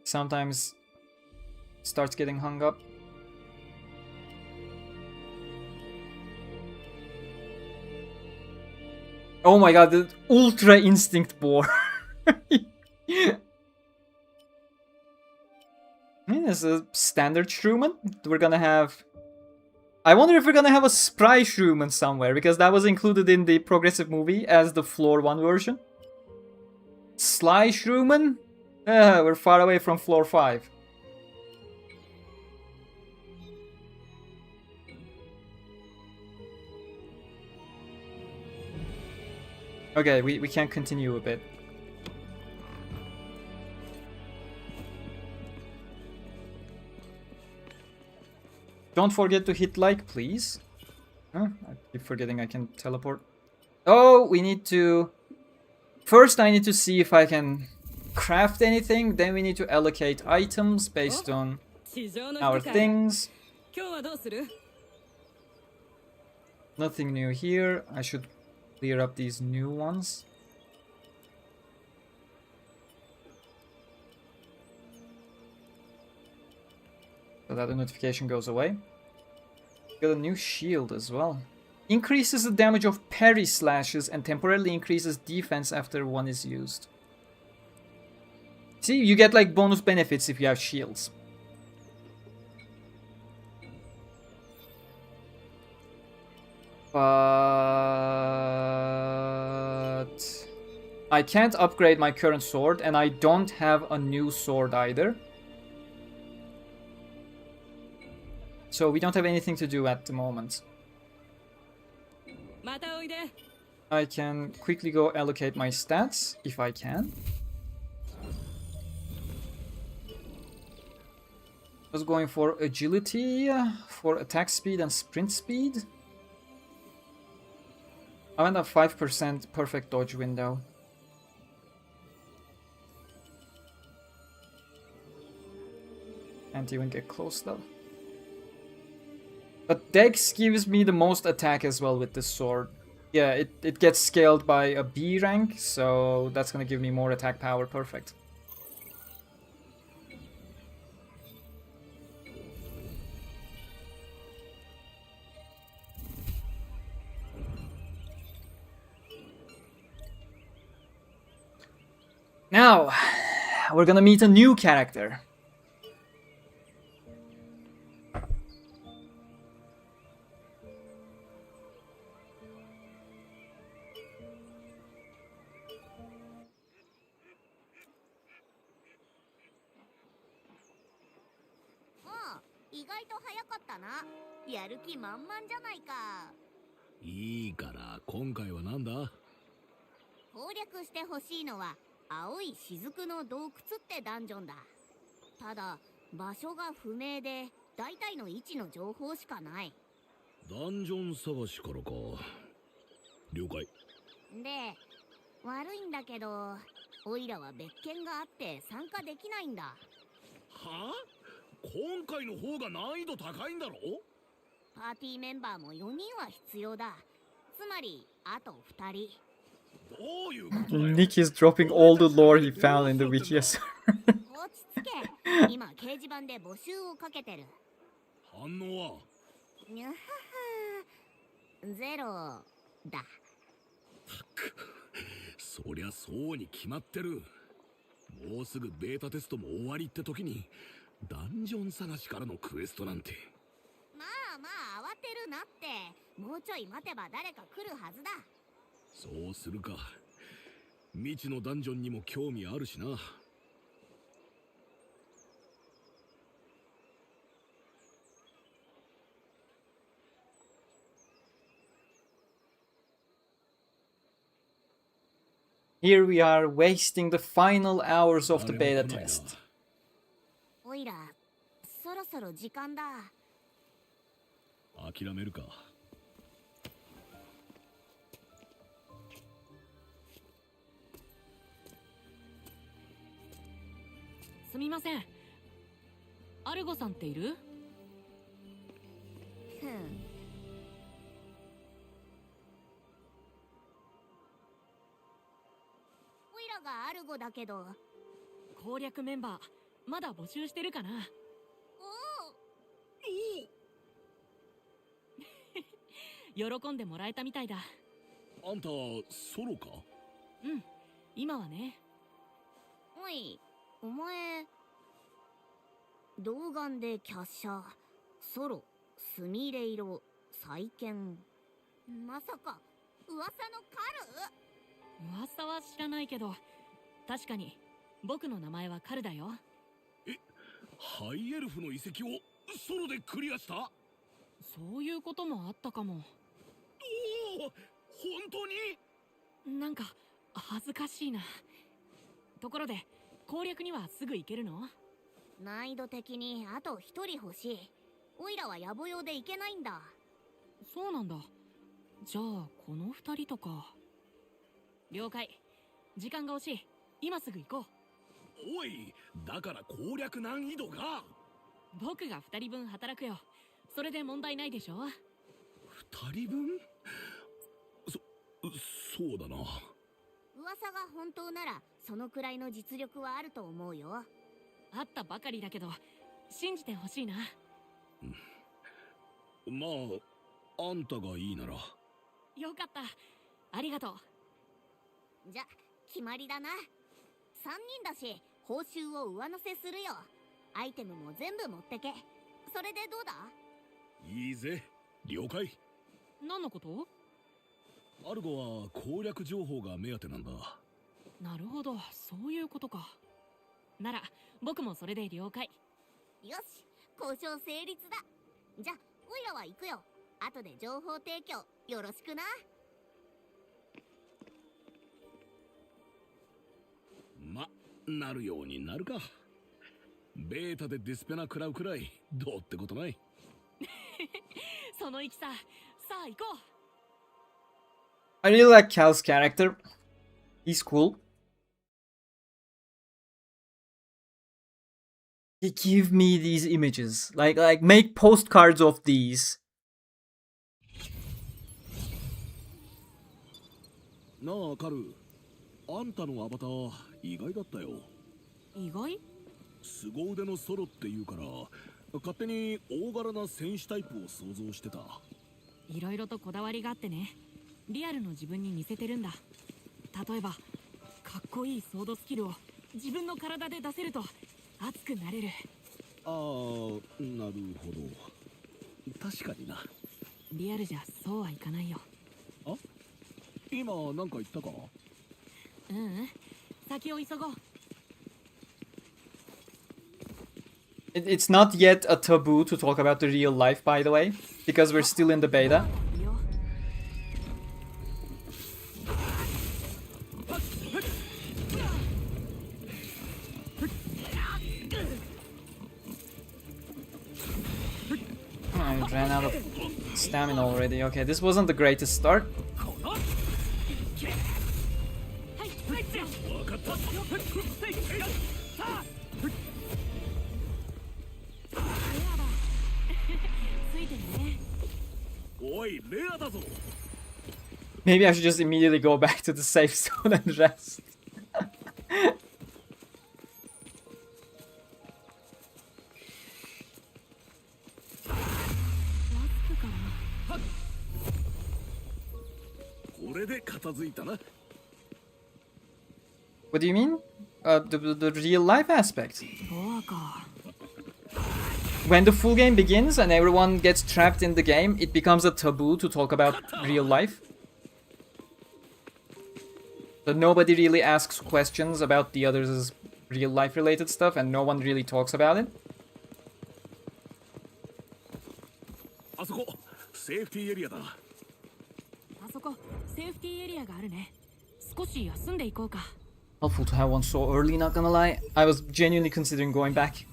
Sometimes starts getting hung up. Oh my god, the Ultra Instinct Boar. There's a standard Shrooman. We're gonna have... I wonder if we're gonna have a Spry Shrooman somewhere, because that was included in the progressive movie as the floor 1 version. Sly Shrooman? We're far away from floor 5. Okay, we can continue a bit. Don't forget to hit like, please. Huh? I keep forgetting I can teleport. Oh, we need to... First, I need to see if I can craft anything. Then we need to allocate items based on our things. Nothing new here. I should clear up these new ones. So that the notification goes away. Got a new shield as well. Increases the damage of parry slashes and temporarily increases defense after one is used. See, you get like bonus benefits if you have shields. But I can't upgrade my current sword, and I don't have a new sword either. So we don't have anything to do at the moment. I can quickly go allocate my stats, if I can. I was going for agility, for attack speed and sprint speed. I went up 5% perfect dodge window. Can't even get close though. But Dex gives me the most attack as well with this sword. Yeah, it gets scaled by a B rank, so that's gonna give me more attack power. Perfect. Now, we're gonna meet a new character.いいから今回はなんだ？攻略してほしいのは青い雫の洞窟ってダンジョンだ。ただ場所が不明で大体の位置の情報しかない。ダンジョン探しからか。了解。で、悪いんだけど、オイラは別件があって参加できないんだ。はあ？今回の方が難易度高いんだろ？パーティーメンバーも4人は必要だ。つまりあと2人。Nick is dropping all the lore he found in the wiki. 落ち着け。今掲示板で募集をかけてる。反応は？にゃはは。ゼロだ。そりゃそうに決まってる。もうすぐベータテストも終わりって時にダンジョン探しからのクエストなんて。まあまあ慌てるなって。もうちょい待てば誰か来るはずだ。そうするか。未知のダンジョンにも興味あるしな。Here we are wasting the final hours of the beta test. おいら、そろそろ時間だ。諦めるか。すみません。アルゴさんっている？ふん。おいらがアルゴだけど。攻略メンバーまだ募集してるかな？喜んでもらえたみたいだ。あんたソロか？うん、今はね。おい、お前童顔で華奢、ソロ、スミレ色、再建。まさか噂のカル？噂は知らないけど、確かに僕の名前はカルだよ。え、ハイエルフの遺跡をソロでクリアした？そういうこともあったかも。おお、本当に？なんか恥ずかしいな。ところで攻略にはすぐ行けるの？難易度的にあと一人欲しい。オイラは野暮用で行けないんだ。そうなんだ。じゃあこの二人とか。了解。時間が惜しい。今すぐ行こう。おい、だから攻略難易度が。僕が二人分働くよ。それで問題ないでしょ。二人分？そうだな。噂が本当ならそのくらいの実力はあると思うよ。あったばかりだけど信じてほしいな。まあ、あんたがいいなら。よかった。ありがとう。じゃ、決まりだな。3人だし、報酬を上乗せするよ。アイテムも全部持ってけ。それでどうだ？いいぜ。了解。何のこと？アルゴは攻略情報が目当てなんだ。なるほど、そういうことか。なら僕もそれで了解。よし、交渉成立だ。じゃ、オイラは行くよ。後で情報提供よろしくな。ま、なるようになるか。ベータでディスペナ食らうくらいどうってことない。その行きさ。さあ行こう。I really like Cal's character. He's cool. He give me these images. Like make postcards of these. なあ、カル。あんたのアバター意外だったよ。意外？凄腕のソロっていうから勝手に大柄な戦士タイプを想像してた。いろいろとこだわりがあってね。リアルの自分に似せてるんだ。例えばかっこいいソードスキルを自分の体で出せると熱くなれる。ああ、なるほど。確かにな。リアルじゃそうはいかないよ。あ、今なんか言ったか？ううん、先を急ごう。It's not yet a taboo to talk about the real life, by the way, because we're still in the beta. I ran out of stamina already. Okay, this wasn't the greatest start. Maybe I should just immediately go back to the safe zone and rest. What do you mean? The real life aspect. When the full game begins and everyone gets trapped in the game, it becomes a taboo to talk about real life. So nobody really asks questions about the others' real life related stuff and no one really talks about it. あそこ、セーフティーエリアだ。あそこ、セーフティーエリアがあるね。少し休んでいこうか。Helpful to have one so early, not gonna lie. I was genuinely considering going back.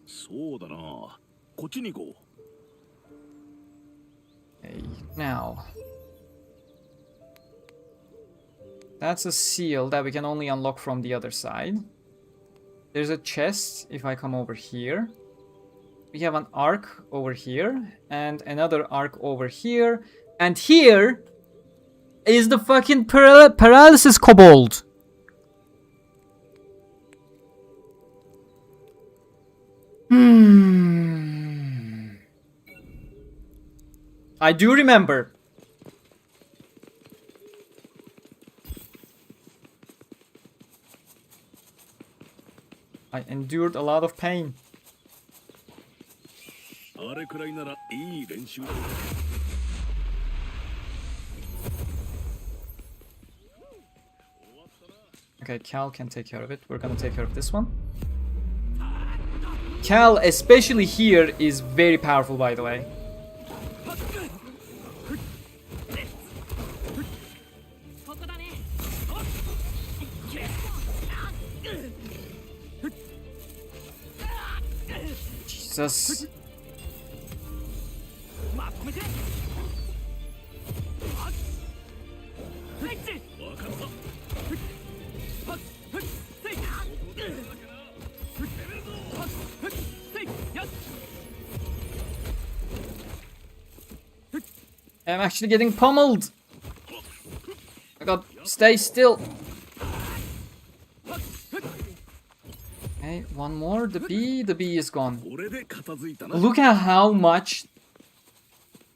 そうだな。こっちに行こう。Okay, now. That's a seal that we can only unlock from the other side. There's a chest if I come over here. We have an arc over here, and another arc over here. And here is the fucking paralysis kobold. I do remember. I endured a lot of pain. あれくらいならいい練習だ。Okay, Cal can take care of it. We're gonna take care of this one. Cal, especially here, is very powerful, by the way. Jesus. I'm actually getting pummeled. I got stay still. Okay, one more. The bee is gone. Look at how much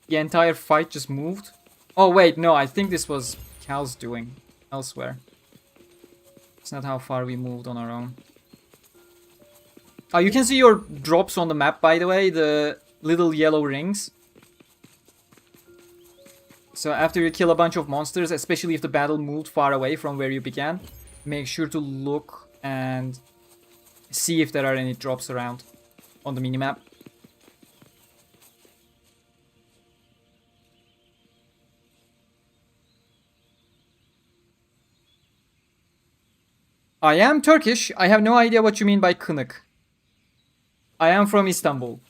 the entire fight just moved. Oh wait, no, I think this was Cal's doing elsewhere. It's not how far we moved on our own. Oh, you can see your drops on the map, by the way, the little yellow rings. So after you kill a bunch of monsters, especially if the battle moved far away from where you began, make sure to look and see if there are any drops around on the minimap. I am Turkish. I have no idea what you mean by kınık. I am from Istanbul.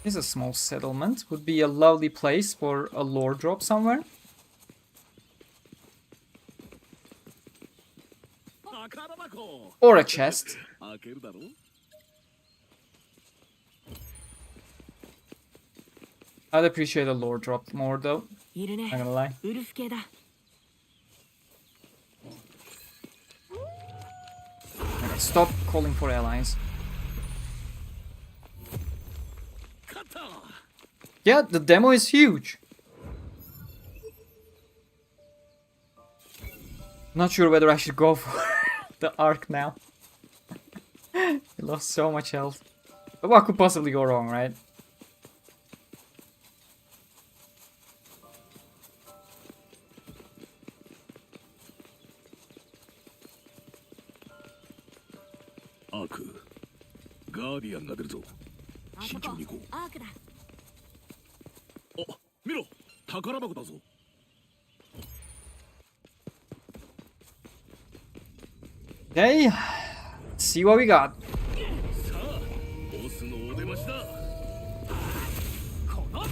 This is a small settlement. Would be a lovely place for a lore drop somewhere. Or a chest. I'd appreciate a lore drop more though. Not gonna lie. Okay, stop calling for allies. Yeah, the demo is huge. Not sure whether I should go for the arc now. He lost so much health. But what could possibly go wrong, right? Ark, Guardian が出るぞ。慎重に行こう。あ、見ろ、宝箱だぞ。Okay, let's see what we got. さあ、ボスのお出ましだ。この。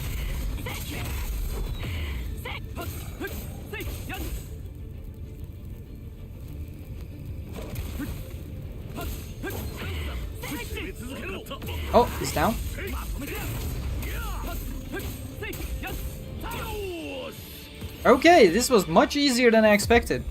Oh, he's down. Okay, this was much easier than I expected.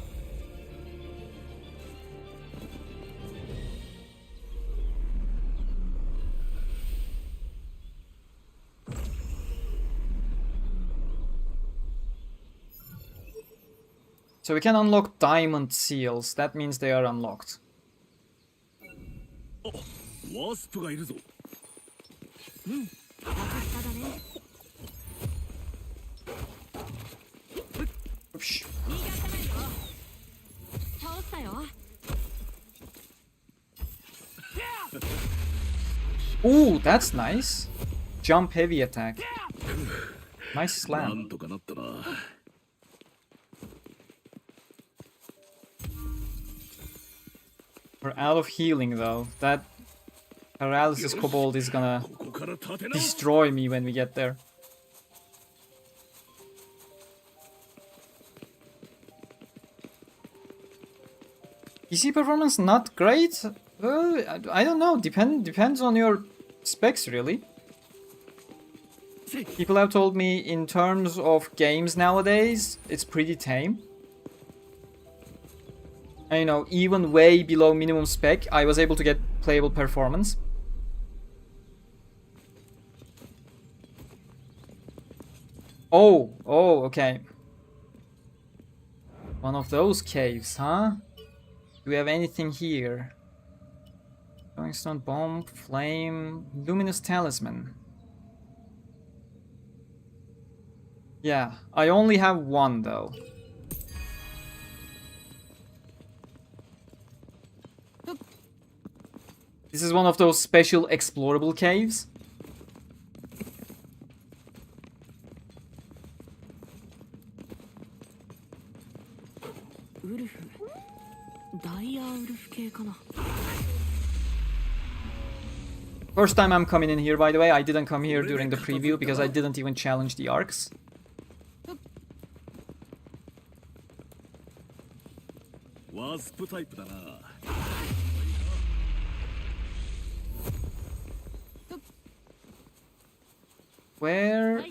So we can unlock diamond seals. That means they are unlocked. ワスプがいるぞ。うん、当たっただね。倒したよ。Ooh, that's nice. Jump heavy attack. Nice な slam. んとかなったな。We're out of healing though. That paralysis kobold is gonna ここから立て直す。 destroy me when we get there. PC performance not great? I don't know. Depends on your specs really. People have told me in terms of games nowadays, it's pretty tame. And, you know, even way below minimum spec, I was able to get playable performance. Oh, okay. One of those caves, huh? Do we have anything here? Going stone bomb, flame, luminous talisman. Yeah, I only have one though. This is one of those special explorable caves. First time I'm coming in here, by the way. I didn't come here during the preview because I didn't even challenge the arcs. Where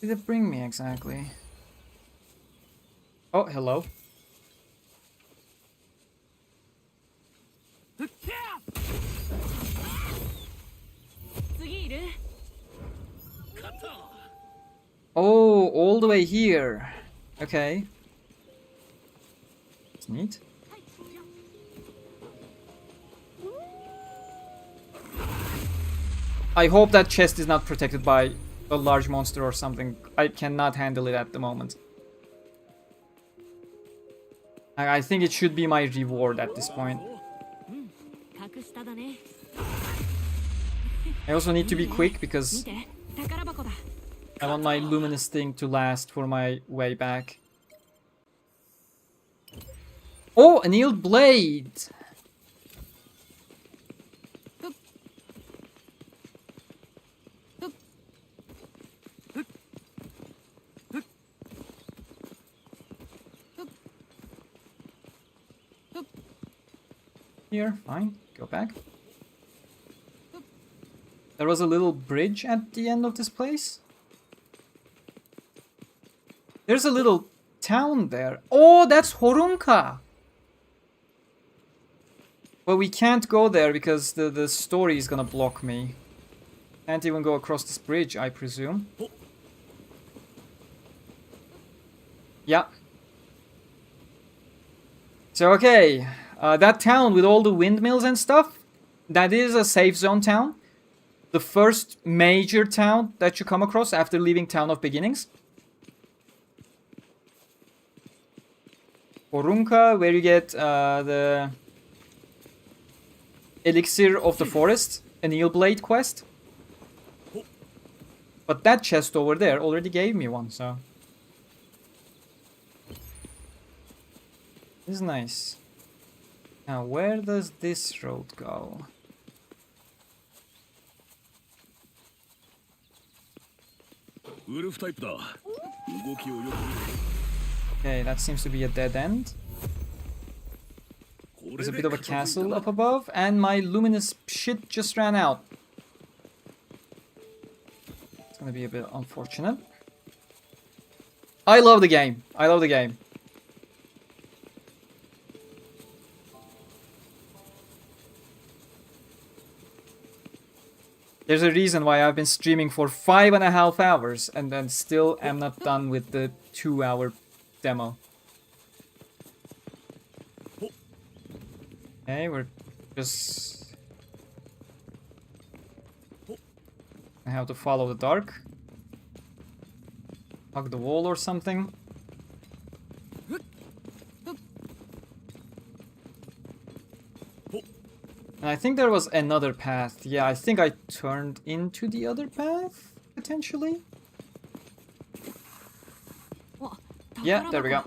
did it bring me exactly? Oh, hello. Oh, all the way here. Okay. It's neat. I hope that chest is not protected by a large monster or something. I cannot handle it at the moment. I think it should be my reward at this point. I also need to be quick because I want my luminous thing to last for my way back. Oh, a annealed blade! Here, fine, go back. There was a little bridge at the end of this place. There's a little town there. Oh, that's Horunka! Well, we can't go there because the story is gonna block me. Can't even go across this bridge, I presume. Yeah. So, okay. That town with all the windmills and stuff, that is a safe zone town. The first major town that you come across after leaving Town of Beginnings. Horunka, where you get the Elixir of the Forest, Anneal Blade quest. But that chest over there already gave me one, so... This is nice. Now, where does this road go? Okay, that seems to be a dead end. There's a bit of a castle up above, and my luminous shit just ran out. It's gonna be a bit unfortunate. I love the game. I love the game. There's a reason why I've been streaming for 5.5 hours and then still am not done with the 2-hour demo. Okay, we're just... I have to follow the dark. Hug the wall or something. And I think there was another path. Yeah, I think I turned into the other path, potentially. Yeah, there we go.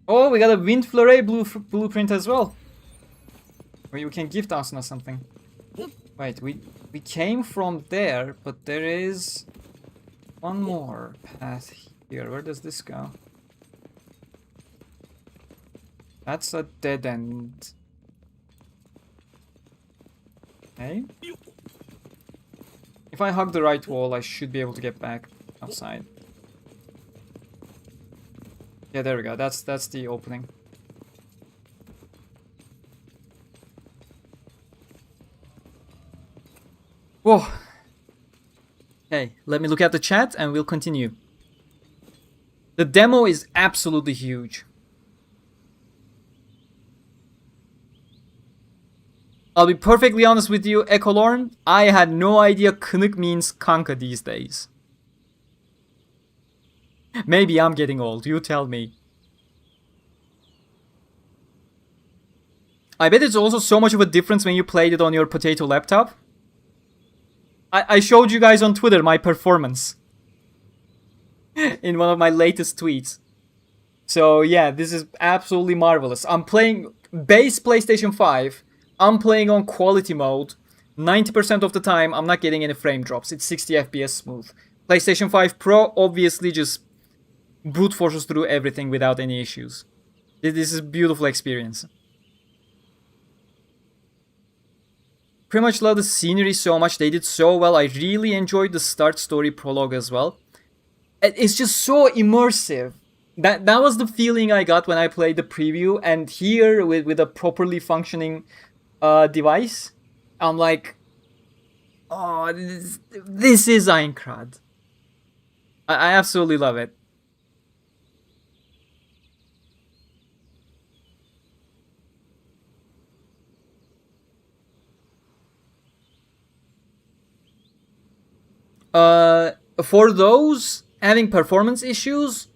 Oh, we got a Wind Flurry blueprint as well. Where we can gift Asuna something. Wait, we came from there, but there is one more path here. Where does this go? That's a dead end. Okay. If I hug the right wall, I should be able to get back outside. Yeah, there we go. That's the opening. Whoa. Okay, let me look at the chat and we'll continue. The demo is absolutely huge. I'll be perfectly honest with you, Echolorn, I had no idea Knuk means Kanka these days. Maybe I'm getting old, you tell me. I bet it's also so much of a difference when you played it on your potato laptop. I showed you guys on Twitter my performance in one of my latest tweets. So yeah, this is absolutely marvelous. I'm playing base PlayStation 5. I'm playing on quality mode. 90% of the time, I'm not getting any frame drops. It's 60 FPS smooth. PlayStation 5 Pro obviously just brute forces through everything without any issues. This is a beautiful experience. Pretty much love the scenery so much. They did so well. I really enjoyed the start story prologue as well. It's just so immersive. That was the feeling I got when I played the preview. And here, with a properly functioning device, I'm like, oh, this is Aincrad. I absolutely love it. For those having performance issues,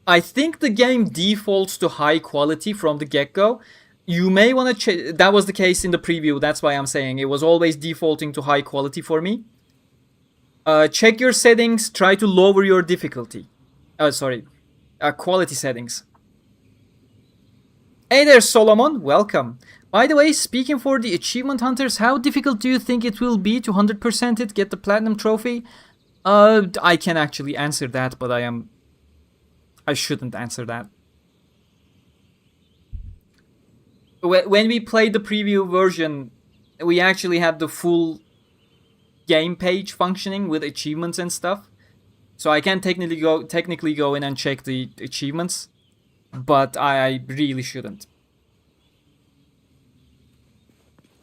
I think the game defaults to high quality from the get-go. You may want to that was the case in the preview, that's why I'm saying it was always defaulting to high quality for me. Check your settings, try to lower your difficulty. Quality settings. Hey there, Solomon, welcome. By the way, speaking for the achievement hunters, how difficult do you think it will be to 100% it, get the platinum trophy? I can actually answer that, but I shouldn't answer that. When we played the preview version, we actually had the full game page functioning with achievements and stuff. So I can technically go in and check the achievements, but I really shouldn't.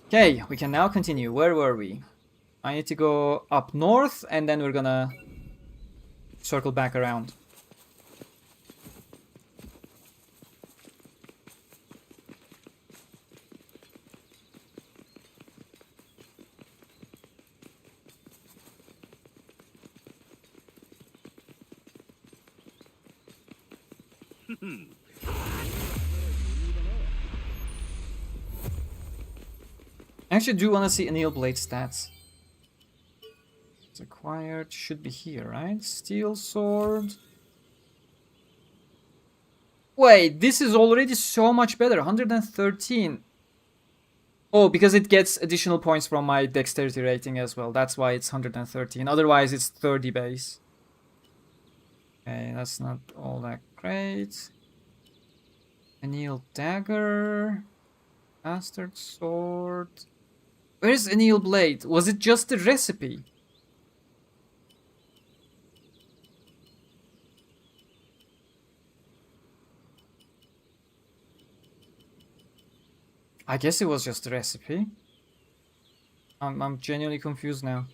Okay, we can now continue. Where were we? I need to go up north, and then we're gonna circle back around. I actually do want to see Anil Blade stats. It's acquired, should be here, right? Steel sword. Wait, this is already so much better. 113. Oh, because it gets additional points from my dexterity rating as well. That's why it's 113. Otherwise, it's 30 base. Okay, that's not all that great. Anil dagger. Bastard sword. Where's Anil blade? Was it just the recipe? I guess it was just the recipe. I'm genuinely confused now.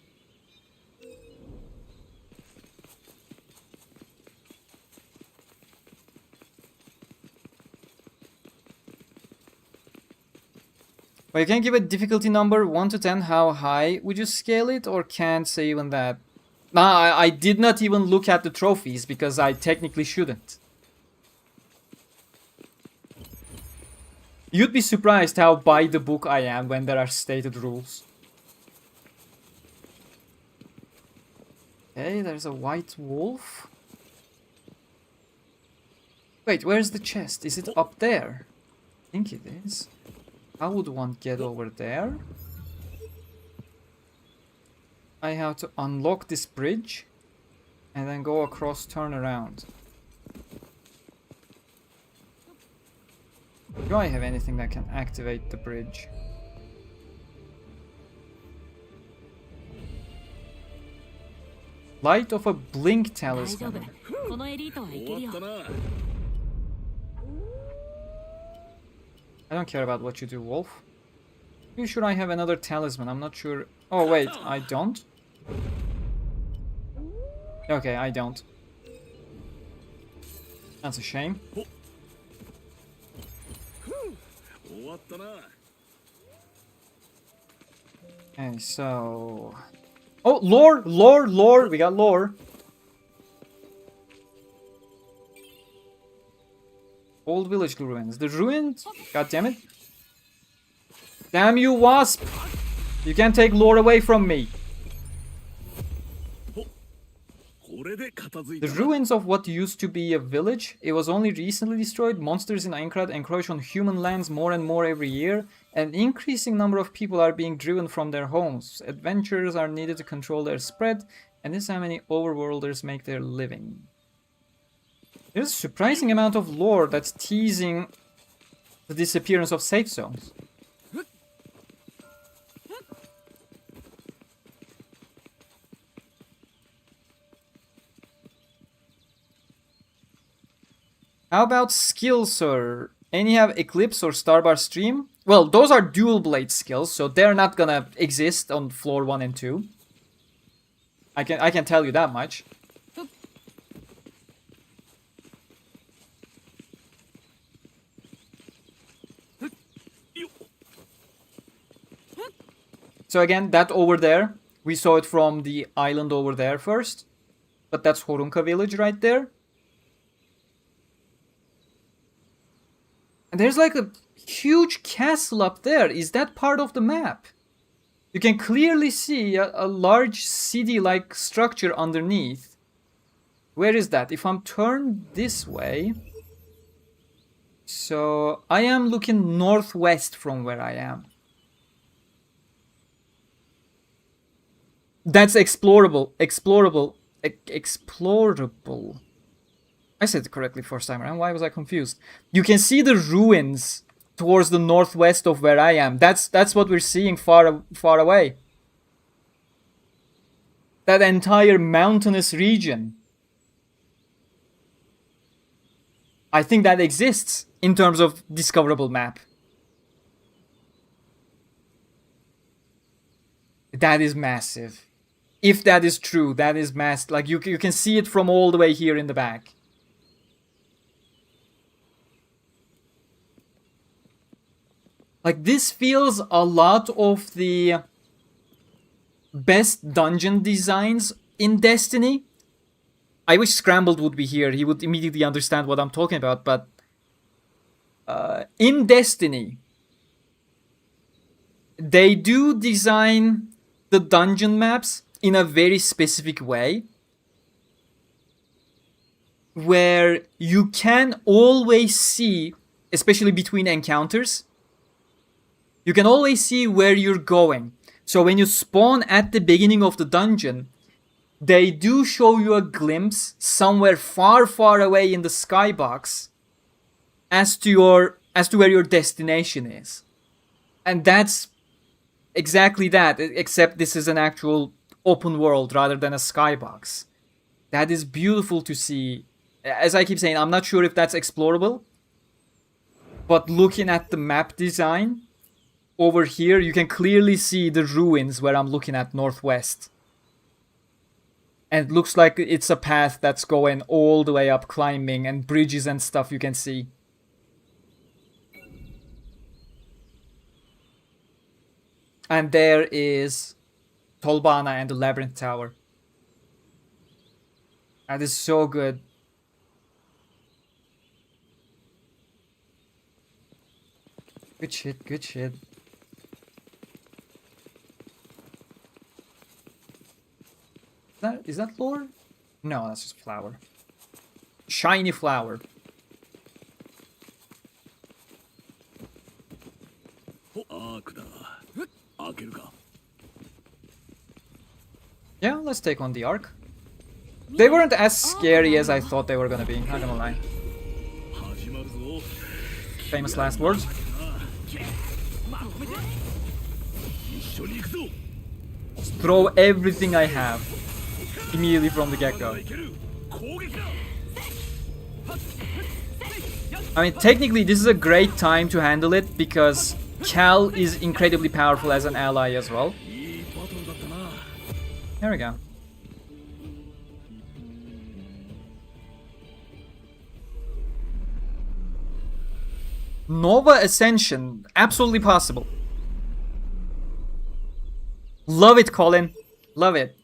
Well, you can give a difficulty number 1 to 10. How high would you scale it, or can't say even that? Nah, I did not even look at the trophies because I technically shouldn't. You'd be surprised how by the book I am when there are stated rules. Okay, there's a white wolf. Wait, where's the chest? Is it up there? I think it is. How would one get over there? I have to unlock this bridge and then go across, turn around. Do I have anything that can activate the bridge? Light of a blink talisman. I don't care about what you do, Wolf. You sure I have another talisman? I'm not sure. Oh wait, I don't? Okay, I don't. That's a shame. Okay, so... Oh, lore! Lore! Lore! We got lore. Old village ruins. The ruins? God damn it. Damn you, Wasp! You can't take lore away from me. これで片付い The たな ruins of what used to be a village, it was only recently destroyed. Monsters in Aincrad encroach on human lands more and more every year. An increasing number of people are being driven from their homes. Adventurers are needed to control their spread, and this is how many overworlders make their living. There's a surprising amount of lore that's teasing the disappearance of safe zones. How about skills, sir? Any have Eclipse or Starbar Stream? Well, those are dual blade skills, so they're not gonna exist on floor 1 and 2. I can tell you that much. So again, that over there, we saw it from the island over there first. But that's Horunka village right there. And there's like a huge castle up there. Is that part of the map? You can clearly see a large city-like structure underneath. Where is that? If I'm turned this way... So, I am looking northwest from where I am. That's explorable. Explorable. Explorable. I said it correctly first time around. Why was I confused? You can see the ruins towards the northwest of where I am. That's what we're seeing far away. That entire mountainous region. I think that exists in terms of discoverable map. That is massive. If that is true, that is massive. Like you can see it from all the way here in the back. Like, this feels a lot of the best dungeon designs in Destiny. I wish Scrambled would be here. He would immediately understand what I'm talking about. But in Destiny, they do design the dungeon maps in a very specific way, where you can always see, especially between encounters, you can always see where you're going. So when you spawn at the beginning of the dungeon, they do show you a glimpse somewhere far, far away in the skybox as to where your destination is. And that's exactly that, except this is an actual open world rather than a skybox. That is beautiful to see. As I keep saying, I'm not sure if that's explorable, but looking at the map design over here, you can clearly see the ruins where I'm looking at northwest. And it looks like it's a path that's going all the way up, climbing, and bridges and stuff you can see. And there is Tolbana and the Labyrinth Tower. That is so good. Good shit, good shit. Is that lore? No, that's just flower. Shiny flower. Yeah, let's take on the Ark. They weren't as scary as I thought they were gonna be, not gonna lie. Famous last words. Just throw everything I have immediately from the get-go. I mean, technically this is a great time to handle it because Cal is incredibly powerful as an ally as well. There we go. Nova Ascension, absolutely possible. Love it, Colin. Love it.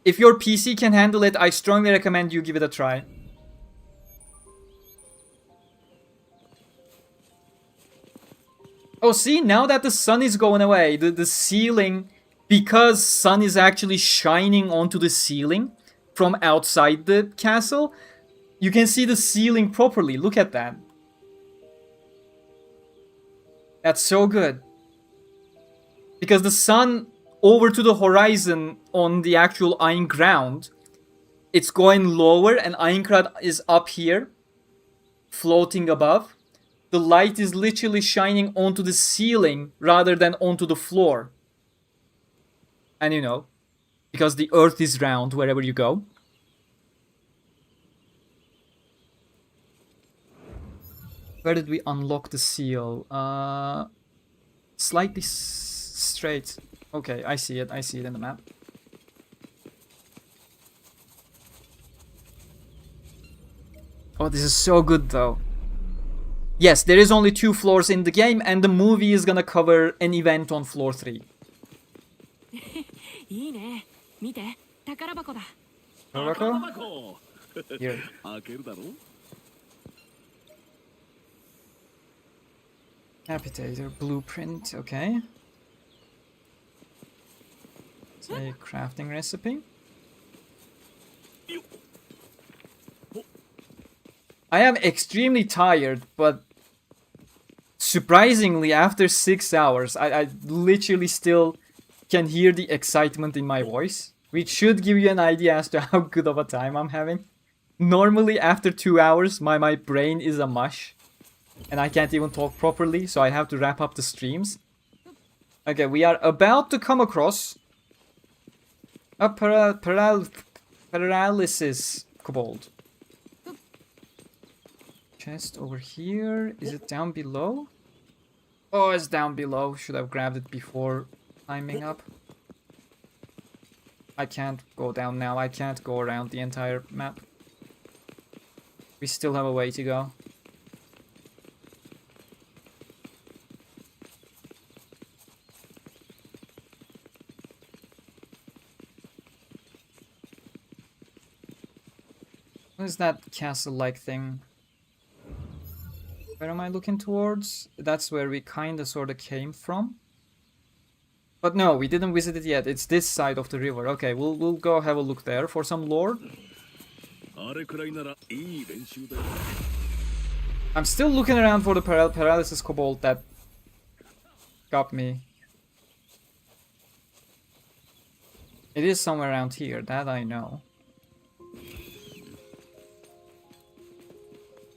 If your PC can handle it, I strongly recommend you give it a try. Oh, see, now that the sun is going away, the ceiling, because sun is actually shining onto the ceiling from outside the castle, you can see the ceiling properly. Look at that. That's so good. Because the sun over to the horizon on the actual Ain ground, it's going lower and Aincrad is up here, floating above. The light is literally shining onto the ceiling rather than onto the floor. And you know, because the earth is round wherever you go. Where did we unlock the seal? Slightly straight. Okay, I see it. I see it in the map. Oh, this is so good though. Yes, there is only 2 floors in the game and the movie is gonna cover an event on floor 3. いいね。見て、宝箱だ。Argo? Here. 開けるだろ Capitator blueprint, okay. It's a crafting recipe. I am extremely tired, but surprisingly, after 6 hours, I literally still can hear the excitement in my voice, which should give you an idea as to how good of a time I'm having. Normally, after 2 hours, my brain is a mush, and I can't even talk properly, so I have to wrap up the streams. Okay, we are about to come across a paralysis kobold. Chest over here. Is it down below? Oh, it's down below. Should have grabbed it before climbing up. I can't go down now. I can't go around the entire map. We still have a way to go. What is that castle-like thing? Where am I looking towards? That's where we kinda sorta came from. But no, we didn't visit it yet. It's this side of the river. Okay, we'll go have a look there for some lore. I'm still looking around for the paralysis kobold that got me. It is somewhere around here, that I know.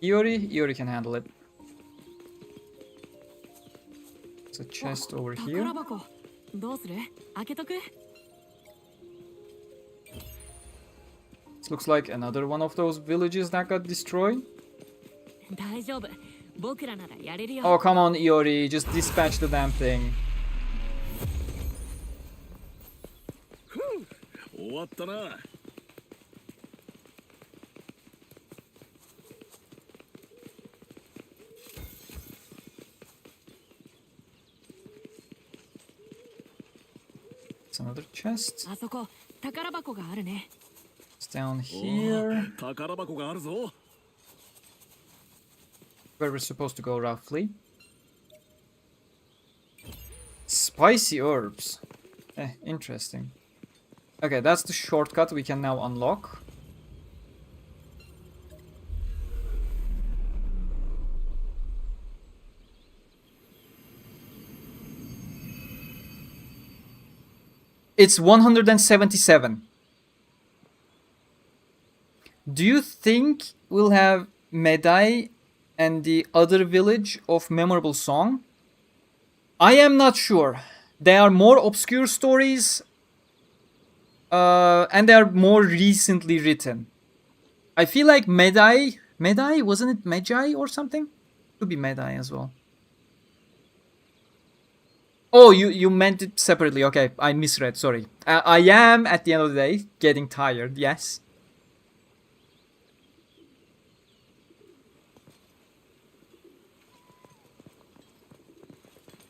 Iori can handle it. There's a chest over here. This looks like another one of those villages that got destroyed. Oh, come on, Iori, just dispatch the damn thing. It's another chest. It's down here. Where we're supposed to go roughly. Spicy herbs. Interesting. Okay, that's the shortcut we can now unlock. It's 177. Do you think we'll have Medai and the other village of Memorable Song? I am not sure. They are more obscure stories. And they are more recently written. I feel like Medai... Medai? Wasn't it Medjai or something? Could be Medai as well. Oh, you meant it separately. Okay, I misread. Sorry. I am, at the end of the day, getting tired. Yes.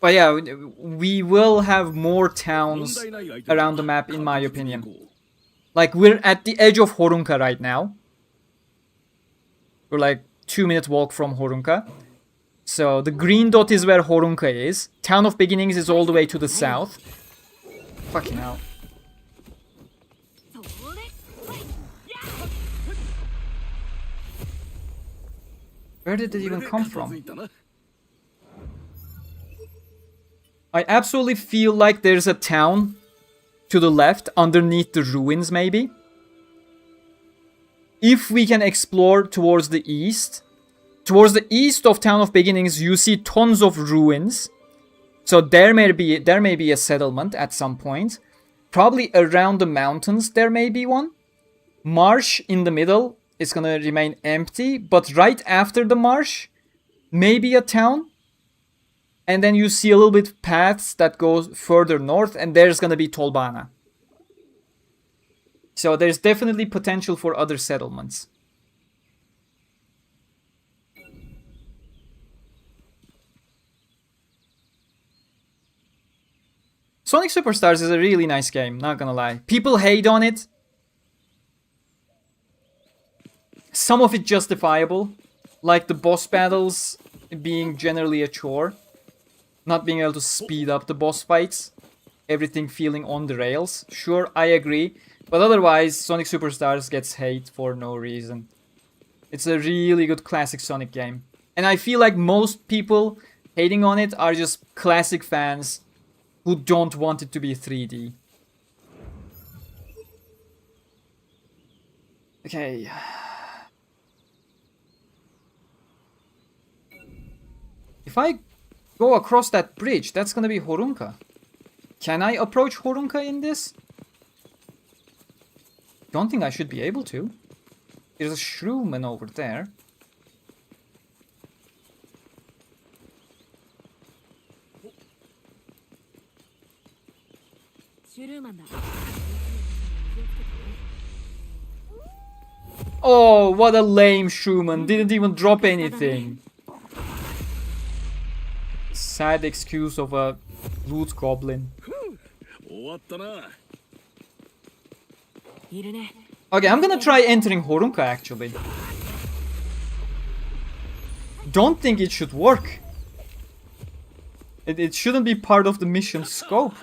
But yeah, we will have more towns around the map, in my opinion. Like, we're at the edge of Horunka right now. We're like 2-minute walk from Horunka. So the green dot is where Horunka is. Town of Beginnings is all the way to the south. Fucking hell. Where did it even come from? I absolutely feel like there's a town to the left, underneath the ruins maybe. If we can explore towards the east of Town of Beginnings, you see tons of ruins. So there may be a settlement at some point. Probably around the mountains there may be one. Marsh in the middle is gonna remain empty, but right after the marsh, maybe a town. And then you see a little bit paths that go further north, and there's gonna be Tolbana. So there's definitely potential for other settlements. Sonic Superstars is a really nice game, not gonna lie. People hate on it. Some of it justifiable, like the boss battles being generally a chore. Not being able to speed up the boss fights. Everything feeling on the rails. Sure, I agree. But otherwise, Sonic Superstars gets hate for no reason. It's a really good classic Sonic game. And I feel like most people hating on it are just classic fans who don't want it to be 3D. Okay. If I go across that bridge, that's gonna be Horunka. Can I approach Horunka in this? Don't think I should be able to. There's a Shrewman over there. Oh, what a lame Shrewman. Didn't even drop anything. Sad excuse of a loot goblin. Okay, I'm gonna try entering Horunka actually. Don't think it should work. It shouldn't be part of the mission scope.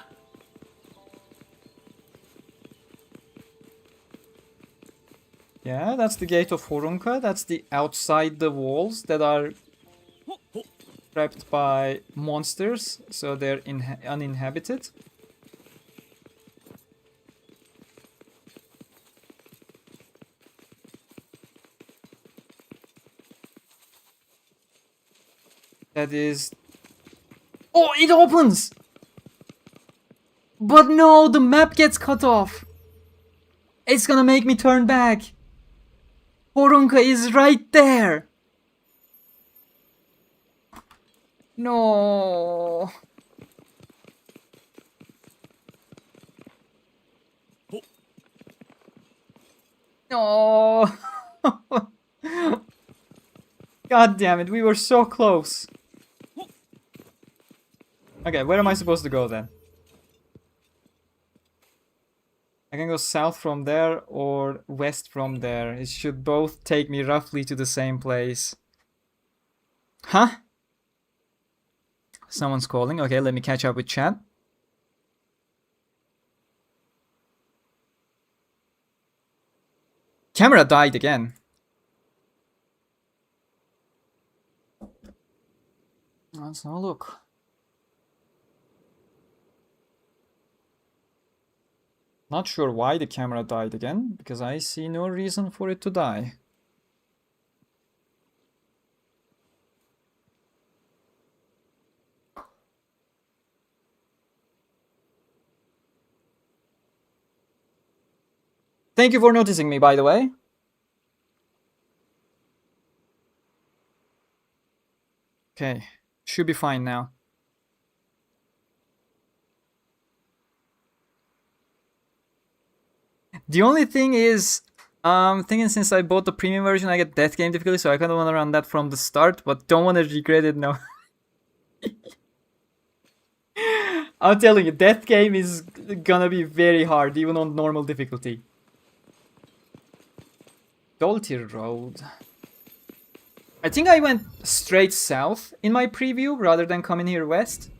Yeah, that's the gate of Horunka. That's the outside the walls that are trapped by monsters, so they're uninhabited. That is... Oh, it opens! But no, the map gets cut off. It's gonna make me turn back. Horunka is right there. No. No. God damn it, we were so close. Okay, where am I supposed to go then? I can go south from there or west from there. It should both take me roughly to the same place. Huh? Someone's calling. Okay, let me catch up with chat. Camera died again. Let's have a look. Not sure why the camera died again, because I see no reason for it to die. Thank you for noticing me, by the way. Okay, should be fine now. The only thing is, thinking since I bought the premium version, I get death game difficulty, so I kind of want to run that from the start, but don't want to regret it now. I'm telling you, death game is gonna be very hard, even on normal difficulty. Dolty Road. I think I went straight south in my preview rather than coming here west.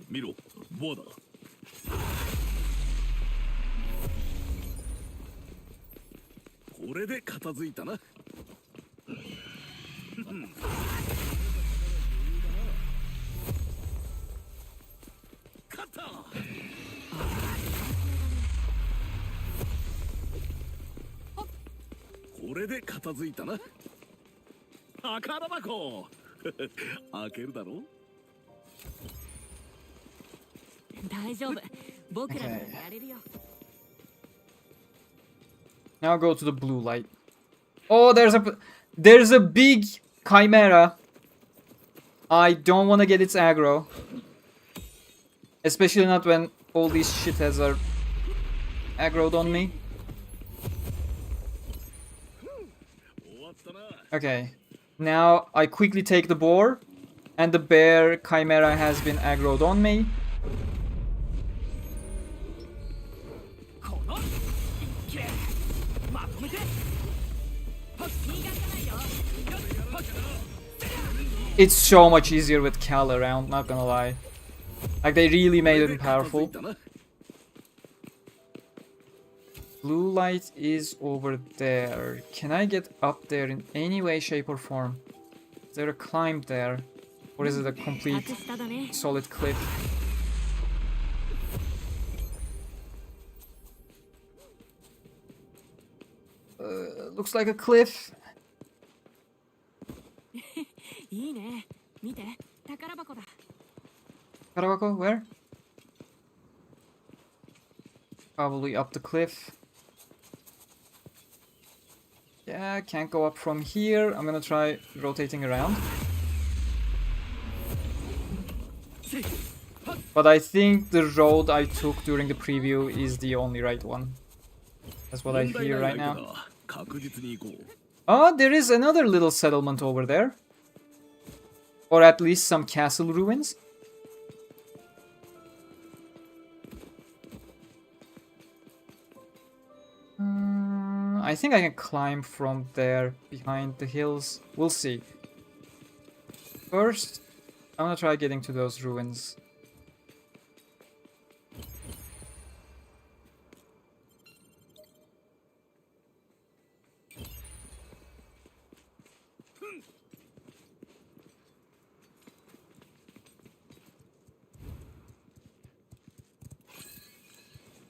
見ろ、ボアだ。これで片付いたな。勝った。これで片付いたな。宝箱。開けるだろ。大丈夫。僕らならやれるよ。 Now go to the blue light. Oh, there's a big chimera. I don't want to get its aggro. Especially not when all these shitheads are aggroed on me. Okay. Now I quickly take the boar. And the bear chimera has been aggroed on me. It's so much easier with Cal around, not gonna lie. Like, they really made him powerful. Blue light is over there. Can I get up there in any way, shape, or form? Is there a climb there? Or is it a complete solid cliff? Looks like a cliff. いいね。見て、宝箱だ。Karawako, where? Probably up the cliff. Yeah, can't go up from here. I'm gonna try rotating around. But I think the road I took during the preview is the only right one. That's what I hear right now. Oh, there is another little settlement over there. Or at least some castle ruins. I think I can climb from there behind the hills. We'll see. First, I'm gonna try getting to those ruins.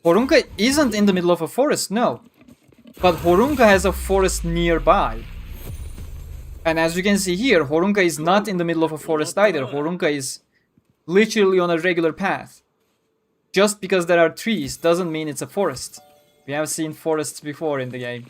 Horunka isn't in the middle of a forest, no. But Horunka has a forest nearby. And as you can see here, Horunka is not in the middle of a forest either. Horunka is literally on a regular path. Just because there are trees doesn't mean it's a forest. We have seen forests before in the game.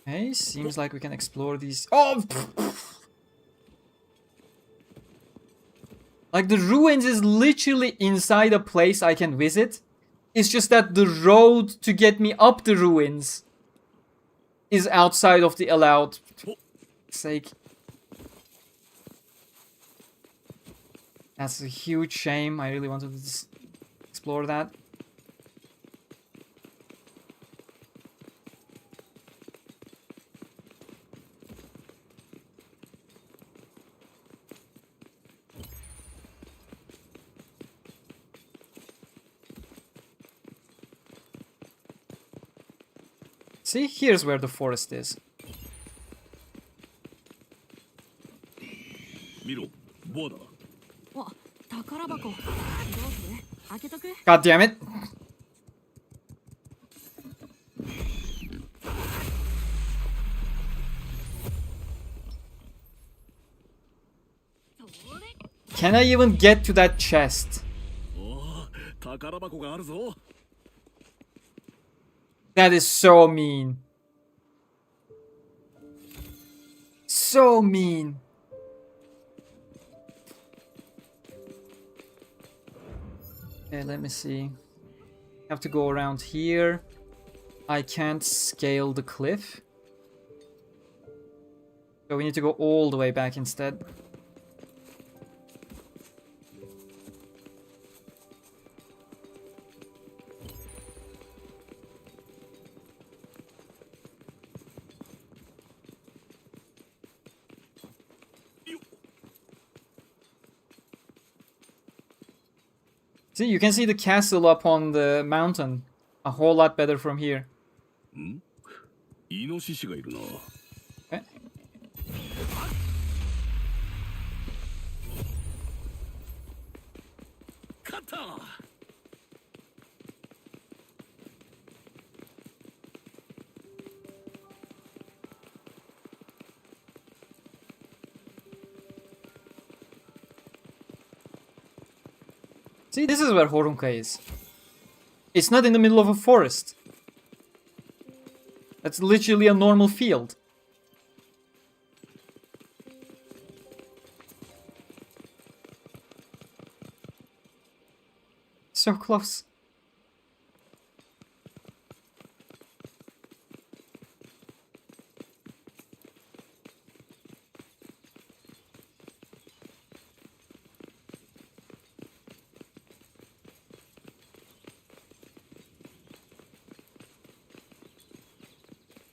Okay, seems like we can explore these. Oh! Like, the ruins is literally inside a place I can visit. It's just that the road to get me up the ruins is outside of the allowed. Sake. That's a huge shame. I really wanted to explore that. See, here's where the forest is. God damn it. Can I even get to that chest? That is so mean. So mean. Okay, let me see. Have to go around here. I can't scale the cliff. So we need to go all the way back instead. See, you can see the castle up on the mountain a whole lot better from here. イノシシがいるな。Okay. See, this is where Horunka is. It's not in the middle of a forest. That's literally a normal field. So close.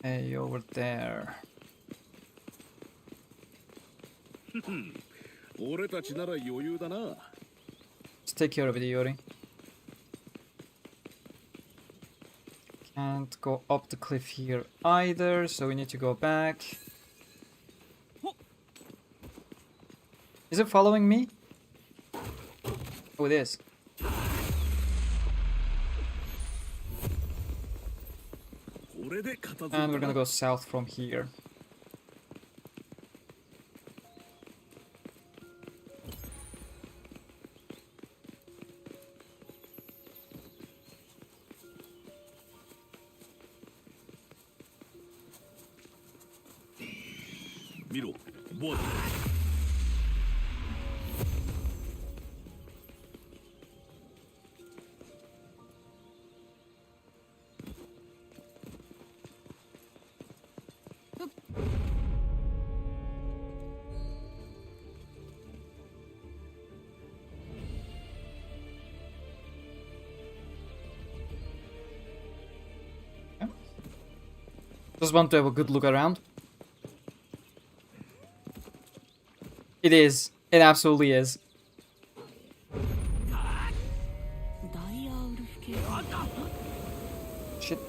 Hey, over there. 俺たちなら余裕だな。Just take care of it, Iori. Can't go up the cliff here either, so we need to go back. Is it following me? Oh, it is. And we're gonna go south from here. Miro, board. Just want to have a good look around. It is. It absolutely is. Shit.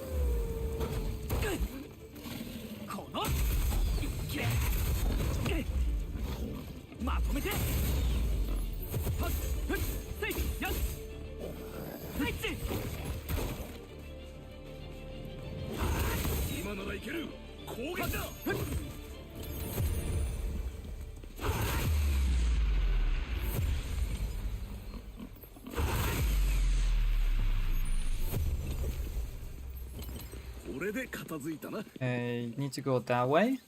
I need to go that way.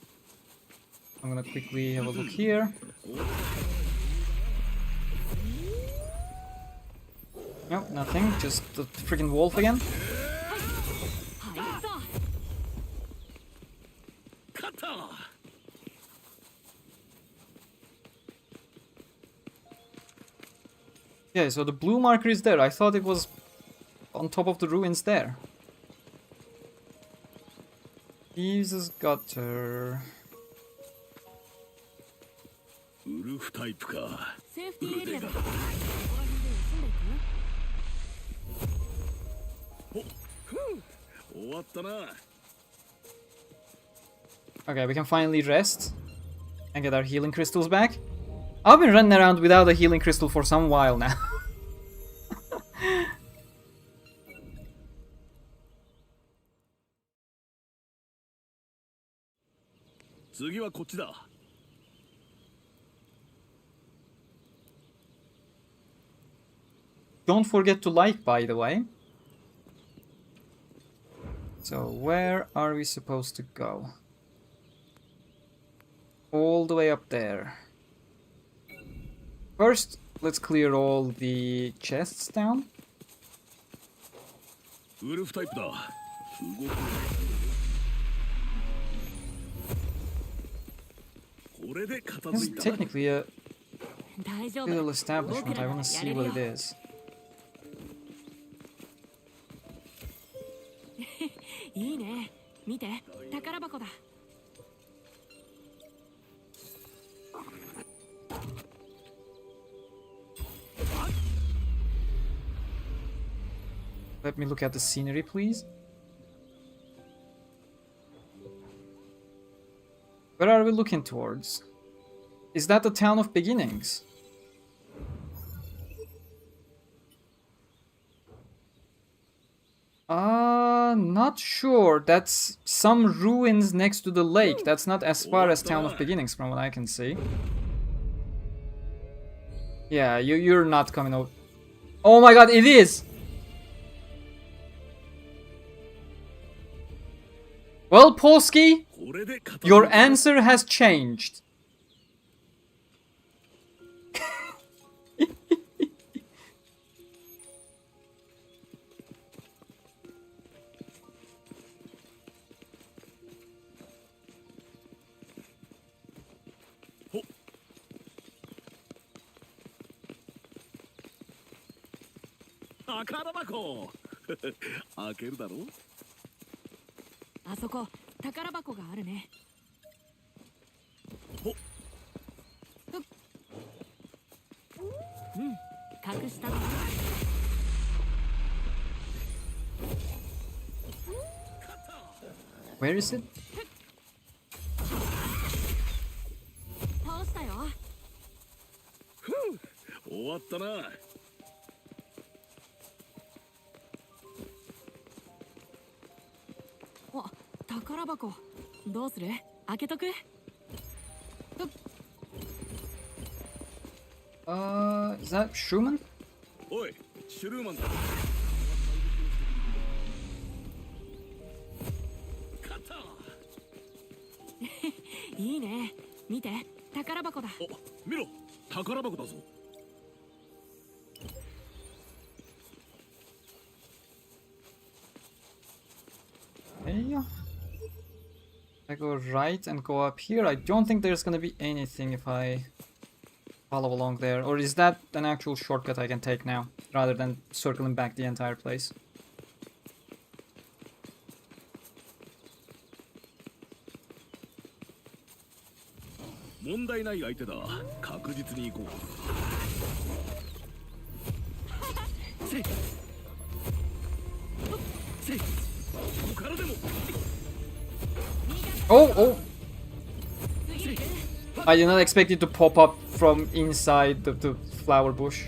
I'm gonna quickly have a look here. Nope, nothing. Just the freaking wolf again. Yeah, so the blue marker is there. I thought it was on top of the ruins there. Jesus gutter. Okay, we can finally rest and get our healing crystals back. I've been running around without a healing crystal for some while now. Don't forget to like, by the way. So, where are we supposed to go? All the way up there. First, let's clear all the chests down. これで片 It's 付いた。 technically a 大丈夫 little establishment. I want to see what it is. いいね見て宝箱だ Let me look at the scenery, please. Where are we looking towards? Is that the town of beginnings? Not sure. That's some ruins next to the lake. That's not as far as town of beginnings from what I can see. Yeah, you're not coming out. Oh my god, it is! Well, Polsky, これで片付いた。 your answer has changed. Ho. 宝箱。開けるだろ。あそこ宝箱があるねほ。隠した Where is it? 倒したよ終わったな。 お宝箱どうする開けとく Is that Schumann? おい、シュルーマンだ。勝った。いいね見て宝箱だ お、見ろ、宝箱だぞ。 Okay. I go right and go up here. I don't think there's gonna be anything if I follow along there. Or is that an actual shortcut I can take now, rather than circling back the entire place? No問題ない相手だ。確実に行こう。 Oh, oh! I did not expect it to pop up from inside the flower bush.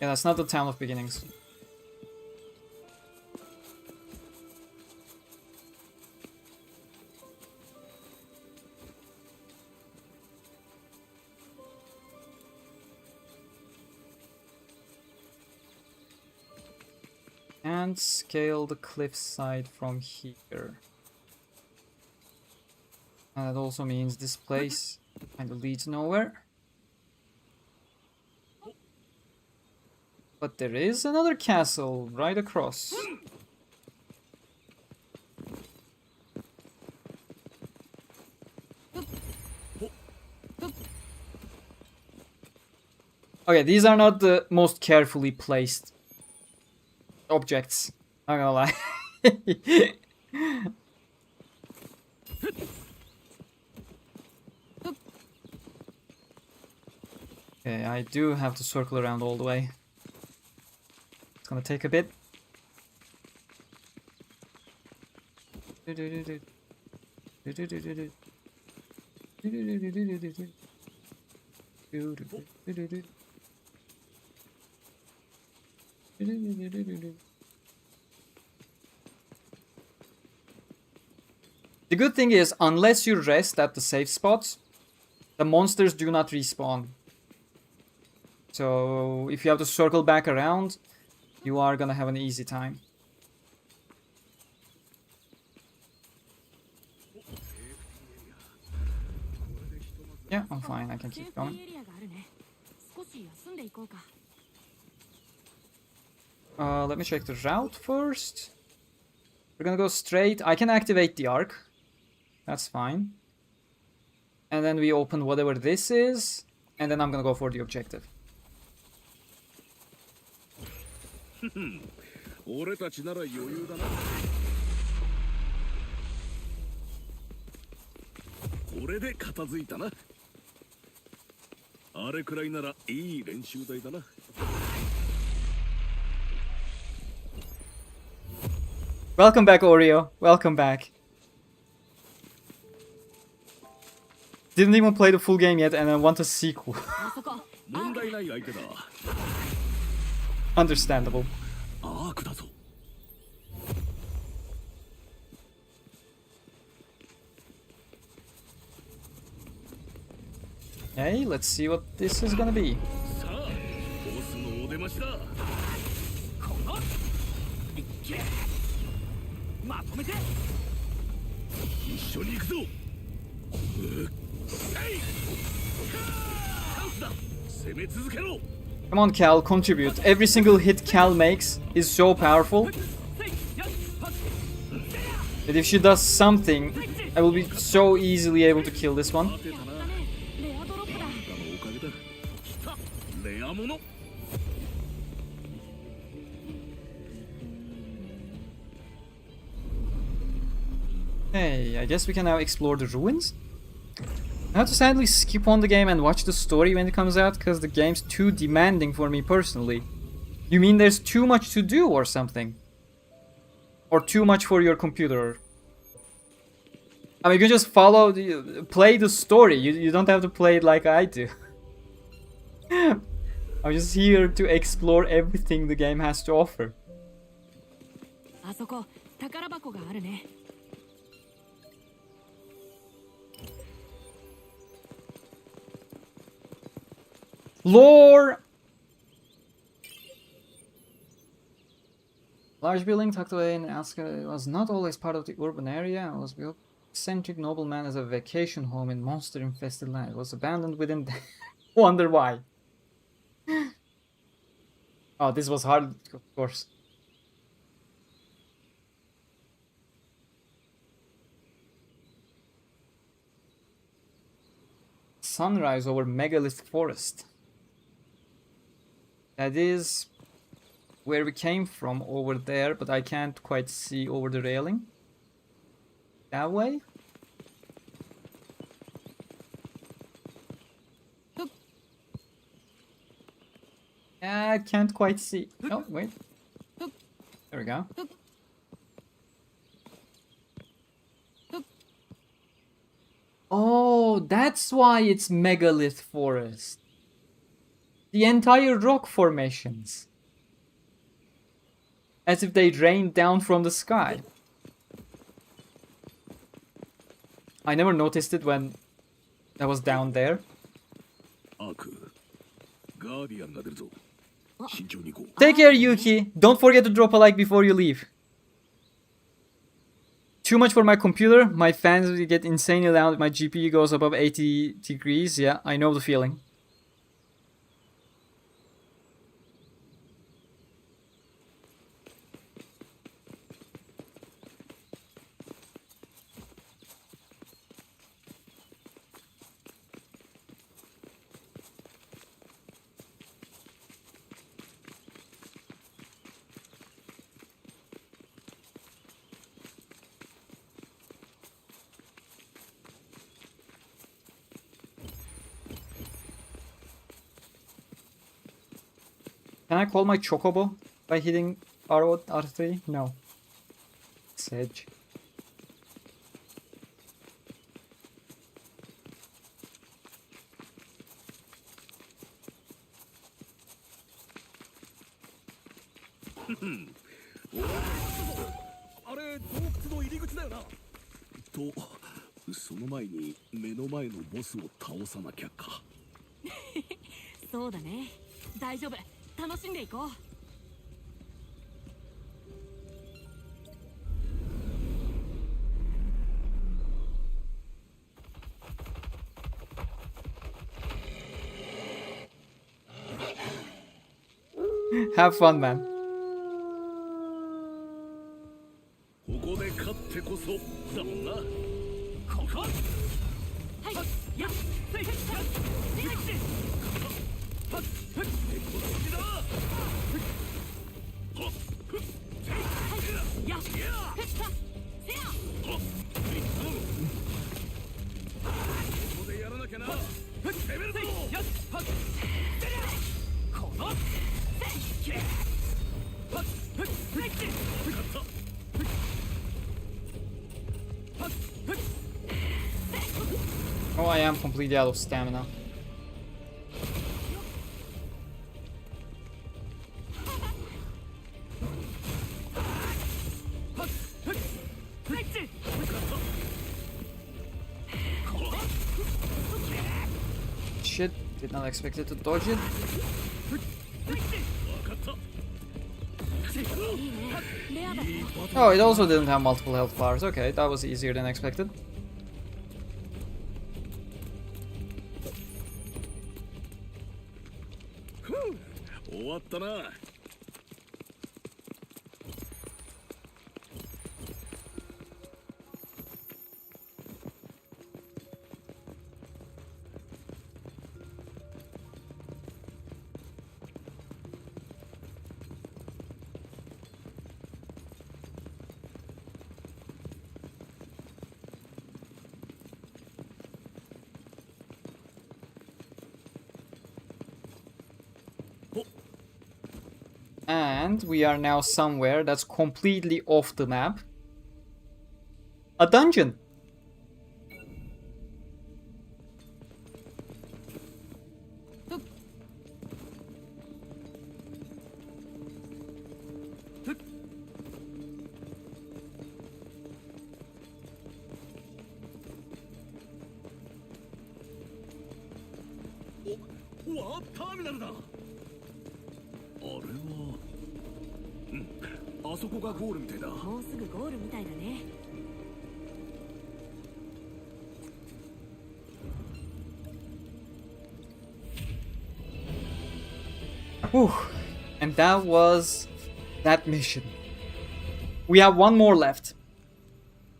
Yeah, that's not the town of beginnings. And scale the cliffside from here. And that also means this place kind of leads nowhere. But there is another castle right across. Okay, these are not the most carefully placed objects. Not gonna lie. Okay, I do have to circle around all the way. It's gonna take a bit. The good thing is, unless you rest at the safe spots, the monsters do not respawn. So if you have to circle back around, you are gonna have an easy time. Yeah, I'm fine. I can keep going. Let me check the route first. We're gonna go straight. I can activate the arc. That's fine. And then we open whatever this is. And then I'm gonna go for the objective. 俺たちなら余裕だな。これで片付いたな。あれくらいならいい練習台だな。Welcome back, Oreo. Welcome back. Didn't even play the full game yet and I want a sequel. 問題ない相手だ。 Understandable. アークだぞ。 Okay, let's see what this is gonna be. さあ、ボスのお出ましだ。まとめて。一緒に行くぞ。チャンスだ。攻め続けろ。 Come on, Cal, contribute. Every single hit Cal makes is so powerful that if she does something, I will be so easily able to kill this one. レアドロップだ。あんたのおかげだ。来た。レアもの。 Hey, I guess we can now explore the ruins. I have to sadly skip on the game and watch the story when it comes out because the game's too demanding for me personally. You mean there's too much to do or something? Or too much for your computer? I mean, you can just play the story. You don't have to play it like I do. I'm just here to explore everything the game has to offer. あそこ宝箱があるね。 Lore! Large building tucked away in Asuna. It was not always part of the urban area. It was built eccentric nobleman as a vacation home in monster-infested land. It was abandoned within... Wonder why. Oh, this was hard, of course. Sunrise over Megalith Forest. That is where we came from over there, but I can't quite see over the railing. That way? I can't quite see. Oh, wait. There we go. Oh, that's why it's Megalith Forest. The entire rock formations. As if they rained down from the sky. I never noticed it when I was down there. アーク、ガーディアンが出るぞ。慎重に行こう。 Take care, Yuki. Don't forget to drop a like before you leave. Too much for my computer. My fans will get insanely loud if my GPU goes above 80 degrees. Yeah, I know the feeling. Can I call my Chocobo by hitting R3? No. Sedge. Hmm. あれ洞窟の入り口だよな。と、その前に目の前のボスを倒さなきゃか。そうだね。大丈夫。楽しんでいこう。Have fun, man. そうだもんな。ここ。はい。やっ。せい。やっ。はっ。こっちだ。はっ。やっ。せや。ここでやらなきゃな。レベルだ。やっ。はっ。この。せい。はっ。勝った。Oh, I am completely out of stamina. Shit, did not expect it to dodge it. Oh, it also didn't have multiple health bars. Okay, that was easier than expected. And we are now somewhere that's completely off the map. A dungeon. Whew. And that was that mission. We have one more left.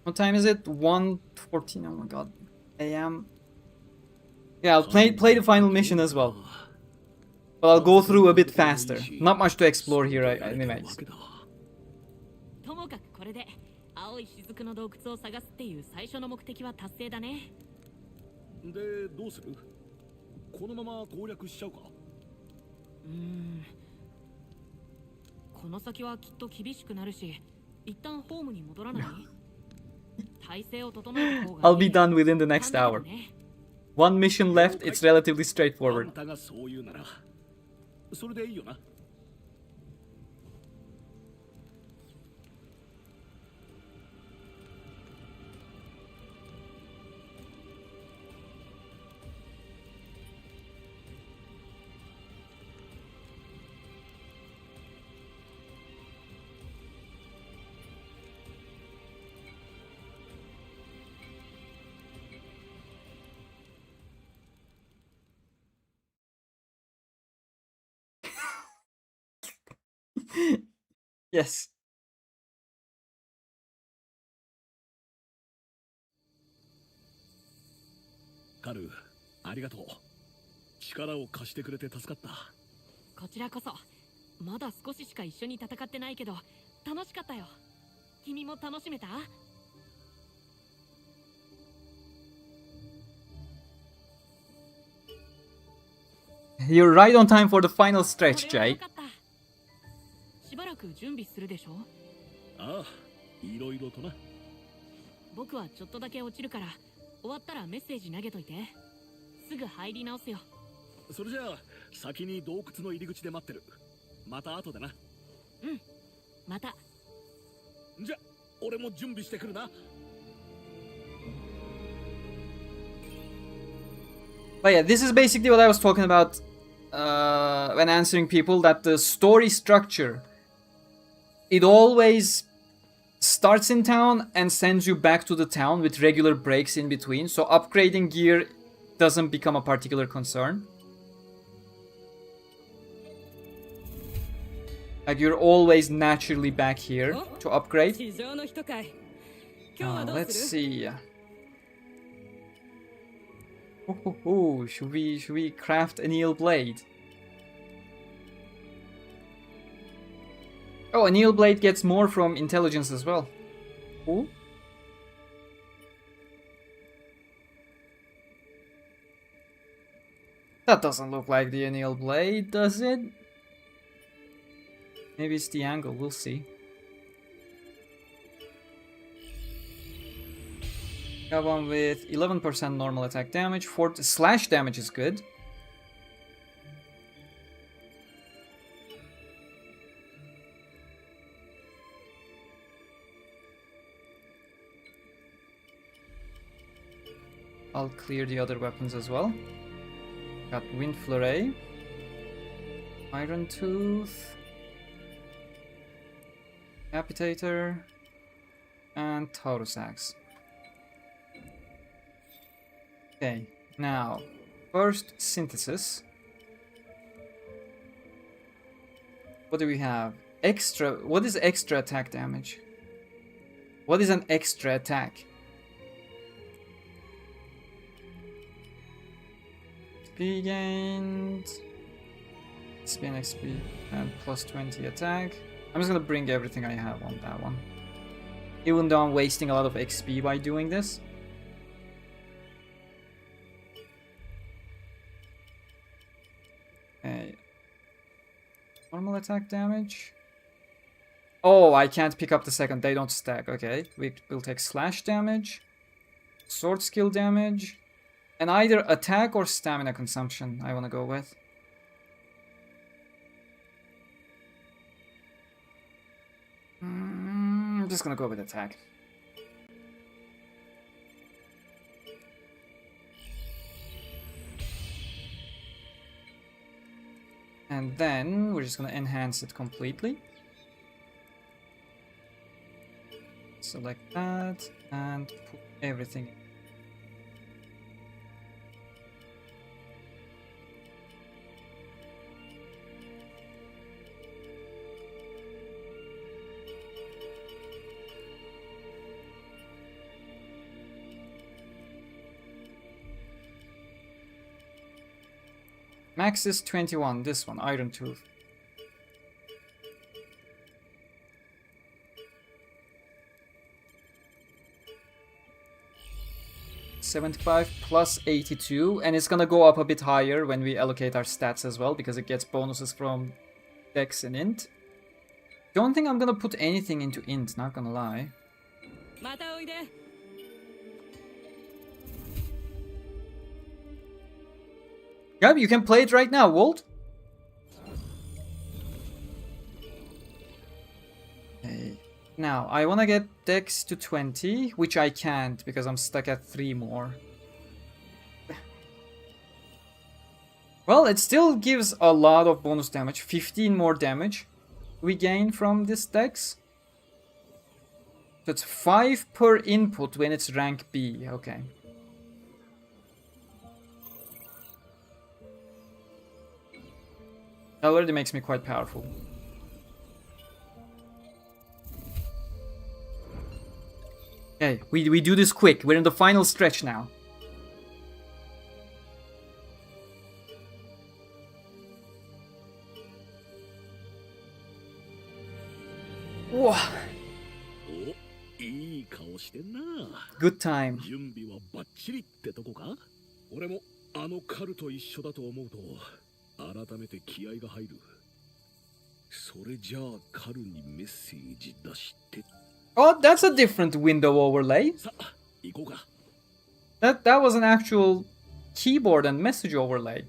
What time is it? 1:14. Oh my god. AM. Yeah, I'll play the final mission as well. But I'll go through a bit faster. Not much to explore here, anyways. ともかくこれで青い雫の洞窟を探すっていう最初の目的は達成だね。で、どうする？このまま攻略しちゃうか？この先はきっと厳しくなるし、一旦ホームに戻らない？体勢を整えた方がいい。 I'll be done within the next hour. One mission left, it's relatively straightforward. あんたがそう言うなら、それでいいよな。Yes. カル、ありがとう。力を貸してくれて助かった。こちらこそ、まだ少ししか一緒に戦ってないけど、楽しかったよ。君も楽しめた？ You're right on time for the final stretch, Jay. しばらく準備するでしょ？ああ、いろいろとな。僕はちょっとだけ落ちるから、終わったらメッセージ投げといて。すぐ入り直すよ。それじゃあ、先に洞窟の入り口で待ってる。また後でな。うん、また。じゃ、俺も準備してくるな。But yeah, this is basically what I was talking about when answering people, that the story structure, it always starts in town and sends you back to the town with regular breaks in between, so upgrading gear doesn't become a particular concern. Like, you're always naturally back here to upgrade. 今日はどう let's する see. Should we craft a Neil blade? Oh, a Neil blade gets more from intelligence as well. Cool. That doesn't look like the Neil blade, does it? Maybe it's the angle, we'll see. Got one with 11% normal attack damage, slash damage is good. I'll clear the other weapons as well. Got Wind Flurry, Iron Tooth, Capitator, and Taurus Axe. Okay, now, first synthesis. What do we have? What is extra attack damage? What is an extra attack? XP gained, XP and XP, and plus 20 attack. I'm just gonna bring everything I have on that one. Even though I'm wasting a lot of XP by doing this. Okay. Normal attack damage. Oh, I can't pick up the second, they don't stack. Okay, we'll take slash damage, sword skill damage, and either attack or stamina consumption I want to go with. I'm just gonna go with attack. And then we're just gonna enhance it completely. Select that and put everything. Max is 21, this one, Iron Tooth. $75 plus 82, and it's gonna go up a bit higher when we allocate our stats as well, because it gets bonuses from Dex and Int. Don't think I'm gonna put anything into Int, not gonna lie. Yep, you can play it right now, Walt. Okay. Now, I want to get Dex to 20, which I can't because I'm stuck at 3 more. Well, it still gives a lot of bonus damage. 15 more damage we gain from this Dex. So it's 5 per input when it's rank B. Okay. That already makes me quite powerful. Okay, we do this quick. We're in the final stretch now. Whoa. Good time. 準備はバッチリってとこか？俺もあのカルと一緒だと思うと改めて気合が入る。それじゃあカルにメッセージ出して。Oh, that's a different window overlay. さあ、行こうか。That was an actual keyboard and message overlay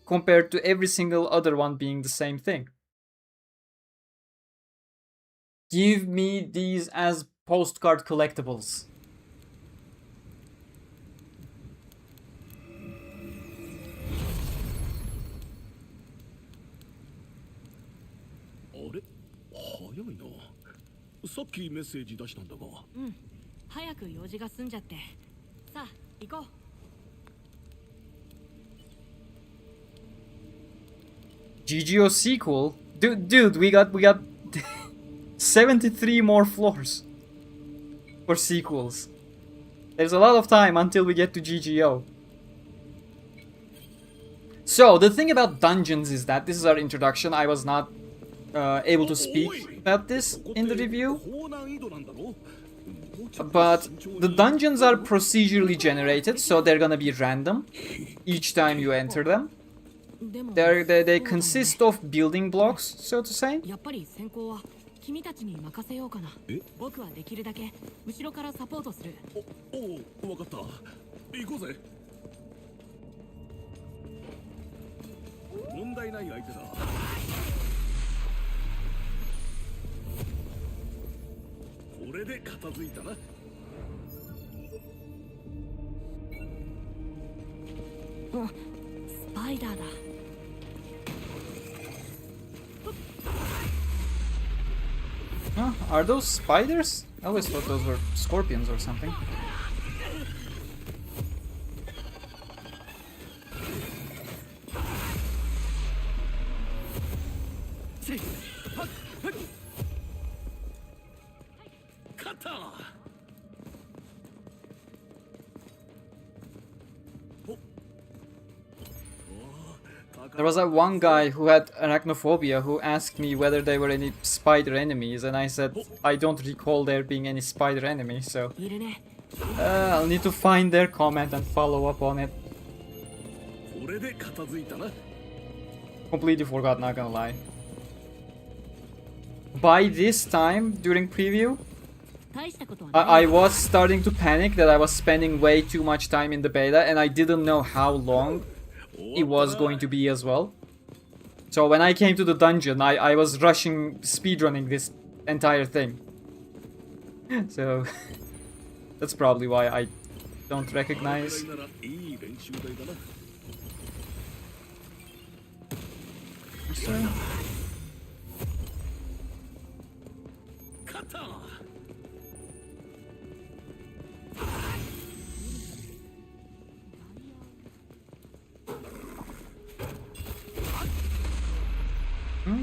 compared to every single other one being the same thing. Give me these as postcard collectibles. Are? 早いな。さっきメッセージ出したんだが。うん。早く用事が済んじゃって。さあ、行こう。GGO sequel? Dude, we got 73 more floors. for sequels. There's a lot of time until we get to GGO. So, the thing about dungeons is that this is our introduction. I was not able to speak about this in the review. But the dungeons are procedurally generated, so they're gonna be random each time you enter them. They consist of building blocks, so to say. やっぱり先行は君たちに任せようかな。僕はできるだけ後ろからサポートする。おお、分かった。行こうぜ。問題ない相手だ。これで片付いたな。スパイダーだ。Huh? Are those spiders? I always thought those were scorpions or something. There was that one guy who had arachnophobia who asked me whether there were any spider enemies, and I said I don't recall there being any spider enemies, so I'll need to find their comment and follow up on it. Completely forgot, not gonna lie. By this time, during preview, I was starting to panic that I was spending way too much time in the beta, and I didn't know how long it was going to be as well. So when I came to the dungeon, I was rushing, speedrunning this entire thing. So that's probably why I don't recognize.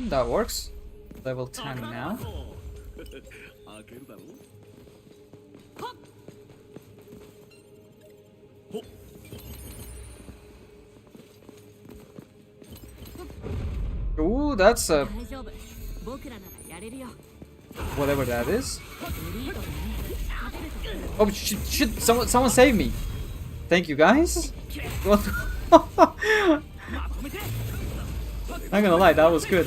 That works. Level 10 now. Ooh, that's a... whatever that is. Oh shit, someone save me. Thank you guys. What the Not gonna lie, that was good.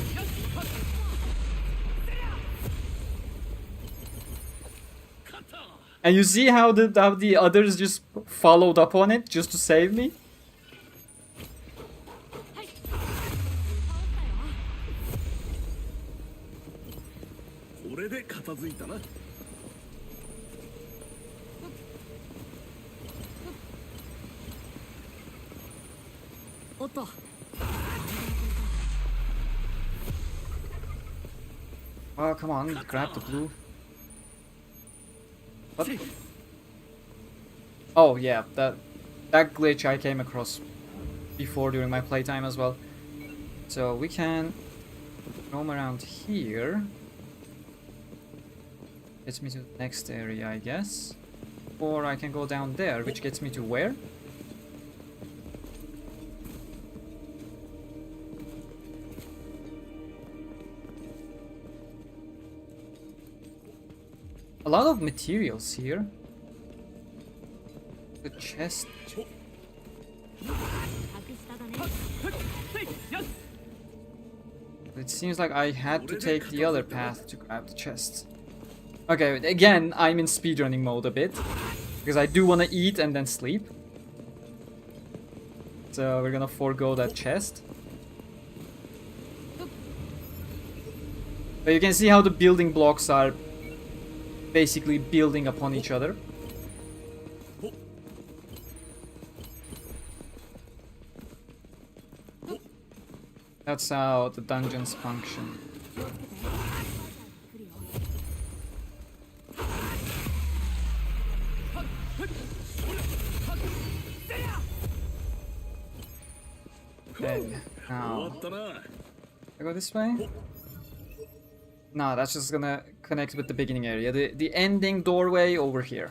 And you see how the others just followed up on it just to save me? Oh, come on, grab the blue. What? Oh yeah, that glitch I came across before during my playtime as well. So we can roam around here. Gets me to the next area, I guess. Or I can go down there, which gets me to where? A lot of materials here. The chest. It seems like I had to take the other path to grab the chest. Okay, again, I'm in speedrunning mode a bit. Because I do want to eat and then sleep. So we're gonna forego that chest. But you can see how the building blocks are basically building upon each other. That's how the dungeons function. Okay, now I go this way? No, that's just gonna connect with the beginning area. The ending doorway over here.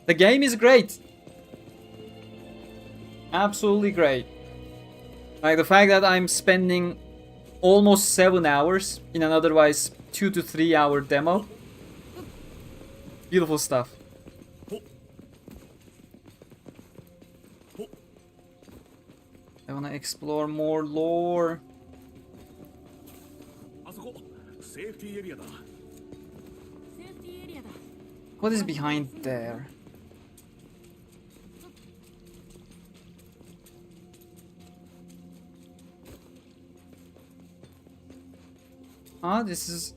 The game is great. Absolutely great. Like the fact that I'm spending almost 7 hours in an otherwise 2 to 3 hour demo. Beautiful stuff. I wanna explore more lore. あそこセーフティーエリアだ。 What is behind there? Ah, this is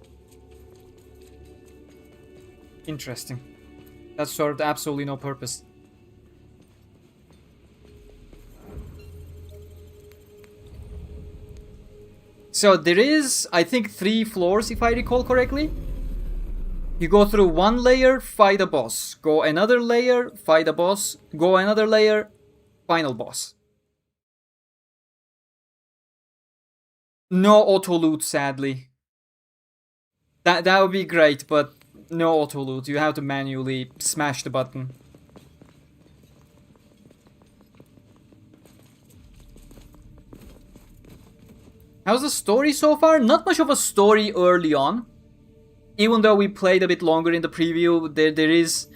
interesting. That served absolutely no purpose. So there is, I think, 3 floors if I recall correctly. You go through 1 layer, fight a boss. Go another layer, fight a boss. Go another layer, final boss. No auto loot, sadly. That would be great, but no auto loot. You have to manually smash the button. How's the story so far? Not much of a story early on. Even though we played a bit longer in the preview, there is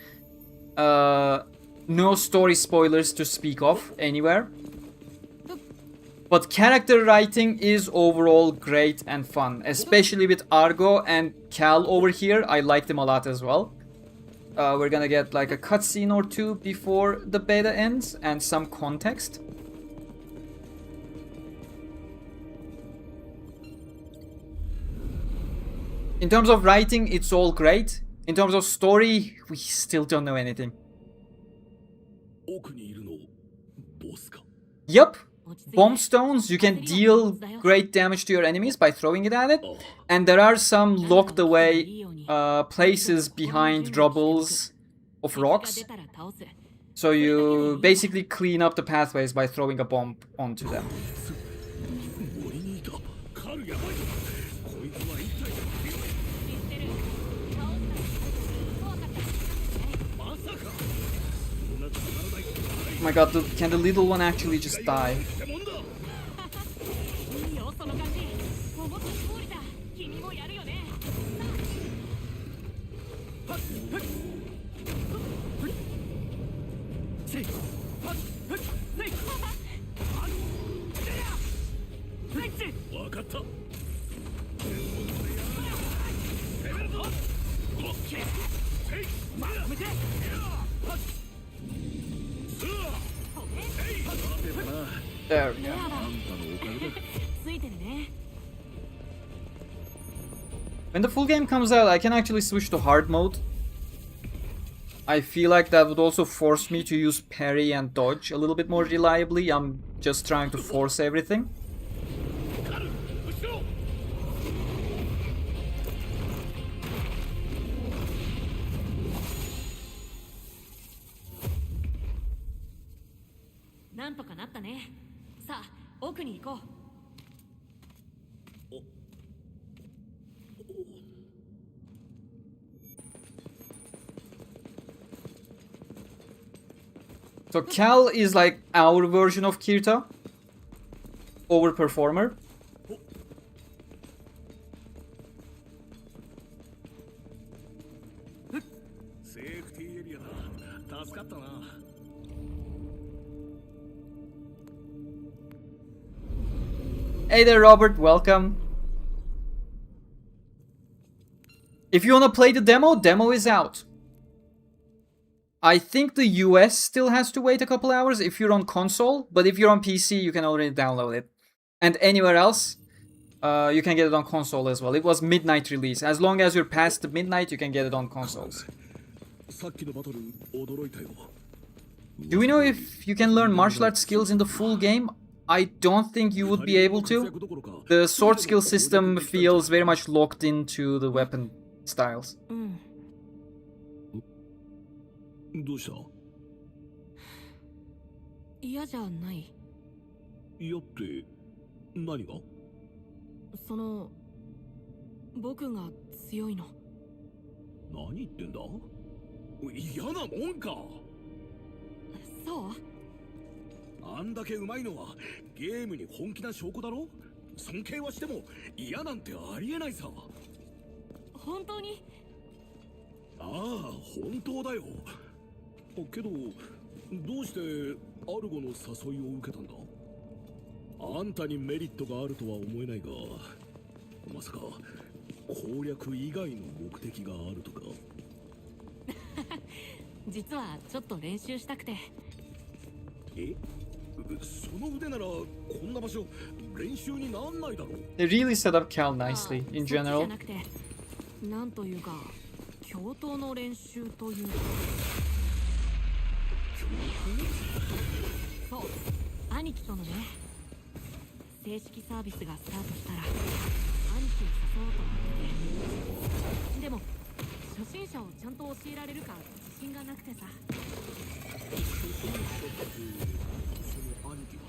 no story spoilers to speak of anywhere. But character writing is overall great and fun, especially with Argo and Cal over here. I like them a lot as well. We're gonna get like a cutscene or 2 before the beta ends and some context. In terms of writing, it's all great. In terms of story, we still don't know anything. 奥にいるのボスか。 Yup. Bomb stones, you can deal great damage to your enemies by throwing it at it. And there are some locked away places behind rubbles of rocks. So you basically clean up the pathways by throwing a bomb onto them. 森にいた。カルやばい。こいつは一体強い。まさか。そんなたまらない。 Oh my god, can the little one actually just die? There we go. When the full game comes out, I can actually switch to hard mode. I feel like that would also force me to use parry and dodge a little bit more reliably. I'm just trying to force everything. So Cal is like our version of Kirito. Overperformer. Hey there, Robert, welcome. If you wanna play the demo is out. I think the US still has to wait a couple hours if you're on console, but if you're on PC, you can already download it. And anywhere else, you can get it on console as well. It was midnight release. As long as you're past the midnight, you can get it on consoles. Do we know if you can learn martial arts skills in the full game? I don't think you would be able to. The sword skill system feels very much locked into the weapon styles. どうした嫌じゃない。嫌って何が？その僕が強いの。何言ってんだ？嫌なもんか。そう？あんだけうまいのはゲームに本気な証拠だろ。尊敬はしても嫌なんてありえないさ。本当に？ああ、本当だよ。けどどうしてアルゴの誘いを受けたんだ？あんたにメリットがあるとは思えないが、まさか攻略以外の目的があるとか？実はちょっと練習したくて。え？その腕ならこんな場所練習になんないだろう。 They really set up Cal nicely in そっちじゃ general. なくて、なんというか共闘の練習というか。そう、兄貴とのね。正式サービスがスタートしたら兄貴を誘おうと思ってて。でも初心者をちゃんと教えられるか自信がなくてさ。その兄貴が？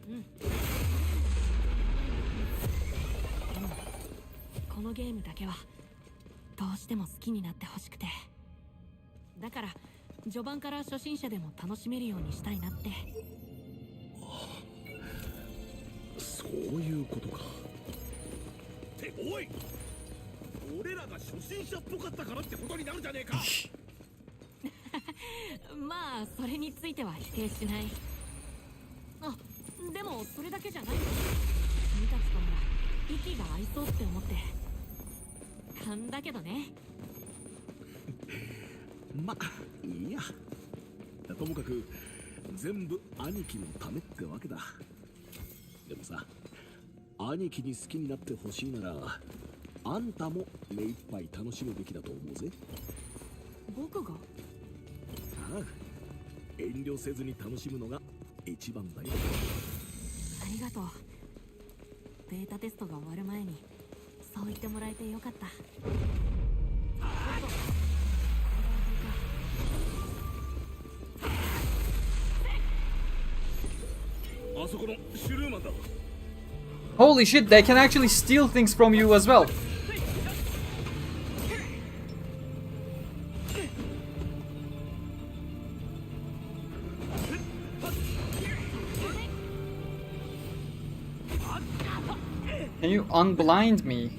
うん。でもこのゲームだけはどうしても好きになってほしくて。だから序盤から初心者でも楽しめるようにしたいなって。そういうことか。っておい、俺らが初心者っぽかったからってことになるじゃねえか。まあそれについては否定しない。あ、でもそれだけじゃないよ。君たちとなら息が合いそうって思って勘だけどね。ま、いいや。ともかく全部兄貴のためってわけだ。でもさ、兄貴に好きになってほしいならあんたも目いっぱい楽しむべきだと思うぜ。僕が？ああ、遠慮せずに楽しむのが一番だよ。ありがとう。ベータテストが終わる前にそう言ってもらえてよかった。あそこのシュルーマンだ。 Holy shit, they can actually steal things from you as well. Can you unblind me?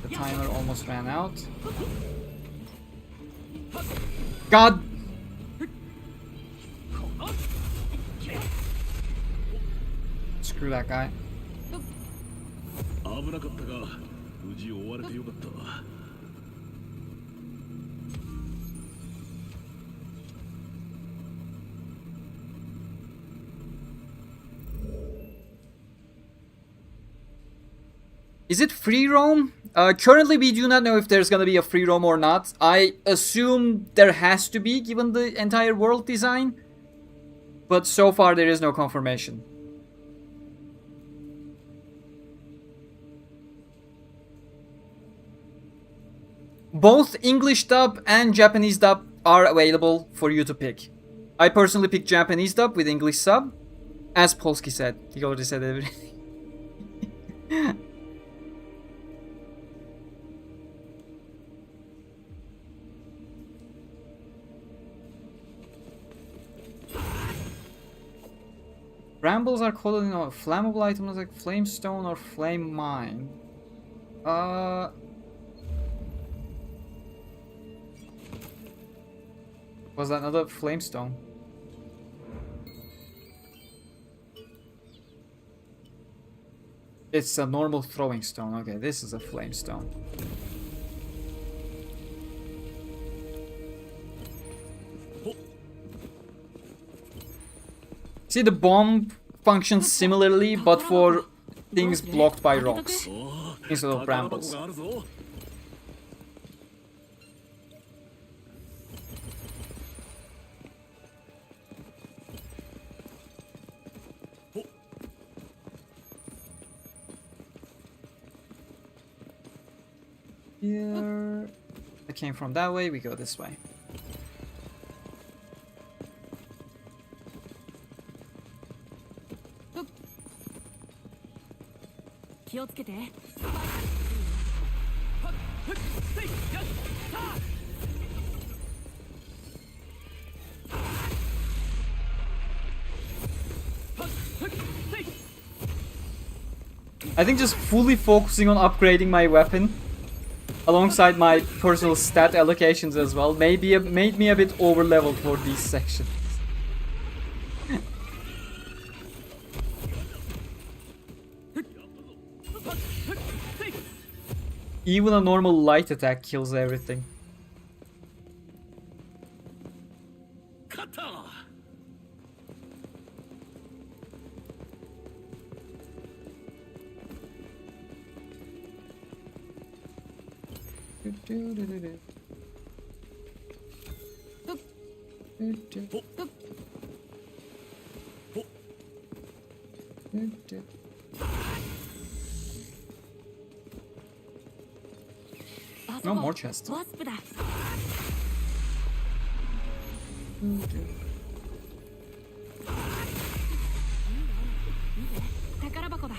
The timer almost ran out. God! Screw that guy. 危なかったが無事終われてよかったわ。Is it free roam? Currently we do not know if there's gonna be a free roam or not. I assume there has to be, given the entire world design. But so far there is no confirmation. Both English dub and Japanese dub are available for you to pick. I personally picked Japanese dub with English sub. As Polsky said. He already said everything. Brambles are coated in flammable items like flamestone or flame mine. Was that another flamestone? It's a normal throwing stone. Okay, this is a flamestone. See, the bomb functions similarly, but for things blocked by rocks instead of brambles. Here, I came from that way. We go this way. をつけて。 I think just fully focusing on upgrading my weapon alongside my personal stat allocations as well made me a bit over leveled for these sections. Even a normal light attack kills everything. No more chests. ワスプだ。 宝箱だ。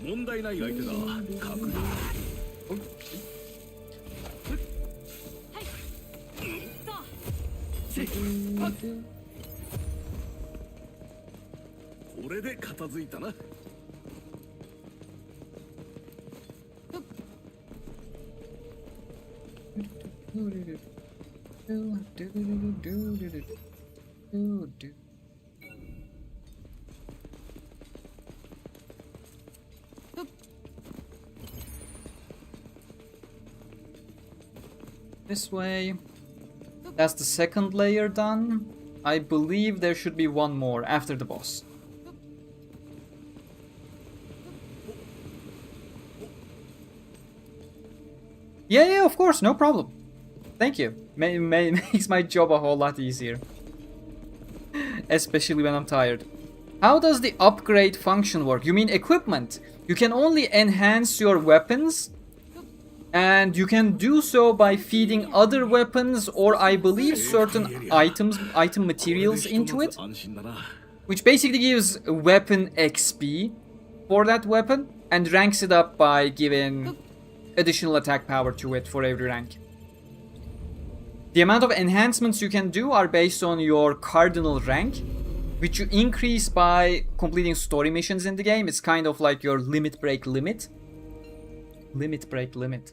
問題ない相手だ。確認。これで片付いたな。This way. That's the second layer done. I believe there should be one more after the boss. Yeah, of course, no problem. Thank you. Makes my job a whole lot easier. Especially when I'm tired. How does the upgrade function work? You mean equipment? You can only enhance your weapons, and you can do so by feeding other weapons or I believe certain item materials into it, which basically gives weapon XP for that weapon and ranks it up by giving additional attack power to it for every rank. The amount of enhancements you can do are based on your cardinal rank, which you increase by completing story missions in the game. It's kind of like your limit break limit. Limit break limit.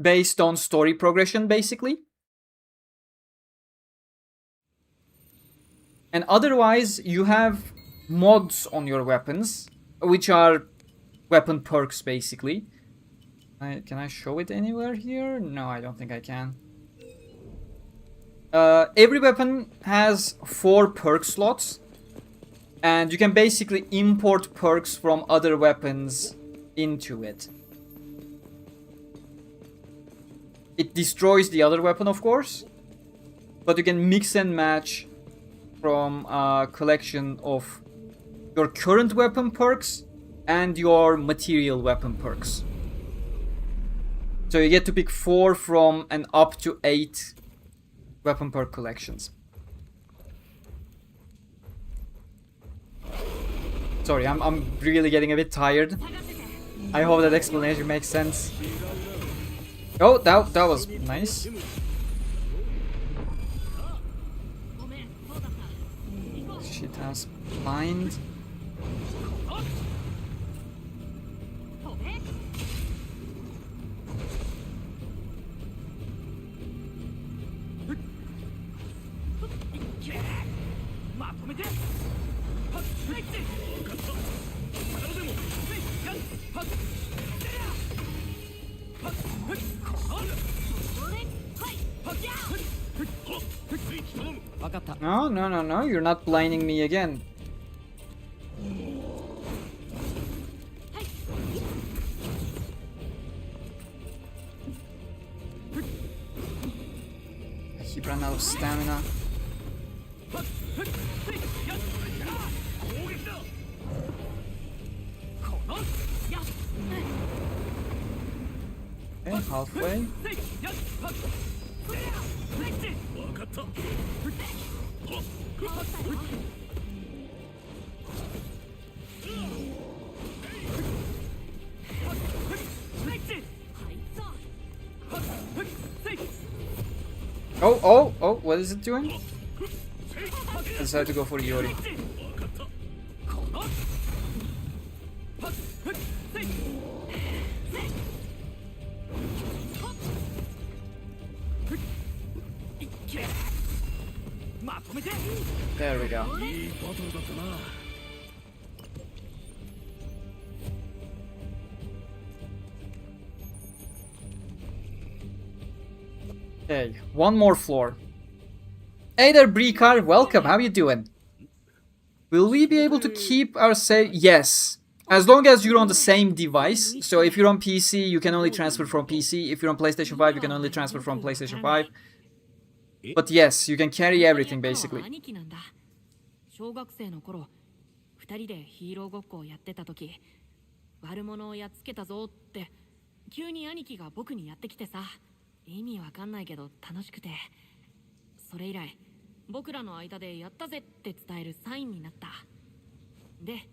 Based on story progression, basically. And otherwise, you have mods on your weapons, which are weapon perks, basically. Can I show it anywhere here? No, I don't think I can. Every weapon has 4 perk slots, and you can basically import perks from other weapons into it. It destroys the other weapon, of course, but you can mix and match from a collection of your current weapon perks and your material weapon perks. So you get to pick 4 from and up to 8 weapon perk collections. Sorry, I'm really getting a bit tired. I hope that explanation makes sense. Oh, that was nice. Shit has blind. No, you're not blinding me again. He ran out of stamina. Okay, halfway. 分かった Oh, what is it doing? I decided to go for Iori. There we go. いいバトルだったな Okay, one more floor. Hey there, Brikar, welcome, how you doing? Will we be able to keep our save? Yes, as long as you're on the same device. So if you're on PC, you can only transfer from PC. If you're on PlayStation 5, you can only transfer from PlayStation 5. But yes, you can carry everything basically. 小学生の頃、2人でヒーローごっこをやってた時、悪者をやっつけたぞって急に兄貴が僕にやってきてさ、意味わかんないけど楽しくて、それ以来僕らの間でやったぜって伝えるサインになった。で、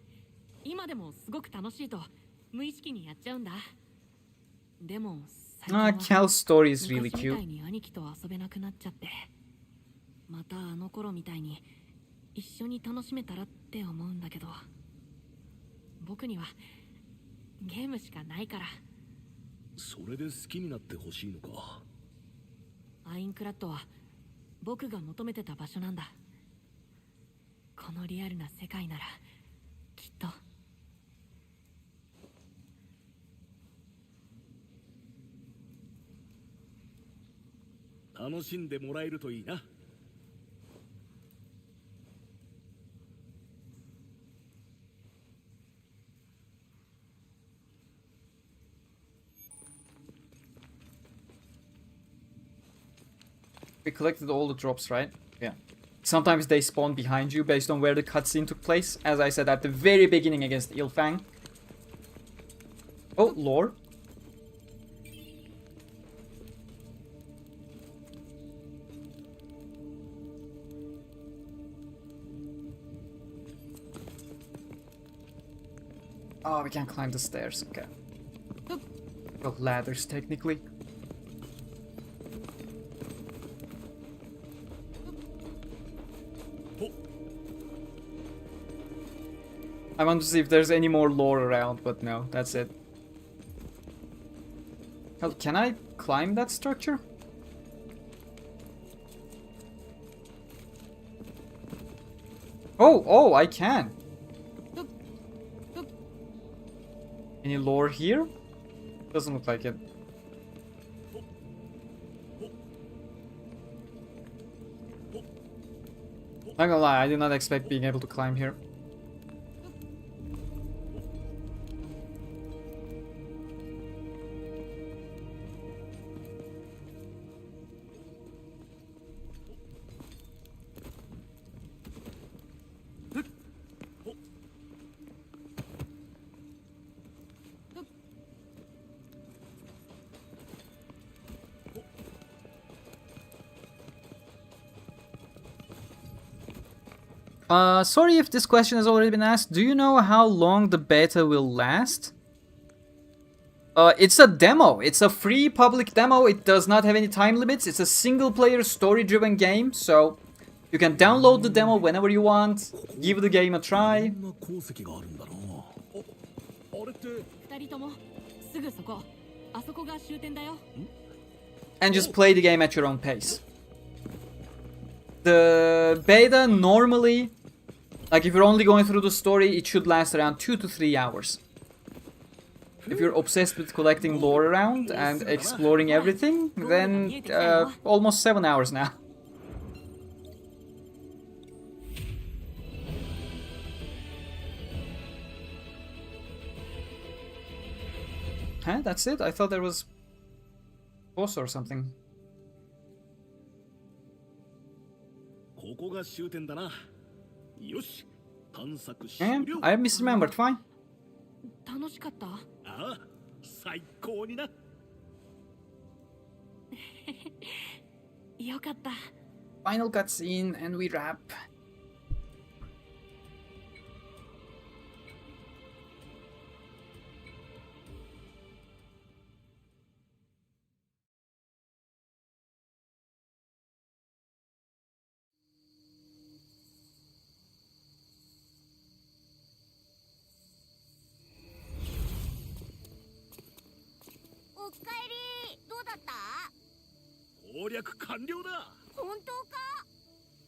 今でもすごく楽しいと無意識にやっちゃうんだ。でも最近は Cal's story is really 昔みた cute. いに兄貴と遊べなくなっちゃって、またあの頃みたいに一緒に楽しめたらって思うんだけど、僕にはゲームしかないから。それで好きになってほしいのか アインクラッドは僕が求めてた場所なんだ。このリアルな世界ならきっと。楽しんでもらえるといいな We collected all the drops, right? Yeah. Sometimes they spawn behind you based on where the cutscene took place, as I said at the very beginning against Ilfang. Oh, lore. Oh, we can't climb the stairs, okay. Well, ladders, technically. I want to see if there's any more lore around, but no, that's it. Hell, can I climb that structure? Oh, I can. Any lore here? Doesn't look like it. Not gonna lie, I did not expect being able to climb here. Sorry if this question has already been asked. Do you know how long the beta will last? It's a demo. It's a free public demo. It does not have any time limits. It's a single-player story-driven game, so you can download the demo whenever you want, give the game a try. こんな鉱石があるんだなあれって 2人ともすぐそこ、あそこが終点だよ。 And just play the game at your own pace. The beta normally, like if you're only going through the story, it should last around 2 to 3 hours. If you're obsessed with collecting lore around and exploring everything, then almost 7 hours now. Huh? That's it? I thought there was boss or something. ここが終点だなよし探索 And 終了 I misremembered, fine. 楽しかった？ああ最高になよかった。 Final cutscene and we wrap. Okaeri, どうだった？攻略完了だ。本当か？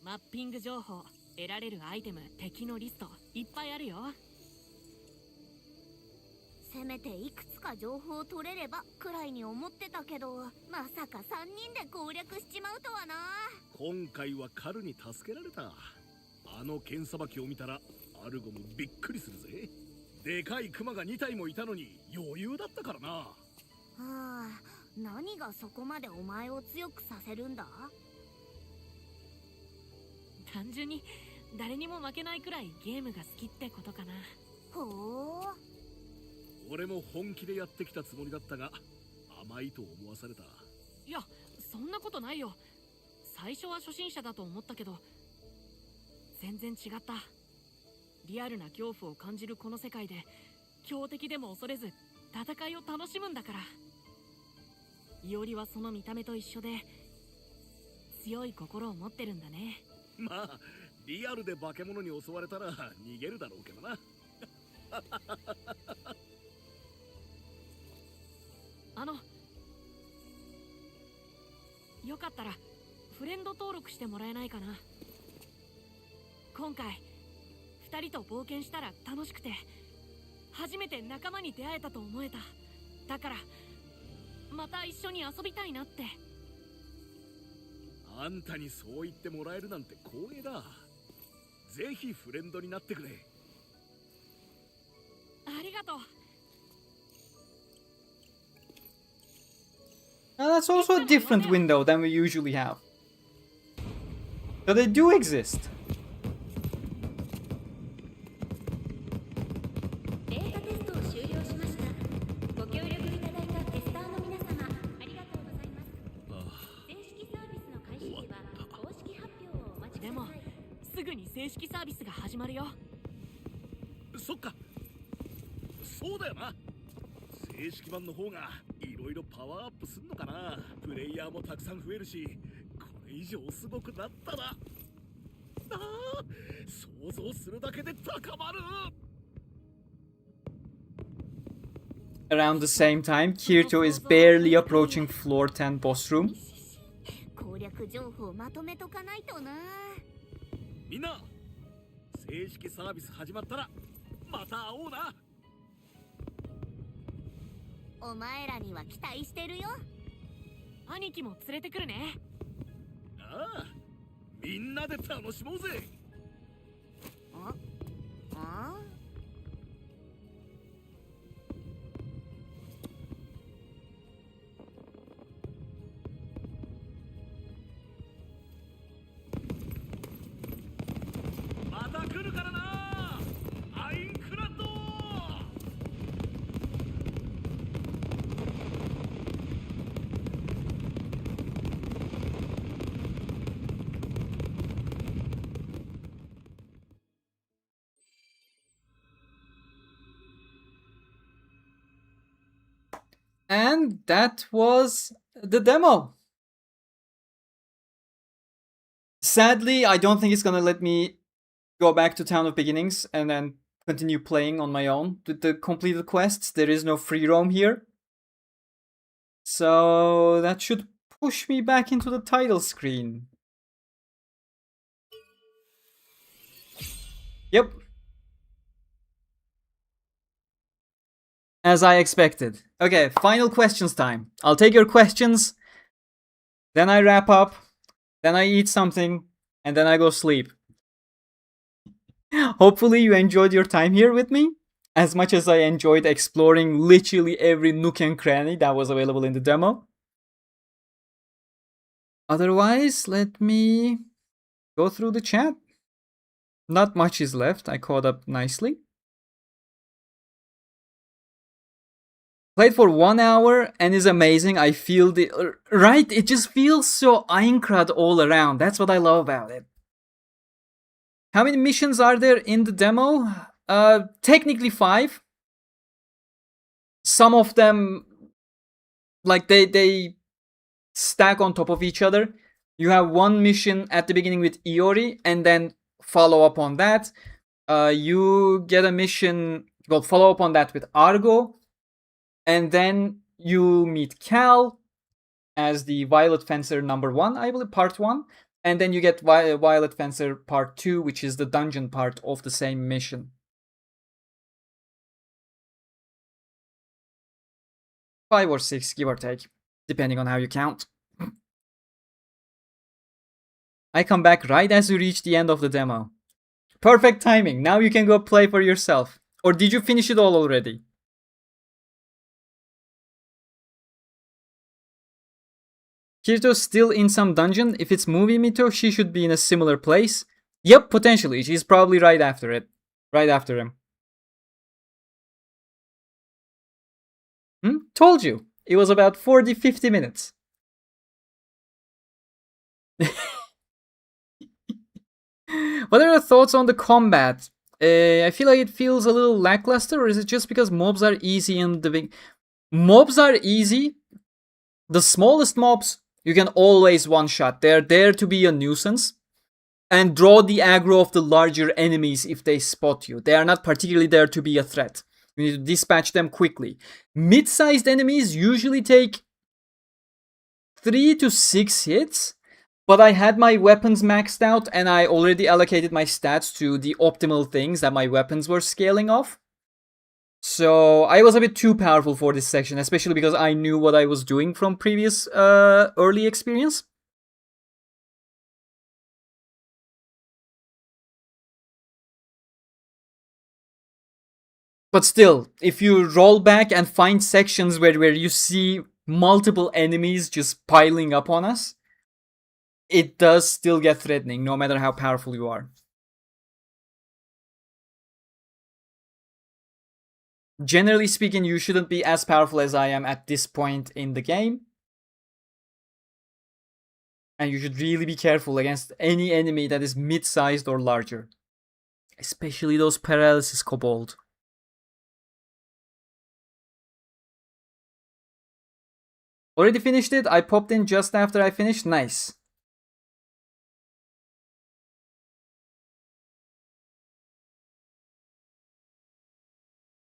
マッピング情報、得られるアイテム、敵のリストいっぱいあるよ。せめていくつか情報を取れればくらいに思ってたけど、まさか3人で攻略しちまうとはな。今回はカルに助けられた。あの剣さばきを見たらアルゴもびっくりするぜ。でかいクマが2体もいたのに余裕だったからな。はあ、何がそこまでお前を強くさせるんだ？単純に誰にも負けないくらいゲームが好きってことかな。ほう。俺も本気でやってきたつもりだったが甘いと思わされた。いや、そんなことないよ。最初は初心者だと思ったけど全然違った。リアルな恐怖を感じるこの世界で強敵でも恐れず戦いを楽しむんだから。いおりはその見た目と一緒で強い心を持ってるんだね。まあリアルで化け物に襲われたら逃げるだろうけどな。よかったらフレンド登録してもらえないかな。今回2人と冒険したら楽しくて初めて仲間に出会えたと思えた。だからまた一緒に遊びたいなって。あんたにそう言ってもらえるなんて光栄だ。ぜひフレンドになってくれ。ありがとう。 Now that's also a different window than we usually have. So they do exist. ベータテストを終了しました。ご協力いただいたテスターの皆様、ありがとうございます。正式サービスの開始日は公式発表をお待ちください。でもすぐに正式サービスが始まるよ。そっか、そうだよな。正式版の方がいろいろパワーアップすんのかな。プレイヤーもたくさん増えるし、これ以上すごくなったら、ああ、想像するだけで高まる。 Around the same time, Kirito is barely approaching floor 10 boss room. 攻略情報まとめとかないとな。みんな、正式サービス始まったらまた会おうな。お前らには期待してるよ。兄貴も連れてくるね。ああ、みんなで楽しもうぜ。また来るからな、アインクラッド。And that was the demo. Sadly, I don't think it's gonna let me go back to Town of Beginnings and then continue playing on my own with the completed quests. There is no free roam here. So that should push me back into the title screen. Yep. As I expected. Okay, final questions time. I'll take your questions, then I wrap up, then I eat something, and then I go sleep. Hopefully you enjoyed your time here with me, as much as I enjoyed exploring literally every nook and cranny that was available in the demo. Otherwise, let me go through the chat. Not much is left, I caught up nicely. Played for 1 hour and is amazing. I feel the right. It just feels so Aincrad all around. That's what I love about it. How many missions are there in the demo? Technically 5. Some of them, like they stack on top of each other. You have one mission at the beginning with Iori, and then follow up on that. You get a mission. Well, follow up on that with Argo. And then you meet Cal as the Violet Fencer number 1, I believe, part 1. And then you get Violet Fencer part 2, which is the dungeon part of the same mission. 5 or 6, give or take, depending on how you count. I come back right as you reach the end of the demo. Perfect timing. Now you can go play for yourself. Or did you finish it all already? Kirito's still in some dungeon. If it's movie Mito, she should be in a similar place. Yep, potentially. She's probably right after it. Right after him. Told you. It was about 40-50 minutes. What are your thoughts on the combat? I feel like it feels a little lackluster, or is it just because mobs are easy in the big... Mobs are easy. The smallest mobs, you can always one-shot. They're there to be a nuisance and draw the aggro of the larger enemies if they spot you. They are not particularly there to be a threat. You need to dispatch them quickly. Mid-sized enemies usually take 3 to 6 hits, but I had my weapons maxed out and I already allocated my stats to the optimal things that my weapons were scaling off. So I was a bit too powerful for this section, especially because I knew what I was doing from previous early experience. But still, if you roll back and find sections where you see multiple enemies just piling up on us, it does still get threatening, no matter how powerful you are. Generally speaking, you shouldn't be as powerful as I am at this point in the game. And you should really be careful against any enemy that is mid-sized or larger. Especially those paralysis kobold. Already finished it? I popped in just after I finished. Nice.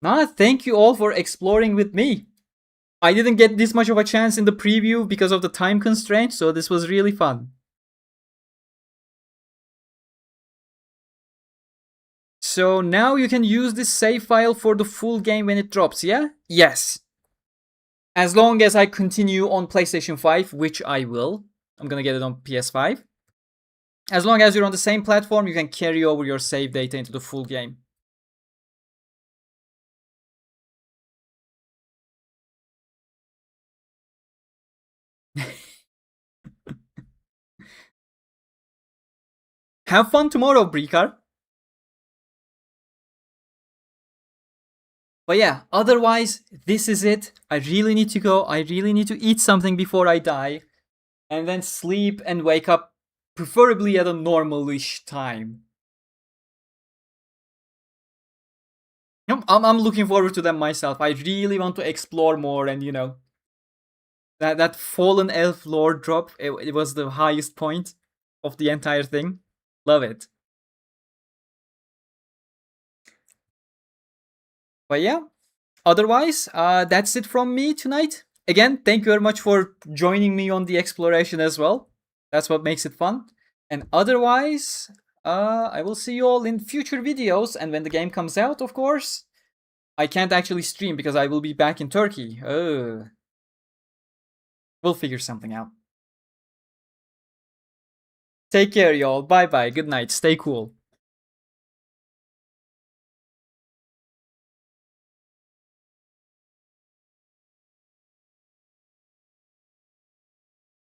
Nah, thank you all for exploring with me. I didn't get this much of a chance in the preview because of the time constraint, so this was really fun. So now you can use this save file for the full game when it drops, yeah? Yes. As long as I continue on PlayStation 5, which I will. I'm gonna get it on PS5. As long as you're on the same platform, you can carry over your save data into the full game. Have fun tomorrow, Brikar. But yeah, otherwise, this is it. I really need to go. I really need to eat something before I die. And then sleep and wake up, preferably at a normal-ish time. I'm looking forward to them myself. I really want to explore more and, you know, that Fallen Elf lore drop, it was the highest point of the entire thing. Love it. But yeah, otherwise, that's it from me tonight. Again, thank you very much for joining me on the exploration as well. That's what makes it fun. And otherwise, I will see you all in future videos. And when the game comes out, of course, I can't actually stream because I will be back in Turkey. We'll figure something out. Take care, y'all. Bye-bye. Good night. Stay cool.